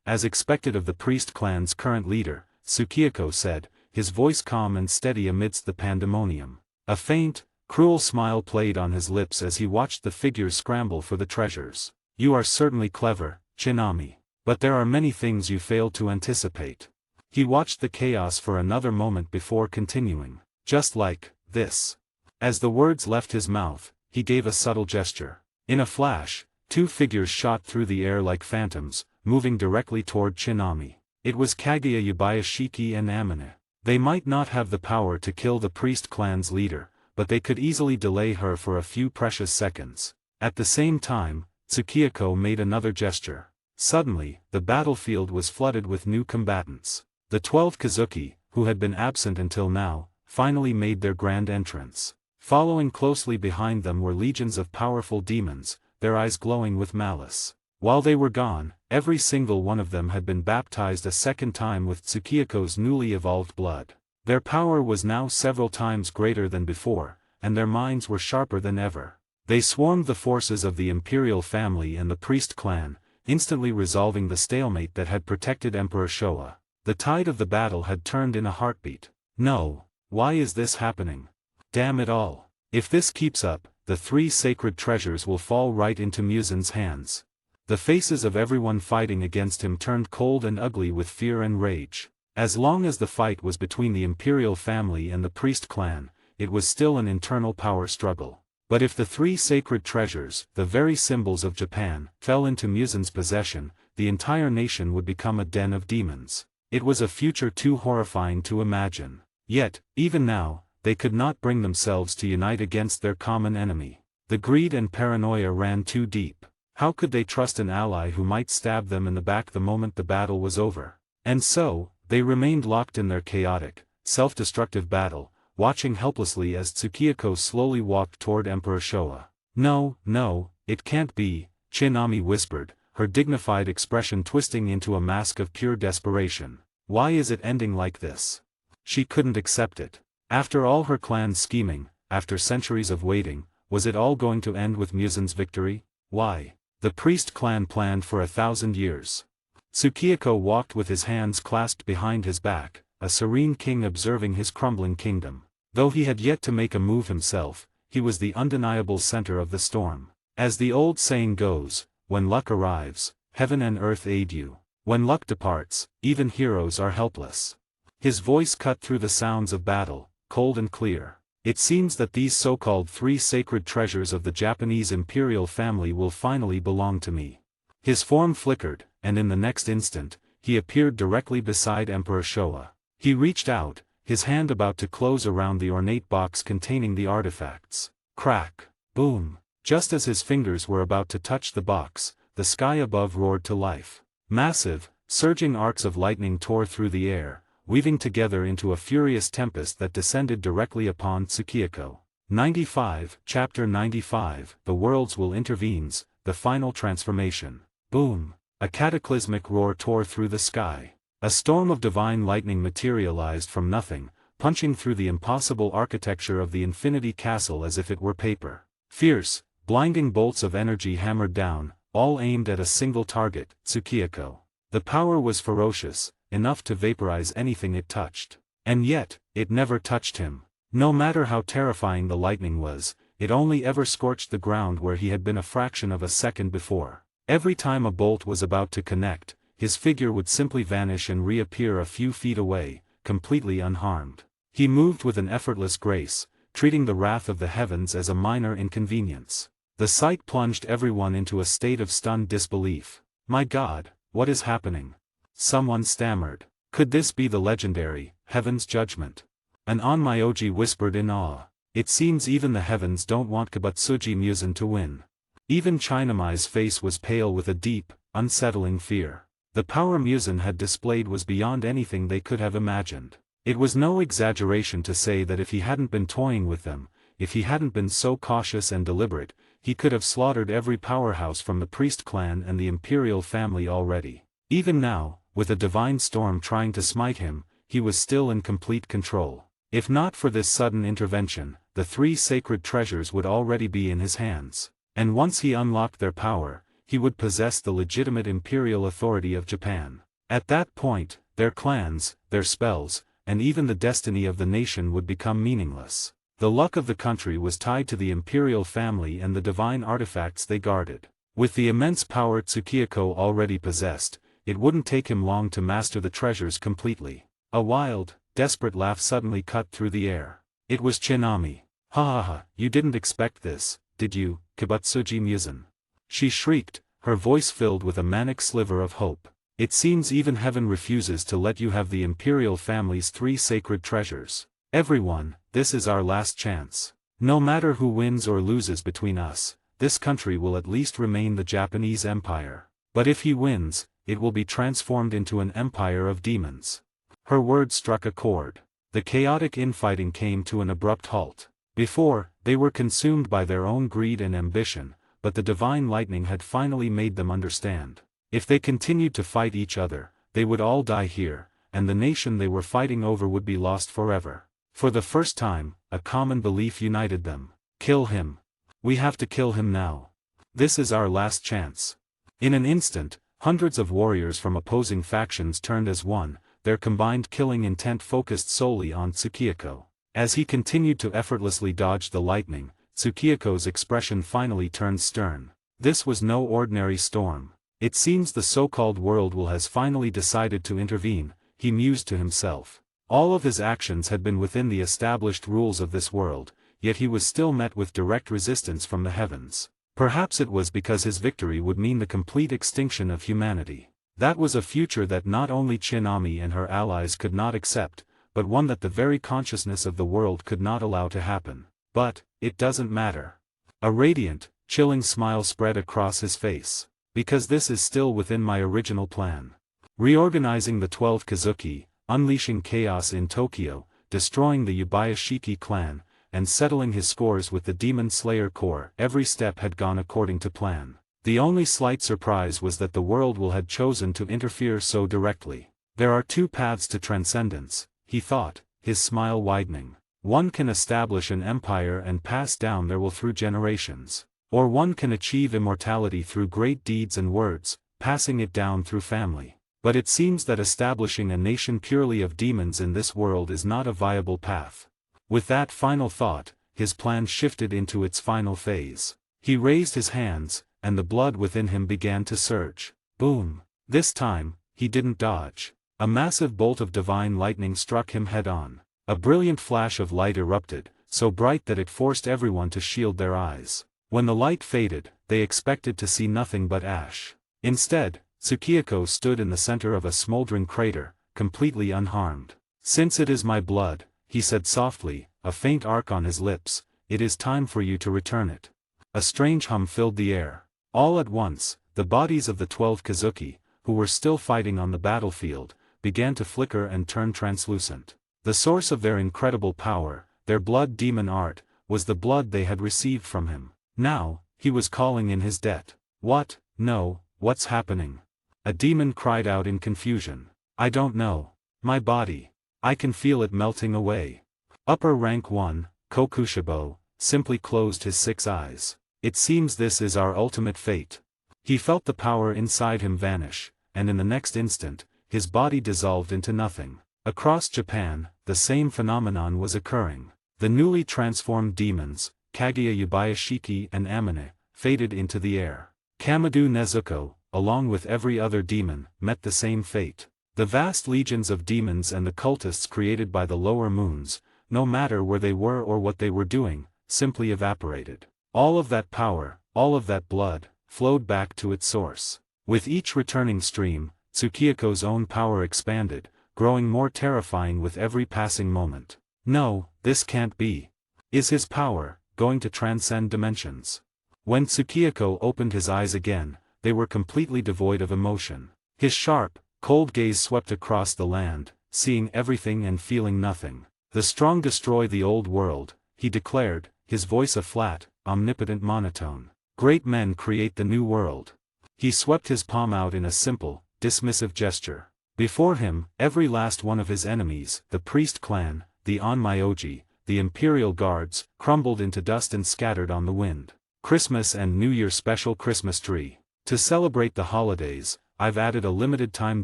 As expected of the priest clan's current leader, Tsukioko said, his voice calm and steady amidst the pandemonium. A faint, cruel smile played on his lips as he watched the figures scramble for the treasures. "You are certainly clever, Chinami. But there are many things you failed to anticipate." He watched the chaos for another moment before continuing. "Just like this." As the words left his mouth, he gave a subtle gesture. In a flash, two figures shot through the air like phantoms, moving directly toward Chinami. It was Kaguya Yubayashiki and Amane. They might not have the power to kill the priest clan's leader, but they could easily delay her for a few precious seconds. At the same time, Tsukioko made another gesture. Suddenly, the battlefield was flooded with new combatants. The 12 Kazuki, who had been absent until now, finally made their grand entrance. Following closely behind them were legions of powerful demons, their eyes glowing with malice. While they were gone, every single one of them had been baptized a second time with Tsukioko's newly evolved blood. Their power was now several times greater than before, and their minds were sharper than ever. They swarmed the forces of the imperial family and the priest clan, instantly resolving the stalemate that had protected Emperor Showa. The tide of the battle had turned in a heartbeat. "No, why is this happening? Damn it all. If this keeps up, the three sacred treasures will fall right into Muzan's hands." The faces of everyone fighting against him turned cold and ugly with fear and rage. As long as the fight was between the imperial family and the priest clan, it was still an internal power struggle. But if the three sacred treasures, the very symbols of Japan, fell into Muzan's possession, the entire nation would become a den of demons. It was a future too horrifying to imagine. Yet, even now, they could not bring themselves to unite against their common enemy. The greed and paranoia ran too deep. How could they trust an ally who might stab them in the back the moment the battle was over? And so, they remained locked in their chaotic, self-destructive battle, watching helplessly as Tsukioko slowly walked toward Emperor Showa. "No, no, it can't be," Chinami whispered, her dignified expression twisting into a mask of pure desperation. "Why is it ending like this?" She couldn't accept it. After all her clan's scheming, after centuries of waiting, was it all going to end with Muzan's victory? Why? The priest clan planned for 1,000 years. Tsukiyako walked with his hands clasped behind his back, a serene king observing his crumbling kingdom. Though he had yet to make a move himself, he was the undeniable center of the storm. As the old saying goes, when luck arrives, heaven and earth aid you. When luck departs, even heroes are helpless. His voice cut through the sounds of battle, cold and clear. It seems that these so-called 3 sacred treasures of the Japanese imperial family will finally belong to me. His form flickered, and in the next instant, he appeared directly beside Emperor Showa. He reached out, his hand about to close around the ornate box containing the artifacts. Crack! Boom! Just as his fingers were about to touch the box, the sky above roared to life. Massive, surging arcs of lightning tore through the air, weaving together into a furious tempest that descended directly upon Tsukiyako. 95, Chapter 95, The Worlds Will Intervenes, The Final Transformation. Boom! A cataclysmic roar tore through the sky. A storm of divine lightning materialized from nothing, punching through the impossible architecture of the Infinity Castle as if it were paper. Fierce, blinding bolts of energy hammered down, all aimed at a single target, Tsukiyako. The power was ferocious, enough to vaporize anything it touched. And yet, it never touched him. No matter how terrifying the lightning was, it only ever scorched the ground where he had been a fraction of a second before. Every time a bolt was about to connect, his figure would simply vanish and reappear a few feet away, completely unharmed. He moved with an effortless grace, treating the wrath of the heavens as a minor inconvenience. The sight plunged everyone into a state of stunned disbelief. My God, what is happening? Someone stammered. Could this be the legendary, heaven's judgment? An onmyoji whispered in awe. It seems even the heavens don't want Kibutsuji Muzan to win. Even Chinamai's face was pale with a deep, unsettling fear. The power Muzan had displayed was beyond anything they could have imagined. It was no exaggeration to say that if he hadn't been toying with them, if he hadn't been so cautious and deliberate, he could have slaughtered every powerhouse from the priest clan and the imperial family already. Even now, with a divine storm trying to smite him, he was still in complete control. If not for this sudden intervention, the 3 sacred treasures would already be in his hands. And once he unlocked their power, he would possess the legitimate imperial authority of Japan. At that point, their clans, their spells, and even the destiny of the nation would become meaningless. The luck of the country was tied to the imperial family and the divine artifacts they guarded. With the immense power Tsukiyako already possessed, it wouldn't take him long to master the treasures completely. A wild, desperate laugh suddenly cut through the air. It was Chinami. Ha ha ha, you didn't expect this, did you, Kibutsuji Muzan? She shrieked, her voice filled with a manic sliver of hope. It seems even heaven refuses to let you have the imperial family's 3 sacred treasures. Everyone, this is our last chance. No matter who wins or loses between us, this country will at least remain the Japanese Empire. But if he wins, it will be transformed into an empire of demons. Her words struck a chord. The chaotic infighting came to an abrupt halt. Before, they were consumed by their own greed and ambition, but the divine lightning had finally made them understand. If they continued to fight each other, they would all die here, and the nation they were fighting over would be lost forever. For the first time, a common belief united them. Kill him. We have to kill him now. This is our last chance. In an instant, hundreds of warriors from opposing factions turned as one, their combined killing intent focused solely on Tsukiyako. As he continued to effortlessly dodge the lightning, Tsukiyako's expression finally turned stern. This was no ordinary storm. It seems the so-called world will has finally decided to intervene, he mused to himself. All of his actions had been within the established rules of this world, yet he was still met with direct resistance from the heavens. Perhaps it was because his victory would mean the complete extinction of humanity. That was a future that not only Chinami and her allies could not accept, but one that the very consciousness of the world could not allow to happen. But, it doesn't matter. A radiant, chilling smile spread across his face. Because this is still within my original plan. Reorganizing the 12 Kazuki, unleashing chaos in Tokyo, destroying the Yubayashiki clan, and settling his scores with the Demon Slayer Corps, every step had gone according to plan. The only slight surprise was that the world will had chosen to interfere so directly. There are 2 paths to transcendence, he thought, his smile widening. One can establish an empire and pass down their will through generations. Or one can achieve immortality through great deeds and words, passing it down through family. But it seems that establishing a nation purely of demons in this world is not a viable path. With that final thought, his plan shifted into its final phase. He raised his hands, and the blood within him began to surge. Boom! This time, he didn't dodge. A massive bolt of divine lightning struck him head-on. A brilliant flash of light erupted, so bright that it forced everyone to shield their eyes. When the light faded, they expected to see nothing but ash. Instead, Tsukiyako stood in the center of a smoldering crater, completely unharmed. "Since it is my blood," he said softly, a faint arc on his lips, "it is time for you to return it." A strange hum filled the air. All at once, the bodies of the 12 Kazuki, who were still fighting on the battlefield, began to flicker and turn translucent. The source of their incredible power, their blood demon art, was the blood they had received from him. Now, he was calling in his debt. "What? No, what's happening?" A demon cried out in confusion. "I don't know. My body. I can feel it melting away." Upper rank 1, Kokushibo, simply closed his 6 eyes. "It seems this is our ultimate fate." He felt the power inside him vanish, and in the next instant, his body dissolved into nothing. Across Japan, the same phenomenon was occurring. The newly transformed demons, Kaguya Yubayashiki and Amane, faded into the air. Kamado Nezuko, along with every other demon, met the same fate. The vast legions of demons and the cultists created by the lower moons, no matter where they were or what they were doing, simply evaporated. All of that power, all of that blood, flowed back to its source. With each returning stream, Tsukiyako's own power expanded, growing more terrifying with every passing moment. No, this can't be. Is his power going to transcend dimensions? When Tsukiyako opened his eyes again, they were completely devoid of emotion. His sharp, cold gaze swept across the land, seeing everything and feeling nothing. "The strong destroy the old world," he declared, his voice a flat, omnipotent monotone. "Great men create the new world." He swept his palm out in a simple, dismissive gesture. Before him, every last one of his enemies, the priest clan, the Onmyoji, the imperial guards, crumbled into dust and scattered on the wind. Christmas and New Year special Christmas tree. To celebrate the holidays, I've added a limited-time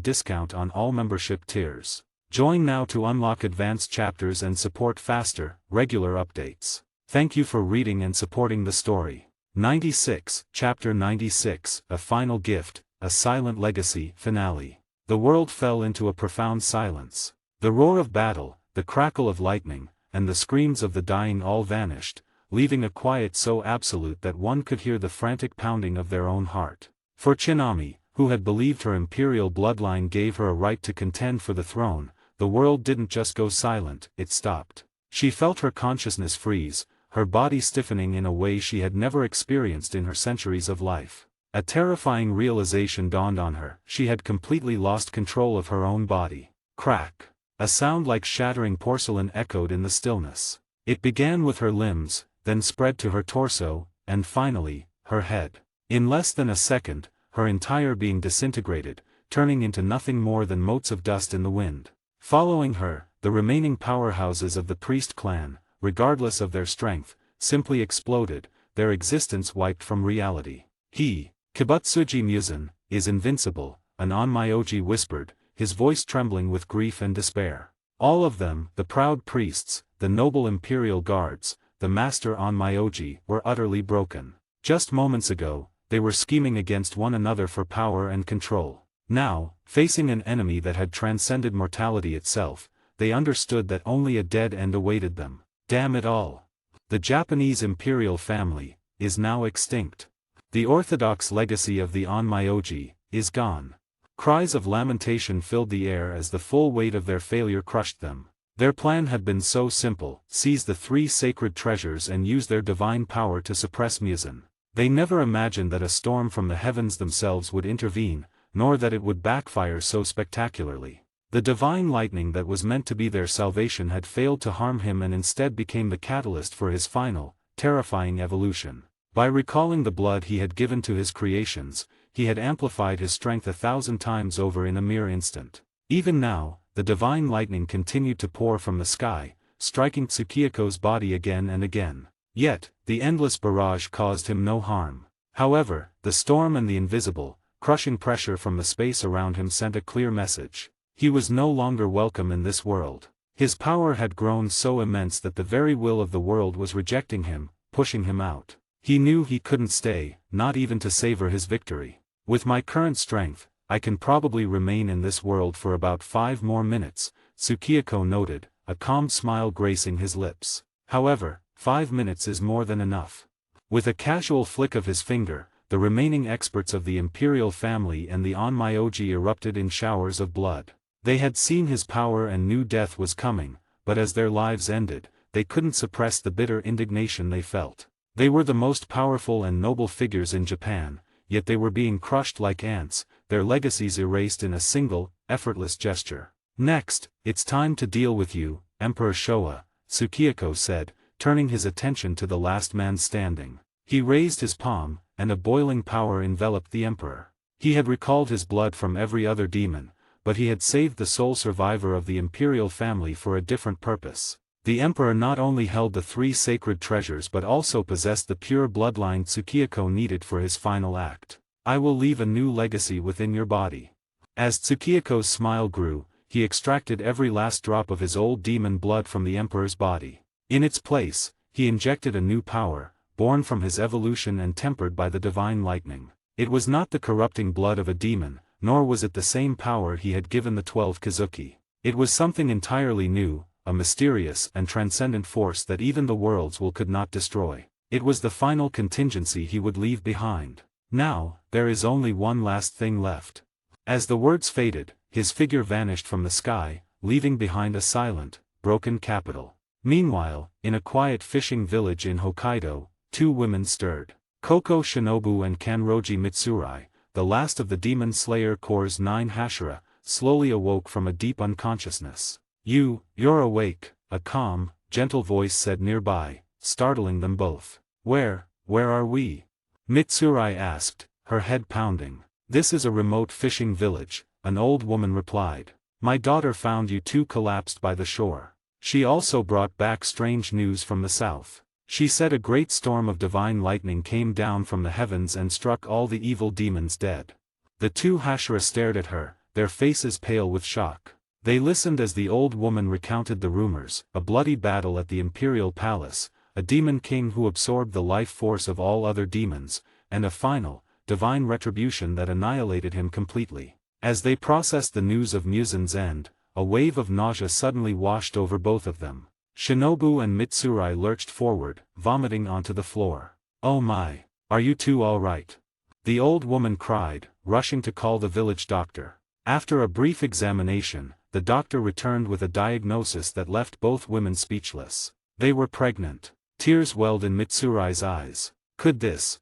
discount on all membership tiers. Join now to unlock advanced chapters and support faster, regular updates. Thank you for reading and supporting the story. 96, Chapter 96, A Final Gift, A Silent Legacy, Finale. The world fell into a profound silence. The roar of battle, the crackle of lightning, and the screams of the dying all vanished, leaving a quiet so absolute that one could hear the frantic pounding of their own heart. For Chinami, who had believed her imperial bloodline gave her a right to contend for the throne, the world didn't just go silent, it stopped. She felt her consciousness freeze, her body stiffening in a way she had never experienced in her centuries of life. A terrifying realization dawned on her: she had completely lost control of her own body. Crack! A sound like shattering porcelain echoed in the stillness. It began with her limbs, then spread to her torso, and finally, her head. In less than a second, her entire being disintegrated, turning into nothing more than motes of dust in the wind. Following her, the remaining powerhouses of the priest clan, regardless of their strength, simply exploded, their existence wiped from reality. "He, Kibutsuji Muzan, is invincible," an Onmyoji whispered, his voice trembling with grief and despair. All of them, the proud priests, the noble imperial guards, the master Onmyoji, were utterly broken. Just moments ago, they were scheming against one another for power and control. Now, facing an enemy that had transcended mortality itself, they understood that only a dead end awaited them. Damn it all! The Japanese imperial family is now extinct. The orthodox legacy of the Onmyoji is gone. Cries of lamentation filled the air as the full weight of their failure crushed them. Their plan had been so simple: seize the 3 sacred treasures and use their divine power to suppress Muzan. They never imagined that a storm from the heavens themselves would intervene, nor that it would backfire so spectacularly. The divine lightning that was meant to be their salvation had failed to harm him and instead became the catalyst for his final, terrifying evolution. By recalling the blood he had given to his creations, he had amplified his strength 1,000 times over in a mere instant. Even now, the divine lightning continued to pour from the sky, striking Tsukiyako's body again and again. Yet, the endless barrage caused him no harm. However, the storm and the invisible, crushing pressure from the space around him sent a clear message. He was no longer welcome in this world. His power had grown so immense that the very will of the world was rejecting him, pushing him out. He knew he couldn't stay, not even to savor his victory. With my current strength, I can probably remain in this world for about 5 more minutes, Tsukiyako noted, a calm smile gracing his lips. However, 5 minutes is more than enough. With a casual flick of his finger, the remaining experts of the imperial family and the Onmyoji erupted in showers of blood. They had seen his power and knew death was coming, but as their lives ended, they couldn't suppress the bitter indignation they felt. They were the most powerful and noble figures in Japan, yet they were being crushed like ants, their legacies erased in a single, effortless gesture. Next, it's time to deal with you, Emperor Showa, Tsukiyako said, turning his attention to the last man standing. He raised his palm, and a boiling power enveloped the emperor. He had recalled his blood from every other demon, but he had saved the sole survivor of the imperial family for a different purpose. The emperor not only held the 3 sacred treasures but also possessed the pure bloodline Tsukiyako needed for his final act. I will leave a new legacy within your body. As Tsukiyako's smile grew, he extracted every last drop of his old demon blood from the emperor's body. In its place, he injected a new power, born from his evolution and tempered by the divine lightning. It was not the corrupting blood of a demon, nor was it the same power he had given the 12 Kazuki. It was something entirely new, a mysterious and transcendent force that even the world's will could not destroy. It was the final contingency he would leave behind. Now, there is only one last thing left. As the words faded, his figure vanished from the sky, leaving behind a silent, broken capital. Meanwhile, in a quiet fishing village in Hokkaido, 2 women stirred. Koko Shinobu and Kanroji Mitsurai, the last of the Demon Slayer Corps' 9 Hashira, slowly awoke from a deep unconsciousness. You're awake, a calm, gentle voice said nearby, startling them both. Where are we? Mitsurai asked, her head pounding. This is a remote fishing village, an old woman replied. My daughter found you 2 collapsed by the shore. She also brought back strange news from the south. She said a great storm of divine lightning came down from the heavens and struck all the evil demons dead. The 2 Hashira stared at her, their faces pale with shock. They listened as the old woman recounted the rumors, a bloody battle at the imperial palace, a demon king who absorbed the life force of all other demons, and a final, divine retribution that annihilated him completely. As they processed the news of Muzan's end, a wave of nausea suddenly washed over both of them. Shinobu and Mitsurai lurched forward, vomiting onto the floor. Oh my! Are you 2 all right? The old woman cried, rushing to call the village doctor. After a brief examination, the doctor returned with a diagnosis that left both women speechless. They were pregnant. Tears welled in Mitsurai's eyes. Could this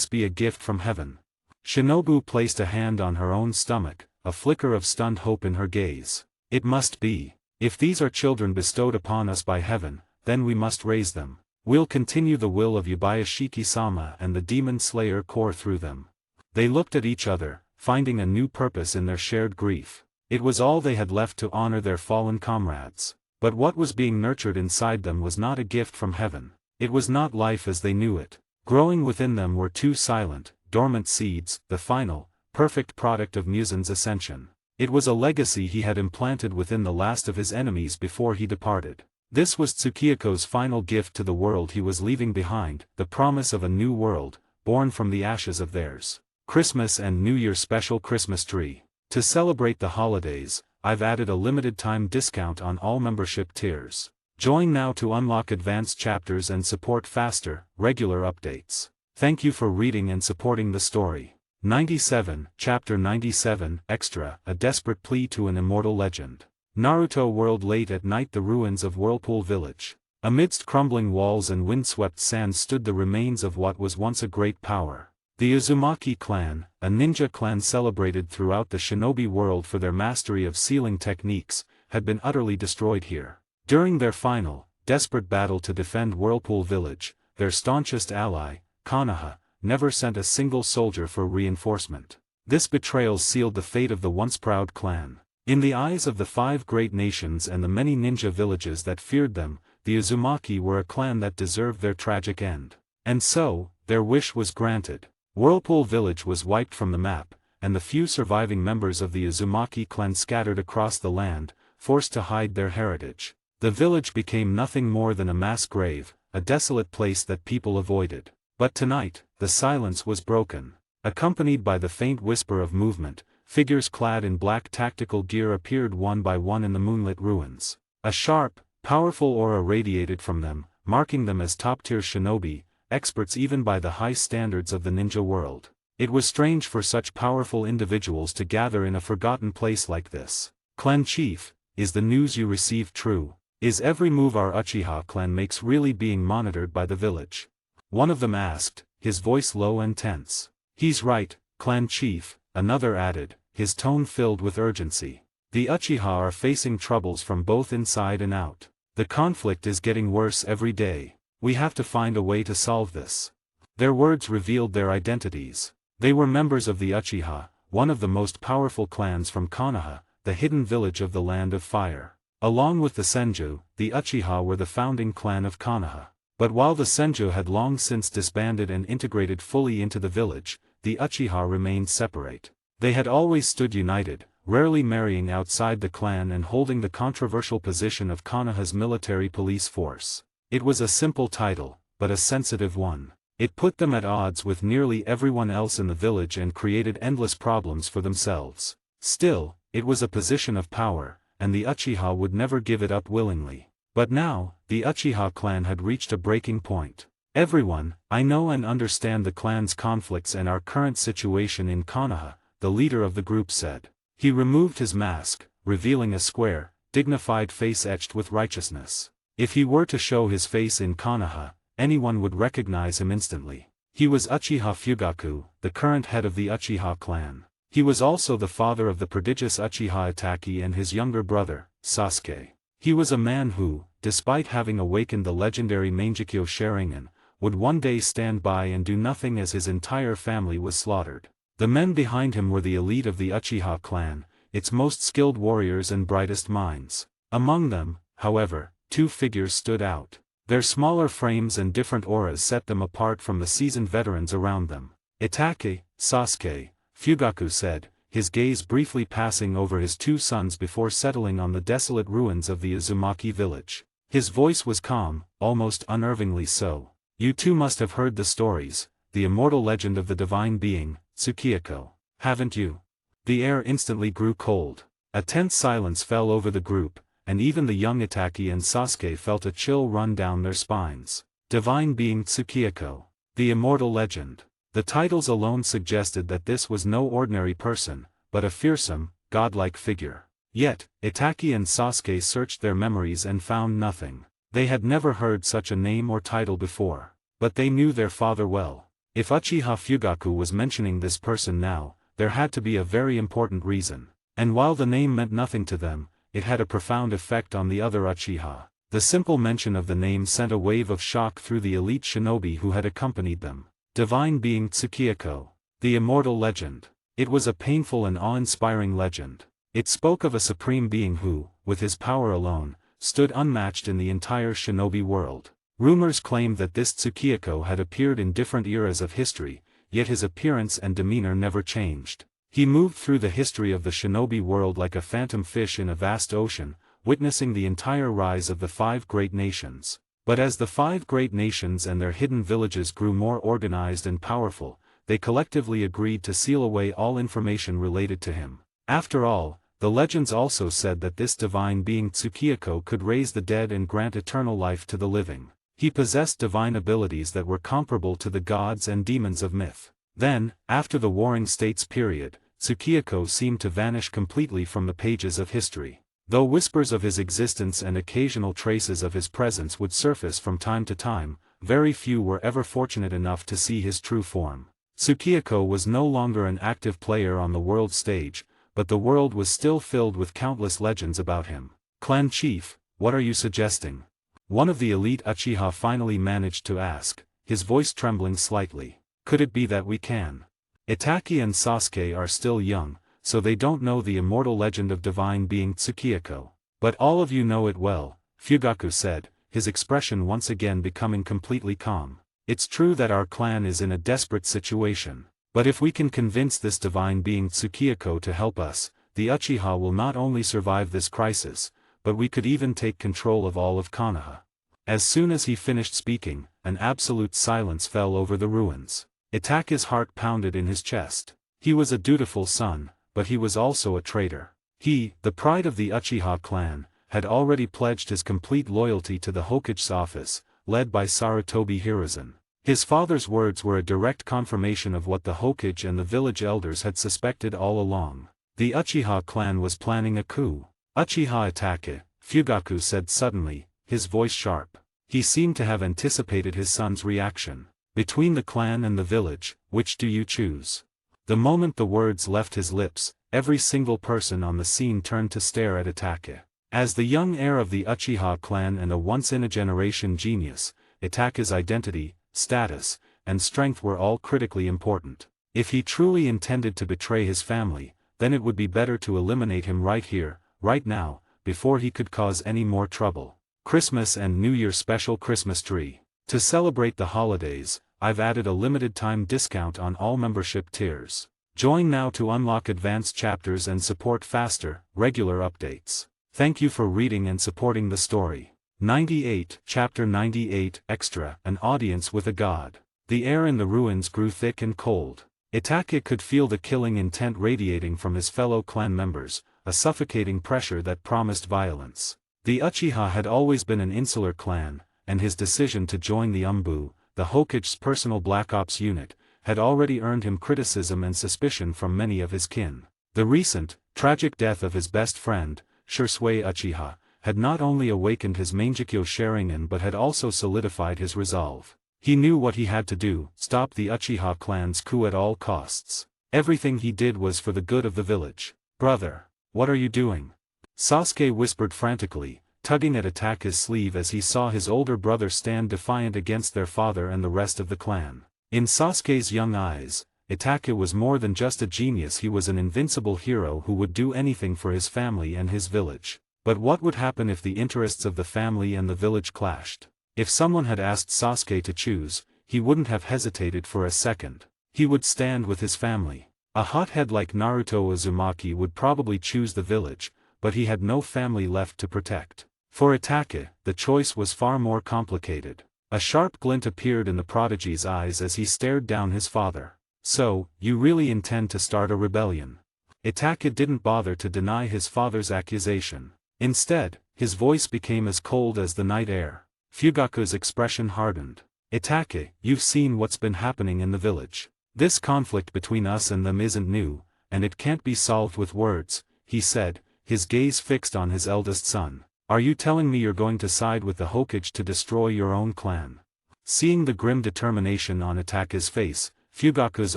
be a gift from heaven? Shinobu placed a hand on her own stomach, a flicker of stunned hope in her gaze. It must be. If these are children bestowed upon us by heaven, then we must raise them. We'll continue the will of Yubayashiki-sama and the Demon Slayer Corps through them. They looked at each other, finding a new purpose in their shared grief. It was all they had left to honor their fallen comrades. But what was being nurtured inside them was not a gift from heaven. It was not life as they knew it. Growing within them were 2 silent, dormant seeds, the final, perfect product of Muzan's ascension. It was a legacy he had implanted within the last of his enemies before he departed. This was Tsukiyako's final gift to the world he was leaving behind, the promise of a new world, born from the ashes of theirs. Christmas and New Year special Christmas tree. To celebrate the holidays, I've added a limited time discount on all membership tiers. Join now to unlock advanced chapters and support faster, regular updates. Thank you for reading and supporting the story. 97, Chapter 97, Extra, a desperate plea to an immortal legend. Naruto World. Late at night, the ruins of Whirlpool Village. Amidst crumbling walls and windswept sands stood the remains of what was once a great power. The Uzumaki clan, a ninja clan celebrated throughout the shinobi world for their mastery of sealing techniques, had been utterly destroyed here. During their final, desperate battle to defend Whirlpool Village, their staunchest ally, Konoha, never sent a single soldier for reinforcement. This betrayal sealed the fate of the once proud clan. In the eyes of the 5 great nations and the many ninja villages that feared them, the Uzumaki were a clan that deserved their tragic end. And so, their wish was granted. Whirlpool Village was wiped from the map, and the few surviving members of the Uzumaki clan scattered across the land, forced to hide their heritage. The village became nothing more than a mass grave, a desolate place that people avoided. But tonight, the silence was broken. Accompanied by the faint whisper of movement, figures clad in black tactical gear appeared one by one in the moonlit ruins. A sharp, powerful aura radiated from them, marking them as top-tier shinobi, experts even by the high standards of the ninja world. It was strange for such powerful individuals to gather in a forgotten place like this. Clan Chief, is the news you received true? Is every move our Uchiha clan makes really being monitored by the village? One of them asked, his voice low and tense. He's right, Clan Chief, another added, his tone filled with urgency. The Uchiha are facing troubles from both inside and out. The conflict is getting worse every day. We have to find a way to solve this. Their words revealed their identities. They were members of the Uchiha, one of the most powerful clans from Konoha, the hidden village of the Land of Fire. Along with the Senju, the Uchiha were the founding clan of Konoha. But while the Senju had long since disbanded and integrated fully into the village, the Uchiha remained separate. They had always stood united, rarely marrying outside the clan and holding the controversial position of Konoha's military police force. It was a simple title, but a sensitive one. It put them at odds with nearly everyone else in the village and created endless problems for themselves. Still, it was a position of power, and the Uchiha would never give it up willingly. But now, the Uchiha clan had reached a breaking point. Everyone, I know and understand the clan's conflicts and our current situation in Konoha, the leader of the group said. He removed his mask, revealing a square, dignified face etched with righteousness. If he were to show his face in Konoha, anyone would recognize him instantly. He was Uchiha Fugaku, the current head of the Uchiha clan. He was also the father of the prodigious Uchiha Itachi and his younger brother, Sasuke. He was a man who, despite having awakened the legendary Mangekyo Sharingan, would one day stand by and do nothing as his entire family was slaughtered. The men behind him were the elite of the Uchiha clan, its most skilled warriors and brightest minds. Among them, however, two figures stood out. Their smaller frames and different auras set them apart from the seasoned veterans around them. Itachi, Sasuke, Fugaku said, his gaze briefly passing over his two sons before settling on the desolate ruins of the Uzumaki village. His voice was calm, almost unnervingly so. You two must have heard the stories, the immortal legend of the divine being, Tsukiyako. Haven't you? The air instantly grew cold. A tense silence fell over the group, and even the young Itachi and Sasuke felt a chill run down their spines. Divine being Tsukiyako. The immortal legend. The titles alone suggested that this was no ordinary person, but a fearsome, godlike figure. Yet, Itachi and Sasuke searched their memories and found nothing. They had never heard such a name or title before. But they knew their father well. If Uchiha Fugaku was mentioning this person now, there had to be a very important reason. And while the name meant nothing to them, it had a profound effect on the other Uchiha. The simple mention of the name sent a wave of shock through the elite shinobi who had accompanied them. Divine being Tsukiyako. The immortal legend. It was a painful and awe-inspiring legend. It spoke of a supreme being who, with his power alone, stood unmatched in the entire shinobi world. Rumors claimed that this Tsukiyako had appeared in different eras of history, yet his appearance and demeanor never changed. He moved through the history of the shinobi world like a phantom fish in a vast ocean, witnessing the entire rise of the 5 great nations. But as the 5 great nations and their hidden villages grew more organized and powerful, they collectively agreed to seal away all information related to him. After all, the legends also said that this divine being Tsukiyako could raise the dead and grant eternal life to the living. He possessed divine abilities that were comparable to the gods and demons of myth. Then, after the Warring States period, Tsukiyako seemed to vanish completely from the pages of history. Though whispers of his existence and occasional traces of his presence would surface from time to time, very few were ever fortunate enough to see his true form. Tsukiyako was no longer an active player on the world stage, but the world was still filled with countless legends about him. Clan Chief, what are you suggesting? One of the elite Uchiha finally managed to ask, his voice trembling slightly. Could it be that we can? Itachi and Sasuke are still young, so they don't know the immortal legend of divine being Tsukiyako. But all of you know it well, Fugaku said, his expression once again becoming completely calm. It's true that our clan is in a desperate situation. But if we can convince this divine being Tsukiyako to help us, the Uchiha will not only survive this crisis, but we could even take control of all of Konoha. As soon as he finished speaking, an absolute silence fell over the ruins. Itake's heart pounded in his chest. He was a dutiful son, but he was also a traitor. He, the pride of the Uchiha clan, had already pledged his complete loyalty to the Hokage's office, led by Sarutobi Hiruzen. His father's words were a direct confirmation of what the Hokage and the village elders had suspected all along. The Uchiha clan was planning a coup. Uchiha Itake, Fugaku said suddenly, his voice sharp. He seemed to have anticipated his son's reaction. Between the clan and the village, which do you choose? The moment the words left his lips, every single person on the scene turned to stare at Itake. As the young heir of the Uchiha clan and a once-in-a-generation genius, Itake's identity, status, and strength were all critically important. If he truly intended to betray his family, then it would be better to eliminate him right here, right now, before he could cause any more trouble. Christmas and New Year special Christmas tree. To celebrate the holidays, I've added a limited-time discount on all membership tiers. Join now to unlock advanced chapters and support faster, regular updates. Thank you for reading and supporting the story. 98, Chapter 98, Extra, An Audience with a God. The air in the ruins grew thick and cold. Itake could feel the killing intent radiating from his fellow clan members, a suffocating pressure that promised violence. The Uchiha had always been an insular clan, and his decision to join the Umbu, the Hokage's personal Black Ops unit, had already earned him criticism and suspicion from many of his kin. The recent, tragic death of his best friend, Shursui Uchiha, had not only awakened his Mangekyo Sharingan but had also solidified his resolve. He knew what he had to do, stop the Uchiha clan's coup at all costs. Everything he did was for the good of the village. Brother, what are you doing? Sasuke whispered frantically, tugging at Itake's sleeve as he saw his older brother stand defiant against their father and the rest of the clan. In Sasuke's young eyes, Itake was more than just a genius, he was an invincible hero who would do anything for his family and his village. But what would happen if the interests of the family and the village clashed? If someone had asked Sasuke to choose, he wouldn't have hesitated for a second. He would stand with his family. A hothead like Naruto Uzumaki would probably choose the village, but he had no family left to protect. For Itake, the choice was far more complicated. A sharp glint appeared in the prodigy's eyes as he stared down his father. So, you really intend to start a rebellion? Itake didn't bother to deny his father's accusation. Instead, his voice became as cold as the night air. Fugaku's expression hardened. Itake, you've seen what's been happening in the village. This conflict between us and them isn't new, and it can't be solved with words, he said, his gaze fixed on his eldest son. Are you telling me you're going to side with the Hokage to destroy your own clan? Seeing the grim determination on Itake's face, Fugaku's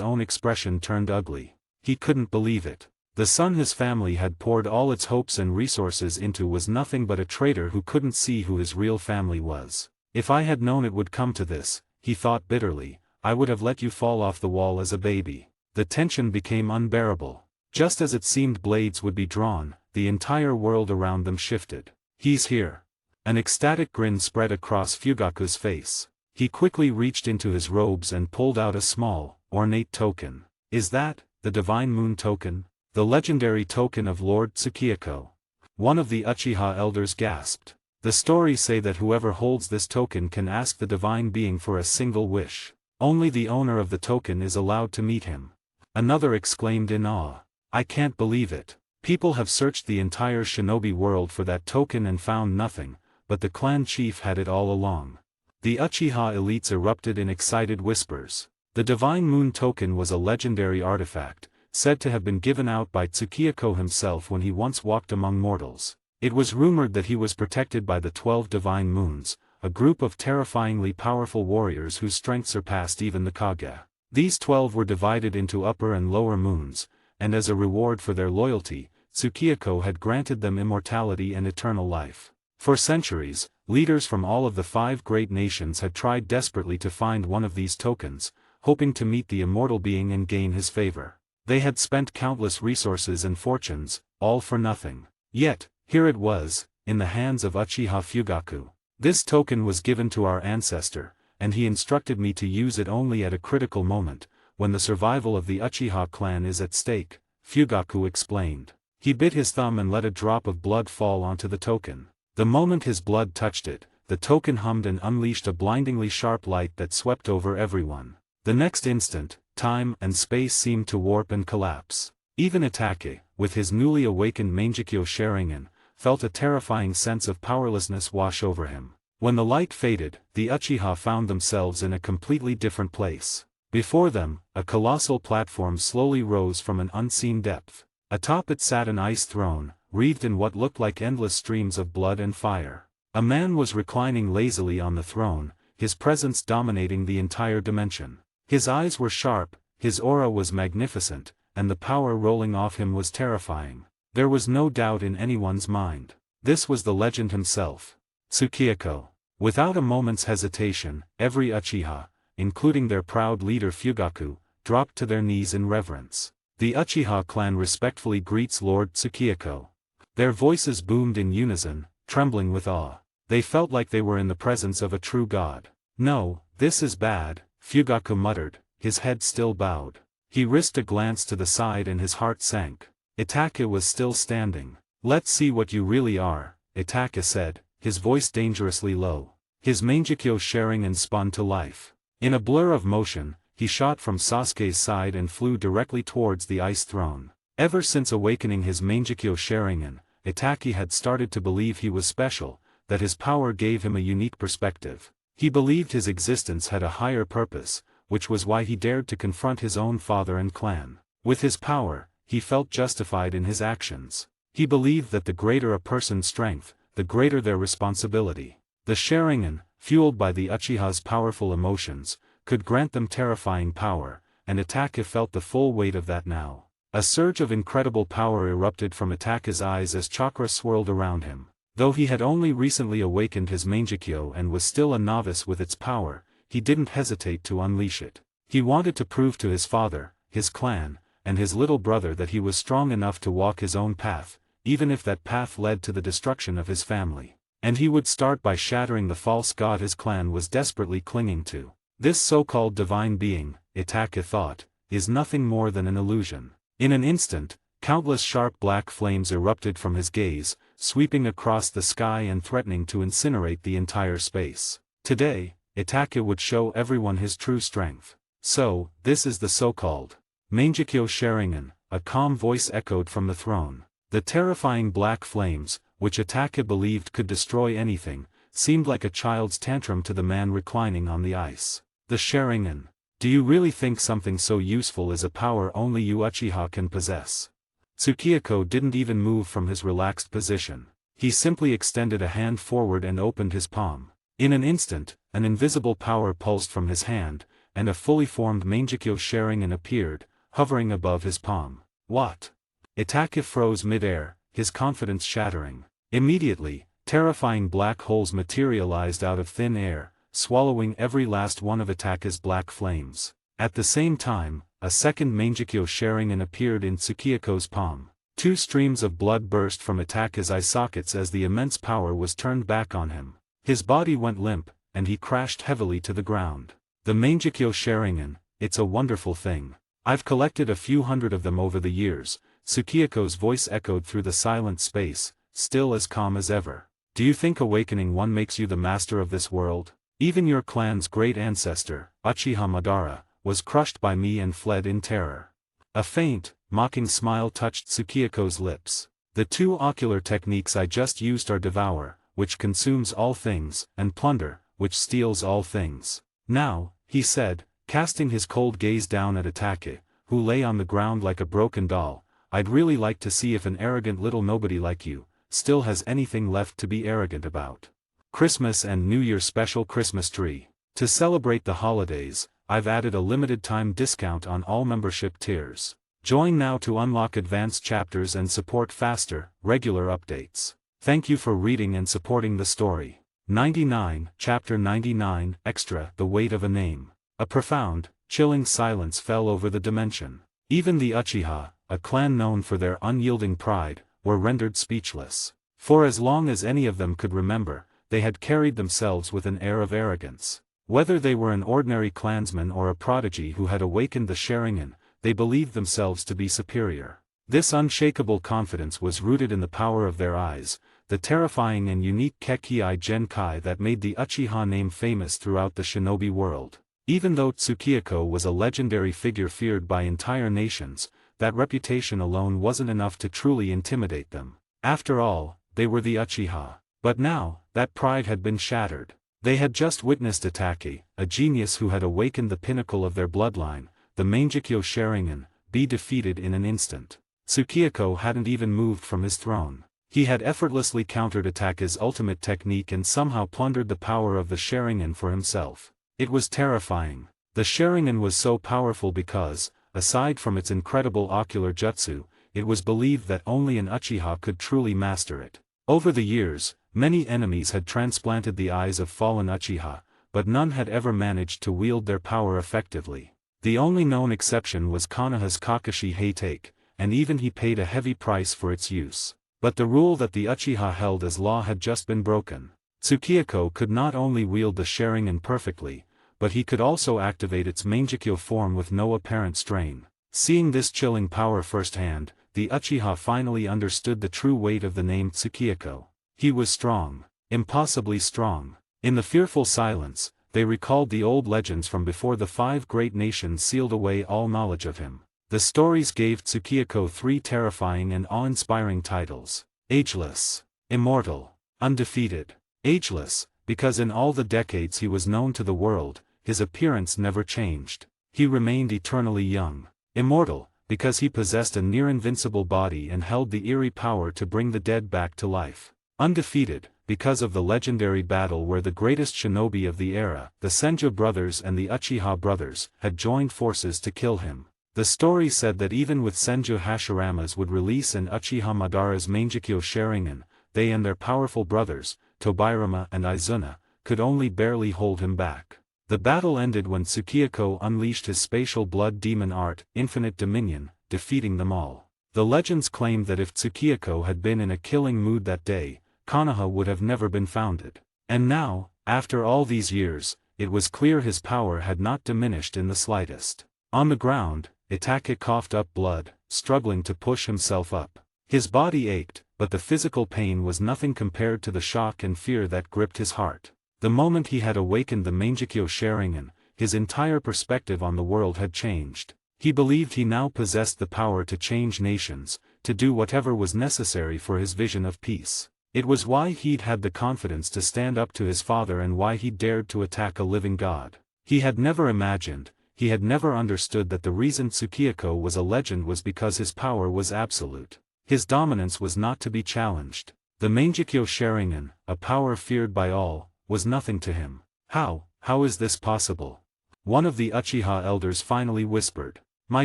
own expression turned ugly. He couldn't believe it. The son his family had poured all its hopes and resources into was nothing but a traitor who couldn't see who his real family was. If I had known it would come to this, he thought bitterly, I would have let you fall off the wall as a baby. The tension became unbearable. Just as it seemed blades would be drawn, the entire world around them shifted. He's here. An ecstatic grin spread across Fugaku's face. He quickly reached into his robes and pulled out a small, ornate token. Is that, the Divine Moon token? The legendary token of Lord Tsukiyako? One of the Uchiha elders gasped. The stories say that whoever holds this token can ask the divine being for a single wish. Only the owner of the token is allowed to meet him. Another exclaimed in awe. I can't believe it. People have searched the entire shinobi world for that token and found nothing, but the clan chief had it all along. The Uchiha elites erupted in excited whispers. The Divine Moon token was a legendary artifact, said to have been given out by Tsukiyako himself when he once walked among mortals. It was rumored that he was protected by the 12 Divine Moons, a group of terrifyingly powerful warriors whose strength surpassed even the Kage. These 12 were divided into upper and lower moons, and as a reward for their loyalty, Tsukiyako had granted them immortality and eternal life. For centuries, leaders from all of the 5 great nations had tried desperately to find one of these tokens, hoping to meet the immortal being and gain his favor. They had spent countless resources and fortunes, all for nothing. Yet, here it was, in the hands of Uchiha Fugaku. This token was given to our ancestor, and he instructed me to use it only at a critical moment, when the survival of the Uchiha clan is at stake, Fugaku explained. He bit his thumb and let a drop of blood fall onto the token. The moment his blood touched it, the token hummed and unleashed a blindingly sharp light that swept over everyone. The next instant, time and space seemed to warp and collapse. Even Itachi, with his newly awakened Mangekyo Sharingan, felt a terrifying sense of powerlessness wash over him. When the light faded, the Uchiha found themselves in a completely different place. Before them, a colossal platform slowly rose from an unseen depth. Atop it sat an ice throne, wreathed in what looked like endless streams of blood and fire. A man was reclining lazily on the throne, his presence dominating the entire dimension. His eyes were sharp, his aura was magnificent, and the power rolling off him was terrifying. There was no doubt in anyone's mind. This was the legend himself, Tsukiyako. Without a moment's hesitation, every Uchiha, including their proud leader Fugaku, dropped to their knees in reverence. The Uchiha clan respectfully greets Lord Tsukiyako. Their voices boomed in unison, trembling with awe. They felt like they were in the presence of a true god. "No, this is bad," Fugaku muttered, his head still bowed. He risked a glance to the side and his heart sank. Itachi was still standing. "Let's see what you really are," Itachi said, his voice dangerously low. His Mangekyo Sharingan spun to life. In a blur of motion, he shot from Sasuke's side and flew directly towards the ice throne. Ever since awakening his Mangekyo Sharingan, Itachi had started to believe he was special, that his power gave him a unique perspective. He believed his existence had a higher purpose, which was why he dared to confront his own father and clan. With his power, he felt justified in his actions. He believed that the greater a person's strength, the greater their responsibility. The Sharingan, fueled by the Uchiha's powerful emotions, could grant them terrifying power, and Itachi felt the full weight of that now. A surge of incredible power erupted from Itachi's eyes as chakra swirled around him. Though he had only recently awakened his Mangekyo and was still a novice with its power, he didn't hesitate to unleash it. He wanted to prove to his father, his clan, and his little brother that he was strong enough to walk his own path, even if that path led to the destruction of his family. And he would start by shattering the false god his clan was desperately clinging to. This so-called divine being, Itachi thought, is nothing more than an illusion. In an instant, countless sharp black flames erupted from his gaze, sweeping across the sky and threatening to incinerate the entire space. Today, Itachi would show everyone his true strength. "So, this is the so-called Mangekyo Sharingan," a calm voice echoed from the throne. The terrifying black flames, which Itachi believed could destroy anything, seemed like a child's tantrum to the man reclining on the ice. "The Sharingan. Do you really think something so useful is a power only you Uchiha can possess?" Tsukiyako didn't even move from his relaxed position. He simply extended a hand forward and opened his palm. In an instant, an invisible power pulsed from his hand, and a fully formed Mangekyo Sharingan appeared, hovering above his palm. "What?" Itachi froze mid-air, his confidence shattering. Immediately, terrifying black holes materialized out of thin air, swallowing every last one of Itachi's black flames. At the same time, a second Mangekyo Sharingan appeared in Tsukiyako's palm. Two streams of blood burst from Itachi's eye sockets as the immense power was turned back on him. His body went limp, and he crashed heavily to the ground. "The Mangekyo Sharingan, it's a wonderful thing. I've collected a few hundred of them over the years," Tsukiyako's voice echoed through the silent space, still as calm as ever. "Do you think awakening one makes you the master of this world? Even your clan's great ancestor, Uchiha Madara, was crushed by me and fled in terror." A faint, mocking smile touched Tsukiyako's lips. "The two ocular techniques I just used are Devour, which consumes all things, and Plunder, which steals all things. Now," he said, casting his cold gaze down at Itachi, who lay on the ground like a broken doll, "I'd really like to see if an arrogant little nobody like you still has anything left to be arrogant about." Christmas and New Year special Christmas tree. To celebrate the holidays, I've added a limited time discount on all membership tiers. Join now to unlock advanced chapters and support faster, regular updates. Thank you for reading and supporting the story. 99, Chapter 99, Extra, The Weight of a Name. A profound, chilling silence fell over the dimension. Even the Uchiha, a clan known for their unyielding pride, were rendered speechless. For as long as any of them could remember, they had carried themselves with an air of arrogance. Whether they were an ordinary clansman or a prodigy who had awakened the Sharingan, they believed themselves to be superior. This unshakable confidence was rooted in the power of their eyes, the terrifying and unique Kekkei Genkai that made the Uchiha name famous throughout the shinobi world. Even though Tsukiyako was a legendary figure feared by entire nations, that reputation alone wasn't enough to truly intimidate them. After all, they were the Uchiha. But now, that pride had been shattered. They had just witnessed Itachi, a genius who had awakened the pinnacle of their bloodline, the Mangekyo Sharingan, be defeated in an instant. Tsukiyako hadn't even moved from his throne. He had effortlessly countered Itachi's ultimate technique and somehow plundered the power of the Sharingan for himself. It was terrifying. The Sharingan was so powerful because, aside from its incredible ocular jutsu, it was believed that only an Uchiha could truly master it. Over the years, many enemies had transplanted the eyes of fallen Uchiha, but none had ever managed to wield their power effectively. The only known exception was Konoha's Kakashi Heitake, and even he paid a heavy price for its use. But the rule that the Uchiha held as law had just been broken. Tsukiyako could not only wield the Sharingan perfectly, but he could also activate its Mangekyo form with no apparent strain. Seeing this chilling power firsthand, the Uchiha finally understood the true weight of the name Tsukiyako. He was strong, impossibly strong. In the fearful silence, they recalled the old legends from before the 5 great nations sealed away all knowledge of him. The stories gave Tsukiyako 3 terrifying and awe-inspiring titles: Ageless, Immortal, Undefeated. Ageless, because in all the decades he was known to the world, his appearance never changed. He remained eternally young. Immortal, because he possessed a near-invincible body and held the eerie power to bring the dead back to life. Undefeated, because of the legendary battle where the greatest shinobi of the era, the Senju brothers and the Uchiha brothers, had joined forces to kill him. The story said that even with Senju Hashiramas would release and Uchiha Madara's Mangekyo Sharingan, they and their powerful brothers, Tobirama and Izuna, could only barely hold him back. The battle ended when Tsukiyako unleashed his spatial blood demon art, Infinite Dominion, defeating them all. The legends claimed that if Tsukiyako had been in a killing mood that day, Konoha would have never been founded. And now, after all these years, it was clear his power had not diminished in the slightest. On the ground, Itachi coughed up blood, struggling to push himself up. His body ached, but the physical pain was nothing compared to the shock and fear that gripped his heart. The moment he had awakened the Mangekyo Sharingan, his entire perspective on the world had changed. He believed he now possessed the power to change nations, to do whatever was necessary for his vision of peace. It was why he'd had the confidence to stand up to his father and why he dared to attack a living god. He had never imagined, he had never understood that the reason Tsukiyako was a legend was because his power was absolute. His dominance was not to be challenged. The Mangekyo Sharingan, a power feared by all, was nothing to him. How is this possible? One of the Uchiha elders finally whispered. My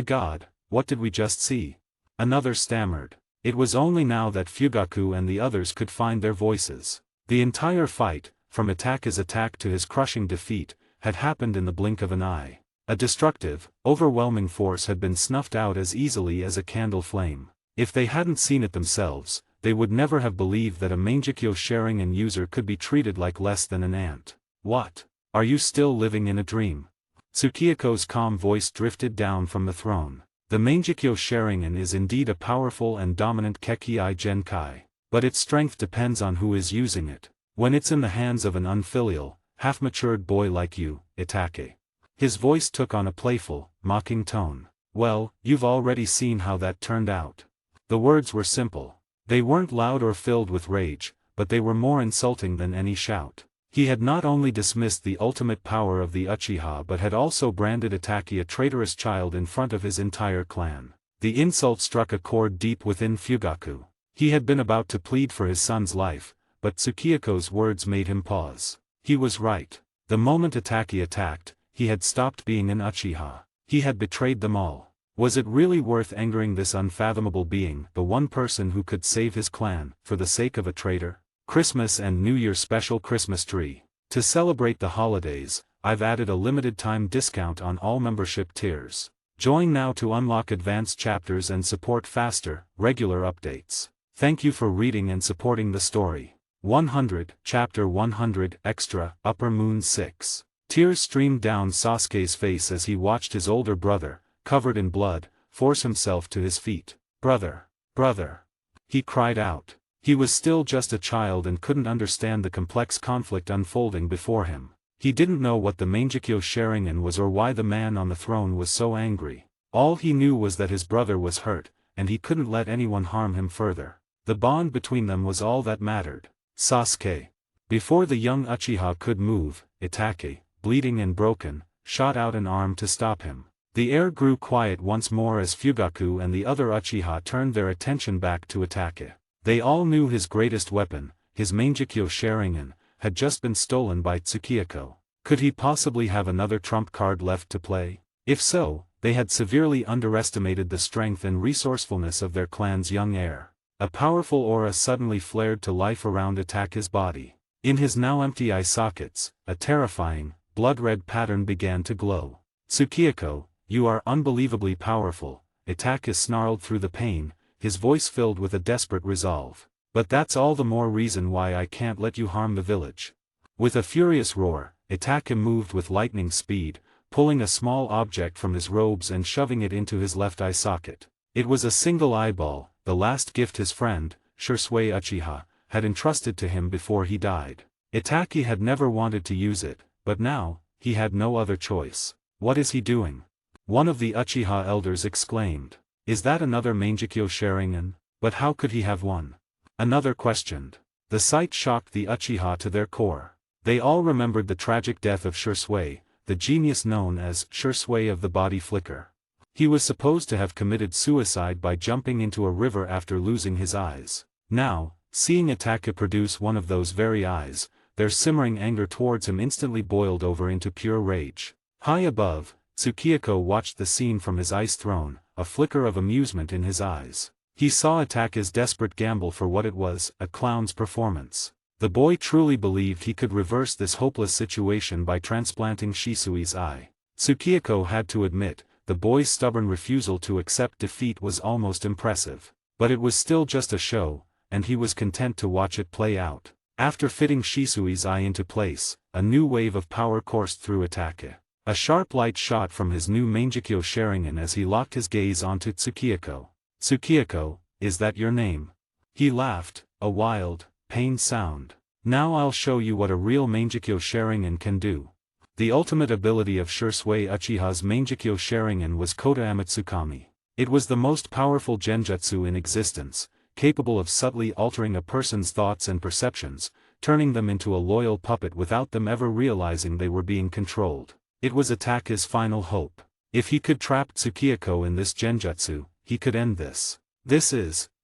god, what did we just see? Another stammered. It was only now that Fugaku and the others could find their voices. The entire fight, from Itachi's attack to his crushing defeat, had happened in the blink of an eye. A destructive, overwhelming force had been snuffed out as easily as a candle flame. If they hadn't seen it themselves, they would never have believed that a Mangekyo Sharingan user could be treated like less than an ant. What? Are you still living in a dream? Tsukiyako's calm voice drifted down from the throne. The Mangekyo Sharingan is indeed a powerful and dominant Kekkei Genkai, but its strength depends on who is using it. When it's in the hands of an unfilial, half-matured boy like you, Itachi. His voice took on a playful, mocking tone. Well, you've already seen how that turned out. The words were simple. They weren't loud or filled with rage, but they were more insulting than any shout. He had not only dismissed the ultimate power of the Uchiha but had also branded Itachi a traitorous child in front of his entire clan. The insult struck a chord deep within Fugaku. He had been about to plead for his son's life, but Tsukiyako's words made him pause. He was right. The moment Itachi attacked, he had stopped being an Uchiha. He had betrayed them all. Was it really worth angering this unfathomable being, the one person who could save his clan, for the sake of a traitor? Christmas and New Year special Christmas tree. To celebrate the holidays, I've added a limited time discount on all membership tiers. Join now to unlock advanced chapters and support faster, regular updates. Thank you for reading and supporting the story. 100, Chapter 100, Extra, Upper Moon 6. Tears streamed down Sasuke's face as he watched his older brother, covered in blood, force himself to his feet. Brother! Brother! He cried out. He was still just a child and couldn't understand the complex conflict unfolding before him. He didn't know what the Mangekyo Sharingan was or why the man on the throne was so angry. All he knew was that his brother was hurt, and he couldn't let anyone harm him further. The bond between them was all that mattered. Sasuke. Before the young Uchiha could move, Itachi, bleeding and broken, shot out an arm to stop him. The air grew quiet once more as Fugaku and the other Uchiha turned their attention back to Itachi. They all knew his greatest weapon, his Mangekyo Sharingan, had just been stolen by Tsukiyako. Could he possibly have another trump card left to play? If so, they had severely underestimated the strength and resourcefulness of their clan's young heir. A powerful aura suddenly flared to life around Itachi's body. In his now empty eye sockets, a terrifying, blood-red pattern began to glow. Tsukiyako, you are unbelievably powerful, Itachi snarled through the pain, his voice filled with a desperate resolve. But that's all the more reason why I can't let you harm the village. With a furious roar, Itachi moved with lightning speed, pulling a small object from his robes and shoving it into his left eye socket. It was a single eyeball, the last gift his friend, Shisui Uchiha, had entrusted to him before he died. Itachi had never wanted to use it, but now, he had no other choice. What is he doing? One of the Uchiha elders exclaimed. Is that another Mangekyo Sharingan? But how could he have one? Another questioned. The sight shocked the Uchiha to their core. They all remembered the tragic death of Shisui, the genius known as Shisui of the Body Flicker. He was supposed to have committed suicide by jumping into a river after losing his eyes. Now, seeing Itachi produce one of those very eyes, their simmering anger towards him instantly boiled over into pure rage. High above, Tsukiyako watched the scene from his ice throne, a flicker of amusement in his eyes. He saw Itachi's desperate gamble for what it was, a clown's performance. The boy truly believed he could reverse this hopeless situation by transplanting Shisui's eye. Tsukiyako had to admit, the boy's stubborn refusal to accept defeat was almost impressive. But it was still just a show, and he was content to watch it play out. After fitting Shisui's eye into place, a new wave of power coursed through Itachi. A sharp light shot from his new Mangekyo Sharingan as he locked his gaze onto Tsukiyako. Tsukiyako, is that your name? He laughed, a wild, pained sound. Now I'll show you what a real Mangekyo Sharingan can do. The ultimate ability of Shisui Uchiha's Mangekyo Sharingan was Kota Amatsukami. It was the most powerful genjutsu in existence, capable of subtly altering a person's thoughts and perceptions, turning them into a loyal puppet without them ever realizing they were being controlled. It was Itachi's final hope. If he could trap Tsukiyako in this genjutsu, he could end this.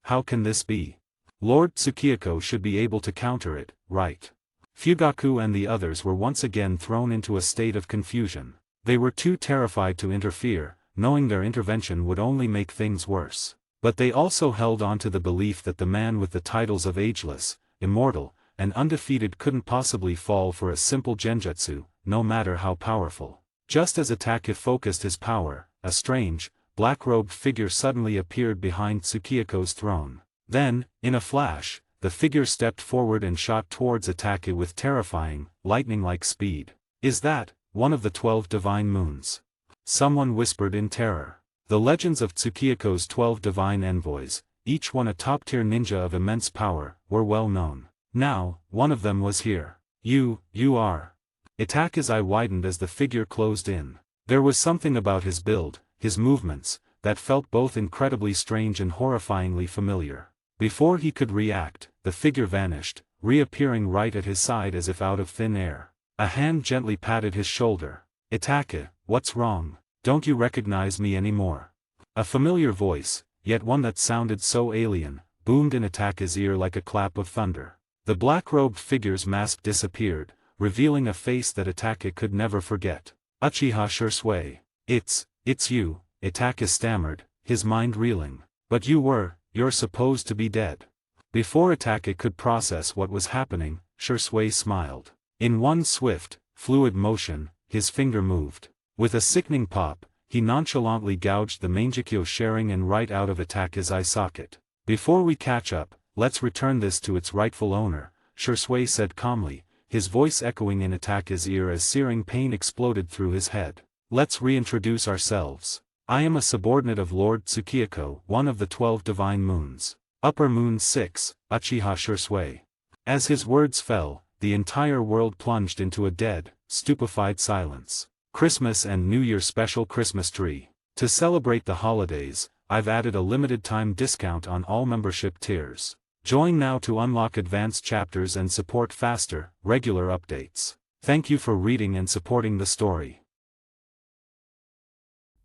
How can this be? Lord Tsukiyako should be able to counter it, right? Fugaku and the others were once again thrown into a state of confusion. They were too terrified to interfere, knowing their intervention would only make things worse. But they also held on to the belief that the man with the titles of ageless, immortal, and undefeated couldn't possibly fall for a simple genjutsu, no matter how powerful. Just as Itachi focused his power, a strange, black-robed figure suddenly appeared behind Tsukiyako's throne. Then, in a flash, the figure stepped forward and shot towards Itachi with terrifying, lightning-like speed. Is that one of the 12 divine moons? Someone whispered in terror. The legends of Tsukiyako's 12 divine envoys, each one a top-tier ninja of immense power, were well known. Now, one of them was here. You are. Itachi's eye widened as the figure closed in. There was something about his build, his movements, that felt both incredibly strange and horrifyingly familiar. Before he could react, the figure vanished, reappearing right at his side as if out of thin air. A hand gently patted his shoulder. Itachi, what's wrong? Don't you recognize me anymore? A familiar voice, yet one that sounded so alien, boomed in Itachi's ear like a clap of thunder. The black-robed figure's mask disappeared, revealing a face that Itachi could never forget. Uchiha Shisui. It's you, Itachi stammered, his mind reeling. But you're supposed to be dead. Before Itachi could process what was happening, Shisui smiled. In one swift, fluid motion, his finger moved. With a sickening pop, he nonchalantly gouged the Mangekyo Sharingan right out of Itachi's eye socket. Before we catch up, let's return this to its rightful owner, Shui said calmly, his voice echoing in Ataka's ear as searing pain exploded through his head. Let's reintroduce ourselves. I am a subordinate of Lord Tsukiyako, one of the 12 divine moons. Upper Moon 6, Uchiha Shui. As his words fell, the entire world plunged into a dead, stupefied silence. Christmas and New Year special Christmas tree. To celebrate the holidays, I've added a limited-time discount on all membership tiers. Join now to unlock advanced chapters and support faster, regular updates. Thank you for reading and supporting the story.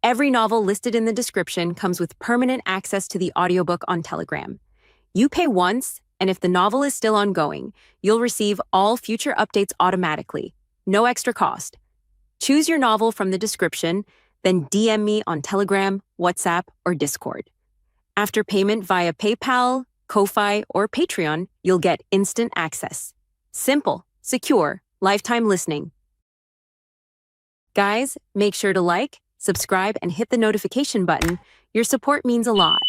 Every novel listed in the description comes with permanent access to the audiobook on Telegram. You pay once, and if the novel is still ongoing, you'll receive all future updates automatically. No extra cost. Choose your novel from the description, then DM me on Telegram, WhatsApp, or Discord. After payment via PayPal, Ko-Fi, or Patreon, you'll get instant access. Simple, secure, lifetime listening. Guys, make sure to like, subscribe, and hit the notification button. Your support means a lot.